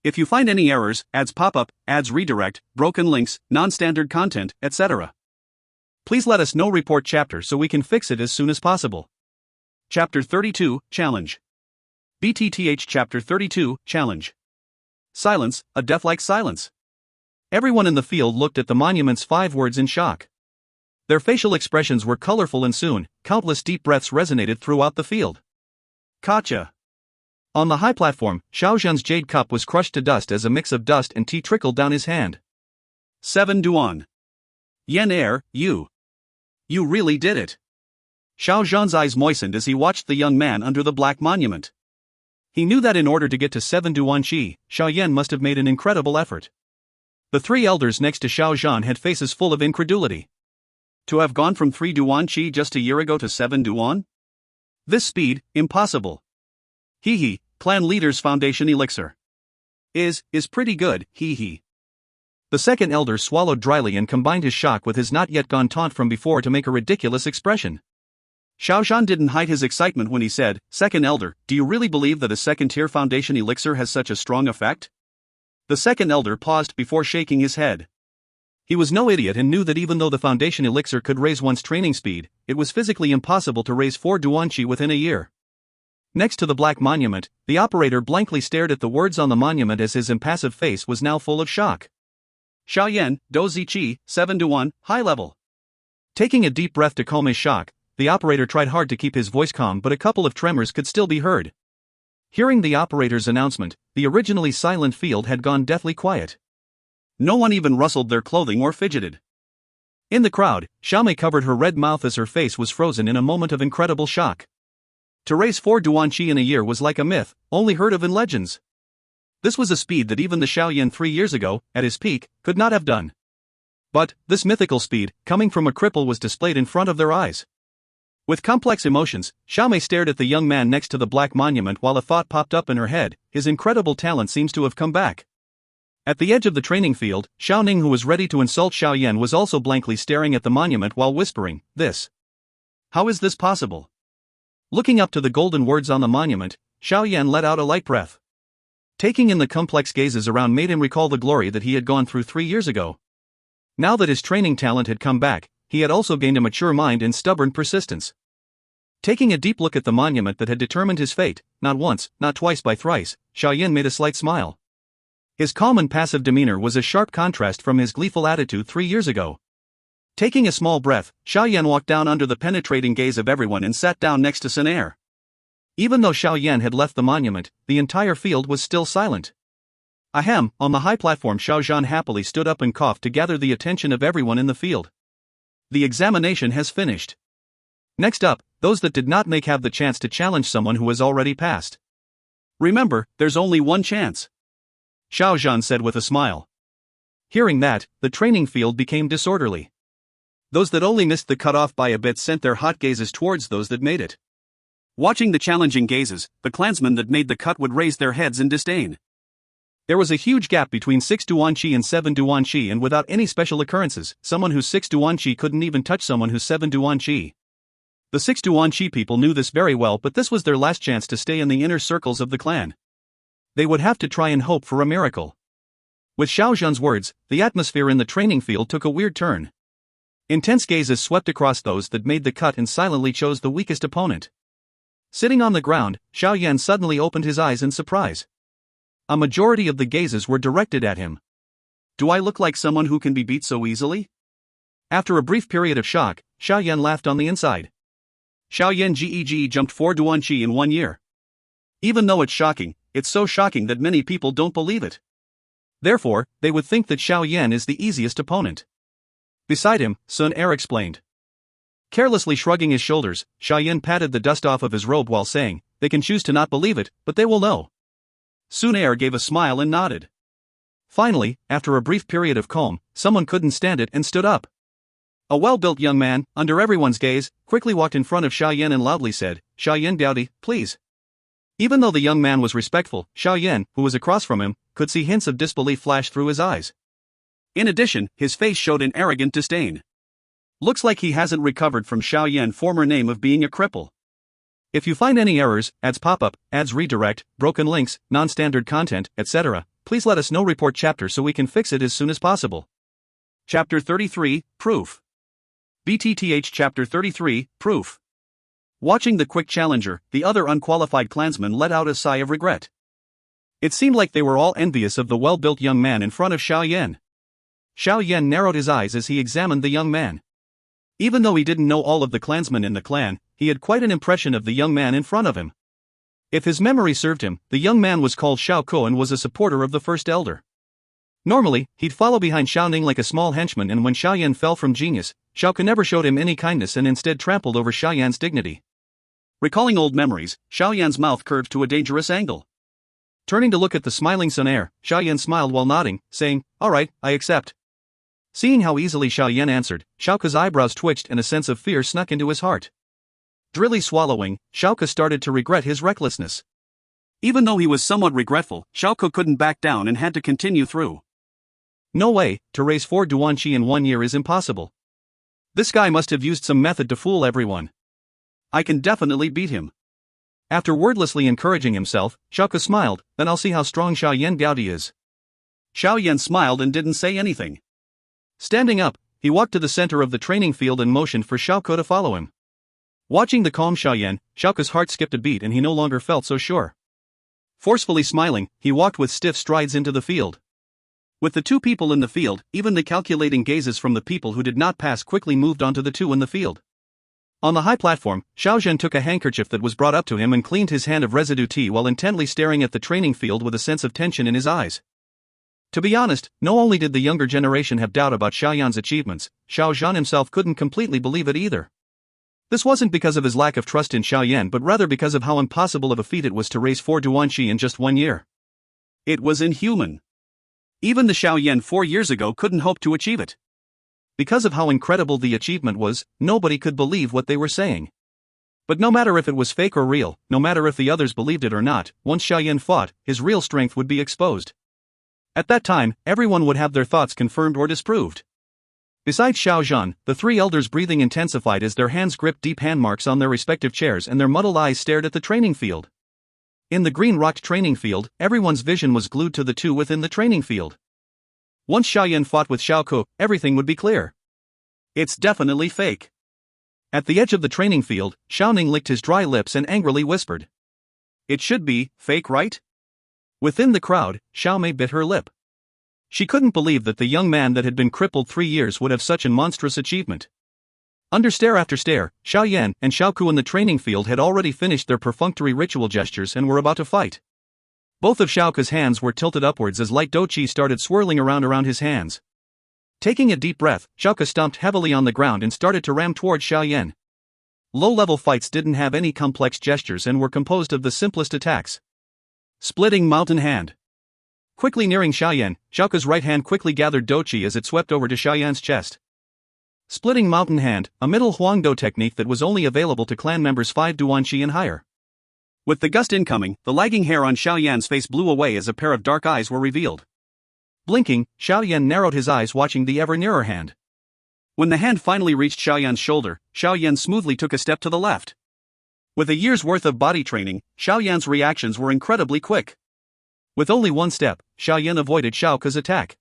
If you find any errors, ads pop up, ads redirect, broken links, non-standard content, etc. Please let us know. Report chapter so we can fix it as soon as possible. Chapter 32, Challenge. BTTH Chapter 32, Challenge. Silence, a death-like silence. Everyone in the field looked at the monument's 5 words in shock. Their facial expressions were colorful and soon, countless deep breaths resonated throughout the field. Gotcha. On the high platform, Xiao Zhan's jade cup was crushed to dust as a mix of dust and tea trickled down his hand. 7 Duan. Yan Er, you really did it. Xiao Zhan's eyes moistened as he watched the young man under the black monument. He knew that in order to get to 7 Duan Qi, Xiao Yan must have made an incredible effort. The 3 elders next to Xiao Zhan had faces full of incredulity. To have gone from 3 Duan Qi just a year ago to 7 Duan? This speed, impossible. Hee, clan leader's foundation elixir. Is pretty good, hee. The second elder swallowed dryly and combined his shock with his not yet gone taunt from before to make a ridiculous expression. Xiao Yan didn't hide his excitement when he said, "Second Elder, do you really believe that a second-tier foundation elixir has such a strong effect?" The second elder paused before shaking his head. He was no idiot and knew that even though the foundation elixir could raise one's training speed, it was physically impossible to raise 4 Dou Qi within a year. Next to the black monument, the operator blankly stared at the words on the monument as his impassive face was now full of shock. Xiao Yan, Dou Qi, 7 to 1, high level. Taking a deep breath to calm his shock, the operator tried hard to keep his voice calm, but a couple of tremors could still be heard. Hearing the operator's announcement, the originally silent field had gone deathly quiet. No one even rustled their clothing or fidgeted. In the crowd, Xiaomei covered her red mouth as her face was frozen in a moment of incredible shock. To raise 4 Dou Qi in a year was like a myth, only heard of in legends. This was a speed that even the Xiao Yan 3 years ago, at his peak, could not have done. But, this mythical speed, coming from a cripple, was displayed in front of their eyes. With complex emotions, Xiaomei stared at the young man next to the black monument while a thought popped up in her head: his incredible talent seems to have come back. At the edge of the training field, Xiao Ning, who was ready to insult Xiao Yan, was also blankly staring at the monument while whispering, "This. How is this possible?" Looking up to the golden words on the monument, Xiao Yan let out a light breath. Taking in the complex gazes around made him recall the glory that he had gone through 3 years ago. Now that his training talent had come back, he had also gained a mature mind and stubborn persistence. Taking a deep look at the monument that had determined his fate, not once, not twice, but thrice, Xiao Yan made a slight smile. His calm and passive demeanor was a sharp contrast from his gleeful attitude 3 years ago. Taking a small breath, Xiao Yan walked down under the penetrating gaze of everyone and sat down next to Xun Er. Even though Xiao Yan had left the monument, the entire field was still silent. Ahem, on the high platform, Xiao Yan happily stood up and coughed to gather the attention of everyone in the field. The examination has finished. Next up, those that did not have the chance to challenge someone who has already passed. Remember, there's only one chance, Xiao Yan said with a smile. Hearing that, the training field became disorderly. Those that only missed the cutoff by a bit sent their hot gazes towards those that made it. Watching the challenging gazes, the clansmen that made the cut would raise their heads in disdain. There was a huge gap between 6 Dou Qi and 7 Dou Qi, and without any special occurrences, someone whose 6 Dou Qi couldn't even touch someone whose 7 Dou Qi. The 6 Dou Qi people knew this very well, but this was their last chance to stay in the inner circles of the clan. They would have to try and hope for a miracle. With Xiao Yan's words, the atmosphere in the training field took a weird turn. Intense gazes swept across those that made the cut and silently chose the weakest opponent. Sitting on the ground, Xiao Yan suddenly opened his eyes in surprise. A majority of the gazes were directed at him. Do I look like someone who can be beat so easily? After a brief period of shock, Xiao Yan laughed on the inside. Xiao Yan jumped 4 Dou Qi in 1 year. Even though it's shocking, it's so shocking that many people don't believe it. Therefore, they would think that Xiao Yan is the easiest opponent. Beside him, Xun Er explained. Carelessly shrugging his shoulders, Xiao Yan patted the dust off of his robe while saying, "They can choose to not believe it, but they will know." Xun Er gave a smile and nodded. Finally, after a brief period of calm, someone couldn't stand it and stood up. A well-built young man, under everyone's gaze, quickly walked in front of Xiao Yan and loudly said, "Xiao Yan Daodi, please." Even though the young man was respectful, Xiao Yan, who was across from him, could see hints of disbelief flash through his eyes. In addition, his face showed an arrogant disdain. Looks like he hasn't recovered from Xiao Yan's former name of being a cripple. If you find any errors, ads pop up, ads redirect, broken links, non-standard content, etc., please let us know. Report chapter so we can fix it as soon as possible. Chapter 33, Proof. BTTH Chapter 33, Proof. Watching the quick challenger, the other unqualified clansmen let out a sigh of regret. It seemed like they were all envious of the well-built young man in front of Xiao Yan. Xiao Yan narrowed his eyes as he examined the young man. Even though he didn't know all of the clansmen in the clan, he had quite an impression of the young man in front of him. If his memory served him, the young man was called Xiao Ko and was a supporter of the first elder. Normally, he'd follow behind Xiao Ning like a small henchman, and when Xiao Yan fell from genius, Xiao Ko never showed him any kindness and instead trampled over Xiao Yan's dignity. Recalling old memories, Xiao Yan's mouth curved to a dangerous angle. Turning to look at the smiling Xun Er, Xiao Yan smiled while nodding, saying, "All right, I accept." Seeing how easily Xiao Yan answered, Xiao Ko's eyebrows twitched and a sense of fear snuck into his heart. Drily swallowing, Xiao Ko started to regret his recklessness. Even though he was somewhat regretful, Xiao Ko couldn't back down and had to continue through. No way, to raise 4 Dou Qi in 1 year is impossible. This guy must have used some method to fool everyone. I can definitely beat him. After wordlessly encouraging himself, Xiao Ke smiled, then I'll see how strong Xiao Yan Gaudi is. Xiao Yan smiled and didn't say anything. Standing up, he walked to the center of the training field and motioned for Xiao Ke to follow him. Watching the calm Xiao Yan, Xiao Ke's heart skipped a beat and he no longer felt so sure. Forcefully smiling, he walked with stiff strides into the field. With the two people in the field, even the calculating gazes from the people who did not pass quickly moved on to the two in the field. On the high platform, Xiao Zhen took a handkerchief that was brought up to him and cleaned his hand of residue tea while intently staring at the training field with a sense of tension in his eyes. To be honest, not only did the younger generation have doubt about Xiao Yan's achievements, Xiao Zhan himself couldn't completely believe it either. This wasn't because of his lack of trust in Xiao Yan but rather because of how impossible of a feat it was to raise 4 Dou Qi in just 1 year. It was inhuman. Even the Xiao Yan 4 years ago couldn't hope to achieve it. Because of how incredible the achievement was, nobody could believe what they were saying. But no matter if it was fake or real, no matter if the others believed it or not, once Xiao Yan fought, his real strength would be exposed. At that time, everyone would have their thoughts confirmed or disproved. Besides Xiao Zhan, the three elders' breathing intensified as their hands gripped deep hand marks on their respective chairs and their muddled eyes stared at the training field. In the green-rocked training field, everyone's vision was glued to the two within the training field. Once Xiao Yan fought with Xiao Ke, everything would be clear. It's definitely fake. At the edge of the training field, Xiao Ning licked his dry lips and angrily whispered. It should be fake, right? Within the crowd, Xiao Mei bit her lip. She couldn't believe that the young man that had been crippled 3 years would have such a monstrous achievement. Under stare after stare, Xiao Yan and Xiao Ku in the training field had already finished their perfunctory ritual gestures and were about to fight. Both of Xiao Ke's hands were tilted upwards as light Dou Qi started swirling around his hands. Taking a deep breath, Xiao Ke stomped heavily on the ground and started to ram towards Xiao Yan. Low-level fights didn't have any complex gestures and were composed of the simplest attacks. Splitting mountain hand. Quickly nearing Xiao Yan, Xiao Ke's right hand quickly gathered Dou Qi as it swept over to Xiao Yan's chest. Splitting mountain hand, a middle Huangdou technique that was only available to clan members 5 Dou Qi and higher. With the gust incoming, the lagging hair on Xiao Yan's face blew away as a pair of dark eyes were revealed. Blinking, Xiao Yan narrowed his eyes watching the ever-nearer hand. When the hand finally reached Xiao Yan's shoulder, Xiao Yan smoothly took a step to the left. With a year's worth of body training, Xiao Yan's reactions were incredibly quick. With only one step, Xiao Yan avoided Xiao Ke's attack.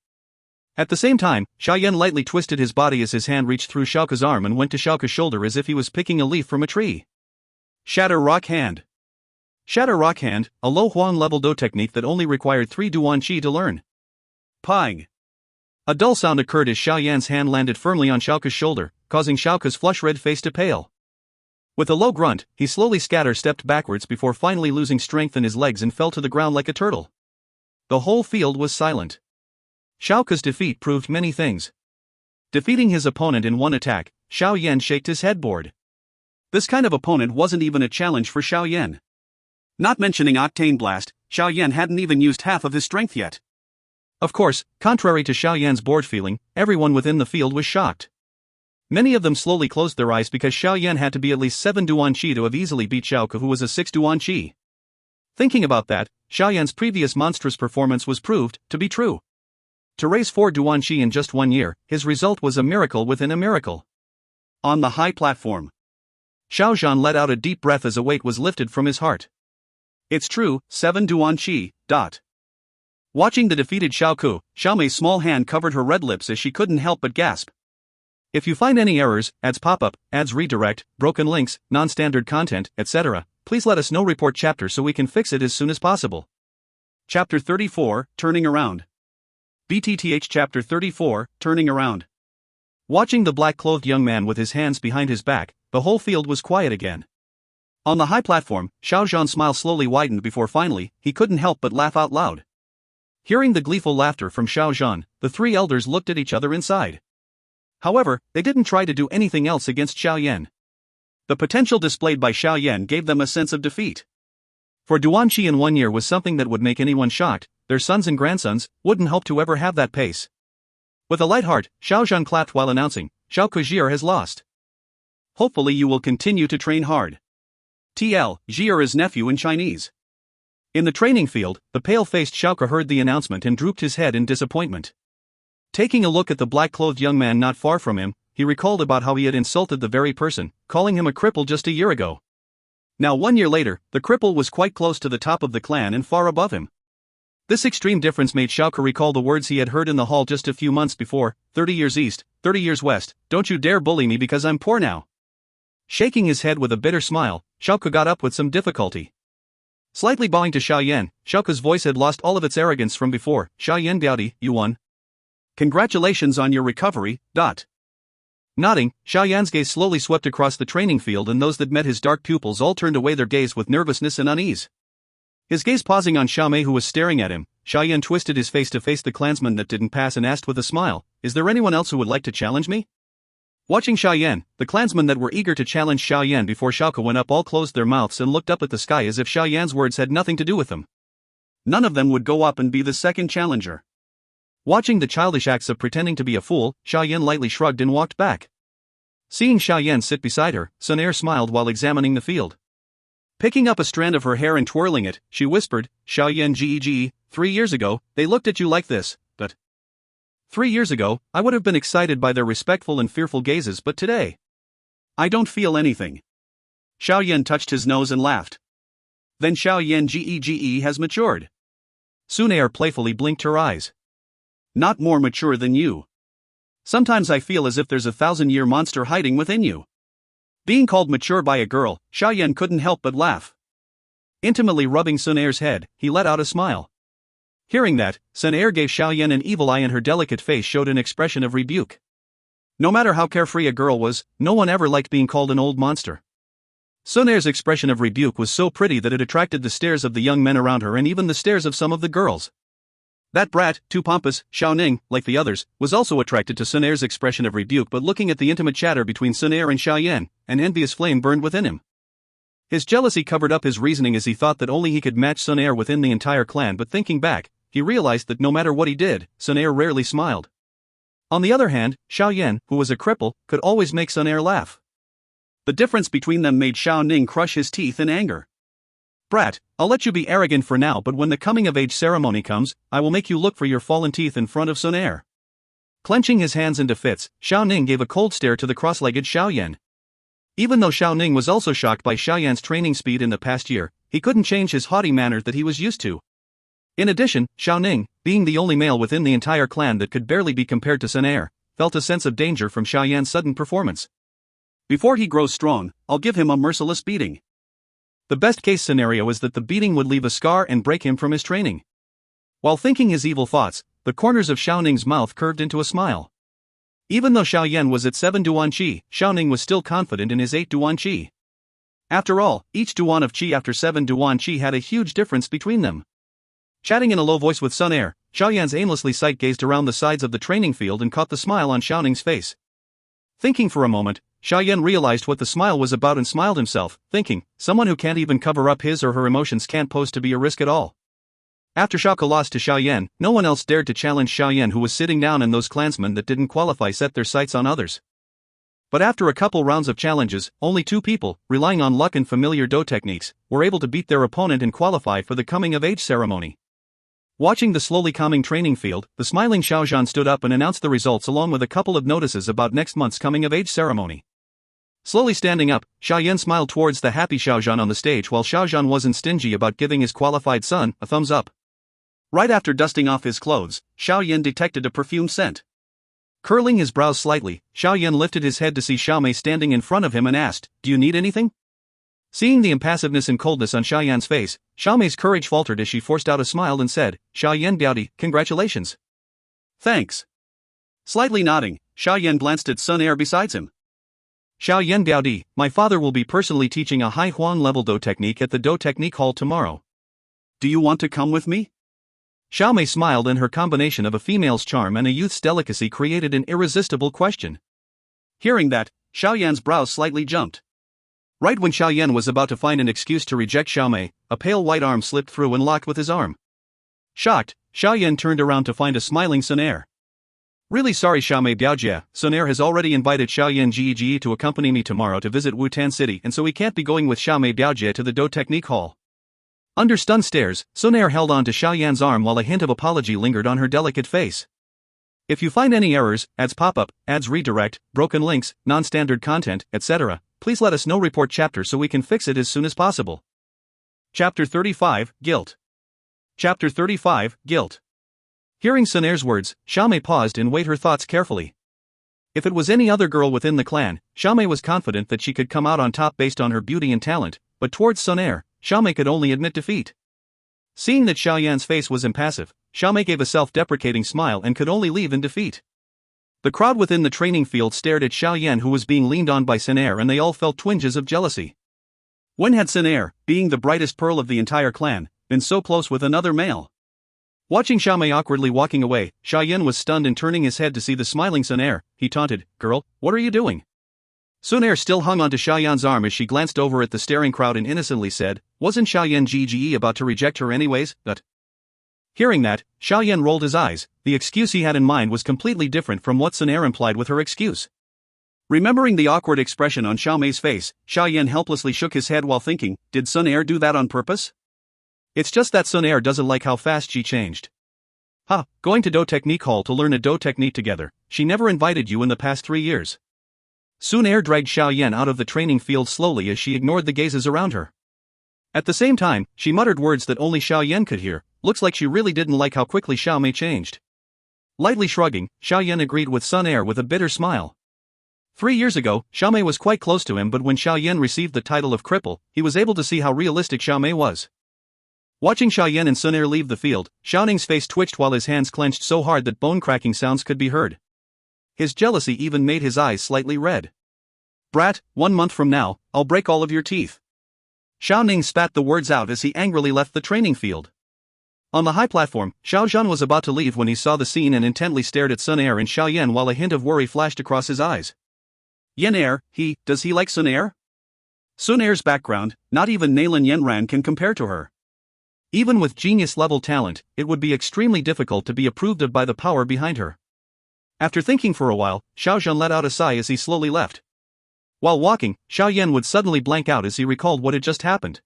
At the same time, Xiao Yan lightly twisted his body as his hand reached through Xiao Ke's arm and went to Xiao Ke's shoulder as if he was picking a leaf from a tree. Shatter Rock Hand. Shatter Rock Hand, a low Huang level Dou technique that only required 3 Dou Qi to learn. Piquing. A dull sound occurred as Xiao Yan's hand landed firmly on Xiao Ke's shoulder, causing Xiao Ke's flush red face to pale. With a low grunt, he slowly stepped backwards before finally losing strength in his legs and fell to the ground like a turtle. The whole field was silent. Xiao Ke's defeat proved many things. Defeating his opponent in one attack, Xiao Yan shaked his headboard. This kind of opponent wasn't even a challenge for Xiao Yan. Not mentioning Octane Blast, Xiao Yan hadn't even used half of his strength yet. Of course, contrary to Xiao Yan's bored feeling, everyone within the field was shocked. Many of them slowly closed their eyes because Xiao Yan had to be at least 7 Dou Qi to have easily beat Xiao Ke, who was a 6 Dou Qi. Thinking about that, Xiao Yan's previous monstrous performance was proved to be true. To raise 4 Dou Qi in just 1 year, his result was a miracle within a miracle. On the high platform, Xiao Zhan let out a deep breath as a weight was lifted from his heart. It's true, 7 Dou Qi. Watching the defeated Xiao Ke, Xiao Mei's small hand covered her red lips as she couldn't help but gasp. If you find any errors, ads pop up, ads redirect, broken links, non-standard content, etc., please let us know. Report chapter so we can fix it as soon as possible. Chapter 34, Turning Around. BTTH Chapter 34, Turning Around. Watching the black-clothed young man with his hands behind his back, the whole field was quiet again. On the high platform, Xiao Zhan's smile slowly widened before finally, he couldn't help but laugh out loud. Hearing the gleeful laughter from Xiao Zhan, the three elders looked at each other inside. However, they didn't try to do anything else against Xiao Yan. The potential displayed by Xiao Yan gave them a sense of defeat. For Dou Qi in 1 year was something that would make anyone shocked. Their sons and grandsons wouldn't hope to ever have that pace. With a light heart, Xiao Zhan clapped while announcing, Xiao Ke has lost. Hopefully you will continue to train hard. TL, Xun Er's nephew in Chinese. In the training field, the pale-faced Xiao Ke heard the announcement and drooped his head in disappointment. Taking a look at the black-clothed young man not far from him, he recalled about how he had insulted the very person, calling him a cripple just a year ago. Now 1 year later, the cripple was quite close to the top of the clan and far above him. This extreme difference made Xiao Ke recall the words he had heard in the hall just a few months before, 30 years east, 30 years west, don't you dare bully me because I'm poor now. Shaking his head with a bitter smile, Xiao Ke got up with some difficulty. Slightly bowing to Xiao Yan, Xiao Ke's voice had lost all of its arrogance from before. Xiao Yan Doubty, you won. Congratulations on your recovery. Nodding, Xiao Yan's gaze slowly swept across the training field and those that met his dark pupils all turned away their gaze with nervousness and unease. His gaze pausing on Xiao Mei who was staring at him, Xiao Yan twisted his face to face the clansman that didn't pass and asked with a smile, is there anyone else who would like to challenge me? Watching Xiao Yan, the clansmen that were eager to challenge Xiao Yan before Xiao Ke went up all closed their mouths and looked up at the sky as if Xiao Yan's words had nothing to do with them. None of them would go up and be the second challenger. Watching the childish acts of pretending to be a fool, Xiao Yan lightly shrugged and walked back. Seeing Xiao Yan sit beside her, Xun Er smiled while examining the field. Picking up a strand of her hair and twirling it, she whispered, Xiao Yan Ge, 3 years ago, they looked at you like this, but 3 years ago, I would have been excited by their respectful and fearful gazes, but today, I don't feel anything. Xiao Yan touched his nose and laughed. Then Xiao Yan Ge has matured. Xun Er playfully blinked her eyes. Not more mature than you. Sometimes I feel as if there's a 1,000-year monster hiding within you. Being called mature by a girl, Xiao Yan couldn't help but laugh. Intimately rubbing Xun Er's head, he let out a smile. Hearing that, Xun Er gave Xiao Yan an evil eye and her delicate face showed an expression of rebuke. No matter how carefree a girl was, no one ever liked being called an old monster. Xun Er's expression of rebuke was so pretty that it attracted the stares of the young men around her and even the stares of some of the girls. That brat, too pompous, Xiao Ning, like the others, was also attracted to Xun Er's expression of rebuke, but looking at the intimate chatter between Xun Er and Xiao Yan, an envious flame burned within him. His jealousy covered up his reasoning as he thought that only he could match Xun Er within the entire clan, but thinking back, he realized that no matter what he did, Xun Er rarely smiled. On the other hand, Xiao Yan, who was a cripple, could always make Xun Er laugh. The difference between them made Xiao Ning crush his teeth in anger. Brat, I'll let you be arrogant for now, but when the coming-of-age ceremony comes, I will make you look for your fallen teeth in front of Xun Er. Clenching his hands into fists, Xiao Ning gave a cold stare to the cross-legged Xiao Yan. Even though Xiao Ning was also shocked by Xiao Yan's training speed in the past year, he couldn't change his haughty manner that he was used to. In addition, Xiao Ning, being the only male within the entire clan that could barely be compared to Xun Er, felt a sense of danger from Xiao Yan's sudden performance. Before he grows strong, I'll give him a merciless beating. The best-case scenario is that the beating would leave a scar and break him from his training. While thinking his evil thoughts, the corners of Xiao Ning's mouth curved into a smile. Even though Xiao Yan was at 7 Duan Qi, Xiao Ning was still confident in his 8 Duan Qi. After all, each Duan of Qi after 7 Duan Qi had a huge difference between them. Chatting in a low voice with Xun Er, Xiao Yan's aimlessly sight-gazed around the sides of the training field and caught the smile on Xiao Ning's face. Thinking for a moment, Xiao Yan realized what the smile was about and smiled himself, thinking, someone who can't even cover up his or her emotions can't pose to be a risk at all. After Xiao Ke lost to Xiao Yan, no one else dared to challenge Xiao Yan, who was sitting down, and those clansmen that didn't qualify set their sights on others. But after a couple rounds of challenges, only 2 people, relying on luck and familiar Dou techniques, were able to beat their opponent and qualify for the coming-of-age ceremony. Watching the slowly calming training field, the smiling Xiao Zhan stood up and announced the results along with a couple of notices about next month's coming-of-age ceremony. Slowly standing up, Xiao Yan smiled towards the happy Xiao Zhan on the stage, while Xiao Zhan wasn't stingy about giving his qualified son a thumbs up. Right after dusting off his clothes, Xiao Yan detected a perfumed scent. Curling his brows slightly, Xiao Yan lifted his head to see Xiao Mei standing in front of him and asked, "Do you need anything?" Seeing the impassiveness and coldness on Xiao Yan's face, Xiao Mei's courage faltered as she forced out a smile and said, "Xiao Yan Doubty, congratulations." "Thanks." Slightly nodding, Xiao Yan glanced at Xun Er beside him. "Xiao Yan Doubty, my father will be personally teaching a high Huang level Dou technique at the Dou Technique Hall tomorrow. Do you want to come with me?" Xiao Mei smiled, and her combination of a female's charm and a youth's delicacy created an irresistible question. Hearing that, Xiao Yan's brows slightly jumped. Right when Xiao Yan was about to find an excuse to reject Xiao Mei, a pale white arm slipped through and locked with his arm. Shocked, Xiao Yan turned around to find a smiling Xun Er. "Really sorry, Xiao Mei Biaojia, Xun Er has already invited Xiao Yan Ge to accompany me tomorrow to visit Wutan City, and so we can't be going with Xiao Mei Biaojia to the Dou Technique Hall." Under stunned stares, Xun Er held on to Xiao Yan's arm while a hint of apology lingered on her delicate face. If you find any errors, ads pop up, ads redirect, broken links, non-standard content, etc., please let us know. Report chapter so we can fix it as soon as possible. Chapter 35, Guilt. Chapter 35, Guilt. Hearing Xun Er's words, Xiaomei paused and weighed her thoughts carefully. If it was any other girl within the clan, Xiaomei was confident that she could come out on top based on her beauty and talent, but towards Xun Er, Xiaomei could only admit defeat. Seeing that Xiao Yan's face was impassive, Xiaomei gave a self-deprecating smile and could only leave in defeat. The crowd within the training field stared at Xiao Yan, who was being leaned on by Xun Er, and they all felt twinges of jealousy. When had Xun Er, being the brightest pearl of the entire clan, been so close with another male? Watching Xiaomei awkwardly walking away, Xiao Yan was stunned, and turning his head to see the smiling Xun Er, he taunted, "Girl, what are you doing?" Xun Er still hung onto Xiao Yan's arm as she glanced over at the staring crowd and innocently said, "Wasn't Xiao Yan GGE about to reject her anyways, but..." Hearing that, Xiao Yan rolled his eyes. The excuse he had in mind was completely different from what Xun Er implied with her excuse. Remembering the awkward expression on Xiaomei's face, Xiao Yan helplessly shook his head while thinking, did Xun Er do that on purpose? It's just that Xun Er doesn't like how fast she changed. Going to Dou Technique Hall to learn a Dou technique together. She never invited you in the past 3 years. Xun Er dragged Xiao Yan out of the training field slowly as she ignored the gazes around her. At the same time, she muttered words that only Xiao Yan could hear. Looks like she really didn't like how quickly Xiaomei changed. Lightly shrugging, Xiao Yan agreed with Xun Er with a bitter smile. 3 years ago, Xiaomei was quite close to him, but when Xiao Yan received the title of cripple, he was able to see how realistic Xiaomei was. Watching Xiao Yan and Xun Er leave the field, Xiao Ning's face twitched while his hands clenched so hard that bone-cracking sounds could be heard. His jealousy even made his eyes slightly red. "Brat, 1 month from now, I'll break all of your teeth." Xiao Ning spat the words out as he angrily left the training field. On the high platform, Xiao Zhan was about to leave when he saw the scene and intently stared at Xun Er and Xiao Yan while a hint of worry flashed across his eyes. Yan Er, does he like Xun Er? Xun Er's background, not even Nalan Yanran can compare to her. Even with genius-level talent, it would be extremely difficult to be approved of by the power behind her. After thinking for a while, Xiao Zhan let out a sigh as he slowly left. While walking, Xiao Yan would suddenly blank out as he recalled what had just happened.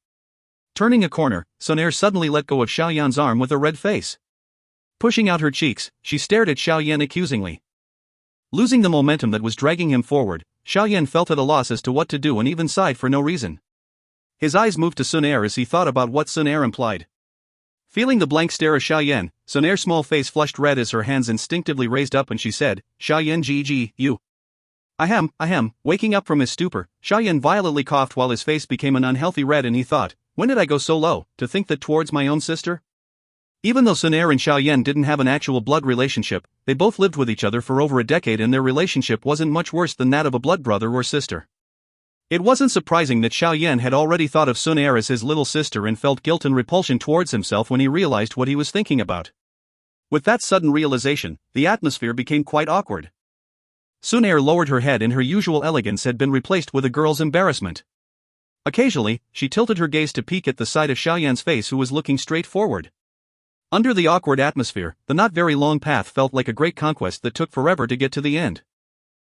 Turning a corner, Xun Er suddenly let go of Xiao Yan's arm with a red face. Pushing out her cheeks, she stared at Xiao Yan accusingly. Losing the momentum that was dragging him forward, Xiao Yan felt at a loss as to what to do and even sighed for no reason. His eyes moved to Xun Er as he thought about what Xun Er implied. Feeling the blank stare of Xiao Yan, Xun Er's small face flushed red as her hands instinctively raised up and she said, "Xiao Yan GG, you." Ahem. Waking up from his stupor, Xiao Yan violently coughed while his face became an unhealthy red, and he thought, when did I go so low, to think that towards my own sister? Even though Xun Er and Xiao Yan didn't have an actual blood relationship, they both lived with each other for over a decade and their relationship wasn't much worse than that of a blood brother or sister. It wasn't surprising that Xiao Yan had already thought of Xun Er as his little sister and felt guilt and repulsion towards himself when he realized what he was thinking about. With that sudden realization, the atmosphere became quite awkward. Xun Er lowered her head and her usual elegance had been replaced with a girl's embarrassment. Occasionally, she tilted her gaze to peek at the side of Xiao Yan's face, who was looking straight forward. Under the awkward atmosphere, the not very long path felt like a great conquest that took forever to get to the end.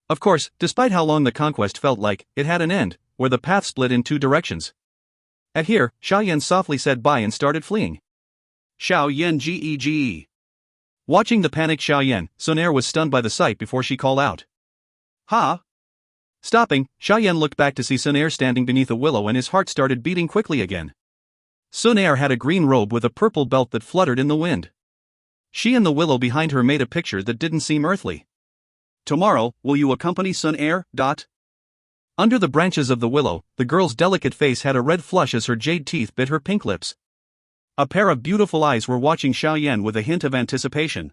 Of course, despite how long the conquest felt like, it had an end, where the path split in 2 directions. At here, Xiao Yan softly said bye and started fleeing. Xiao Yan GEGE. Watching the panicked Xiao Yan, Xun Er was stunned by the sight before she called out. "Ha!" Stopping, Xiao Yan looked back to see Xun Er standing beneath a willow and his heart started beating quickly again. Xun Er had a green robe with a purple belt that fluttered in the wind. She and the willow behind her made a picture that didn't seem earthly. "Tomorrow, will you accompany Xun Er? Under the branches of the willow, the girl's delicate face had a red flush as her jade teeth bit her pink lips. A pair of beautiful eyes were watching Xiao Yan with a hint of anticipation.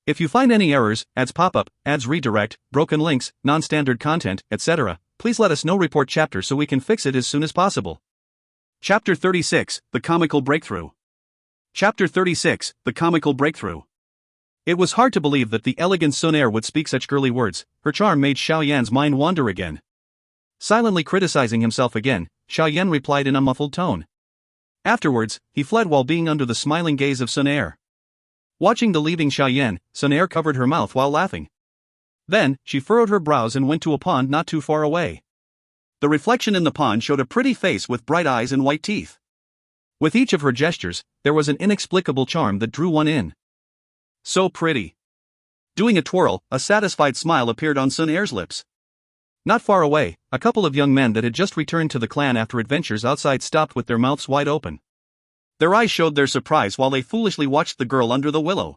If you find any errors, ads pop up, ads redirect, broken links, non-standard content, etc., please let us know. Report chapter so we can fix it as soon as possible. Chapter 36, The Comical Breakthrough. Chapter 36, The Comical Breakthrough. It was hard to believe that the elegant Xun Er would speak such girly words. Her charm made Xiao Yan's mind wander again. Silently criticizing himself again, Xiao Yan replied in a muffled tone. Afterwards, he fled while being under the smiling gaze of Xun Er. Watching the leaving Xiao Yan, Xun Er covered her mouth while laughing. Then, she furrowed her brows and went to a pond not too far away. The reflection in the pond showed a pretty face with bright eyes and white teeth. With each of her gestures, there was an inexplicable charm that drew one in. So pretty. Doing a twirl, a satisfied smile appeared on Xun Er's lips. Not far away, a couple of young men that had just returned to the clan after adventures outside stopped with their mouths wide open. Their eyes showed their surprise while they foolishly watched the girl under the willow.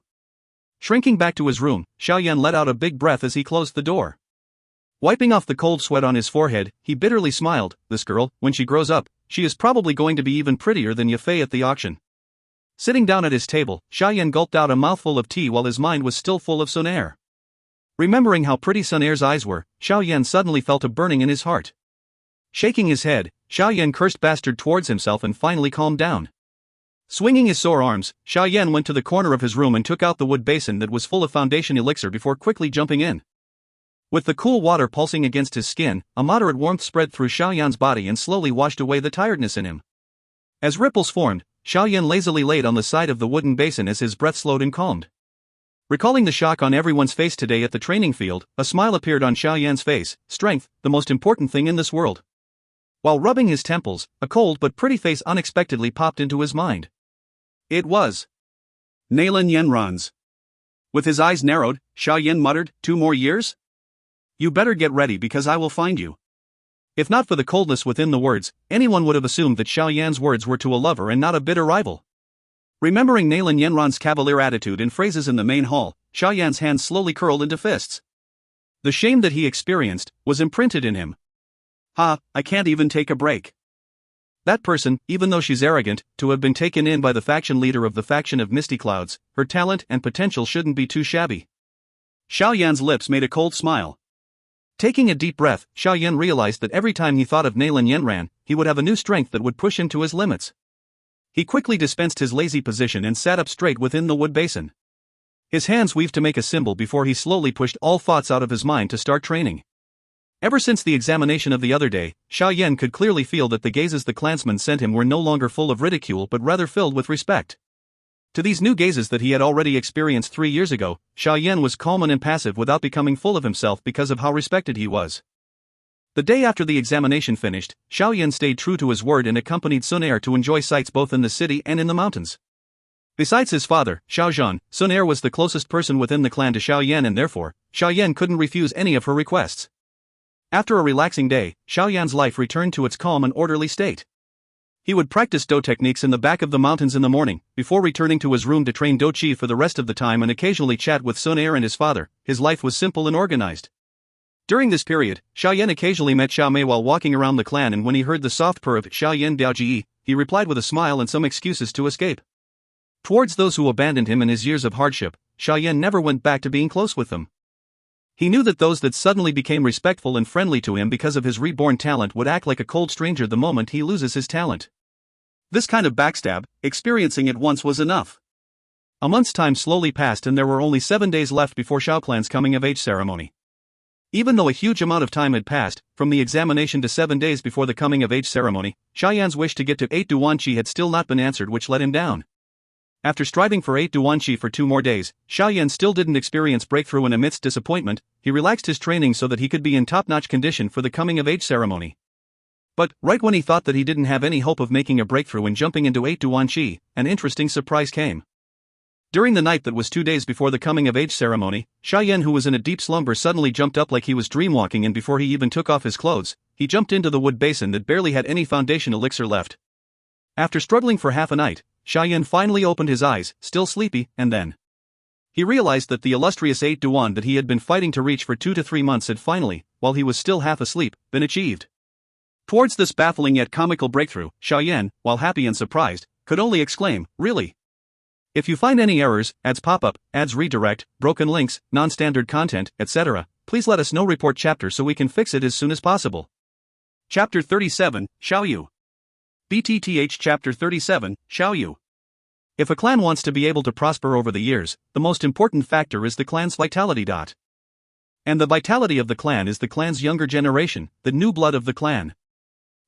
Shrinking back to his room, Xiao Yan let out a big breath as he closed the door. Wiping off the cold sweat on his forehead, he bitterly smiled. This girl, when she grows up, she is probably going to be even prettier than Yafei at the auction. Sitting down at his table, Xiao Yan gulped out a mouthful of tea while his mind was still full of Xun Er. Remembering how pretty Xun Er's eyes were, Xiao Yan suddenly felt a burning in his heart. Shaking his head, Xiao Yan cursed bastard towards himself and finally calmed down. Swinging his sore arms, Xiao Yan went to the corner of his room and took out the wood basin that was full of foundation elixir before quickly jumping in. With the cool water pulsing against his skin, a moderate warmth spread through Xiao Yan's body and slowly washed away the tiredness in him. As ripples formed, Xiao Yan lazily laid on the side of the wooden basin as his breath slowed and calmed. Recalling the shock on everyone's face today at the training field, a smile appeared on Xiao Yan's face. Strength, the most important thing in this world. While rubbing his temples, a cold but pretty face unexpectedly popped into his mind. It was Nalan Yanran's. With his eyes narrowed, Xiao Yan muttered, 2 more years? You better get ready because I will find you. If not for the coldness within the words, anyone would have assumed that Xiao Yan's words were to a lover and not a bitter rival. Remembering Nalan Yanran's cavalier attitude and phrases in the main hall, Xiao Yan's hands slowly curled into fists. The shame that he experienced was imprinted in him. I can't even take a break. That person, even though she's arrogant, to have been taken in by the faction leader of the faction of Misty Clouds, her talent and potential shouldn't be too shabby. Xiao Yan's lips made a cold smile. Taking a deep breath, Xiao Yan realized that every time he thought of Nalan Yanran, he would have a new strength that would push him to his limits. He quickly dispensed his lazy position and sat up straight within the wood basin. His hands weaved to make a symbol before he slowly pushed all thoughts out of his mind to start training. Ever since the examination of the other day, Xiao Yan could clearly feel that the gazes the clansmen sent him were no longer full of ridicule but rather filled with respect. To these new gazes that he had already experienced 3 years ago, Xiao Yan was calm and impassive without becoming full of himself because of how respected he was. The day after the examination finished, Xiao Yan stayed true to his word and accompanied Xun Er to enjoy sights both in the city and in the mountains. Besides his father, Xiao Zhan, Xun Er was the closest person within the clan to Xiao Yan and therefore, Xiao Yan couldn't refuse any of her requests. After a relaxing day, Xiao Yan's life returned to its calm and orderly state. He would practice Dou techniques in the back of the mountains in the morning, before returning to his room to train Dou Qi for the rest of the time and occasionally chat with Xun Er and his father. His life was simple and organized. During this period, Xiao Yan occasionally met Xiao Mei while walking around the clan, and when he heard the soft purr of Xiao Yan Dou Qi, he replied with a smile and some excuses to escape. Towards those who abandoned him in his years of hardship, Xiao Yan never went back to being close with them. He knew that those that suddenly became respectful and friendly to him because of his reborn talent would act like a cold stranger the moment he loses his talent. This kind of backstab, experiencing it once was enough. A month's time slowly passed and there were only 7 days left before Xiao Clan's coming-of-age ceremony. Even though a huge amount of time had passed, from the examination to 7 days before the coming-of-age ceremony, Xiao Yan's wish to get to 8 Dou Qi had still not been answered, which let him down. After striving for 8 Dou Qi for 2 more days, Xiao Yan still didn't experience breakthrough, and amidst disappointment, he relaxed his training so that he could be in top-notch condition for the coming-of-age ceremony. But, right when he thought that he didn't have any hope of making a breakthrough and jumping into 8 Dou Qi, an interesting surprise came. During the night that was 2 days before the coming-of-age ceremony, Xiao Yan, who was in a deep slumber, suddenly jumped up like he was dreamwalking, and before he even took off his clothes, he jumped into the wood basin that barely had any foundation elixir left. After struggling for half a night, Xiao Yan finally opened his eyes, still sleepy, and then he realized that the illustrious 8 Dou that he had been fighting to reach for 2 to 3 months had finally, while he was still half asleep, been achieved. Towards this baffling yet comical breakthrough, Xiao Yan, while happy and surprised, could only exclaim, "Really? If you find any errors, ads pop-up, ads redirect, broken links, non-standard content, etc., please let us know. Report chapter so we can fix it as soon as possible." Chapter 37, Xiao Yu. BTTH Chapter 37, Xiao Yu. If a clan wants to be able to prosper over the years, the most important factor is the clan's vitality. And the vitality of the clan is the clan's younger generation, the new blood of the clan.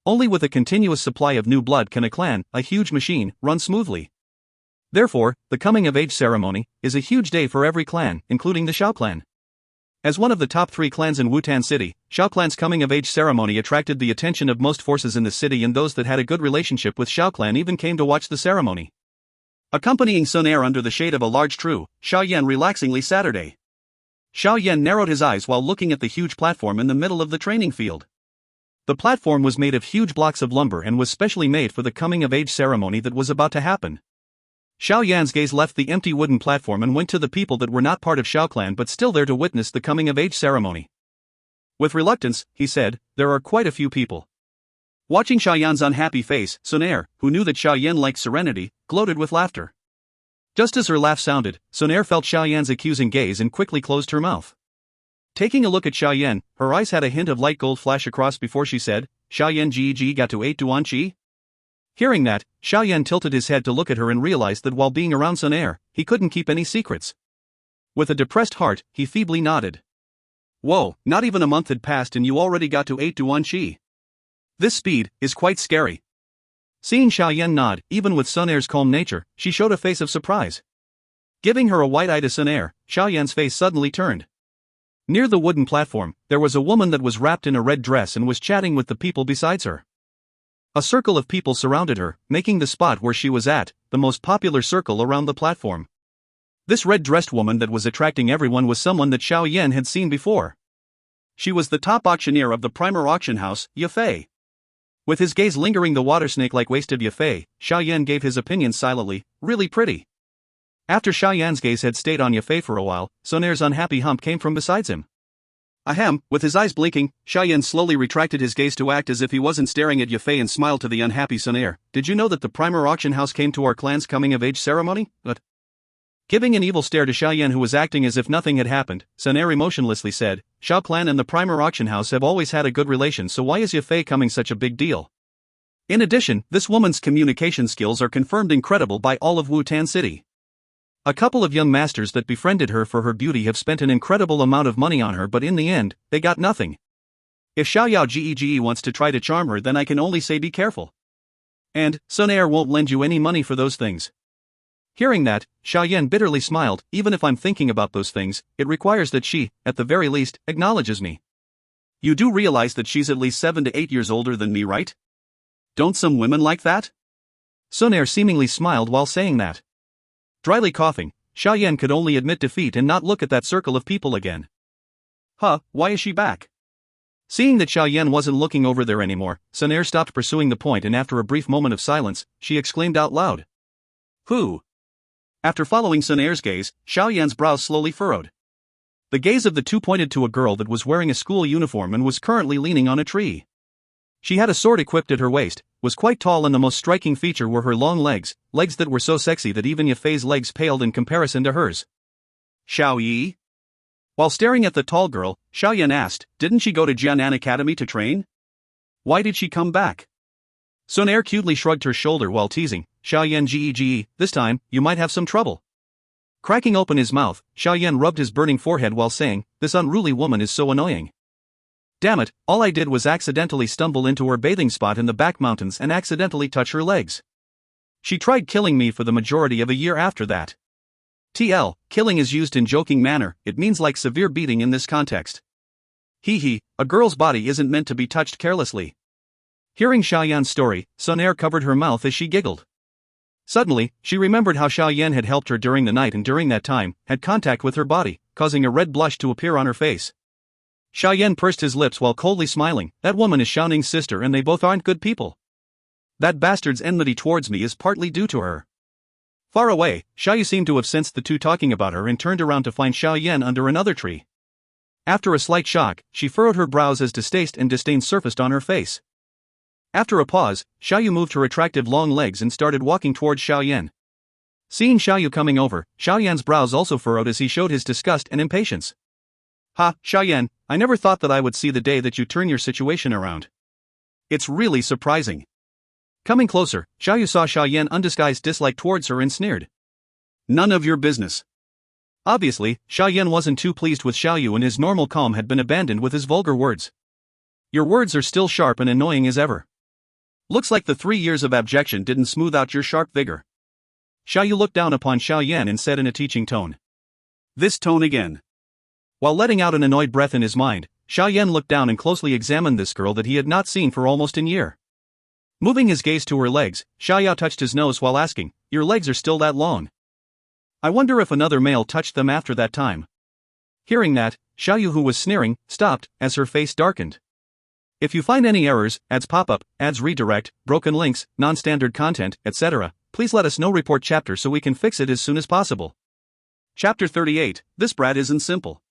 Only with a continuous supply of new blood can a clan, a huge machine, run smoothly. Therefore, the coming-of-age ceremony is a huge day for every clan, including the Xiao clan. As one of the top 3 clans in Wutan City, Xiao Clan's coming-of-age ceremony attracted the attention of most forces in the city, and those that had a good relationship with Xiao Clan even came to watch the ceremony. Accompanying Xun Er under the shade of a large tree, Xiao Yan relaxingly Saturday. Xiao Yan narrowed his eyes while looking at the huge platform in the middle of the training field. The platform was made of huge blocks of lumber and was specially made for the coming-of-age ceremony that was about to happen. Xiao Yan's gaze left the empty wooden platform and went to the people that were not part of Xiao Clan but still there to witness the coming-of-age ceremony. With reluctance, he said, there are quite a few people. Watching Xiao Yan's unhappy face, Xun Er, who knew that Xiao Yan liked serenity, gloated with laughter. Just as her laugh sounded, Xun Er felt Xiao Yan's accusing gaze and quickly closed her mouth. Taking a look at Xiao Yan, her eyes had a hint of light gold flash across before she said, Xiao Yan Ji got to 8 Dou Qi? Hearing that, Xiao Yan tilted his head to look at her and realized that while being around Xun Er, he couldn't keep any secrets. With a depressed heart, he feebly nodded. Whoa, not even a month had passed and you already got to 8 Dou Qi. This speed is quite scary. Seeing Xiao Yan nod, even with Xun Er's calm nature, she showed a face of surprise. Giving her a wide eye to Xun Er, Xiao Yan's face suddenly turned. Near the wooden platform, there was a woman that was wrapped in a red dress and was chatting with the people besides her. A circle of people surrounded her, making the spot where she was at the most popular circle around the platform. This red-dressed woman that was attracting everyone was someone that Xiao Yan had seen before. She was the top auctioneer of the primer auction house, Yafei. With his gaze lingering the water snake-like waist of Yafei, Xiao Yan gave his opinion silently, really pretty. After Xiao Yan's gaze had stayed on Yafei for a while, Xun Er's unhappy hump came from besides him. Ahem, with his eyes blinking, Xiao Yan slowly retracted his gaze to act as if he wasn't staring at Yafei and smiled to the unhappy Xun Er. Did you know that the primer auction house came to our clan's coming-of-age ceremony? But giving an evil stare to Xiao Yan who was acting as if nothing had happened, Xun Er emotionlessly said, Xiao Clan and the primer auction house have always had a good relation, so why is Yafei coming such a big deal? In addition, this woman's communication skills are confirmed incredible by all of Wu-Tan City. A couple of young masters that befriended her for her beauty have spent an incredible amount of money on her, but in the end, they got nothing. If Xiao Yao Ge wants to try to charm her, then I can only say be careful. And Xun Er won't lend you any money for those things. Hearing that, Xiao Yan bitterly smiled. Even if I'm thinking about those things, it requires that she, at the very least, acknowledges me. You do realize that she's at least 7 to 8 years older than me, right? Don't some women like that? Xun Er seemingly smiled while saying that. Dryly coughing, Xiao Yan could only admit defeat and not look at that circle of people again. Huh, why is she back? Seeing that Xiao Yan wasn't looking over there anymore, Xun Er stopped pursuing the point and after a brief moment of silence, she exclaimed out loud. Who? After following Xun Er's gaze, Xiao Yan's brows slowly furrowed. The gaze of the two pointed to a girl that was wearing a school uniform and was currently leaning on a tree. She had a sword equipped at her waist, was quite tall, and the most striking feature were her long legs that were so sexy that even Yafei's legs paled in comparison to hers. Xiao Yi? While staring at the tall girl, Xiao Yan asked, didn't she go to Jianan Academy to train? Why did she come back? Xun Er cutely shrugged her shoulder while teasing, Xiao Yan Ge, this time, you might have some trouble. Cracking open his mouth, Xiao Yan rubbed his burning forehead while saying, this unruly woman is so annoying. Damn it, all I did was accidentally stumble into her bathing spot in the back mountains and accidentally touch her legs. She tried killing me for the majority of a year after that. TL, killing is used in joking manner, it means like severe beating in this context. Hee, a girl's body isn't meant to be touched carelessly. Hearing Xiao Yan's story, Xun Er covered her mouth as she giggled. Suddenly, she remembered how Xiao Yan had helped her during the night and during that time, had contact with her body, causing a red blush to appear on her face. Xiao Yan pursed his lips while coldly smiling, that woman is Xiao Ning's sister and they both aren't good people. That bastard's enmity towards me is partly due to her. Far away, Xiao Yu seemed to have sensed the two talking about her and turned around to find Xiao Yan under another tree. After a slight shock, she furrowed her brows as distaste and disdain surfaced on her face. After a pause, Xiao Yu moved her attractive long legs and started walking towards Xiao Yan. Seeing Xiao Yu coming over, Xiao Yan's brows also furrowed as he showed his disgust and impatience. Ha, Xiao Yan, I never thought that I would see the day that you turn your situation around. It's really surprising. Coming closer, Xiao Yu saw Xiao Yan undisguised dislike towards her and sneered. None of your business. Obviously, Xiao Yan wasn't too pleased with Xiao Yu and his normal calm had been abandoned with his vulgar words. Your words are still sharp and annoying as ever. Looks like the 3 years of abjection didn't smooth out your sharp vigor. Xiao Yu looked down upon Xiao Yan and said in a teaching tone. This tone again. While letting out an annoyed breath in his mind, Xiao Yan looked down and closely examined this girl that he had not seen for almost a year. Moving his gaze to her legs, Xiao Yao touched his nose while asking, your legs are still that long? I wonder if another male touched them after that time. Hearing that, Xiao Yu, who was sneering, stopped, as her face darkened. If you find any errors, ads pop up, ads redirect, broken links, non-standard content, etc., please let us know. Report chapter so we can fix it as soon as possible. Chapter 38, This Brat Isn't Simple.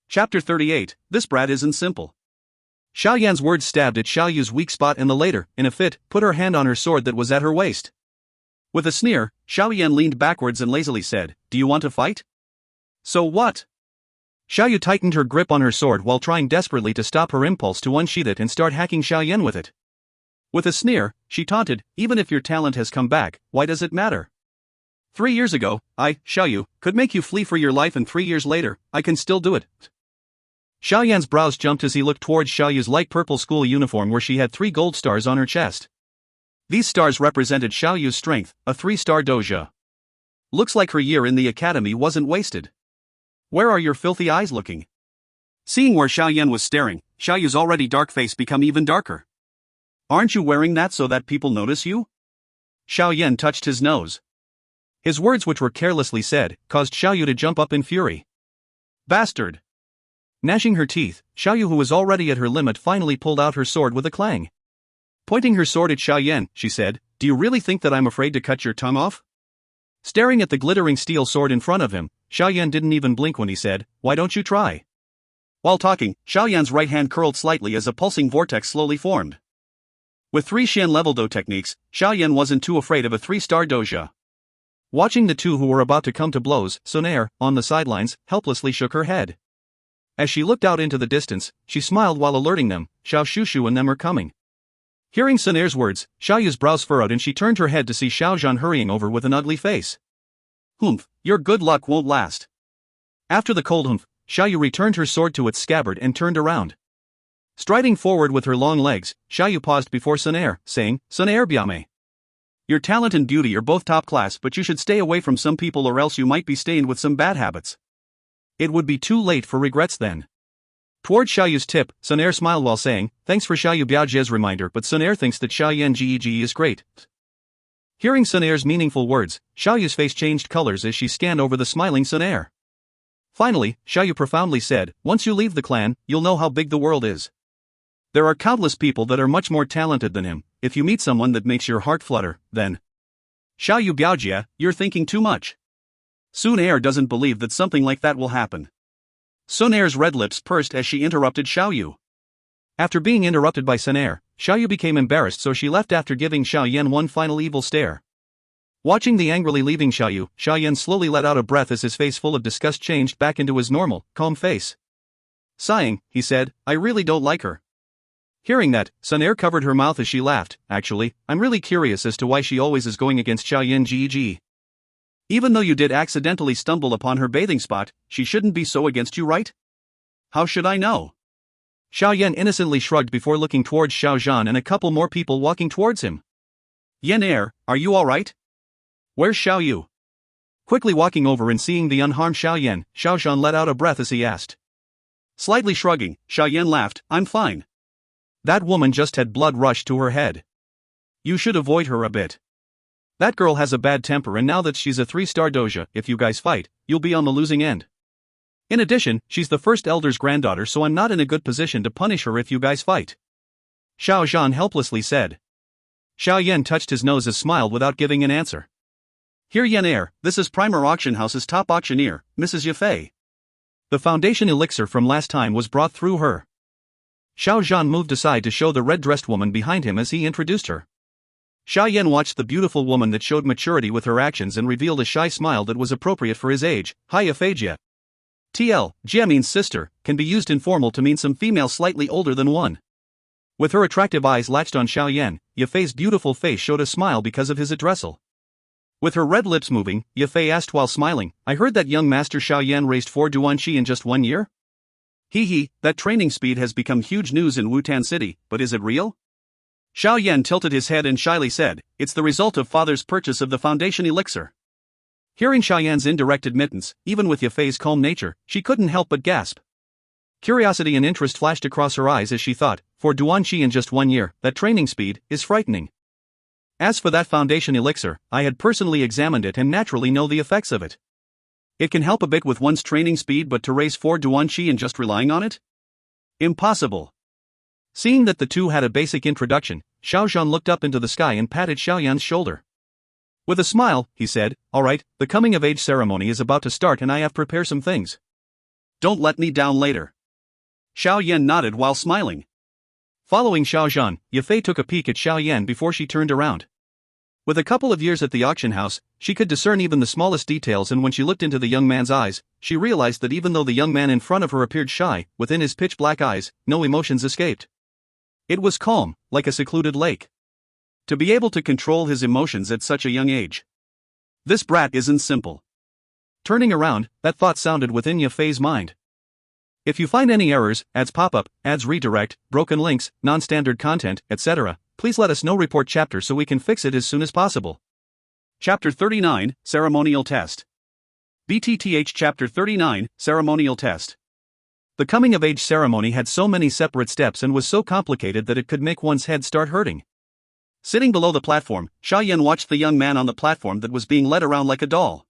Chapter 38, This Brat Isn't Simple. Xiao Yan's words stabbed at Xiao Yu's weak spot, and the later, in a fit, put her hand on her sword that was at her waist. With a sneer, Xiao Yan leaned backwards and lazily said, "Do you want to fight?" "So what?" Xiao Yu tightened her grip on her sword while trying desperately to stop her impulse to unsheath it and start hacking Xiao Yan with it. With a sneer, she taunted, "Even if your talent has come back, why does it matter? 3 years ago, I, Xiao Yu, could make you flee for your life, and 3 years later, I can still do it." Xiao Yan's brows jumped as he looked towards Xiao Yu's light purple school uniform, where she had 3 gold stars on her chest. These stars represented Xiao Yu's strength, a 3-star Dou Qi. Looks like her year in the academy wasn't wasted. "Where are your filthy eyes looking?" Seeing where Xiao Yan was staring, Xiao Yu's already dark face became even darker. "Aren't you wearing that so that people notice you?" Xiao Yan touched his nose. His words, which were carelessly said, caused Xiao Yu to jump up in fury. "Bastard!" Gnashing her teeth, Xiao Yu, who was already at her limit, finally pulled out her sword with a clang. Pointing her sword at Xiao Yan, she said, "Do you really think that I'm afraid to cut your tongue off?" Staring at the glittering steel sword in front of him, Xiao Yan didn't even blink when he said, "Why don't you try?" While talking, Xiao Yan's right hand curled slightly as a pulsing vortex slowly formed. With 3 Xian-level Dou techniques, Xiao Yan wasn't too afraid of a 3-star Dou Qi. Watching the two who were about to come to blows, Xun Er, on the sidelines, helplessly shook her head. As she looked out into the distance, she smiled while alerting them, "Xiao Shushu and them are coming." Hearing Xun Er's words, Xiao Yu's brows furrowed and she turned her head to see Xiao Zhan hurrying over with an ugly face. "Humph, your good luck won't last." After the cold humph, Xiao Yu returned her sword to its scabbard and turned around. Striding forward with her long legs, Xiao Yu paused before Xun Er, saying, "Xun Er Biame. Your talent and beauty are both top class, but you should stay away from some people or else you might be stained with some bad habits. It would be too late for regrets then." Toward Xiao Yu's tip, Xun Er smiled while saying, "Thanks for Xiao Yu Biaojie's reminder, but Xun Er thinks that Xiao Yan Gege is great." Hearing Xun Er's meaningful words, Xiao Yu's face changed colors as she scanned over the smiling Xun Er. Finally, Xiao Yu profoundly said, "Once you leave the clan, you'll know how big the world is. There are countless people that are much more talented than him. If you meet someone that makes your heart flutter, then..." "Xiao Yu Biaojie, you're thinking too much." Xun Er doesn't believe that something like that will happen. Xun Er's red lips pursed as she interrupted Xiao Yu. After being interrupted by Xun Er, Xiao Yu became embarrassed, so she left after giving Xiao Yan one final evil stare. Watching the angrily leaving Xiao Yu, Xiao Yan slowly let out a breath as his face full of disgust changed back into his normal, calm face. Sighing, he said, "I really don't like her." Hearing that, Xun Er covered her mouth as she laughed. "Actually, I'm really curious as to why she always is going against Xiao Yan Gege. Even though you did accidentally stumble upon her bathing spot, she shouldn't be so against you, right?" "How should I know?" Xiao Yan innocently shrugged before looking towards Xiao Zhan and a couple more people walking towards him. "Yan Er, are you alright? Where's Xiao Yu?" Quickly walking over and seeing the unharmed Xiao Yan, Xiao Zhan let out a breath as he asked. Slightly shrugging, Xiao Yan laughed, "I'm fine." That woman just had blood rush to her head. "You should avoid her a bit. That girl has a bad temper, and now that she's a 3-star Dou Qi, if you guys fight, you'll be on the losing end. In addition, she's the first elder's granddaughter, so I'm not in a good position to punish her if you guys fight," Xiao Zhan helplessly said. Xiao Yan touched his nose and smiled without giving an answer. "Here Yan Er, this is Primer Auction House's top auctioneer, Mrs. Yafei. The foundation elixir from last time was brought through her." Xiao Zhan moved aside to show the red-dressed woman behind him as he introduced her. Xiao Yan watched the beautiful woman that showed maturity with her actions and revealed a shy smile that was appropriate for his age. "Hi Yafei Jia. TL, Jia means sister, can be used informal to mean some female slightly older than one." With her attractive eyes latched on Xiao Yan, Yafei's beautiful face showed a smile because of his addressal. With her red lips moving, Yafei asked while smiling, "I heard that young master Xiao Yan raised 4 Duanqi in just 1 year? Hee, that training speed has become huge news in Wutan City, but is it real?" Xiao Yan tilted his head and shyly said, "It's the result of father's purchase of the foundation elixir." Hearing Xiao Yan's indirect admittance, even with Yafei's calm nature, she couldn't help but gasp. Curiosity and interest flashed across her eyes as she thought, 4 Duanqi in just 1 year, that training speed is frightening. As for that foundation elixir, I had personally examined it and naturally know the effects of it. It can help a bit with one's training speed, but to raise 4 Dou Qi and just relying on it? Impossible. Seeing that the two had a basic introduction, Xiao Yan looked up into the sky and patted Xiao Yan's shoulder. With a smile, he said, "Alright, the coming-of-age ceremony is about to start and I have prepared some things. Don't let me down later." Xiao Yan nodded while smiling. Following Xiao Yan, Yafei took a peek at Xiao Yan before she turned around. With a couple of years at the auction house, she could discern even the smallest details, and when she looked into the young man's eyes, she realized that even though the young man in front of her appeared shy, within his pitch-black eyes, no emotions escaped. It was calm, like a secluded lake. To be able to control his emotions at such a young age. This brat isn't simple. Turning around, that thought sounded within Yafei's mind. If you find any errors, ads pop-up, ads redirect, broken links, non-standard content, etc., please let us know. Report chapter so we can fix it as soon as possible. Chapter 39, Ceremonial Test. BTTH Chapter 39, Ceremonial Test. The coming-of-age ceremony had so many separate steps and was so complicated that it could make one's head start hurting. Sitting below the platform, Xiao Yan watched the young man on the platform that was being led around like a doll.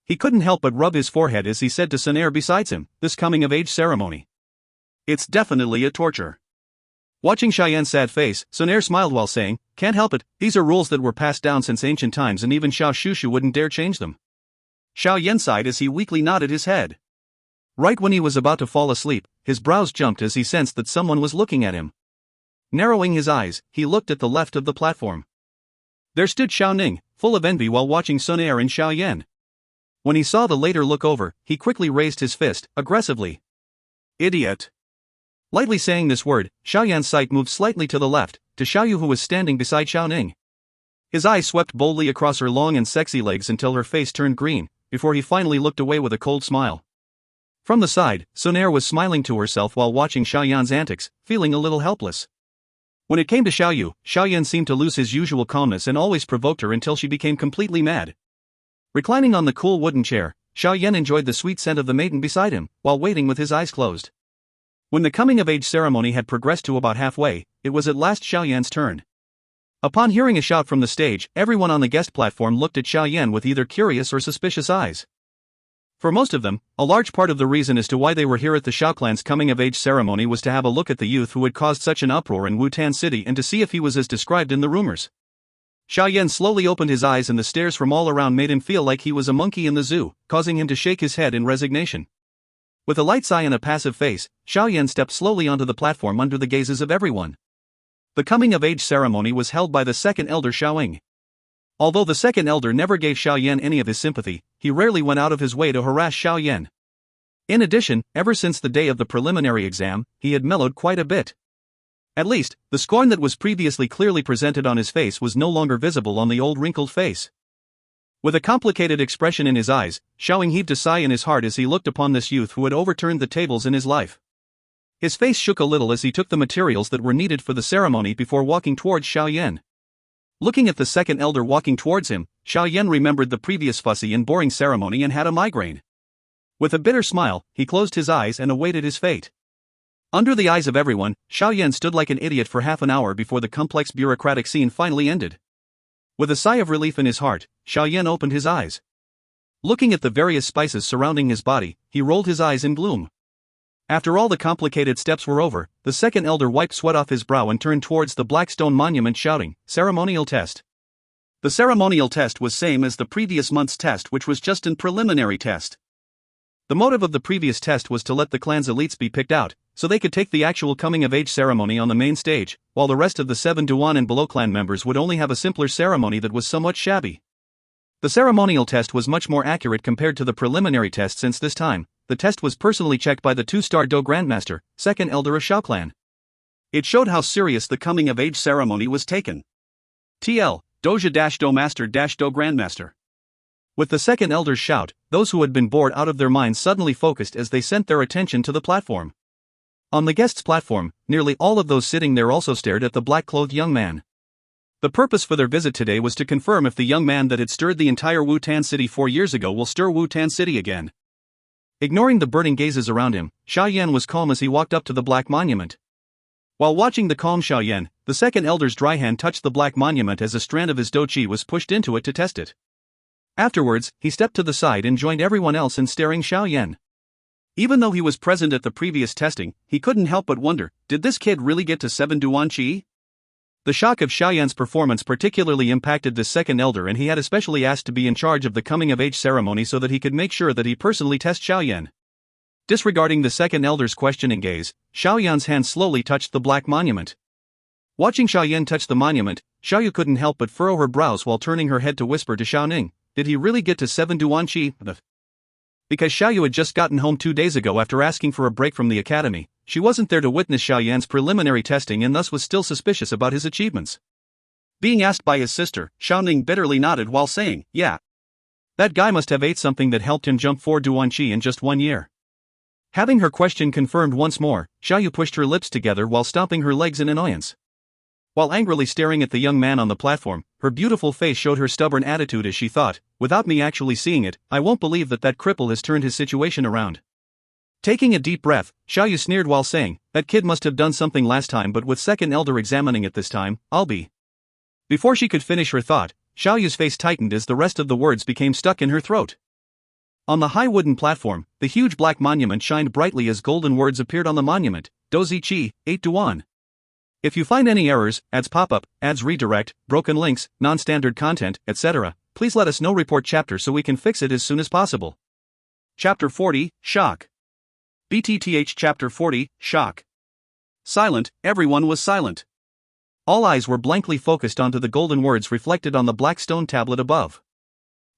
He couldn't help but rub his forehead as he said to Xun Er besides him, "This coming-of-age ceremony. It's definitely a torture." Watching Xiao Yan's sad face, Xun Er smiled while saying, "Can't help it, these are rules that were passed down since ancient times and even Xiao Shushu wouldn't dare change them." Xiao Yan sighed as he weakly nodded his head. Right when he was about to fall asleep, his brows jumped as he sensed that someone was looking at him. Narrowing his eyes, he looked at the left of the platform. There stood Xiao Ning, full of envy while watching Xun Er and Xiao Yan. When he saw the latter look over, he quickly raised his fist, aggressively. "Idiot." Lightly saying this word, Xiao Yan's sight moved slightly to the left, to Xiaoyu, who was standing beside Xiao Ning. His eyes swept boldly across her long and sexy legs until her face turned green, before he finally looked away with a cold smile. From the side, Xun Er was smiling to herself while watching Xiao Yan's antics, feeling a little helpless. When it came to Xiaoyu, Xiao Yan seemed to lose his usual calmness and always provoked her until she became completely mad. Reclining on the cool wooden chair, Xiao Yan enjoyed the sweet scent of the maiden beside him, while waiting with his eyes closed. When the coming-of-age ceremony had progressed to about halfway, it was at last Xiao Yan's turn. Upon hearing a shout from the stage, everyone on the guest platform looked at Xiao Yan with either curious or suspicious eyes. For most of them, a large part of the reason as to why they were here at the Xiao clan's coming-of-age ceremony was to have a look at the youth who had caused such an uproar in Wutan City and to see if he was as described in the rumors. Xiao Yan slowly opened his eyes and the stares from all around made him feel like he was a monkey in the zoo, causing him to shake his head in resignation. With a light sigh and a passive face, Xiao Yan stepped slowly onto the platform under the gazes of everyone. The coming-of-age ceremony was held by the second elder Xiaoying. Although the second elder never gave Xiao Yan any of his sympathy, he rarely went out of his way to harass Xiao Yan. In addition, ever since the day of the preliminary exam, he had mellowed quite a bit. At least, the scorn that was previously clearly presented on his face was no longer visible on the old wrinkled face. With a complicated expression in his eyes, Xiaoying heaved a sigh in his heart as he looked upon this youth who had overturned the tables in his life. His face shook a little as he took the materials that were needed for the ceremony before walking towards Xiao Yan. Looking at the second elder walking towards him, Xiao Yan remembered the previous fussy and boring ceremony and had a migraine. With a bitter smile, he closed his eyes and awaited his fate. Under the eyes of everyone, Xiao Yan stood like an idiot for half an hour before the complex bureaucratic scene finally ended. With a sigh of relief in his heart, Xiao Yan opened his eyes. Looking at the various spices surrounding his body, he rolled his eyes in gloom. After all the complicated steps were over, the second elder wiped sweat off his brow and turned towards the black stone monument shouting, "Ceremonial test." The ceremonial test was same as the previous month's test, which was just an preliminary test. The motive of the previous test was to let the clan's elites be picked out, so they could take the actual coming-of-age ceremony on the main stage, while the rest of the 7 Duan and below clan members would only have a simpler ceremony that was somewhat shabby. The ceremonial test was much more accurate compared to the preliminary test, since this time, the test was personally checked by the 2-star Dou Grandmaster, second elder of Xiao clan. It showed how serious the coming-of-age ceremony was taken. TL, Doja-Dou Master-Dou Grandmaster. With the second elder's shout, those who had been bored out of their minds suddenly focused as they sent their attention to the platform. On the guests' platform, nearly all of those sitting there also stared at the black-clothed young man. The purpose for their visit today was to confirm if the young man that had stirred the entire Wutan City 4 years ago will stir Wutan City again. Ignoring the burning gazes around him, Xiao Yan was calm as he walked up to the black monument. While watching the calm Xiao Yan, the second elder's dry hand touched the black monument as a strand of his Dou Qi was pushed into it to test it. Afterwards, he stepped to the side and joined everyone else in staring Xiao Yan. Even though he was present at the previous testing, he couldn't help but wonder, did this kid really get to 7 Dou Qi? The shock of Xiao Yan's performance particularly impacted the second elder, and he had especially asked to be in charge of the coming-of-age ceremony so that he could make sure that he personally test Xiao Yan. Disregarding the second elder's questioning gaze, Xiao Yan's hand slowly touched the black monument. Watching Xiao Yan touch the monument, Xiao Yu couldn't help but furrow her brows while turning her head to whisper to Xiao Ning, did he really get to 7 Dou Qi? Because Xiao Yu had just gotten home 2 days ago after asking for a break from the academy, she wasn't there to witness Xiao Yan's preliminary testing and thus was still suspicious about his achievements. Being asked by his sister, Xiao Ning bitterly nodded while saying, yeah. That guy must have ate something that helped him jump 4 Dou Qi in just 1 year. Having her question confirmed once more, Xiao Yu pushed her lips together while stomping her legs in annoyance. While angrily staring at the young man on the platform, her beautiful face showed her stubborn attitude as she thought, without me actually seeing it, I won't believe that cripple has turned his situation around. Taking a deep breath, Xiao Yu sneered while saying, that kid must have done something last time, but with second elder examining it this time, I'll be. Before she could finish her thought, Xiao Yu's face tightened as the rest of the words became stuck in her throat. On the high wooden platform, the huge black monument shined brightly as golden words appeared on the monument, Dou Qi, 8 Duan. If you find any errors, ads pop-up, ads redirect, broken links, non-standard content, etc., please let us know. Report chapter so we can fix it as soon as possible. Chapter 40, Shock. BTTH Chapter 40, Shock. Silent, everyone was silent. All eyes were blankly focused onto the golden words reflected on the black stone tablet above.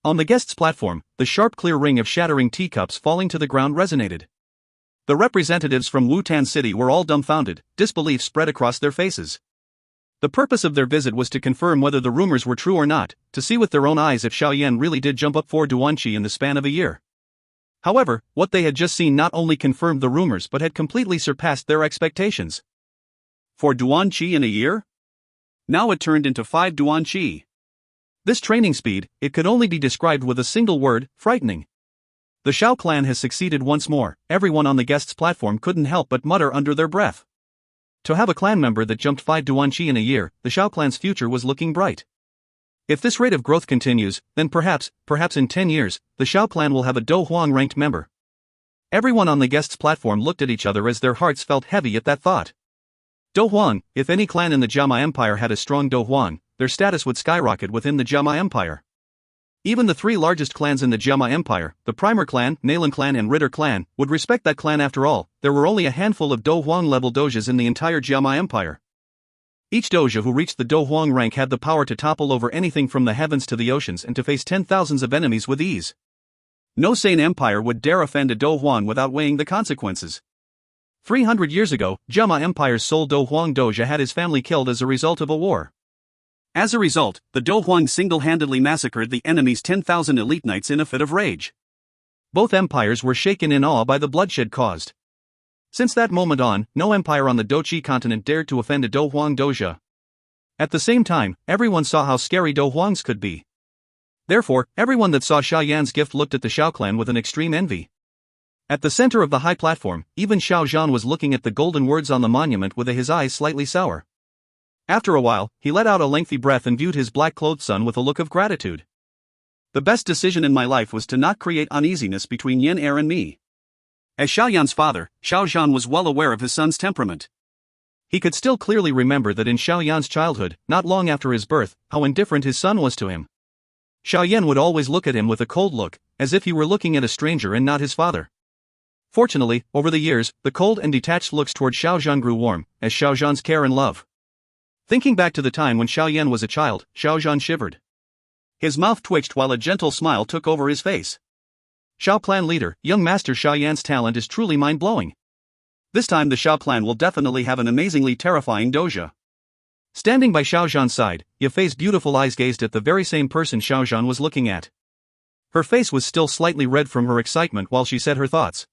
On the guests' platform, the sharp clear ring of shattering teacups falling to the ground resonated. The representatives from Wutan City were all dumbfounded, disbelief spread across their faces. The purpose of their visit was to confirm whether the rumors were true or not, to see with their own eyes if Xiao Yan really did jump up 4 Dou Qi in the span of a year. However, what they had just seen not only confirmed the rumors but had completely surpassed their expectations. 4 Dou Qi in a year? Now it turned into 5 Dou Qi. This training speed, it could only be described with a single word, frightening. The Xiao clan has succeeded once more. Everyone on the guests' platform couldn't help but mutter under their breath. To have a clan member that jumped 5 Dou Qi in a year, the Xiao clan's future was looking bright. If this rate of growth continues, then perhaps in 10 years, the Xiao clan will have a Dou Huang ranked member. Everyone on the guests' platform looked at each other as their hearts felt heavy at that thought. Dou Huang, if any clan in the Jiama Empire had a strong Dou Huang, their status would skyrocket within the Jiama Empire. Even the 3 largest clans in the Jiama Empire, the Primer clan, Nalan clan and Ritter clan, would respect that clan. After all, there were only a handful of Dou Huang level doges in the entire Jiama Empire. Each doja who reached the Dou Huang rank had the power to topple over anything from the heavens to the oceans and to face 10,000s of enemies with ease. No sane empire would dare offend a Dou Huang without weighing the consequences. 300 years ago, Jiama Empire's sole Dou Huang doja had his family killed as a result of a war. As a result, the Dou Huang single-handedly massacred the enemy's 10,000 elite knights in a fit of rage. Both empires were shaken in awe by the bloodshed caused. Since that moment on, no empire on the Dou Qi continent dared to offend a Dou Huang doja. At the same time, everyone saw how scary Dou Huangs could be. Therefore, everyone that saw Xiao Yan's gift looked at the Xiao clan with an extreme envy. At the center of the high platform, even Xiao Zhan was looking at the golden words on the monument with his eyes slightly sour. After a while, he let out a lengthy breath and viewed his black-clothed son with a look of gratitude. The best decision in my life was to not create uneasiness between Xun Er and me. As Xiao Yan's father, Xiao Zhan was well aware of his son's temperament. He could still clearly remember that in Xiao Yan's childhood, not long after his birth, how indifferent his son was to him. Xiao Yan would always look at him with a cold look, as if he were looking at a stranger and not his father. Fortunately, over the years, the cold and detached looks toward Xiao Zhan grew warm, as Xiao Zhan's care and love. Thinking back to the time when Xiao Yan was a child, Xiao Zhan shivered. His mouth twitched while a gentle smile took over his face. Xiao clan leader, young master Xiao Yan's talent is truly mind-blowing. This time the Xiao clan will definitely have an amazingly terrifying doja. Standing by Xiao Zhan's side, Yafei's beautiful eyes gazed at the very same person Xiao Zhan was looking at. Her face was still slightly red from her excitement while she said her thoughts.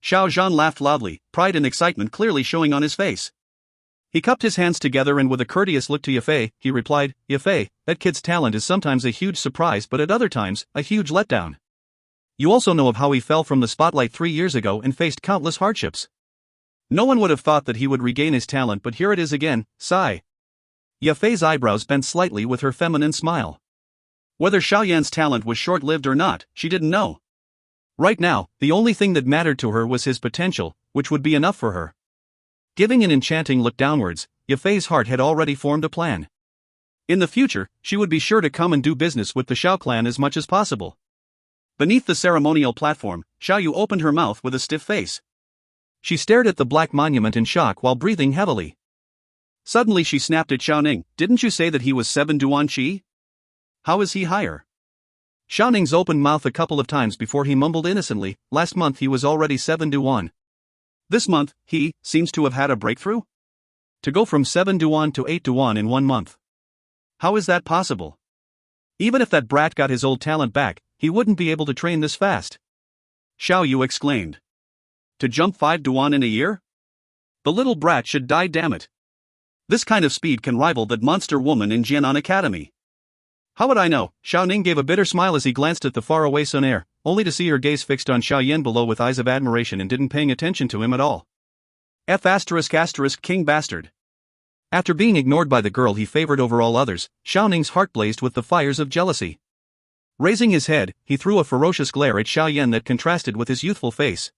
Xiao Zhan laughed loudly, pride and excitement clearly showing on his face. He cupped his hands together and with a courteous look to Yafei, he replied, Yafei, that kid's talent is sometimes a huge surprise but at other times, a huge letdown. You also know of how he fell from the spotlight 3 years ago and faced countless hardships. No one would have thought that he would regain his talent, but here it is again, sigh. Yafei's eyebrows bent slightly with her feminine smile. Whether Xiao Yan's talent was short-lived or not, she didn't know. Right now, the only thing that mattered to her was his potential, which would be enough for her. Giving an enchanting look downwards, Yafei's heart had already formed a plan. In the future, she would be sure to come and do business with the Xiao clan as much as possible. Beneath the ceremonial platform, Xiao Yu opened her mouth with a stiff face. She stared at the black monument in shock while breathing heavily. Suddenly she snapped at Xiao Ning, "Didn't you say that he was 7 Duan Qi? How is he higher?" Xiao Ning's opened mouth a couple of times before he mumbled innocently, "Last month he was already 7 Duan. This month, he seems to have had a breakthrough? To go from 7 Duan to 8 Duan in 1 month. How is that possible? Even if that brat got his old talent back, he wouldn't be able to train this fast." Xiao Yu exclaimed. "To jump 5 Duan in a year? The little brat should die, damn it. This kind of speed can rival that monster woman in Jianan Academy." "How would I know?" Xiao Ning gave a bitter smile as he glanced at the faraway Xun Er, only to see her gaze fixed on Xiao Yan below with eyes of admiration and didn't paying attention to him at all. King bastard. After being ignored by the girl he favored over all others, Xiao Ning's heart blazed with the fires of jealousy. Raising his head, he threw a ferocious glare at Xiao Yan that contrasted with his youthful face.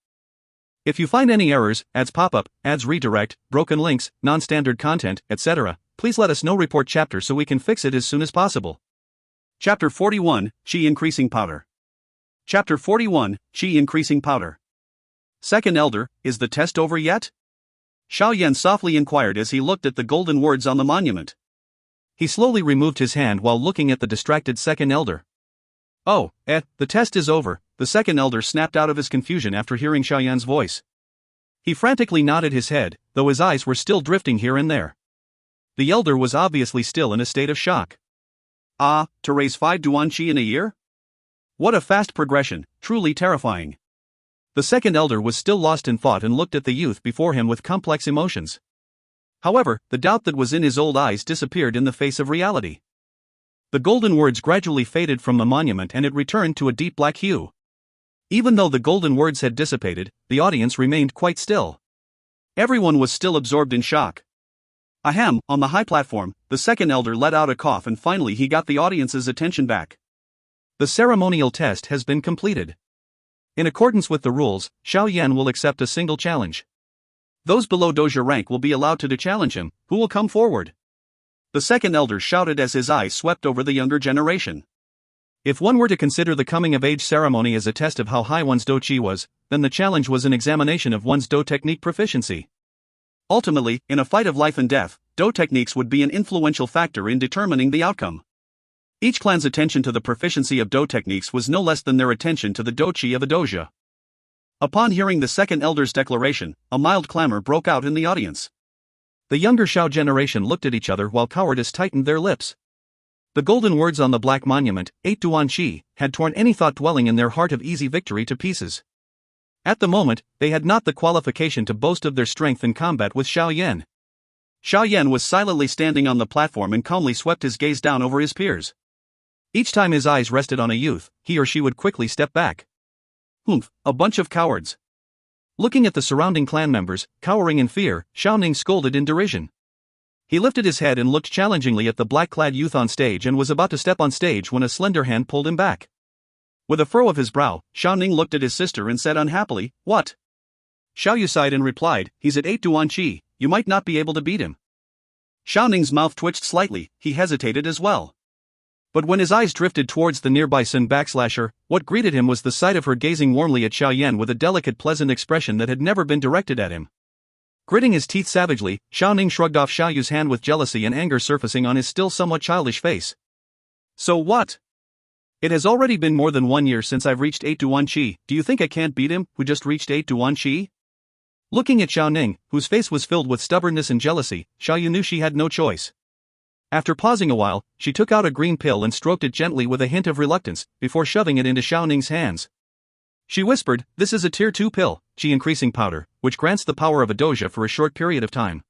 "If you find any errors, ads pop-up, ads redirect, broken links, non-standard content, etc., please let us know. Report chapter so we can fix it as soon as possible." Chapter 41, Qi Increasing Powder. Chapter 41, Qi Increasing Powder. Second Elder, is the test over yet? Xiao Yan softly inquired as he looked at the golden words on the monument. He slowly removed his hand while looking at the distracted Second Elder. "Oh, the test is over," the Second Elder snapped out of his confusion after hearing Xiao Yan's voice. He frantically nodded his head, though his eyes were still drifting here and there. The Elder was obviously still in a state of shock. To raise 5 Duan Qi in a year? What a fast progression, truly terrifying. The Second Elder was still lost in thought and looked at the youth before him with complex emotions. However, the doubt that was in his old eyes disappeared in the face of reality. The golden words gradually faded from the monument and it returned to a deep black hue. Even though the golden words had dissipated, the audience remained quite still. Everyone was still absorbed in shock. Ahem, on the high platform, the Second Elder let out a cough and finally he got the audience's attention back. The ceremonial test has been completed. In accordance with the rules, Xiao Yan will accept a single challenge. Those below Doja rank will be allowed to challenge him. Who will come forward? The Second Elder shouted as his eyes swept over the younger generation. If one were to consider the coming-of-age ceremony as a test of how high one's Dou Qi was, then the challenge was an examination of one's Dou technique proficiency. Ultimately, in a fight of life and death, Dou techniques would be an influential factor in determining the outcome. Each clan's attention to the proficiency of Dou techniques was no less than their attention to the Dou Qi of a doja. Upon hearing the Second Elder's declaration, a mild clamor broke out in the audience. The younger Xiao generation looked at each other while cowardice tightened their lips. The golden words on the black monument, 8 Duan Qi, had torn any thought dwelling in their heart of easy victory to pieces. At the moment, they had not the qualification to boast of their strength in combat with Xiao Yan. Xiao Yan was silently standing on the platform and calmly swept his gaze down over his peers. Each time his eyes rested on a youth, he or she would quickly step back. "Humph, a bunch of cowards." Looking at the surrounding clan members, cowering in fear, Xiao Ning scolded in derision. He lifted his head and looked challengingly at the black-clad youth on stage and was about to step on stage when a slender hand pulled him back. With a furrow of his brow, Xiao Ning looked at his sister and said unhappily, "What?" Xiao Yu sighed and replied, "He's at 8 Duan Qi, you might not be able to beat him." Xiao Ning's mouth twitched slightly, he hesitated as well. But when his eyes drifted towards the nearby Sun/Er, what greeted him was the sight of her gazing warmly at Xiao Yan with a delicate pleasant expression that had never been directed at him. Gritting his teeth savagely, Xiao Ning shrugged off Xiao Yu's hand with jealousy and anger surfacing on his still somewhat childish face. "So what? It has already been more than 1 year since I've reached 8 Duan Qi, do you think I can't beat him, who just reached 8 Duan Qi?" Looking at Xiao Ning, whose face was filled with stubbornness and jealousy, Xiao Yu knew she had no choice. After pausing a while, she took out a green pill and stroked it gently with a hint of reluctance, before shoving it into Xiao Ning's hands. She whispered, "This is a Tier 2 pill, Qi Increasing Powder, which grants the power of a doja for a short period of time.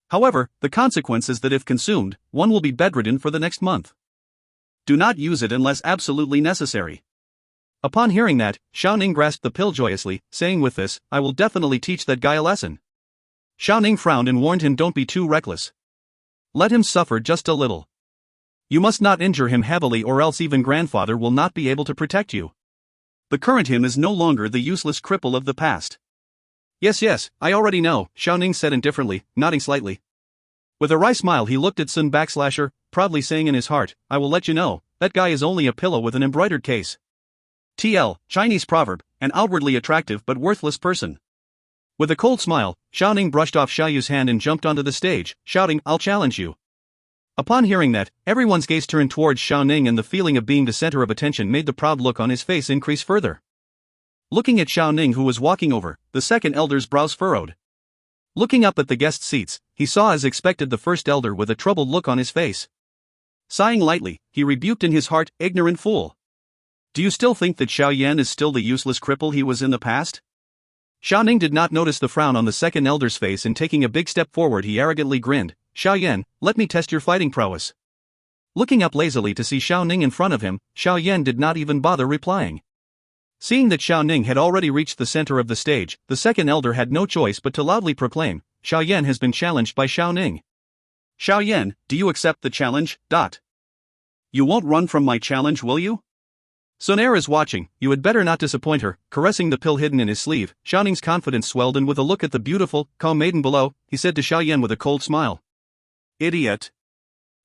However, the consequence is that if consumed, one will be bedridden for the next month. Do not use it unless absolutely necessary." Upon hearing that, Xiao Ning grasped the pill joyously, saying, "With this, I will definitely teach that guy a lesson." Xiao Ning frowned and warned him, "Don't be too reckless. Let him suffer just a little." You must not injure him heavily, or else even grandfather will not be able to protect you. The current him is no longer the useless cripple of the past. Yes, I already know, Xiao Ning said indifferently, nodding slightly. With a wry smile he looked at Sun Backslasher, proudly saying in his heart, I will let you know, that guy is only a pillow with an embroidered case. TL, Chinese proverb, an outwardly attractive but worthless person. With a cold smile, Xiao Ning brushed off Xiao Yu's hand and jumped onto the stage, shouting, I'll challenge you. Upon hearing that, everyone's gaze turned towards Xiao Ning, and the feeling of being the center of attention made the proud look on his face increase further. Looking at Xiao Ning, who was walking over, the second elder's brows furrowed. Looking up at the guest seats, he saw as expected the first elder with a troubled look on his face. Sighing lightly, he rebuked in his heart, ignorant fool. Do you still think that Xiao Yan is still the useless cripple he was in the past? Xiao Ning did not notice the frown on the second elder's face, and taking a big step forward he arrogantly grinned, Xiao Yan, let me test your fighting prowess. Looking up lazily to see Xiao Ning in front of him, Xiao Yan did not even bother replying. Seeing that Xiao Ning had already reached the center of the stage, the second elder had no choice but to loudly proclaim, Xiao Yan has been challenged by Xiao Ning. Xiao Yan, do you accept the challenge? You won't run from my challenge, will you? Xun Er is watching, you had better not disappoint her. Caressing the pill hidden in his sleeve, Xiao Ning's confidence swelled, and with a look at the beautiful, calm maiden below, he said to Xiao Yan with a cold smile. Idiot.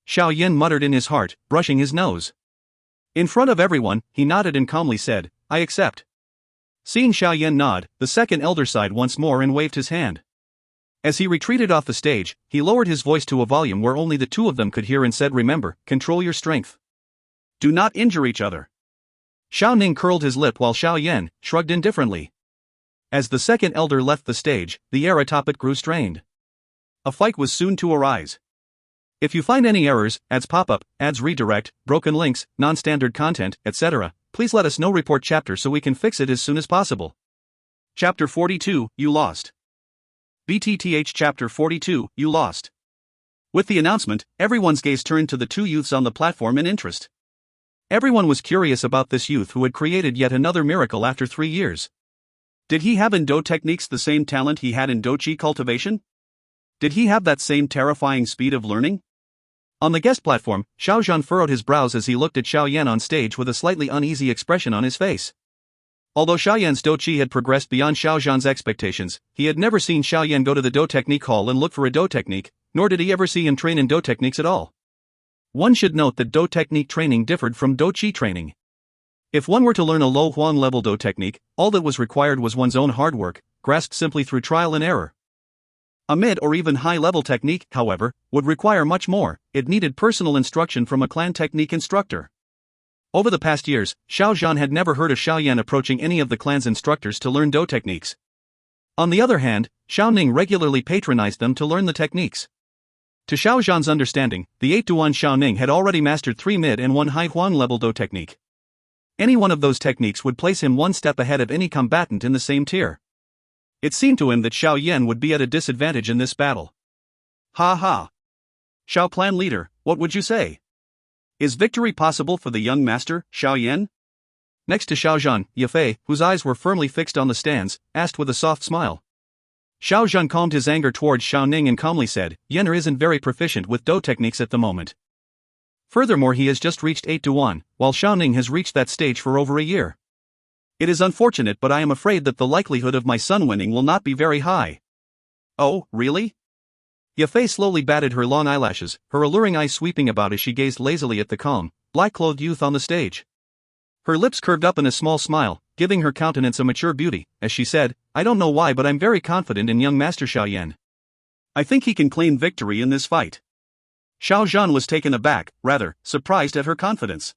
Xiao Yan muttered in his heart, brushing his nose. In front of everyone, he nodded and calmly said, I accept. Seeing Xiao Yan nod, the second elder sighed once more and waved his hand. As he retreated off the stage, he lowered his voice to a volume where only the two of them could hear and said, remember, control your strength. Do not injure each other. Xiao Ning curled his lip while Xiao Yan shrugged indifferently. As the second elder left the stage, the air atop it grew strained. A fight was soon to arise. If you find any errors, ads pop up, ads redirect, broken links, non-standard content, etc., please let us know. Report chapter so we can fix it as soon as possible. Chapter 42, You Lost. BTTH Chapter 42, You Lost. With the announcement, everyone's gaze turned to the two youths on the platform in interest. Everyone was curious about this youth who had created yet another miracle after 3 years. Did he have in Dou techniques the same talent he had in Dou Qi cultivation? Did he have that same terrifying speed of learning? On the guest platform, Xiao Zhan furrowed his brows as he looked at Xiao Yan on stage with a slightly uneasy expression on his face. Although Xiao Yan's Dou Qi had progressed beyond Xiao Zhan's expectations, he had never seen Xiao Yan go to the Dou technique hall and look for a Dou technique, nor did he ever see him train in Dou techniques at all. One should note that Dou technique training differed from Dou Qi training. If one were to learn a low Huang level Dou technique, all that was required was one's own hard work, grasped simply through trial and error. A mid or even high level technique, however, would require much more. It needed personal instruction from a clan technique instructor. Over the past years, Xiao Zhan had never heard of Xiao Yan approaching any of the clan's instructors to learn Dou techniques. On the other hand, Xiao Ning regularly patronized them to learn the techniques. To Xiao Zhan's understanding, the 8-to-1 Xiao Ning had already mastered 3 mid and 1 high Huang level Dou technique. Any one of those techniques would place him one step ahead of any combatant in the same tier. It seemed to him that Xiao Yan would be at a disadvantage in this battle. Ha ha. Xiao clan leader, what would you say? Is victory possible for the young master, Xiao Yan? Next to Xiao Zhan, Ye Fei, whose eyes were firmly fixed on the stands, asked with a soft smile. Xiao Zhan calmed his anger towards Xiao Ning and calmly said, Yan Er isn't very proficient with Dou techniques at the moment. Furthermore, he has just reached 8-to-1, while Xiao Ning has reached that stage for over a year. It is unfortunate, but I am afraid that the likelihood of my son winning will not be very high. Oh, really? Ye Fei slowly batted her long eyelashes, her alluring eyes sweeping about as she gazed lazily at the calm, black-clothed youth on the stage. Her lips curved up in a small smile, giving her countenance a mature beauty, as she said, I don't know why, but I'm very confident in young Master Xiao Yan. I think he can claim victory in this fight. Xiao Zhan was taken aback, rather, surprised at her confidence.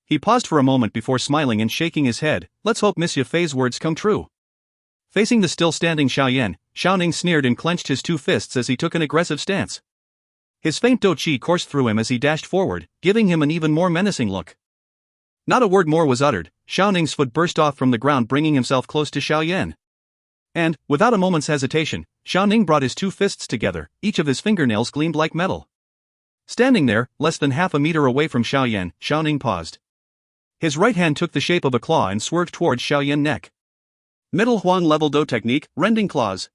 He paused for a moment before smiling and shaking his head. Let's hope Miss Ye Fei's words come true. Facing the still-standing Xiao Yan, Xiao Ning sneered and clenched his two fists as he took an aggressive stance. His faint Dou Qi coursed through him as he dashed forward, giving him an even more menacing look. Not a word more was uttered. Xiao Ning's foot burst off from the ground, bringing himself close to Xiao Yan. And, without a moment's hesitation, Xiao Ning brought his two fists together. Each of his fingernails gleamed like metal. Standing there, less than half a meter away from Xiao Yan, Xiao Ning paused. His right hand took the shape of a claw and swerved towards Xiao Yan's neck. Middle Huang level Dou technique, rending claws.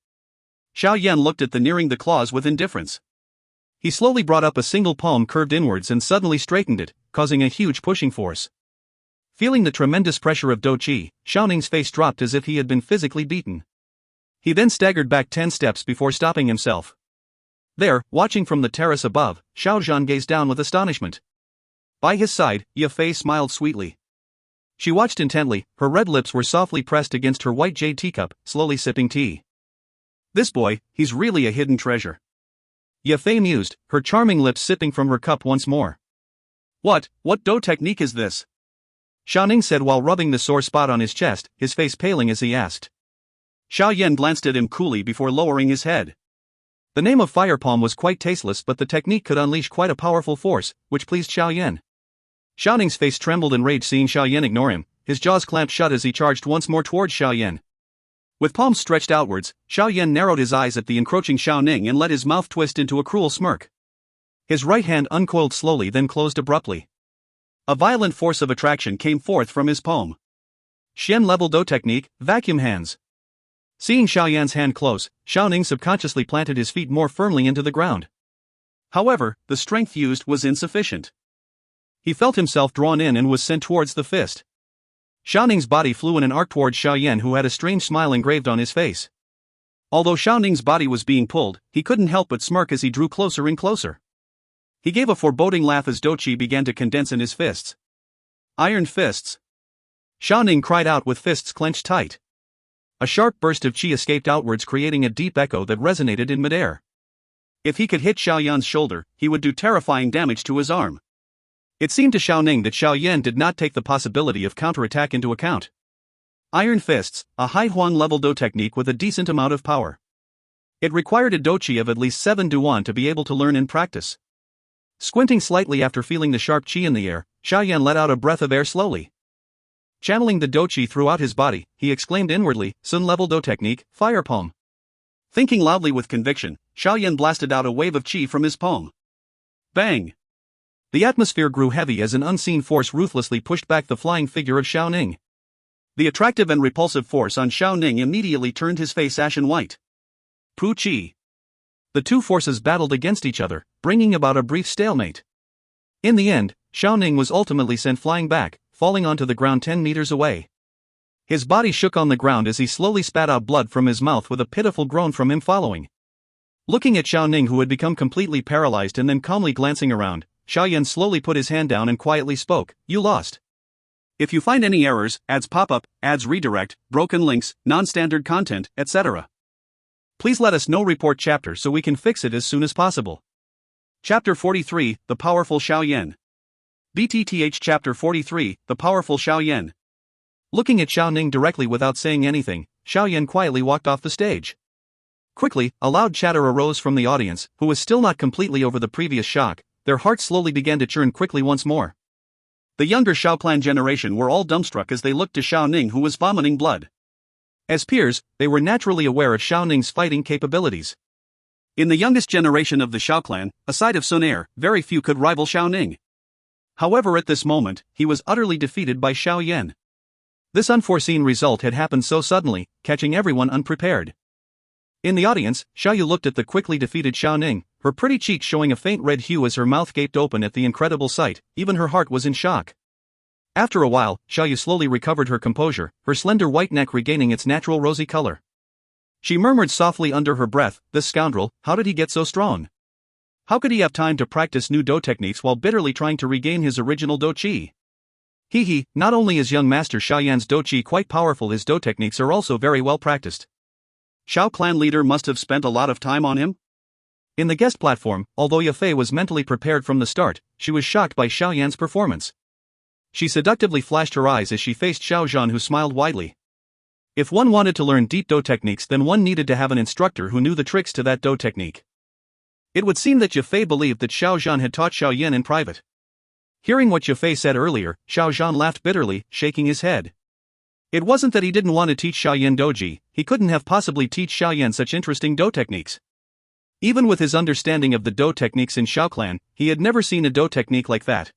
Xiao Yan looked at the nearing the claws with indifference. He slowly brought up a single palm curved inwards and suddenly straightened it, causing a huge pushing force. Feeling the tremendous pressure of Dou Qi, Xiao Ning's face dropped as if he had been physically beaten. He then staggered back 10 steps before stopping himself. There, watching from the terrace above, Xiao Zhan gazed down with astonishment. By his side, Ye Fei smiled sweetly. She watched intently, her red lips were softly pressed against her white jade teacup, slowly sipping tea. This boy, he's really a hidden treasure. Ye Fei mused, her charming lips sipping from her cup once more. What Dou technique is this? Xiao Ning said while rubbing the sore spot on his chest, his face paling as he asked. Xiao Yan glanced at him coolly before lowering his head. The name of Fire Palm was quite tasteless, but the technique could unleash quite a powerful force, which pleased Xiao Yan. Xiao Ning's face trembled in rage seeing Xiao Yan ignore him, his jaws clamped shut as he charged once more towards Xiao Yan. With palms stretched outwards, Xiao Yan narrowed his eyes at the encroaching Xiao Ning and let his mouth twist into a cruel smirk. His right hand uncoiled slowly then closed abruptly. A violent force of attraction came forth from his palm. Xian level Dou technique, vacuum hands. Seeing Xiao Yan's hand close, Xiao Ning subconsciously planted his feet more firmly into the ground. However, the strength used was insufficient. He felt himself drawn in and was sent towards the fist. Xiao Ning's body flew in an arc towards Xiao Yan, who had a strange smile engraved on his face. Although Xiao Ning's body was being pulled, he couldn't help but smirk as he drew closer and closer. He gave a foreboding laugh as Dou Qi began to condense in his fists. Iron fists. Xiao Ning cried out with fists clenched tight. A sharp burst of qi escaped outwards, creating a deep echo that resonated in midair. If he could hit Xiao Yan's shoulder, he would do terrifying damage to his arm. It seemed to Xiao Ning that Xiao Yan did not take the possibility of counterattack into account. Iron fists, a high Huang level Dou technique with a decent amount of power. It required a Dou Qi of at least 7 Duan to be able to learn and practice. Squinting slightly after feeling the sharp qi in the air, Xiao Yan let out a breath of air slowly. Channeling the Dou Qi throughout his body, he exclaimed inwardly, Sun level Dou technique, Fire Palm. Thinking loudly with conviction, Xiao Yan blasted out a wave of qi from his palm. Bang! The atmosphere grew heavy as an unseen force ruthlessly pushed back the flying figure of Xiao Ning. The attractive and repulsive force on Xiao Ning immediately turned his face ashen white. Pu Qi. The two forces battled against each other, bringing about a brief stalemate. In the end, Xiao Ning was ultimately sent flying back, falling onto the ground 10 meters away. His body shook on the ground as he slowly spat out blood from his mouth with a pitiful groan from him following. Looking at Xiao Ning, who had become completely paralyzed, and then calmly glancing around, Xiao Yan slowly put his hand down and quietly spoke, You lost. If you find any errors, ads pop up, ads redirect, broken links, non-standard content, etc., please let us know. Report chapter so we can fix it as soon as possible. Chapter 43, The Powerful Xiao Yan. BTTH Chapter 43, The Powerful Xiao Yan. Looking at Xiao Ning directly without saying anything, Xiao Yan quietly walked off the stage. Quickly, a loud chatter arose from the audience, who was still not completely over the previous shock. Their hearts slowly began to churn quickly once more. The younger Xiao clan generation were all dumbstruck as they looked to Xiao Ning, who was vomiting blood. As peers, they were naturally aware of Xiao Ning's fighting capabilities. In the youngest generation of the Xiao clan, aside of Xun Er, very few could rival Xiao Ning. However, at this moment, he was utterly defeated by Xiao Yan. This unforeseen result had happened so suddenly, catching everyone unprepared. In the audience, Xiao Yu looked at the quickly defeated Xiao Ning, her pretty cheeks showing a faint red hue as her mouth gaped open at the incredible sight. Even her heart was in shock. After a while, Xiao Yu slowly recovered her composure, her slender white neck regaining its natural rosy color. She murmured softly under her breath, This scoundrel, how did he get so strong? How could he have time to practice new Dou techniques while bitterly trying to regain his original Dou Qi? Not only is young master Xiao Yan's Dou Qi quite powerful, his Dou techniques are also very well practiced. Xiao clan leader must have spent a lot of time on him? In the guest platform, although Ye Fei was mentally prepared from the start, she was shocked by Xiao Yan's performance. She seductively flashed her eyes as she faced Xiao Zhan, who smiled widely. If one wanted to learn deep Dou techniques, then one needed to have an instructor who knew the tricks to that Dou technique. It would seem that Ye Fei believed that Xiao Zhan had taught Xiao Yan in private. Hearing what Ye Fei said earlier, Xiao Zhan laughed bitterly, shaking his head. It wasn't that he didn't want to teach Xiao Yan Douji, he couldn't have possibly teach Xiao Yan such interesting Dou techniques. Even with his understanding of the Dou techniques in Xiao clan, he had never seen a Dou technique like that.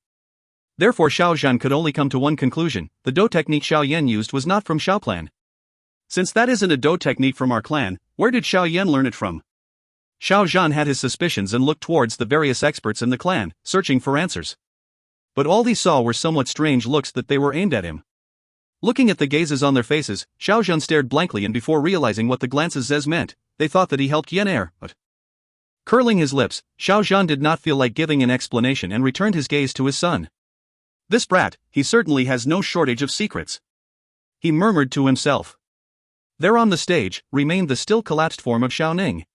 Therefore Xiao Zhan could only come to one conclusion: the Dou technique Xiao Yan used was not from Xiao clan. Since that isn't a Dou technique from our clan, where did Xiao Yan learn it from? Xiao Yan had his suspicions and looked towards the various experts in the clan, searching for answers. But all he saw were somewhat strange looks that they were aimed at him. Looking at the gazes on their faces, Xiao Yan stared blankly, and before realizing what the glances meant, they thought that he helped Xun Er, but... Curling his lips, Xiao Yan did not feel like giving an explanation and returned his gaze to his son. This brat, he certainly has no shortage of secrets. He murmured to himself. There on the stage, remained the still collapsed form of Xiao Ning.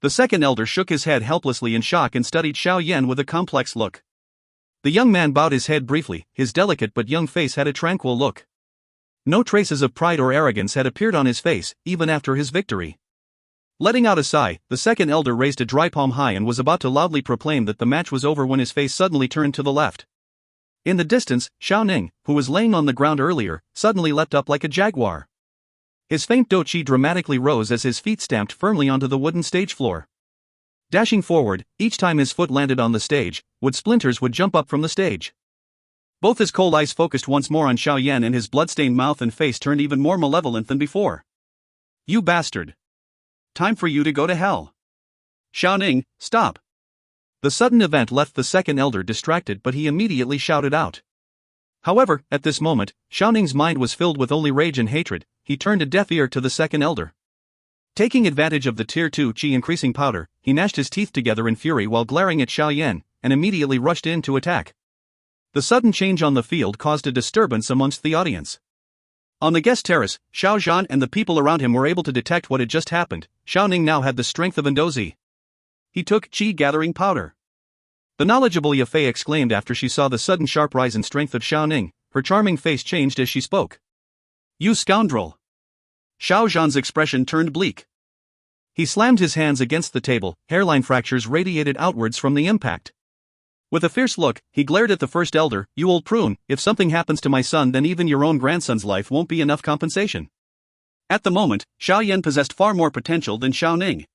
The second elder shook his head helplessly in shock and studied Xiao Yan with a complex look. The young man bowed his head briefly, his delicate but young face had a tranquil look. No traces of pride or arrogance had appeared on his face, even after his victory. Letting out a sigh, the second elder raised a dry palm high and was about to loudly proclaim that the match was over when his face suddenly turned to the left. In the distance, Xiao Ning, who was laying on the ground earlier, suddenly leapt up like a jaguar. His faint Dou Qi dramatically rose as his feet stamped firmly onto the wooden stage floor. Dashing forward, each time his foot landed on the stage, wood splinters would jump up from the stage. Both his cold eyes focused once more on Xiao Yan, and his bloodstained mouth and face turned even more malevolent than before. You bastard! Time for you to go to hell! Xiao Ning, stop! The sudden event left the second elder distracted, but he immediately shouted out. However, at this moment, Xiao Ning's mind was filled with only rage and hatred. He turned a deaf ear to the second elder. Taking advantage of the Tier 2 Qi increasing powder, he gnashed his teeth together in fury while glaring at Xiao Yan, and immediately rushed in to attack. The sudden change on the field caused a disturbance amongst the audience. On the guest terrace, Xiao Yan and the people around him were able to detect what had just happened. Xiao Ning now had the strength of Dou Qi. He took Qi-gathering powder. The knowledgeable Ye Fei exclaimed after she saw the sudden sharp rise in strength of Xiao Ning. Her charming face changed as she spoke. You scoundrel! Xiao Yan's expression turned bleak. He slammed his hands against the table, hairline fractures radiated outwards from the impact. With a fierce look, he glared at the first elder. You old prune, if something happens to my son, then even your own grandson's life won't be enough compensation. At the moment, Xiao Yan possessed far more potential than Xiao Ning.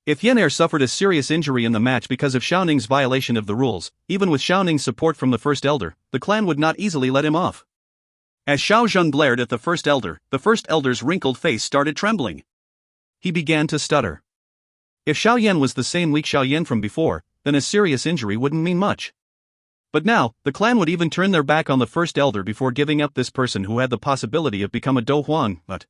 If Xun Er suffered a serious injury in the match because of Xiao Ning's violation of the rules, even with Xiao Ning's support from the first elder, the clan would not easily let him off. As Xiao Yan glared at the first elder's wrinkled face started trembling. He began to stutter. If Xiao Yan was the same weak Xiao Yan from before, then a serious injury wouldn't mean much. But now, the clan would even turn their back on the first elder before giving up this person who had the possibility of becoming a Dou Huang. But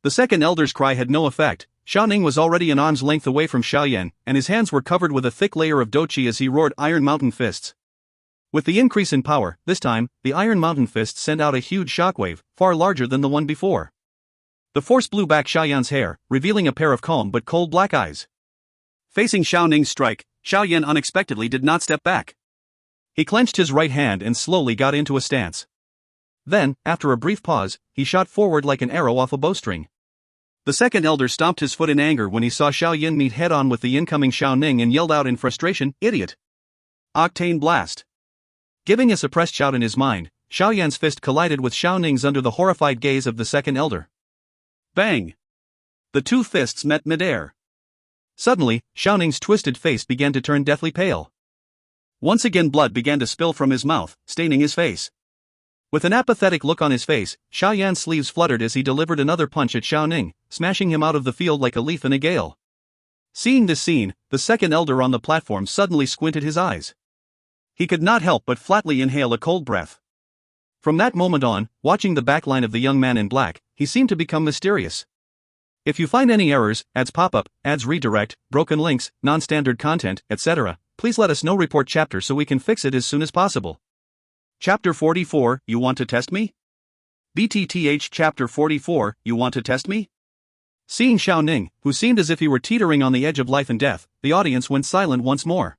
the second elder's cry had no effect. Xiao Ning was already an arm's length away from Xiao Yan, and his hands were covered with a thick layer of Dou Qi as he roared Iron Mountain Fists. With the increase in power, this time, the Iron Mountain Fists sent out a huge shockwave, far larger than the one before. The force blew back Xiao Yan's hair, revealing a pair of calm but cold black eyes. Facing Xiao Ning's strike, Xiao Yan unexpectedly did not step back. He clenched his right hand and slowly got into a stance. Then, after a brief pause, he shot forward like an arrow off a bowstring. The second elder stomped his foot in anger when he saw Xiao Yan meet head-on with the incoming Xiao Ning and yelled out in frustration, "Idiot! Octane Blast!" Giving a suppressed shout in his mind, Xiao Yan's fist collided with Xiao Ning's under the horrified gaze of the second elder. Bang! The two fists met midair. Suddenly, Xiao Ning's twisted face began to turn deathly pale. Once again blood began to spill from his mouth, staining his face. With an apathetic look on his face, Xiao Yan's sleeves fluttered as he delivered another punch at Xiao Ning, smashing him out of the field like a leaf in a gale. Seeing this scene, the second elder on the platform suddenly squinted his eyes. He could not help but flatly inhale a cold breath. From that moment on, watching the backline of the young man in black, he seemed to become mysterious. If you find any errors, ads pop up, ads redirect, broken links, non-standard content, etc., please let us know. Report chapter so we can fix it as soon as possible. Chapter 44, You want to test me? BTTH Chapter 44, You want to test me? Seeing Xiao Ning, who seemed as if he were teetering on the edge of life and death, the audience went silent once more.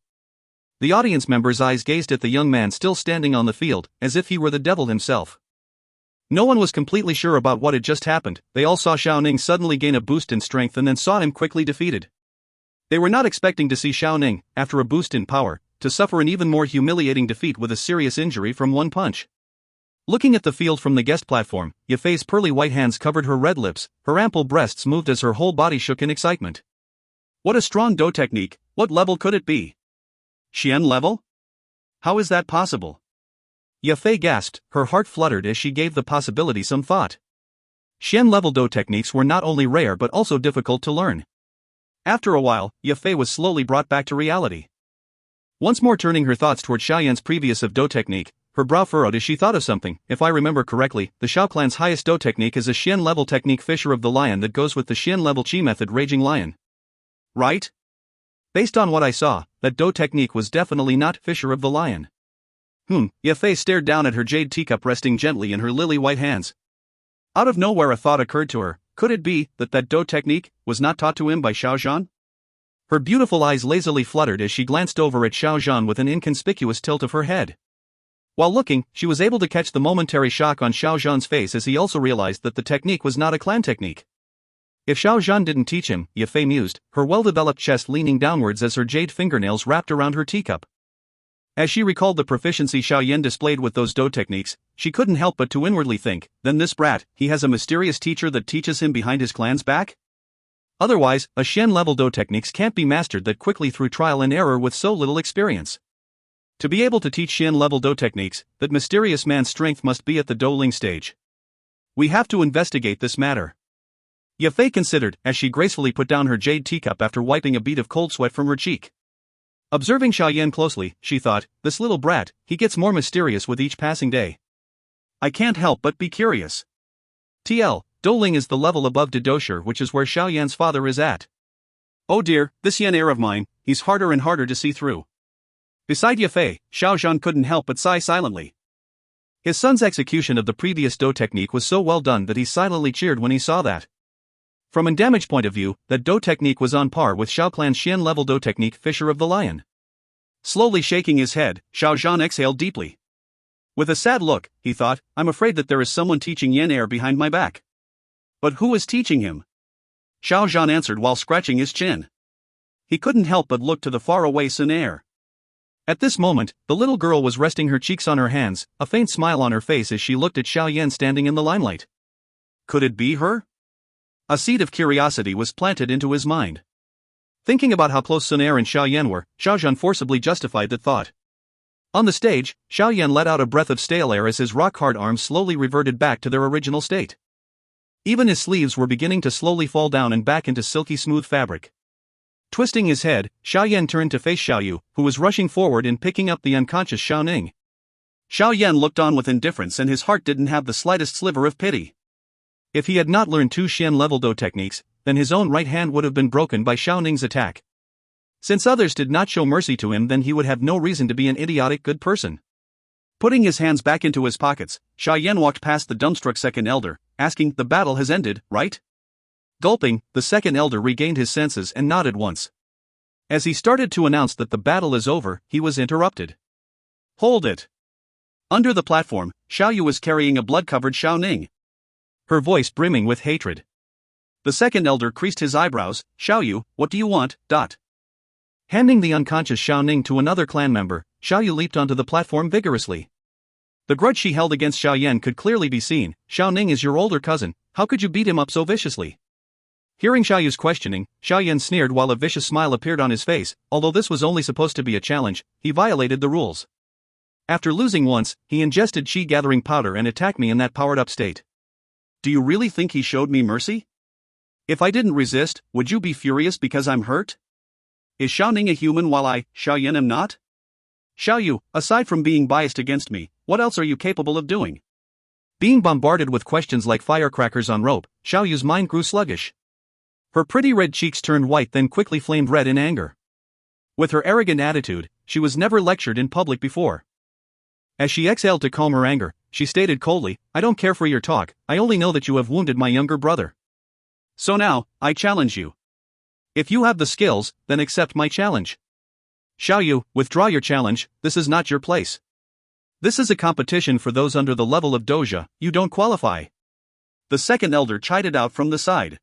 The audience members' eyes gazed at the young man still standing on the field, as if he were the devil himself. No one was completely sure about what had just happened. They all saw Xiao Ning suddenly gain a boost in strength and then saw him quickly defeated. They were not expecting to see Xiao Ning, after a boost in power, to suffer an even more humiliating defeat with a serious injury from one punch. Looking at the field from the guest platform, Ye Fei's pearly white hands covered her red lips, her ample breasts moved as her whole body shook in excitement. What a strong Dou technique! What level could it be? Xian level? How is that possible? Ye Fei gasped, her heart fluttered as she gave the possibility some thought. Xian level Dou techniques were not only rare but also difficult to learn. After a while, Ye Fei was slowly brought back to reality. Once more turning her thoughts toward Xiao Yan's previous of Dou technique, her brow furrowed as she thought of something. If I remember correctly, the Xiao clan's highest Dou technique is a Xian level technique, Fissure of the Lion, that goes with the Xian level Qi method, Raging Lion. Right? Based on what I saw, that Dou technique was definitely not Fissure of the Lion. Ye Fei stared down at her jade teacup resting gently in her lily-white hands. Out of nowhere a thought occurred to her. Could it be that Dou technique was not taught to him by Xiao Zhan? Her beautiful eyes lazily fluttered as she glanced over at Xiao Zhan with an inconspicuous tilt of her head. While looking, she was able to catch the momentary shock on Xiao Zhan's face as he also realized that the technique was not a clan technique. If Xiao Zhan didn't teach him, Ye Fei mused, her well-developed chest leaning downwards as her jade fingernails wrapped around her teacup. As she recalled the proficiency Xiao Yan displayed with those Dou techniques, she couldn't help but to inwardly think, then this brat, he has a mysterious teacher that teaches him behind his clan's back? Otherwise, a Xian-level Dou techniques can't be mastered that quickly through trial and error with so little experience. To be able to teach Xian-level Dou techniques, that mysterious man's strength must be at the Douling stage. We have to investigate this matter. Ye Fei considered, as she gracefully put down her jade teacup after wiping a bead of cold sweat from her cheek. Observing Xiao Yan closely, she thought, this little brat, he gets more mysterious with each passing day. I can't help but be curious. TL, Douling is the level above Dou, which is where Xiao Yan's father is at. Oh dear, this Yan Er of mine, he's harder and harder to see through. Beside Ye Fei, Xiao Zhan couldn't help but sigh silently. His son's execution of the previous Dou technique was so well done that he silently cheered when he saw that. From a damage point of view, that Dou technique was on par with Xiao Clan's Xian level Dou technique, Fissure of the Lion. Slowly shaking his head, Xiao Zhan exhaled deeply. With a sad look, he thought, I'm afraid that there is someone teaching Yan Er behind my back. But who is teaching him? Xiao Zhan answered while scratching his chin. He couldn't help but look to the faraway Xun Er. At this moment, the little girl was resting her cheeks on her hands, a faint smile on her face as she looked at Xiao Yan standing in the limelight. Could it be her? A seed of curiosity was planted into his mind. Thinking about how close Xun Er and Xiao Yan were, Xiao Zhan forcibly justified that thought. On the stage, Xiao Yan let out a breath of stale air as his rock-hard arms slowly reverted back to their original state. Even his sleeves were beginning to slowly fall down and back into silky smooth fabric. Twisting his head, Xiao Yan turned to face Xiao Yu, who was rushing forward and picking up the unconscious Xiao Ning. Xiao Yan looked on with indifference and his heart didn't have the slightest sliver of pity. If he had not learned two Xian-level Dou techniques, then his own right hand would have been broken by Xiao Ning's attack. Since others did not show mercy to him, then he would have no reason to be an idiotic good person. Putting his hands back into his pockets, Xiao Yan walked past the dumbstruck second elder, asking, the battle has ended, right? Gulping, the second elder regained his senses and nodded once. As he started to announce that the battle is over, he was interrupted. Hold it! Under the platform, Xiao Yu was carrying a blood-covered Xiao Ning. Her voice brimming with hatred. The second elder creased his eyebrows. Xiao Yu, what do you want? Handing the unconscious Xiao Ning to another clan member, Xiao Yu leaped onto the platform vigorously. The grudge she held against Xiao Yan could clearly be seen. Xiao Ning is your older cousin, how could you beat him up so viciously? Hearing Xiao Yu's questioning, Xiao Yan sneered while a vicious smile appeared on his face. Although this was only supposed to be a challenge, he violated the rules. After losing once, he ingested chi-gathering powder and attacked me in that powered-up state. Do you really think he showed me mercy? If I didn't resist, would you be furious because I'm hurt? Is Xiao Ning a human while I, Xiao Yan, am not? Xiao Yu, aside from being biased against me, what else are you capable of doing? Being bombarded with questions like firecrackers on rope, Xiao Yu's mind grew sluggish. Her pretty red cheeks turned white, then quickly flamed red in anger. With her arrogant attitude, she was never lectured in public before. As she exhaled to calm her anger, she stated coldly, I don't care for your talk, I only know that you have wounded my younger brother. So now, I challenge you. If you have the skills, then accept my challenge. Xiao Yu, withdraw your challenge, this is not your place. This is a competition for those under the level of Doja, you don't qualify. The second elder chided out from the side.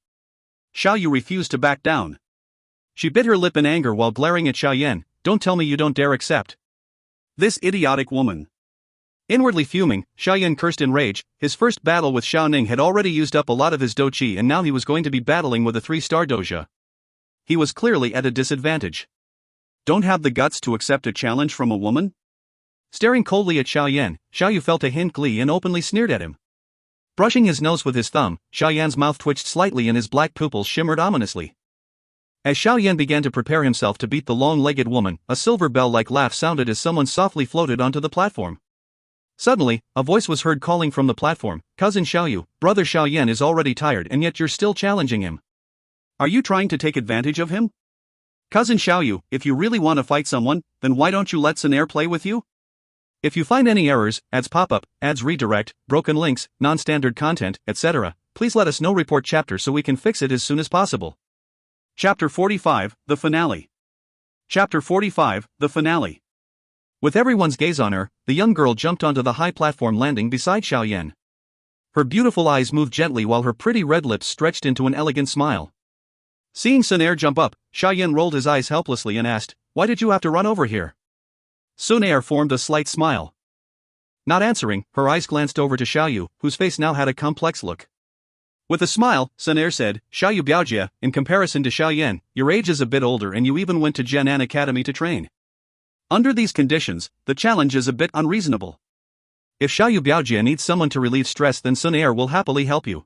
Xiao Yu refused to back down. She bit her lip in anger while glaring at Xiao Yan, don't tell me you don't dare accept. This idiotic woman. Inwardly fuming, Xiao Yan cursed in rage. His first battle with Xiao Ning had already used up a lot of his Dou Qi and now he was going to be battling with a 3-star Doja. He was clearly at a disadvantage. Don't have the guts to accept a challenge from a woman? Staring coldly at Xiao Yan, Xiao Yu felt a hint glee and openly sneered at him. Brushing his nose with his thumb, Xiao Yan's mouth twitched slightly and his black pupils shimmered ominously. As Xiao Yan began to prepare himself to beat the long-legged woman, a silver bell-like laugh sounded as someone softly floated onto the platform. Suddenly, a voice was heard calling from the platform, "Cousin Xiaoyu, brother Xiao Yan is already tired and yet you're still challenging him. Are you trying to take advantage of him? Cousin Xiaoyu, if you really want to fight someone, then why don't you let Xun Er play with you? If you find any errors, ads pop up, ads redirect, broken links, non-standard content, etc., please let us know. Report chapter so we can fix it as soon as possible." Chapter 45, The Finale. Chapter 45, The Finale. With everyone's gaze on her, the young girl jumped onto the high platform landing beside Xiao Yan. Her beautiful eyes moved gently while her pretty red lips stretched into an elegant smile. Seeing Xun Er jump up, Xiao Yan rolled his eyes helplessly and asked, "Why did you have to run over here?" Xun Er formed a slight smile. Not answering, her eyes glanced over to Xiaoyu, whose face now had a complex look. With a smile, Xun Er said, "Xiaoyu Biaojie, in comparison to Xiao Yan, your age is a bit older and you even went to Jianan Academy to train. Under these conditions, the challenge is a bit unreasonable. If Xiaoyu Biaojie needs someone to relieve stress, then Xun Er will happily help you."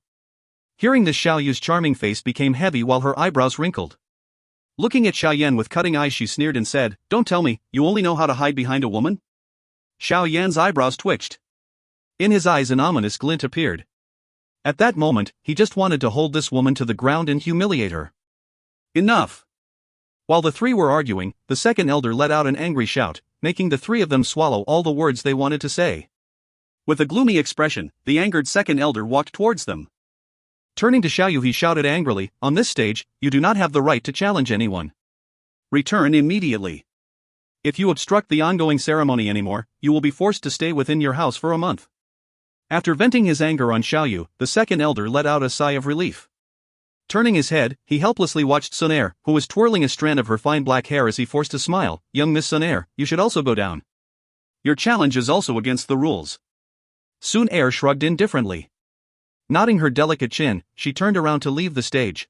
Hearing this, Xiaoyu's charming face became heavy while her eyebrows wrinkled. Looking at Xiao Yan with cutting eyes, she sneered and said, "Don't tell me, you only know how to hide behind a woman?" Xiao Yan's eyebrows twitched. In his eyes an ominous glint appeared. At that moment, he just wanted to hold this woman to the ground and humiliate her. Enough! While the three were arguing, the second elder let out an angry shout, making the three of them swallow all the words they wanted to say. With a gloomy expression, the angered second elder walked towards them. Turning to Xiaoyu, he shouted angrily, "On this stage, you do not have the right to challenge anyone. Return immediately. If you obstruct the ongoing ceremony anymore, you will be forced to stay within your house for a month." After venting his anger on Xiaoyu, the second elder let out a sigh of relief. Turning his head, he helplessly watched Xun Er, who was twirling a strand of her fine black hair as he forced a smile. "Young Miss Xun Er, you should also go down. Your challenge is also against the rules." Xun Er shrugged indifferently. Nodding her delicate chin, she turned around to leave the stage.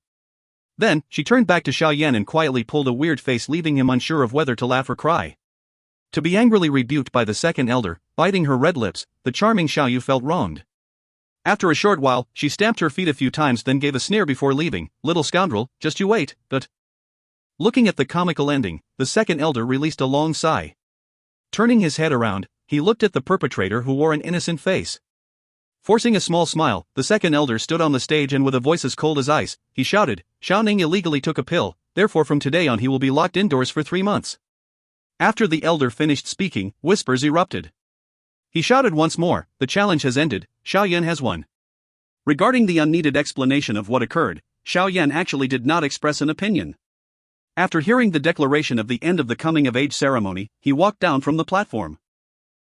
Then, she turned back to Xiao Yan and quietly pulled a weird face, leaving him unsure of whether to laugh or cry. To be angrily rebuked by the second elder, biting her red lips, the charming Xiaoyu felt wronged. After a short while, she stamped her feet a few times, then gave a sneer before leaving. "Little scoundrel, just you wait." But looking at the comical ending, the second elder released a long sigh. Turning his head around, he looked at the perpetrator, who wore an innocent face. Forcing a small smile, the second elder stood on the stage and with a voice as cold as ice, he shouted, "Xiao Ning illegally took a pill, therefore from today on he will be locked indoors for 3 months. After the elder finished speaking, whispers erupted. He shouted once more, "The challenge has ended, Xiao Yan has won." Regarding the unneeded explanation of what occurred, Xiao Yan actually did not express an opinion. After hearing the declaration of the end of the coming-of-age ceremony, he walked down from the platform.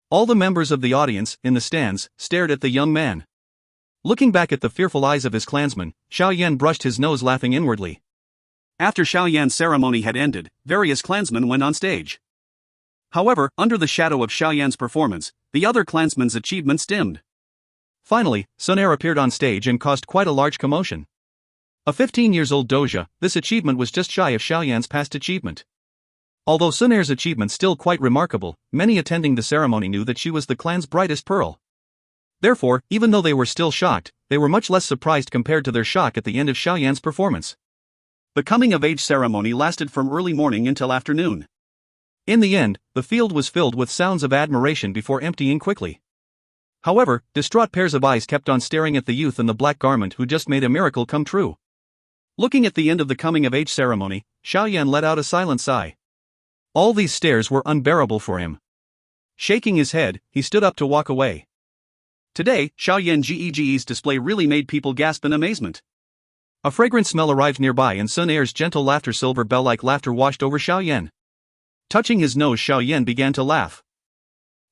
All the members of the audience, in the stands, stared at the young man. Looking back at the fearful eyes of his clansmen, Xiao Yan brushed his nose, laughing inwardly. After Xiao Yan's ceremony had ended, various clansmen went on stage. However, under the shadow of Xiao Yan's performance, the other clansmen's achievements dimmed. Finally, Xun Er appeared on stage and caused quite a large commotion. A 15-year-old doja, this achievement was just shy of Xiao Yan's past achievement. Although Xun Er's achievement still quite remarkable, many attending the ceremony knew that she was the clan's brightest pearl. Therefore, even though they were still shocked, they were much less surprised compared to their shock at the end of Xiao Yan's performance. The coming-of-age ceremony lasted from early morning until afternoon. In the end, the field was filled with sounds of admiration before emptying quickly. However, distraught pairs of eyes kept on staring at the youth in the black garment who just made a miracle come true. Looking at the end of the coming-of-age ceremony, Xiao Yan let out a silent sigh. All these stares were unbearable for him. Shaking his head, he stood up to walk away. Today, Xiao Yan Gege's display really made people gasp in amazement. A fragrant smell arrived nearby and Xun Er's gentle laughter, silver bell-like laughter, washed over Xiao Yan. Touching his nose, Xiao Yan began to laugh.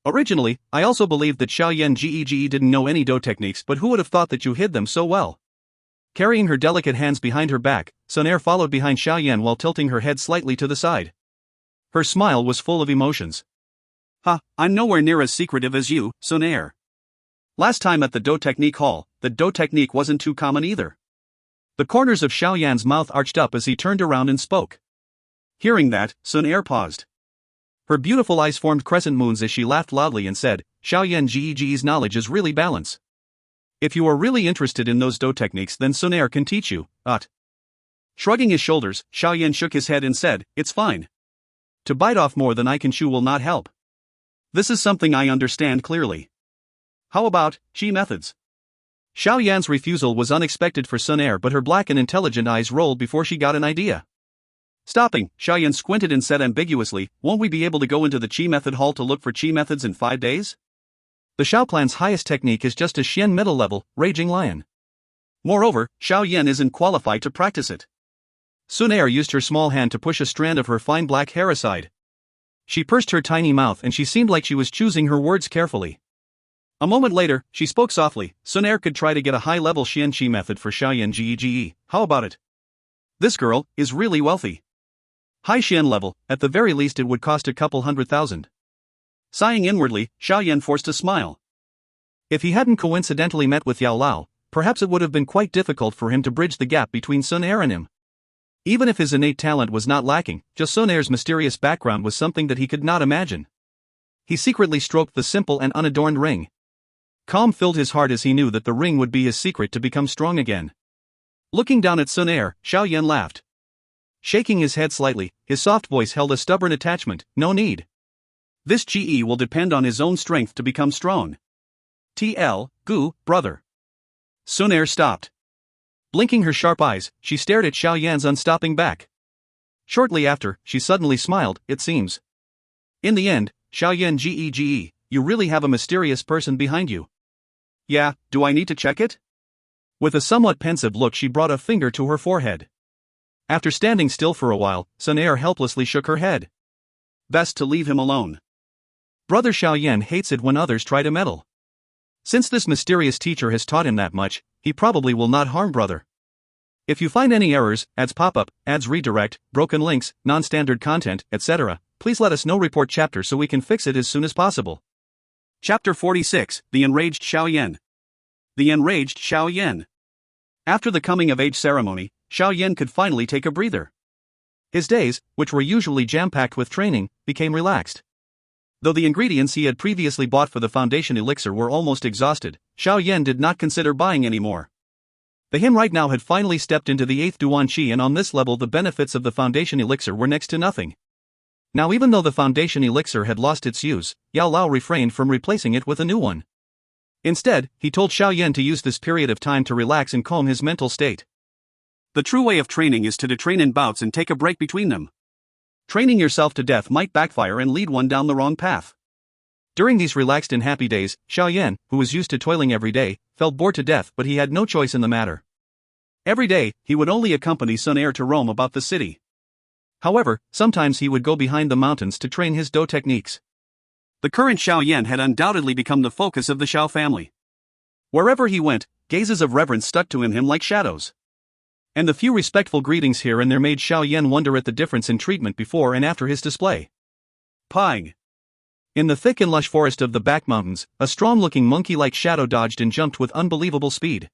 Originally, I also believed that Xiao Yan Gege didn't know any Dou techniques, but who would have thought that you hid them so well? Carrying her delicate hands behind her back, Xun Er followed behind Xiao Yan while tilting her head slightly to the side. Her smile was full of emotions. "Ha, I'm nowhere near as secretive as you, Xun Er. Last time at the Dou Technique Hall, the Dou Technique wasn't too common either." The corners of Xiao Yan's mouth arched up as he turned around and spoke. Hearing that, Xun Er paused. Her beautiful eyes formed crescent moons as she laughed loudly and said, "Xiao Yan Gege's knowledge is really balance. If you are really interested in those Dou techniques, then Xun Er can teach you, Shrugging his shoulders, Xiao Yan shook his head and said, "It's fine. To bite off more than I can chew will not help. This is something I understand clearly. How about Qi methods?" Xiao Yan's refusal was unexpected for Xun Er, but her black and intelligent eyes rolled before she got an idea. Stopping, Xiao Yan squinted and said ambiguously, "Won't we be able to go into the Qi method hall to look for Qi methods in 5 days? The Xiao clan's highest technique is just a Xian middle level, Raging Lion. Moreover, Xiao Yan isn't qualified to practice it." Xun Er used her small hand to push a strand of her fine black hair aside. She pursed her tiny mouth and she seemed like she was choosing her words carefully. A moment later, she spoke softly. "Xun Er could try to get a high-level Xian Qi method for Xiao Yan Ge. How about it? This girl is really wealthy. High Xian level, at the very least it would cost a couple 100,000. Sighing inwardly, Xiao Yan forced a smile. If he hadn't coincidentally met with Yao Lao, perhaps it would have been quite difficult for him to bridge the gap between Xun Er and him. Even if his innate talent was not lacking, just Xun Er's mysterious background was something that he could not imagine. He secretly stroked the simple and unadorned ring. Calm filled his heart as he knew that the ring would be his secret to become strong again. Looking down at Xun Er, Xiao Yan laughed. Shaking his head slightly, his soft voice held a stubborn attachment. "No need. This Ge will depend on his own strength to become strong. Gu, brother." Xun Er stopped. Blinking her sharp eyes, she stared at Xiao Yan's unstopping back. Shortly after, she suddenly smiled. "It seems. In the end, Xiao Yan Ge, you really have a mysterious person behind you." "Yeah, do I need to check it?" With a somewhat pensive look, she brought a finger to her forehead. After standing still for a while, Xun Er helplessly shook her head. "Best to leave him alone. Brother Xiao Yan hates it when others try to meddle. Since this mysterious teacher has taught him that much, he probably will not harm brother. If you find any errors, ads pop up, ads redirect, broken links, non-standard content, etc., please let us know. Report chapter so we can fix it as soon as possible." Chapter 46, The Enraged Xiao Yan. The Enraged Xiao Yan. After the coming-of-age ceremony, Xiao Yan could finally take a breather. His days, which were usually jam-packed with training, became relaxed. Though the ingredients he had previously bought for the foundation elixir were almost exhausted, Xiao Yan did not consider buying any more. The him right now had finally stepped into the 8th Dou Qi, and on this level the benefits of the foundation elixir were next to nothing. Now, even though the foundation elixir had lost its use, Yao Lao refrained from replacing it with a new one. Instead, he told Xiao Yan to use this period of time to relax and calm his mental state. The true way of training is to train in bouts and take a break between them. Training yourself to death might backfire and lead one down the wrong path. During these relaxed and happy days, Xiao Yan, who was used to toiling every day, felt bored to death, but he had no choice in the matter. Every day, he would only accompany Xun Er to roam about the city. However, sometimes he would go behind the mountains to train his Dou techniques. The current Xiao Yan had undoubtedly become the focus of the Xiao family. Wherever he went, gazes of reverence stuck to him like shadows. And the few respectful greetings here and there made Xiao Yan wonder at the difference in treatment before and after his display. Piquing. In the thick and lush forest of the back mountains, a strong-looking monkey-like shadow dodged and jumped with unbelievable speed.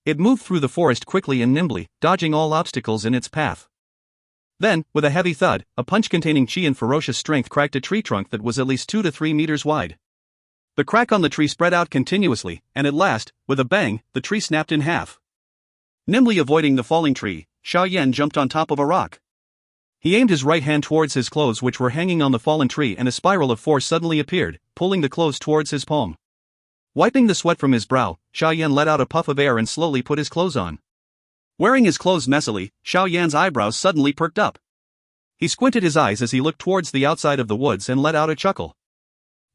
It moved through the forest quickly and nimbly, dodging all obstacles in its path. Then, with a heavy thud, a punch containing Qi and ferocious strength cracked a tree trunk that was at least 2 to 3 meters wide. The crack on the tree spread out continuously, and at last, with a bang, the tree snapped in half. Nimbly avoiding the falling tree, Xiao Yan jumped on top of a rock. He aimed his right hand towards his clothes which were hanging on the fallen tree, and a spiral of force suddenly appeared, pulling the clothes towards his palm. Wiping the sweat from his brow, Xiao Yan let out a puff of air and slowly put his clothes on. Wearing his clothes messily, Xiao Yan's eyebrows suddenly perked up. He squinted his eyes as he looked towards the outside of the woods and let out a chuckle.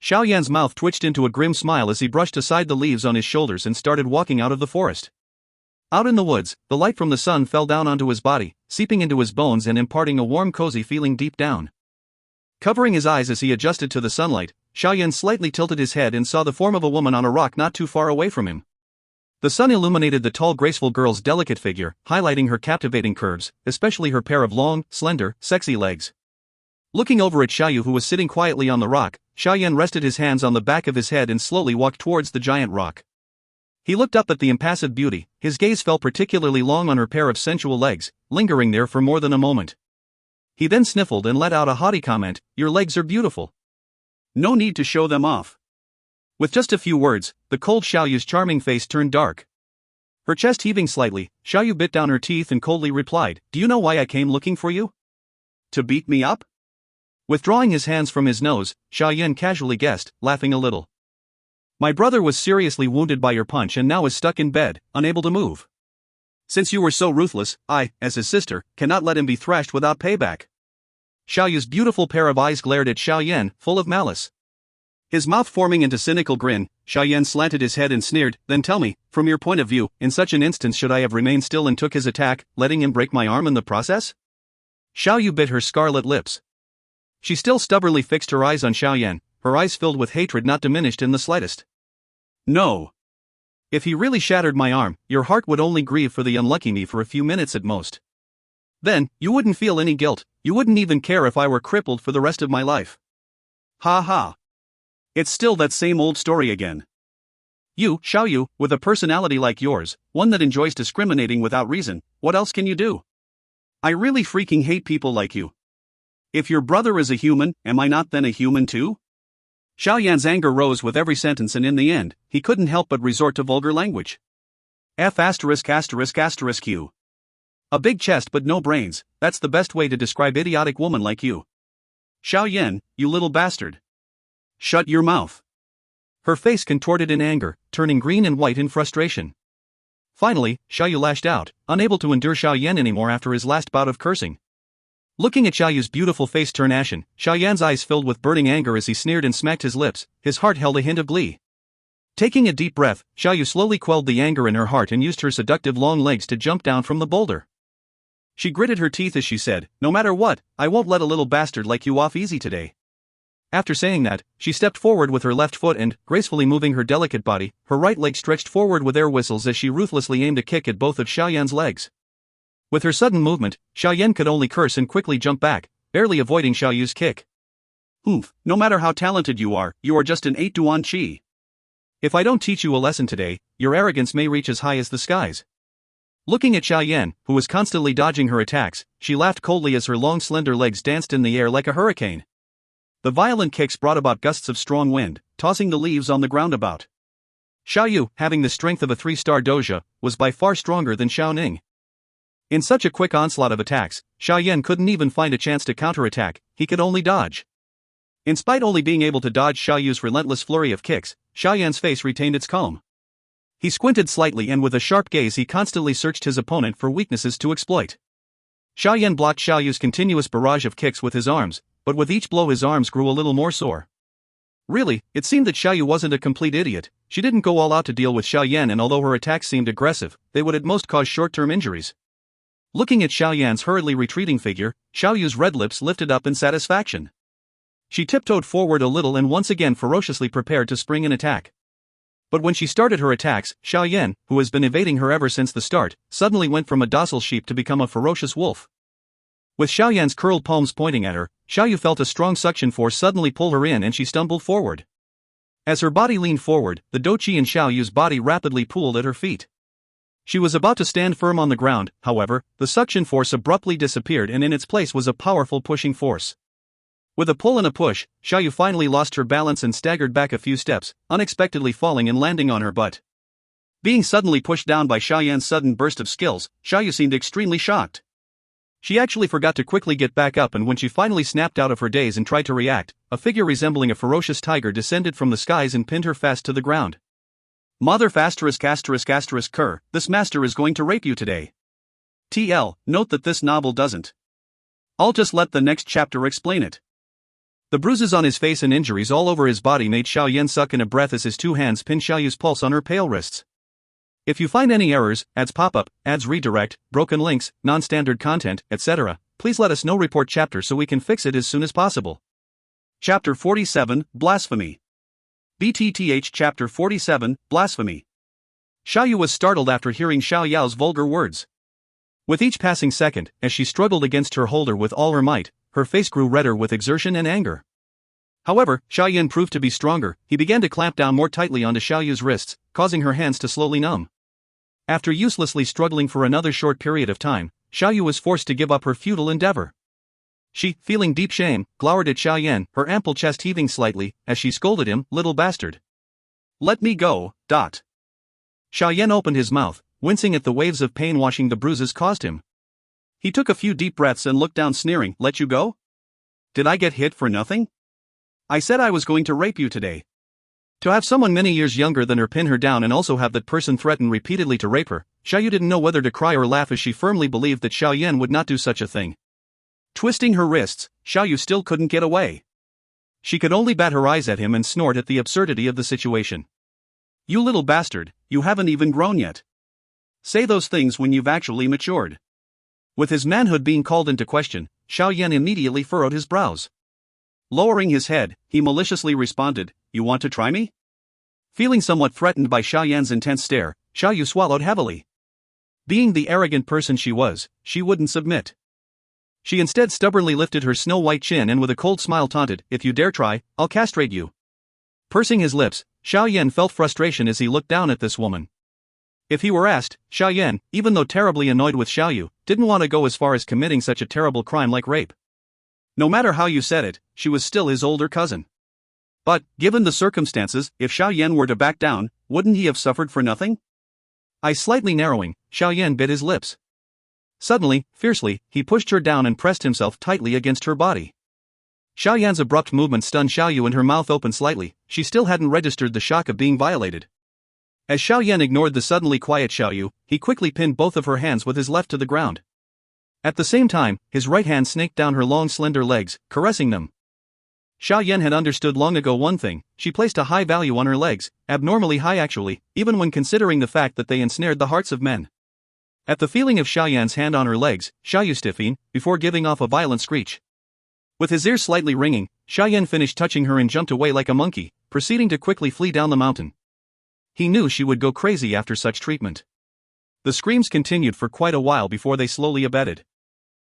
Xiao Yan's mouth twitched into a grim smile as he brushed aside the leaves on his shoulders and started walking out of the forest. Out in the woods, the light from the sun fell down onto his body, seeping into his bones and imparting a warm cozy feeling deep down. Covering his eyes as he adjusted to the sunlight, Xiao Yan slightly tilted his head and saw the form of a woman on a rock not too far away from him. The sun illuminated the tall, graceful girl's delicate figure, highlighting her captivating curves, especially her pair of long, slender, sexy legs. Looking over at Xiaoyu, who was sitting quietly on the rock, Xiao Yan rested his hands on the back of his head and slowly walked towards the giant rock. He looked up at the impassive beauty, his gaze fell particularly long on her pair of sensual legs, lingering there for more than a moment. He then sniffled and let out a haughty comment, "Your legs are beautiful. No need to show them off." With just a few words, the cold Xiaoyu's charming face turned dark. Her chest heaving slightly, Xiao Yu bit down her teeth and coldly replied, "Do you know why I came looking for you? To beat me up?" Withdrawing his hands from his nose, Xiao Yan casually guessed, laughing a little. "My brother was seriously wounded by your punch and now is stuck in bed, unable to move. Since you were so ruthless, I, as his sister, cannot let him be thrashed without payback." Xiao Yu's beautiful pair of eyes glared at Xiao Yan, full of malice. His mouth forming into cynical grin, Xiao Yan slanted his head and sneered, "Then tell me, from your point of view, in such an instance should I have remained still and took his attack, letting him break my arm in the process?" Xiao Yu bit her scarlet lips. She still stubbornly fixed her eyes on Xiao Yan, her eyes filled with hatred not diminished in the slightest. "No. If he really shattered my arm, your heart would only grieve for the unlucky me for a few minutes at most. Then, you wouldn't feel any guilt, you wouldn't even care if I were crippled for the rest of my life. Ha ha. It's still that same old story again. You, Xiao Yu, with a personality like yours, one that enjoys discriminating without reason, what else can you do? I really freaking hate people like you. If your brother is a human, am I not then a human too?" Xiao Yan's anger rose with every sentence and in the end, he couldn't help but resort to vulgar language. F*******Q. A big chest but no brains, that's the best way to describe idiotic woman like you. Xiao Yan, you little bastard. Shut your mouth. Her face contorted in anger, turning green and white in frustration. Finally, Xiao Yu lashed out, unable to endure Xiao Yan anymore after his last bout of cursing. Looking at Xiao Yu's beautiful face turn ashen, Xiao Yan's eyes filled with burning anger as he sneered and smacked his lips, his heart held a hint of glee. Taking a deep breath, Xiao Yu slowly quelled the anger in her heart and used her seductive long legs to jump down from the boulder. She gritted her teeth as she said, "No matter what, I won't let a little bastard like you off easy today." After saying that, she stepped forward with her left foot and, gracefully moving her delicate body, her right leg stretched forward with air whistles as she ruthlessly aimed a kick at both of Xiao Yan's legs. With her sudden movement, Xiao Yan could only curse and quickly jump back, barely avoiding Xiao Yu's kick. "Oomph, no matter how talented you are just an 8 Dou Qi. If I don't teach you a lesson today, your arrogance may reach as high as the skies." Looking at Xiao Yan, who was constantly dodging her attacks, she laughed coldly as her long slender legs danced in the air like a hurricane. The violent kicks brought about gusts of strong wind, tossing the leaves on the ground about. Xiao Yu, having the strength of a 3-star doja, was by far stronger than Xiao Ning. In such a quick onslaught of attacks, Xiao Yan couldn't even find a chance to counterattack, he could only dodge. In spite only being able to dodge Xiao Yu's relentless flurry of kicks, Xiao Yan's face retained its calm. He squinted slightly and with a sharp gaze he constantly searched his opponent for weaknesses to exploit. Xiao Yan blocked Xiao Yu's continuous barrage of kicks with his arms, but with each blow his arms grew a little more sore. Really, it seemed that Xiao Yu wasn't a complete idiot. She didn't go all out to deal with Xiao Yan, and although her attacks seemed aggressive, they would at most cause short-term injuries. Looking at Xiao Yan's hurriedly retreating figure, Xiao Yu's red lips lifted up in satisfaction. She tiptoed forward a little and once again ferociously prepared to spring an attack. But when she started her attacks, Xiao Yan, who has been evading her ever since the start, suddenly went from a docile sheep to become a ferocious wolf. With Xiao Yan's curled palms pointing at her, Xiao Yu felt a strong suction force suddenly pull her in and she stumbled forward. As her body leaned forward, the Dou Qi in Xiao Yu's body rapidly pooled at her feet. She was about to stand firm on the ground, however, the suction force abruptly disappeared and in its place was a powerful pushing force. With a pull and a push, Xiao Yu finally lost her balance and staggered back a few steps, unexpectedly falling and landing on her butt. Being suddenly pushed down by Xiao Yan's sudden burst of skills, Xiao Yu seemed extremely shocked. She actually forgot to quickly get back up, and when she finally snapped out of her daze and tried to react, a figure resembling a ferocious tiger descended from the skies and pinned her fast to the ground. "Mother ******, this master is going to rape you today. TL, note that this novel doesn't. I'll just let the next chapter explain it." The bruises on his face and injuries all over his body made Xiao Yan suck in a breath as his two hands pinned Xiao Yu's pulse on her pale wrists. If you find any errors, ads pop up, ads redirect, broken links, non-standard content, etc., please let us know. Report chapter so we can fix it as soon as possible. Chapter 47, Blasphemy. BTTH Chapter 47, Blasphemy. Xiao Yu was startled after hearing Xiao Yao's vulgar words. With each passing second, as she struggled against her holder with all her might, her face grew redder with exertion and anger. However, Xiao Yan proved to be stronger. He began to clamp down more tightly onto Xiao Yu's wrists, causing her hands to slowly numb. After uselessly struggling for another short period of time, Xiao Yu was forced to give up her futile endeavor. She, feeling deep shame, glowered at Xiao Yan, her ample chest heaving slightly, as she scolded him, "Little bastard. Let me go." Xiao Yan opened his mouth, wincing at the waves of pain washing the bruises caused him. He took a few deep breaths and looked down, sneering. Let you go? Did I get hit for nothing? I said I was going to rape you today. To have someone many years younger than her pin her down and also have that person threaten repeatedly to rape her, Xiao Yu didn't know whether to cry or laugh as she firmly believed that Xiao Yan would not do such a thing. Twisting her wrists, Xiao Yu still couldn't get away. She could only bat her eyes at him and snort at the absurdity of the situation. You little bastard, you haven't even grown yet. Say those things when you've actually matured. With his manhood being called into question, Xiao Yan immediately furrowed his brows. Lowering his head, he maliciously responded, You want to try me? Feeling somewhat threatened by Xiao Yan's intense stare, Xiao Yu swallowed heavily. Being the arrogant person she was, she wouldn't submit. She instead stubbornly lifted her snow-white chin and with a cold smile taunted, If you dare try, I'll castrate you. Pursing his lips, Xiao Yan felt frustration as he looked down at this woman. If he were asked, Xiao Yan, even though terribly annoyed with Xiao Yu, didn't want to go as far as committing such a terrible crime like rape. No matter how you said it, she was still his older cousin. But, given the circumstances, if Xiao Yan were to back down, wouldn't he have suffered for nothing? Eyes slightly narrowing, Xiao Yan bit his lips. Suddenly, fiercely, he pushed her down and pressed himself tightly against her body. Xiao Yan's abrupt movement stunned Xiao Yu and her mouth opened slightly. She still hadn't registered the shock of being violated. As Xiao Yan ignored the suddenly quiet Xiao Yu, he quickly pinned both of her hands with his left to the ground. At the same time, his right hand snaked down her long slender legs, caressing them. Xiao Yan had understood long ago one thing: she placed a high value on her legs, abnormally high actually, even when considering the fact that they ensnared the hearts of men. At the feeling of Xiao Yan's hand on her legs, Xiao Yu stiffened, before giving off a violent screech. With his ears slightly ringing, Xiao Yan finished touching her and jumped away like a monkey, proceeding to quickly flee down the mountain. He knew she would go crazy after such treatment. The screams continued for quite a while before they slowly abated.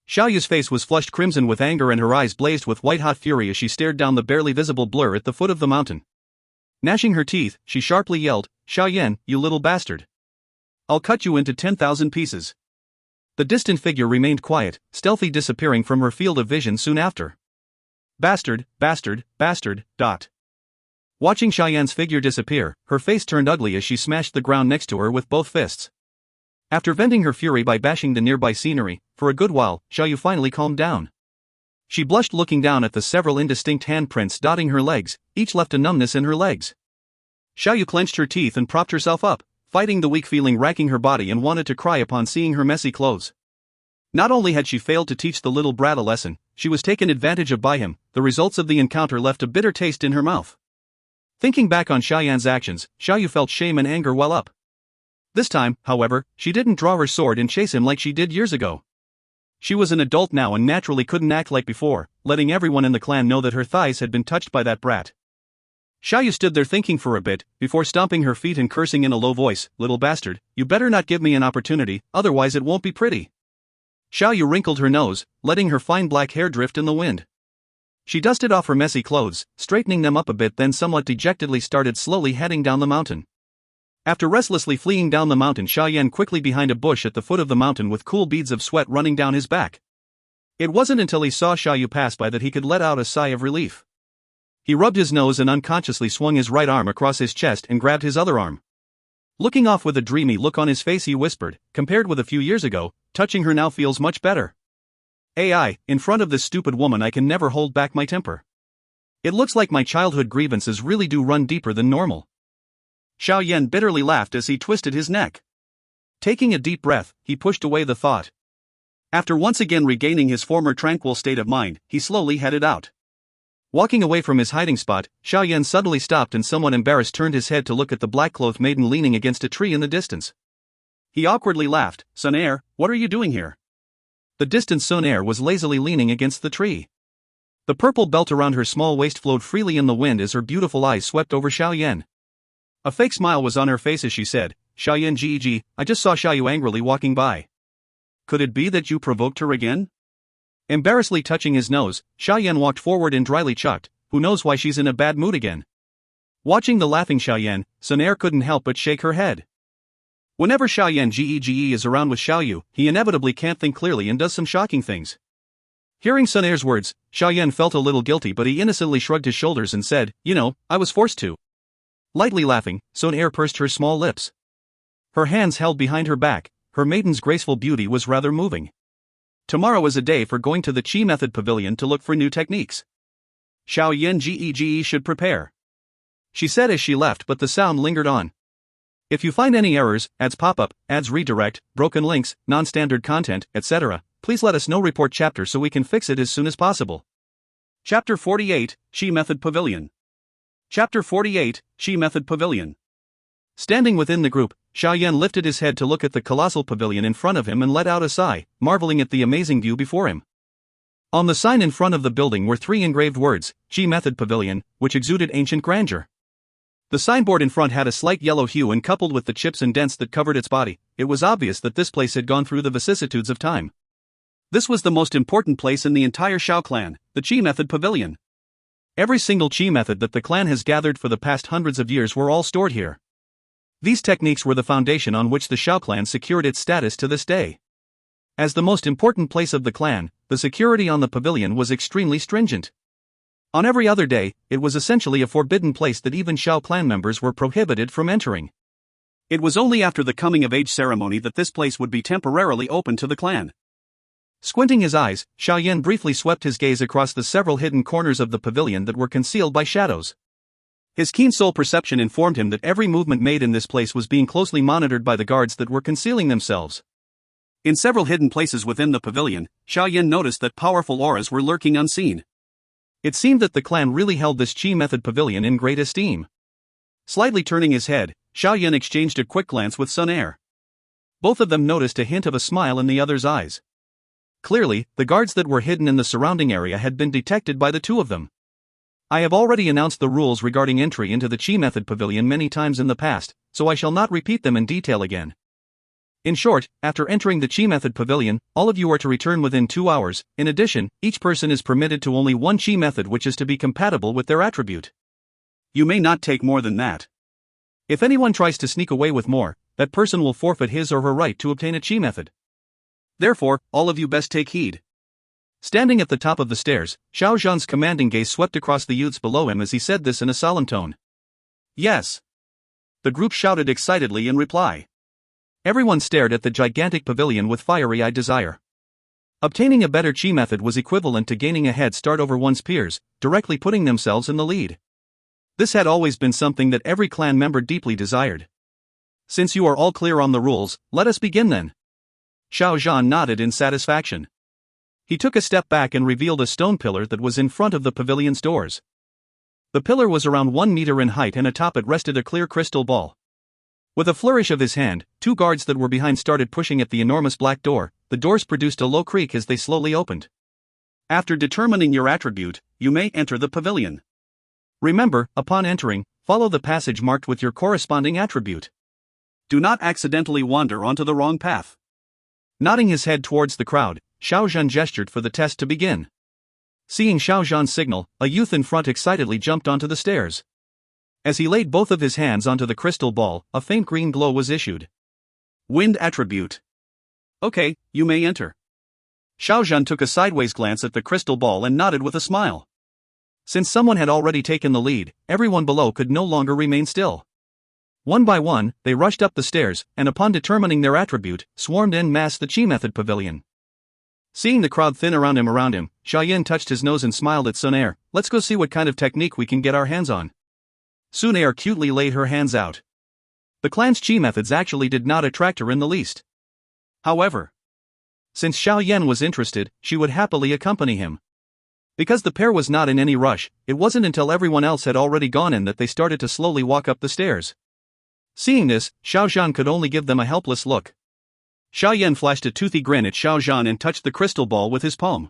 Xiao Yu's face was flushed crimson with anger and her eyes blazed with white-hot fury as she stared down the barely visible blur at the foot of the mountain. Gnashing her teeth, she sharply yelled, Xiao Yan, you little bastard. I'll cut you into 10,000 pieces. The distant figure remained quiet, stealthy, disappearing from her field of vision soon after. Bastard, bastard, bastard, ... Watching Xiao Yan's figure disappear, her face turned ugly as she smashed the ground next to her with both fists. After venting her fury by bashing the nearby scenery, for a good while, Xiao Yu finally calmed down. She blushed looking down at the several indistinct handprints dotting her legs, each left a numbness in her legs. Xiao Yu clenched her teeth and propped herself up, fighting the weak feeling racking her body and wanted to cry upon seeing her messy clothes. Not only had she failed to teach the little brat a lesson, she was taken advantage of by him. The results of the encounter left a bitter taste in her mouth. Thinking back on Xiao Yan's actions, Xiao Yu felt shame and anger well up. This time, however, she didn't draw her sword and chase him like she did years ago. She was an adult now and naturally couldn't act like before, letting everyone in the clan know that her thighs had been touched by that brat. Xiao Yu stood there thinking for a bit, before stomping her feet and cursing in a low voice, Little bastard, you better not give me an opportunity, otherwise it won't be pretty. Xiao Yu wrinkled her nose, letting her fine black hair drift in the wind. She dusted off her messy clothes, straightening them up a bit, then somewhat dejectedly started slowly heading down the mountain. After restlessly fleeing down the mountain, Xiao Yan quickly behind a bush at the foot of the mountain with cool beads of sweat running down his back. It wasn't until he saw Xiao Yu pass by that he could let out a sigh of relief. He rubbed his nose and unconsciously swung his right arm across his chest and grabbed his other arm. Looking off with a dreamy look on his face, he whispered, compared with a few years ago, touching her now feels much better. AI, in front of this stupid woman I can never hold back my temper. It looks like my childhood grievances really do run deeper than normal. Xiao Yan bitterly laughed as he twisted his neck. Taking a deep breath, he pushed away the thought. After once again regaining his former tranquil state of mind, he slowly headed out. Walking away from his hiding spot, Xiao Yan suddenly stopped and somewhat embarrassed turned his head to look at the black-clothed maiden leaning against a tree in the distance. He awkwardly laughed, Xun Er, what are you doing here? The distant Xun Er was lazily leaning against the tree. The purple belt around her small waist flowed freely in the wind as her beautiful eyes swept over Xiao Yan. A fake smile was on her face as she said, Xiao Yan Geg, I just saw Xiao Yu angrily walking by. Could it be that you provoked her again? Embarrassedly touching his nose, Xiao Yan walked forward and dryly chucked, who knows why she's in a bad mood again. Watching the laughing Xiao Yan, Xun Er couldn't help but shake her head. Whenever Xiao Yan Gege is around with Xiao Yu, he inevitably can't think clearly and does some shocking things. Hearing Xun Er's words, Xiao Yan felt a little guilty, but he innocently shrugged his shoulders and said, I was forced to. Lightly laughing, Xun Er pursed her small lips. Her hands held behind her back, her maiden's graceful beauty was rather moving. Tomorrow is a day for going to the Qi Method Pavilion to look for new techniques. Xiao Yan Gege should prepare, she said as she left, but the sound lingered on. If you find any errors, ads pop up, ads redirect, broken links, non-standard content, etc., please let us know. Report chapter so we can fix it as soon as possible. Chapter 48, Qi Method Pavilion. Chapter 48, Qi Method Pavilion. Standing within the group, Xiao Yan lifted his head to look at the colossal pavilion in front of him and let out a sigh, marveling at the amazing view before him. On the sign in front of the building were 3 engraved words, Qi Method Pavilion, which exuded ancient grandeur. The signboard in front had a slight yellow hue, and coupled with the chips and dents that covered its body, it was obvious that this place had gone through the vicissitudes of time. This was the most important place in the entire Xiao clan, the Qi Method Pavilion. Every single Qi method that the clan has gathered for the past hundreds of years were all stored here. These techniques were the foundation on which the Xiao clan secured its status to this day. As the most important place of the clan, the security on the pavilion was extremely stringent. On every other day, it was essentially a forbidden place that even Xiao clan members were prohibited from entering. It was only after the coming-of-age ceremony that this place would be temporarily open to the clan. Squinting his eyes, Xiao Yan briefly swept his gaze across the several hidden corners of the pavilion that were concealed by shadows. His keen soul perception informed him that every movement made in this place was being closely monitored by the guards that were concealing themselves. In several hidden places within the pavilion, Xiao Yan noticed that powerful auras were lurking unseen. It seemed that the clan really held this Qi Method Pavilion in great esteem. Slightly turning his head, Xiao Yan exchanged a quick glance with Xun Er. Both of them noticed a hint of a smile in the other's eyes. Clearly, the guards that were hidden in the surrounding area had been detected by the two of them. I have already announced the rules regarding entry into the Qi Method Pavilion many times in the past, so I shall not repeat them in detail again. In short, after entering the Qi Method Pavilion, all of you are to return within 2 hours. In addition, each person is permitted to only one Qi method, which is to be compatible with their attribute. You may not take more than that. If anyone tries to sneak away with more, that person will forfeit his or her right to obtain a Qi method. Therefore, all of you best take heed. Standing at the top of the stairs, Xiao Zhan's commanding gaze swept across the youths below him as he said this in a solemn tone. Yes. The group shouted excitedly in reply. Everyone stared at the gigantic pavilion with fiery-eyed desire. Obtaining a better Qi method was equivalent to gaining a head start over one's peers, directly putting themselves in the lead. This had always been something that every clan member deeply desired. Since you are all clear on the rules, let us begin then. Xiao Zhan nodded in satisfaction. He took a step back and revealed a stone pillar that was in front of the pavilion's doors. The pillar was around 1 meter in height, and atop it rested a clear crystal ball. With a flourish of his hand, 2 guards that were behind started pushing at the enormous black door. The doors produced a low creak as they slowly opened. After determining your attribute, you may enter the pavilion. Remember, upon entering, follow the passage marked with your corresponding attribute. Do not accidentally wander onto the wrong path. Nodding his head towards the crowd, Xiao Zhan gestured for the test to begin. Seeing Xiao Zhan's signal, a youth in front excitedly jumped onto the stairs. As he laid both of his hands onto the crystal ball, a faint green glow was issued. Wind attribute. Okay, you may enter. Xiao Zhan took a sideways glance at the crystal ball and nodded with a smile. Since someone had already taken the lead, everyone below could no longer remain still. One by one, they rushed up the stairs, and upon determining their attribute, swarmed en masse the Qi Method Pavilion. Seeing the crowd thin around him, Xiao Yan touched his nose and smiled at Xun Er. Let's go see what kind of technique we can get our hands on. Xun Er cutely laid her hands out. The clan's Qi methods actually did not attract her in the least. However, since Xiao Yan was interested, she would happily accompany him. Because the pair was not in any rush, it wasn't until everyone else had already gone in that they started to slowly walk up the stairs. Seeing this, Xiao Zhan could only give them a helpless look. Xiao Yan flashed a toothy grin at Xiao Zhan and touched the crystal ball with his palm.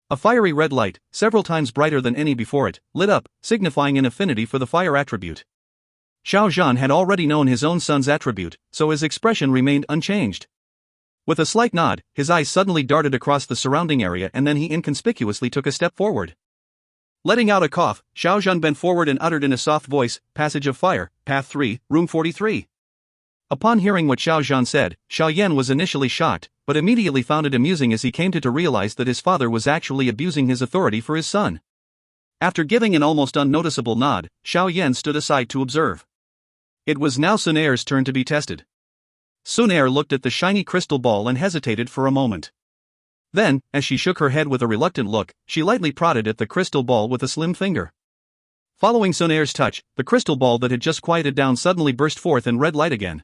A fiery red light, several times brighter than any before it, lit up, signifying an affinity for the fire attribute. Xiao Zhan had already known his own son's attribute, so his expression remained unchanged. With a slight nod, his eyes suddenly darted across the surrounding area, and then he inconspicuously took a step forward. Letting out a cough, Xiao Zhan bent forward and uttered in a soft voice, "Passage of Fire, Path 3, Room 43. Upon hearing what Xiao Zhan said, Xiao Yan was initially shocked, but immediately found it amusing as he came to realize that his father was actually abusing his authority for his son. After giving an almost unnoticeable nod, Xiao Yan stood aside to observe. It was now Xun Er's turn to be tested. Xun Er looked at the shiny crystal ball and hesitated for a moment. Then, as she shook her head with a reluctant look, she lightly prodded at the crystal ball with a slim finger. Following Xun Er's touch, the crystal ball that had just quieted down suddenly burst forth in red light again.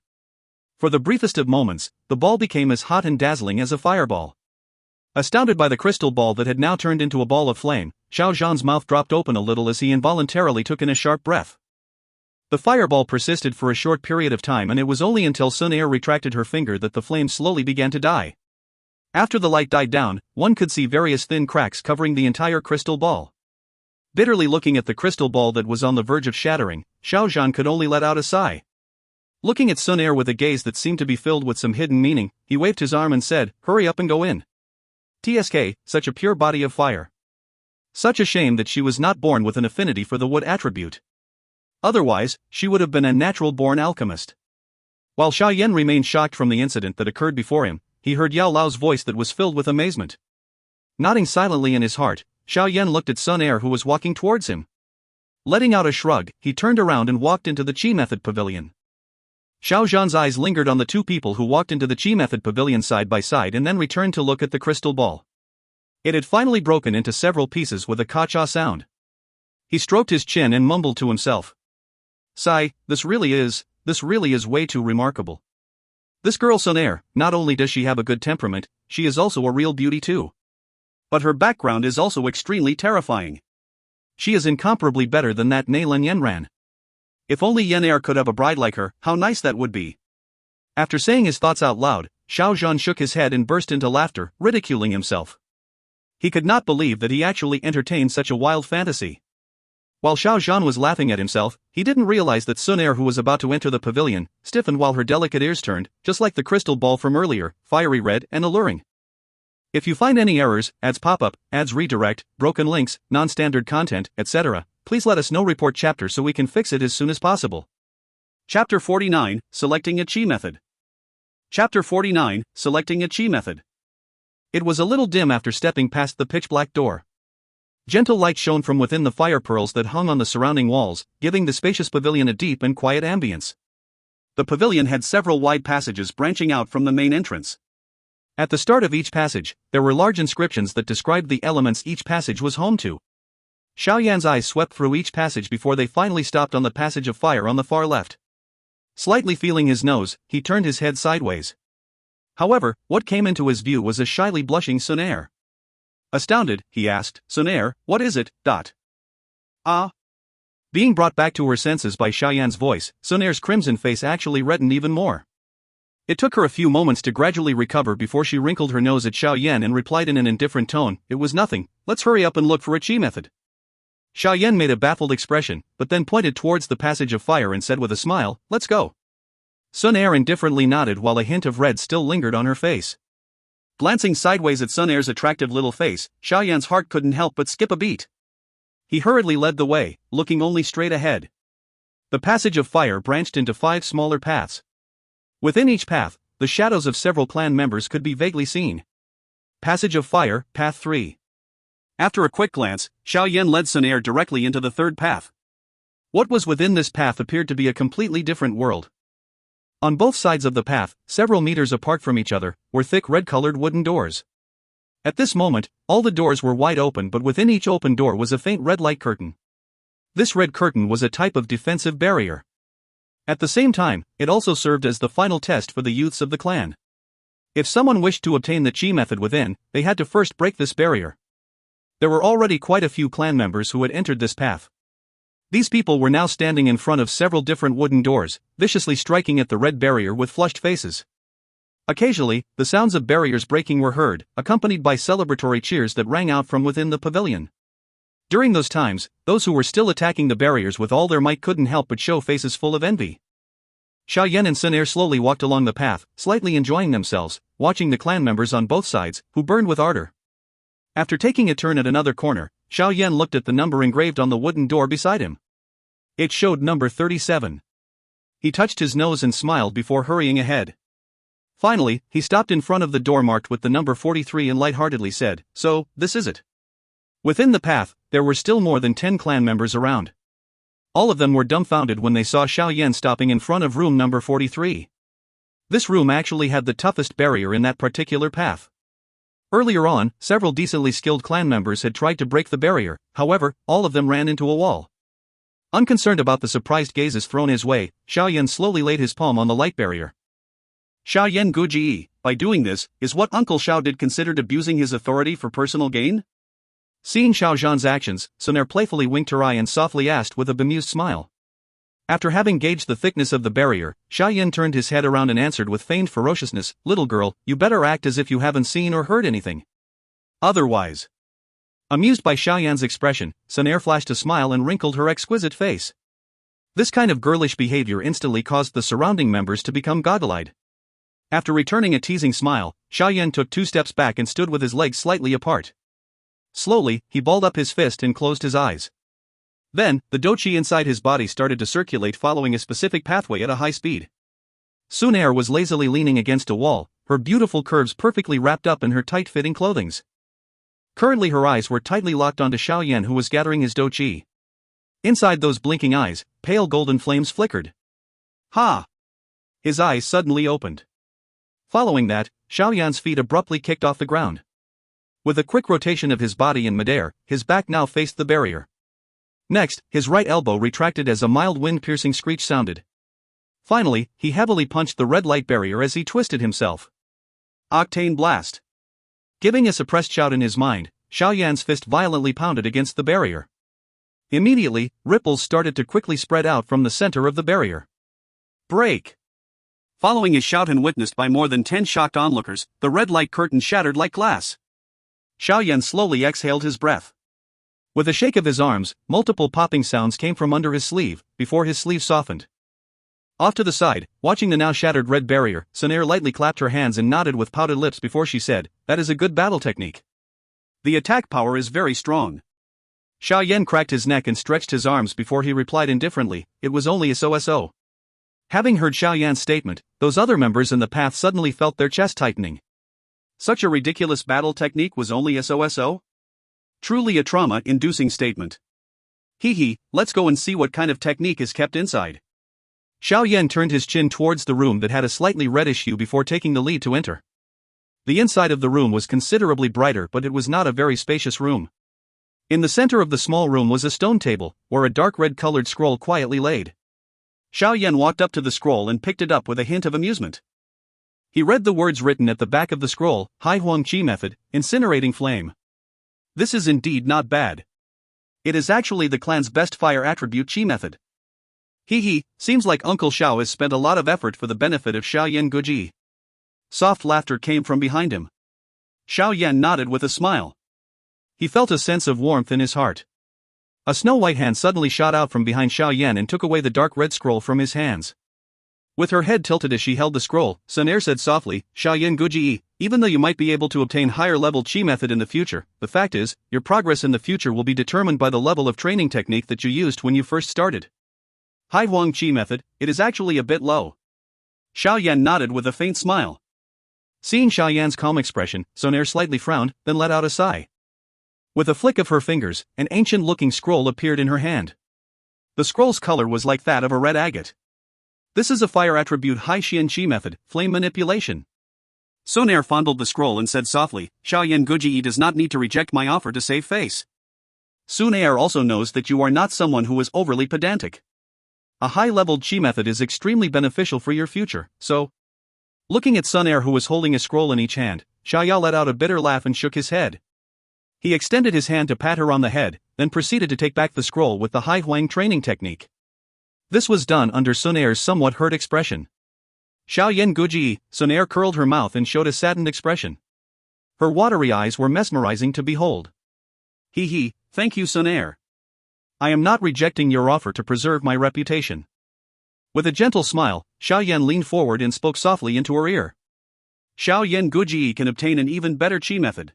For the briefest of moments, the ball became as hot and dazzling as a fireball. Astounded by the crystal ball that had now turned into a ball of flame, Xiao Yan's mouth dropped open a little as he involuntarily took in a sharp breath. The fireball persisted for a short period of time, and it was only until Xun Er retracted her finger that the flame slowly began to die. After the light died down, one could see various thin cracks covering the entire crystal ball. Bitterly looking at the crystal ball that was on the verge of shattering, Xiao Yan could only let out a sigh. Looking at Xun Er with a gaze that seemed to be filled with some hidden meaning, he waved his arm and said, "Hurry up and go in. TSK, such a pure body of fire. Such a shame that she was not born with an affinity for the wood attribute. Otherwise, she would have been a natural-born alchemist." While Xiao Yan remained shocked from the incident that occurred before him, he heard Yao Lao's voice that was filled with amazement. Nodding silently in his heart, Xiao Yan looked at Xun Er, who was walking towards him. Letting out a shrug, he turned around and walked into the Qi Method Pavilion. Xiao Yan's eyes lingered on the two people who walked into the Qi Method Pavilion side by side and then returned to look at the crystal ball. It had finally broken into several pieces with a ka-cha sound. He stroked his chin and mumbled to himself. "Sigh, this really is way too remarkable. This girl Xun Er, not only does she have a good temperament, she is also a real beauty too. But her background is also extremely terrifying. She is incomparably better than that Nailan Yanran. If only Yan Er could have a bride like her, how nice that would be." After saying his thoughts out loud, Xiao Yan shook his head and burst into laughter, ridiculing himself. He could not believe that he actually entertained such a wild fantasy. While Xiao Yan was laughing at himself, he didn't realize that Xun Er, who was about to enter the pavilion, stiffened while her delicate ears turned, just like the crystal ball from earlier, fiery red and alluring. If you find any errors, ads pop up, ads redirect, broken links, non-standard content, etc., please let us know. Report chapter so we can fix it as soon as possible. Chapter 49, Selecting a Qi Method. Chapter 49, Selecting a Qi Method. It was a little dim after stepping past the pitch-black door. Gentle light shone from within the fire pearls that hung on the surrounding walls, giving the spacious pavilion a deep and quiet ambience. The pavilion had several wide passages branching out from the main entrance. At the start of each passage, there were large inscriptions that described the elements each passage was home to. Xiao Yan's eyes swept through each passage before they finally stopped on the passage of fire on the far left. Slightly feeling his nose, he turned his head sideways. However, what came into his view was a shyly blushing Xun Er. Astounded, he asked, "Xun Er, what is it?" Ah. Being brought back to her senses by Xiao Yan's voice, Xun Er's crimson face actually reddened even more. It took her a few moments to gradually recover before she wrinkled her nose at Xiao Yan and replied in an indifferent tone, "It was nothing, let's hurry up and look for a Qi method." Xiao Yan made a baffled expression, but then pointed towards the passage of fire and said with a smile, "Let's go." Xun Er indifferently nodded while a hint of red still lingered on her face. Glancing sideways at Xun Er's attractive little face, Xiao Yan's heart couldn't help but skip a beat. He hurriedly led the way, looking only straight ahead. The passage of fire branched into 5 smaller paths. Within each path, the shadows of several clan members could be vaguely seen. Passage of fire, path 3. After a quick glance, Xiao Yan led Xun Er directly into the 3rd path. What was within this path appeared to be a completely different world. On both sides of the path, several meters apart from each other, were thick red-colored wooden doors. At this moment, all the doors were wide open, but within each open door was a faint red light curtain. This red curtain was a type of defensive barrier. At the same time, it also served as the final test for the youths of the clan. If someone wished to obtain the Qi method within, they had to first break this barrier. There were already quite a few clan members who had entered this path. These people were now standing in front of several different wooden doors, viciously striking at the red barrier with flushed faces. Occasionally, the sounds of barriers breaking were heard, accompanied by celebratory cheers that rang out from within the pavilion. During those times, those who were still attacking the barriers with all their might couldn't help but show faces full of envy. Xiao Yan and Xun Er slowly walked along the path, slightly enjoying themselves, watching the clan members on both sides, who burned with ardor. After taking a turn at another corner, Xiao Yan looked at the number engraved on the wooden door beside him. It showed number 37. He touched his nose and smiled before hurrying ahead. Finally, he stopped in front of the door marked with the number 43 and lightheartedly said, "So, this is it." Within the path, there were still more than 10 clan members around. All of them were dumbfounded when they saw Xiao Yan stopping in front of room number 43. This room actually had the toughest barrier in that particular path. Earlier on, several decently skilled clan members had tried to break the barrier, however, all of them ran into a wall. Unconcerned about the surprised gazes thrown his way, Xiao Yan slowly laid his palm on the light barrier. Xiao Yan Guji, by doing this, is what Uncle Xiao did considered abusing his authority for personal gain? Seeing Xiao Zhan's actions, Xun Er playfully winked her eye and softly asked with a bemused smile. After having gauged the thickness of the barrier, Xiao Yan turned his head around and answered with feigned ferociousness, "Little girl, you better act as if you haven't seen or heard anything. Otherwise." Amused by Xiao Yan's expression, Xun Er flashed a smile and wrinkled her exquisite face. This kind of girlish behavior instantly caused the surrounding members to become goggle-eyed. After returning a teasing smile, Xiao Yan took 2 steps back and stood with his legs slightly apart. Slowly, he balled up his fist and closed his eyes. Then, the Dou Qi inside his body started to circulate following a specific pathway at a high speed. Xun Er was lazily leaning against a wall, her beautiful curves perfectly wrapped up in her tight-fitting clothings. Currently her eyes were tightly locked onto Xiao Yan, who was gathering his Dou Qi. Inside those blinking eyes, pale golden flames flickered. Ha! His eyes suddenly opened. Following that, Xiao Yan's feet abruptly kicked off the ground. With a quick rotation of his body in midair, his back now faced the barrier. Next, his right elbow retracted as a mild wind-piercing screech sounded. Finally, he heavily punched the red light barrier as he twisted himself. Octane blast. Giving a suppressed shout in his mind, Xiao Yan's fist violently pounded against the barrier. Immediately, ripples started to quickly spread out from the center of the barrier. Break! Following his shout and witnessed by more than 10 shocked onlookers, the red light curtain shattered like glass. Xiao Yan slowly exhaled his breath. With a shake of his arms, multiple popping sounds came from under his sleeve, before his sleeve softened. Off to the side, watching the now shattered red barrier, Xun Er lightly clapped her hands and nodded with pouted lips before she said, "That is a good battle technique. The attack power is very strong." Xiao Yan cracked his neck and stretched his arms before he replied indifferently, "It was only a so-so." Having heard Xiao Yan's statement, those other members in the path suddenly felt their chest tightening. Such a ridiculous battle technique was only a so-so? Truly a trauma-inducing statement. Hee, let's go and see what kind of technique is kept inside. Xiao Yan turned his chin towards the room that had a slightly reddish hue before taking the lead to enter. The inside of the room was considerably brighter, but it was not a very spacious room. In the center of the small room was a stone table, where a dark red-colored scroll quietly laid. Xiao Yan walked up to the scroll and picked it up with a hint of amusement. He read the words written at the back of the scroll, Hai Huang Qi method, incinerating flame. This is indeed not bad. It is actually the clan's best fire attribute Qi method. Seems like Uncle Xiao has spent a lot of effort for the benefit of Xiao Yan Guji. Soft laughter came from behind him. Xiao Yan nodded with a smile. He felt a sense of warmth in his heart. A snow-white hand suddenly shot out from behind Xiao Yan and took away the dark red scroll from his hands. With her head tilted as she held the scroll, Xun Er said softly, "Xiao Yan Guji, even though you might be able to obtain higher-level Qi method in the future, the fact is, your progress in the future will be determined by the level of training technique that you used when you first started. Hai Huang Qi method, it is actually a bit low." Xiao Yan nodded with a faint smile. Seeing Xiao Yan's calm expression, Xun Er slightly frowned, then let out a sigh. With a flick of her fingers, an ancient-looking scroll appeared in her hand. The scroll's color was like that of a red agate. This is a fire attribute Hai Xian Qi method, flame manipulation. Xun Er fondled the scroll and said softly, "Xiao Yan Guji does not need to reject my offer to save face. Xun Er also knows that you are not someone who is overly pedantic. A high-leveled Qi method is extremely beneficial for your future, so..." Looking at Xun Er, who was holding a scroll in each hand, Xiao Yan let out a bitter laugh and shook his head. He extended his hand to pat her on the head, then proceeded to take back the scroll with the Hai Huang training technique. This was done under Xun Er's somewhat hurt expression. "Xiao Yan Guji," Xun Er curled her mouth and showed a saddened expression. Her watery eyes were mesmerizing to behold. Thank you, Xun Er. I am not rejecting your offer to preserve my reputation." With a gentle smile, Xiao Yan leaned forward and spoke softly into her ear. "Xiao Yan Guji can obtain an even better Qi method.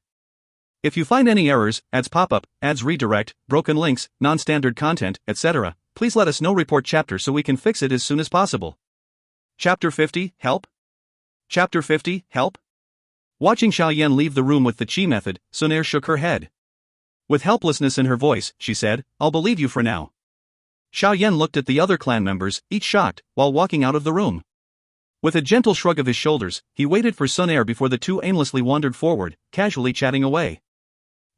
If you find any errors, ads pop-up, ads redirect, broken links, non-standard content, etc., please let us know. Report chapter so we can fix it as soon as possible." Chapter 50, Help? Chapter 50, Help? Watching Xiao Yan leave the room with the Qi method, Xun Er shook her head. With helplessness in her voice, she said, "I'll believe you for now." Xiao Yan looked at the other clan members, each shocked, while walking out of the room. With a gentle shrug of his shoulders, he waited for Xun Er before the two aimlessly wandered forward, casually chatting away.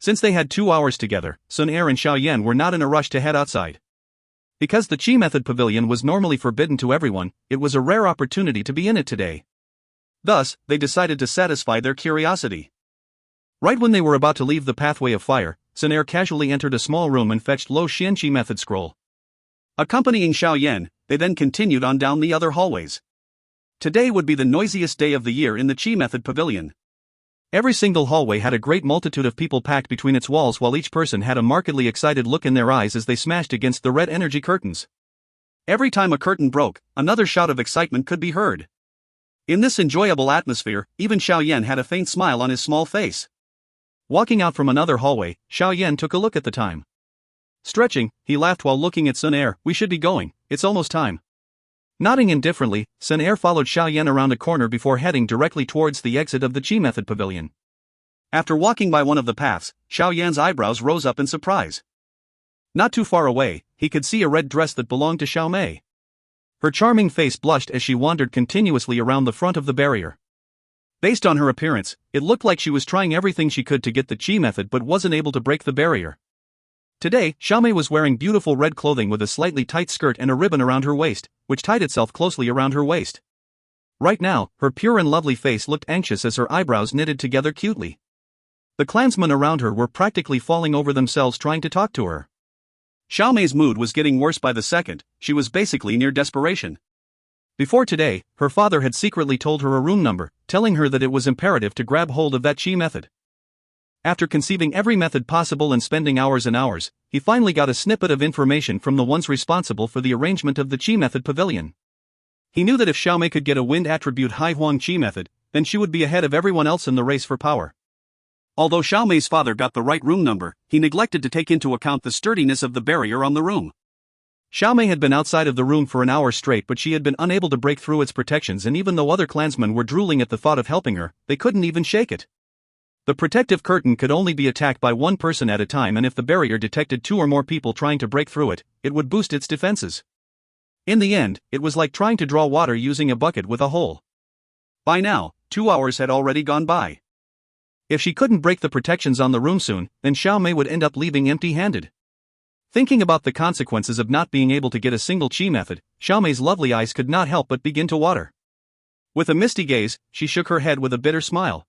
Since they had 2 hours together, Xun Er and Xiao Yan were not in a rush to head outside. Because the Qi method pavilion was normally forbidden to everyone, it was a rare opportunity to be in it today. Thus, they decided to satisfy their curiosity. Right when they were about to leave the pathway of fire, Xun Er casually entered a small room and fetched Lo Xian Qi method scroll. Accompanying Xiao Yan, they then continued on down the other hallways. Today would be the noisiest day of the year in the Qi method pavilion. Every single hallway had a great multitude of people packed between its walls, while each person had a markedly excited look in their eyes as they smashed against the red energy curtains. Every time a curtain broke, another shout of excitement could be heard. In this enjoyable atmosphere, even Xiao Yan had a faint smile on his small face. Walking out from another hallway, Xiao Yan took a look at the time. Stretching, he laughed while looking at Xun Er. "We should be going, it's almost time." Nodding indifferently, Xun Er followed Xiao Yan around a corner before heading directly towards the exit of the Qi method pavilion. After walking by one of the paths, Xiao Yan's eyebrows rose up in surprise. Not too far away, he could see a red dress that belonged to Xiao Mei. Her charming face blushed as she wandered continuously around the front of the barrier. Based on her appearance, it looked like she was trying everything she could to get the Qi method but wasn't able to break the barrier. Today, Xiao Mei was wearing beautiful red clothing with a slightly tight skirt and a ribbon around her waist, which tied itself closely around her waist. Right now, her pure and lovely face looked anxious as her eyebrows knitted together cutely. The clansmen around her were practically falling over themselves trying to talk to her. Xiao Mei's mood was getting worse by the second. She was basically near desperation. Before today, her father had secretly told her a room number, telling her that it was imperative to grab hold of that Qi method. After conceiving every method possible and spending hours and hours, he finally got a snippet of information from the ones responsible for the arrangement of the Qi method pavilion. He knew that if Xiao Mei could get a wind attribute Hai Huang Qi method, then she would be ahead of everyone else in the race for power. Although Xiao Mei's father got the right room number, he neglected to take into account the sturdiness of the barrier on the room. Xiao Mei had been outside of the room for an hour straight, but she had been unable to break through its protections, and even though other clansmen were drooling at the thought of helping her, they couldn't even shake it. The protective curtain could only be attacked by one person at a time, and if the barrier detected 2 or more people trying to break through it, it would boost its defenses. In the end, it was like trying to draw water using a bucket with a hole. By now, 2 hours had already gone by. If she couldn't break the protections on the room soon, then Xiao Mei would end up leaving empty-handed. Thinking about the consequences of not being able to get a single Qi method, Xiao Mei's lovely eyes could not help but begin to water. With a misty gaze, she shook her head with a bitter smile.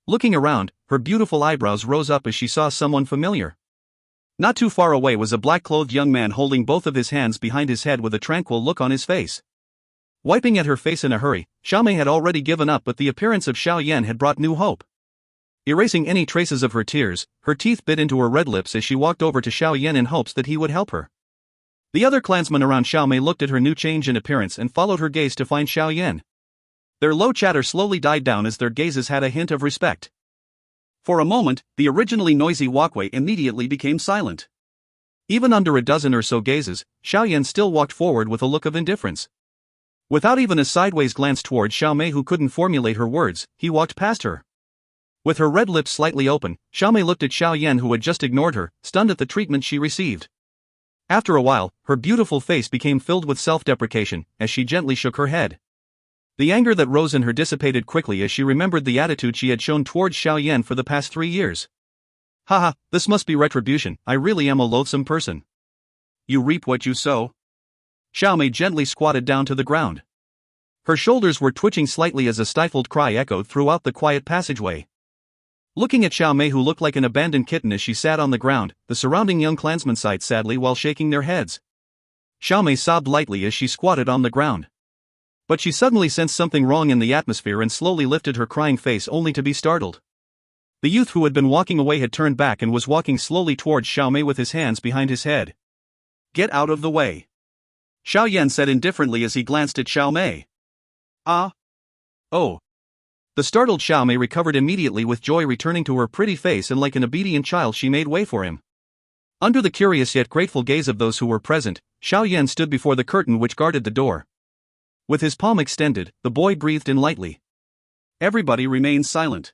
Looking around, her beautiful eyebrows rose up as she saw someone familiar. Not too far away was a black-clothed young man holding both of his hands behind his head with a tranquil look on his face. Wiping at her face in a hurry, Xiao Mei had already given up, but the appearance of Xiao Yan had brought new hope. Erasing any traces of her tears, her teeth bit into her red lips as she walked over to Xiao Yan in hopes that he would help her. The other clansmen around Xiao Mei looked at her new change in appearance and followed her gaze to find Xiao Yan. Their low chatter slowly died down as their gazes had a hint of respect. For a moment, the originally noisy walkway immediately became silent. Even under a dozen or so gazes, Xiao Yan still walked forward with a look of indifference. Without even a sideways glance toward Xiao Mei, who couldn't formulate her words, he walked past her. With her red lips slightly open, Xiao Mei looked at Xiao Yan, who had just ignored her, stunned at the treatment she received. After a while, her beautiful face became filled with self-deprecation, as she gently shook her head. The anger that rose in her dissipated quickly as she remembered the attitude she had shown towards Xiao Yan for the past 3 years. Haha, this must be retribution. I really am a loathsome person. You reap what you sow. Xiao Mei gently squatted down to the ground. Her shoulders were twitching slightly as a stifled cry echoed throughout the quiet passageway. Looking at Xiao Mei, who looked like an abandoned kitten as she sat on the ground, the surrounding young clansmen sighed sadly while shaking their heads. Xiao Mei sobbed lightly as she squatted on the ground. But she suddenly sensed something wrong in the atmosphere and slowly lifted her crying face, only to be startled. The youth who had been walking away had turned back and was walking slowly towards Xiao Mei with his hands behind his head. Get out of the way, Xiao Yan said indifferently as he glanced at Xiao Mei. Ah? Oh. The startled Xiao Mei recovered immediately, with joy returning to her pretty face, and like an obedient child she made way for him. Under the curious yet grateful gaze of those who were present, Xiao Yan stood before the curtain which guarded the door. With his palm extended, the boy breathed in lightly. Everybody remained silent.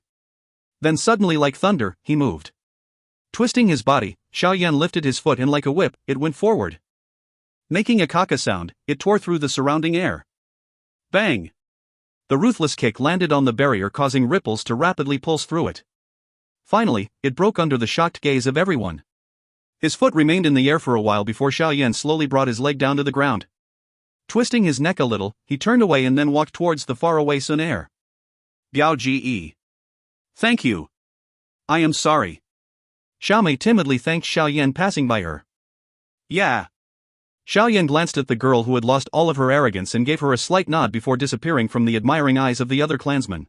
Then suddenly, like thunder, he moved. Twisting his body, Xiao Yan lifted his foot and like a whip, it went forward. Making a caca sound, it tore through the surrounding air. Bang! The ruthless kick landed on the barrier, causing ripples to rapidly pulse through it. Finally, it broke under the shocked gaze of everyone. His foot remained in the air for a while before Xiao Yan slowly brought his leg down to the ground. Twisting his neck a little, he turned away and then walked towards the faraway Xun Er. Dou Qi. Thank you. I am sorry. Xiao Mei timidly thanked Xiao Yan, passing by her. Yeah. Xiao Yan glanced at the girl who had lost all of her arrogance and gave her a slight nod before disappearing from the admiring eyes of the other clansmen.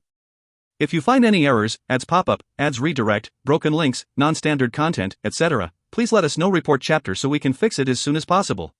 If you find any errors, ads pop up, ads redirect, broken links, non-standard content, etc., please let us know. Report chapter so we can fix it as soon as possible.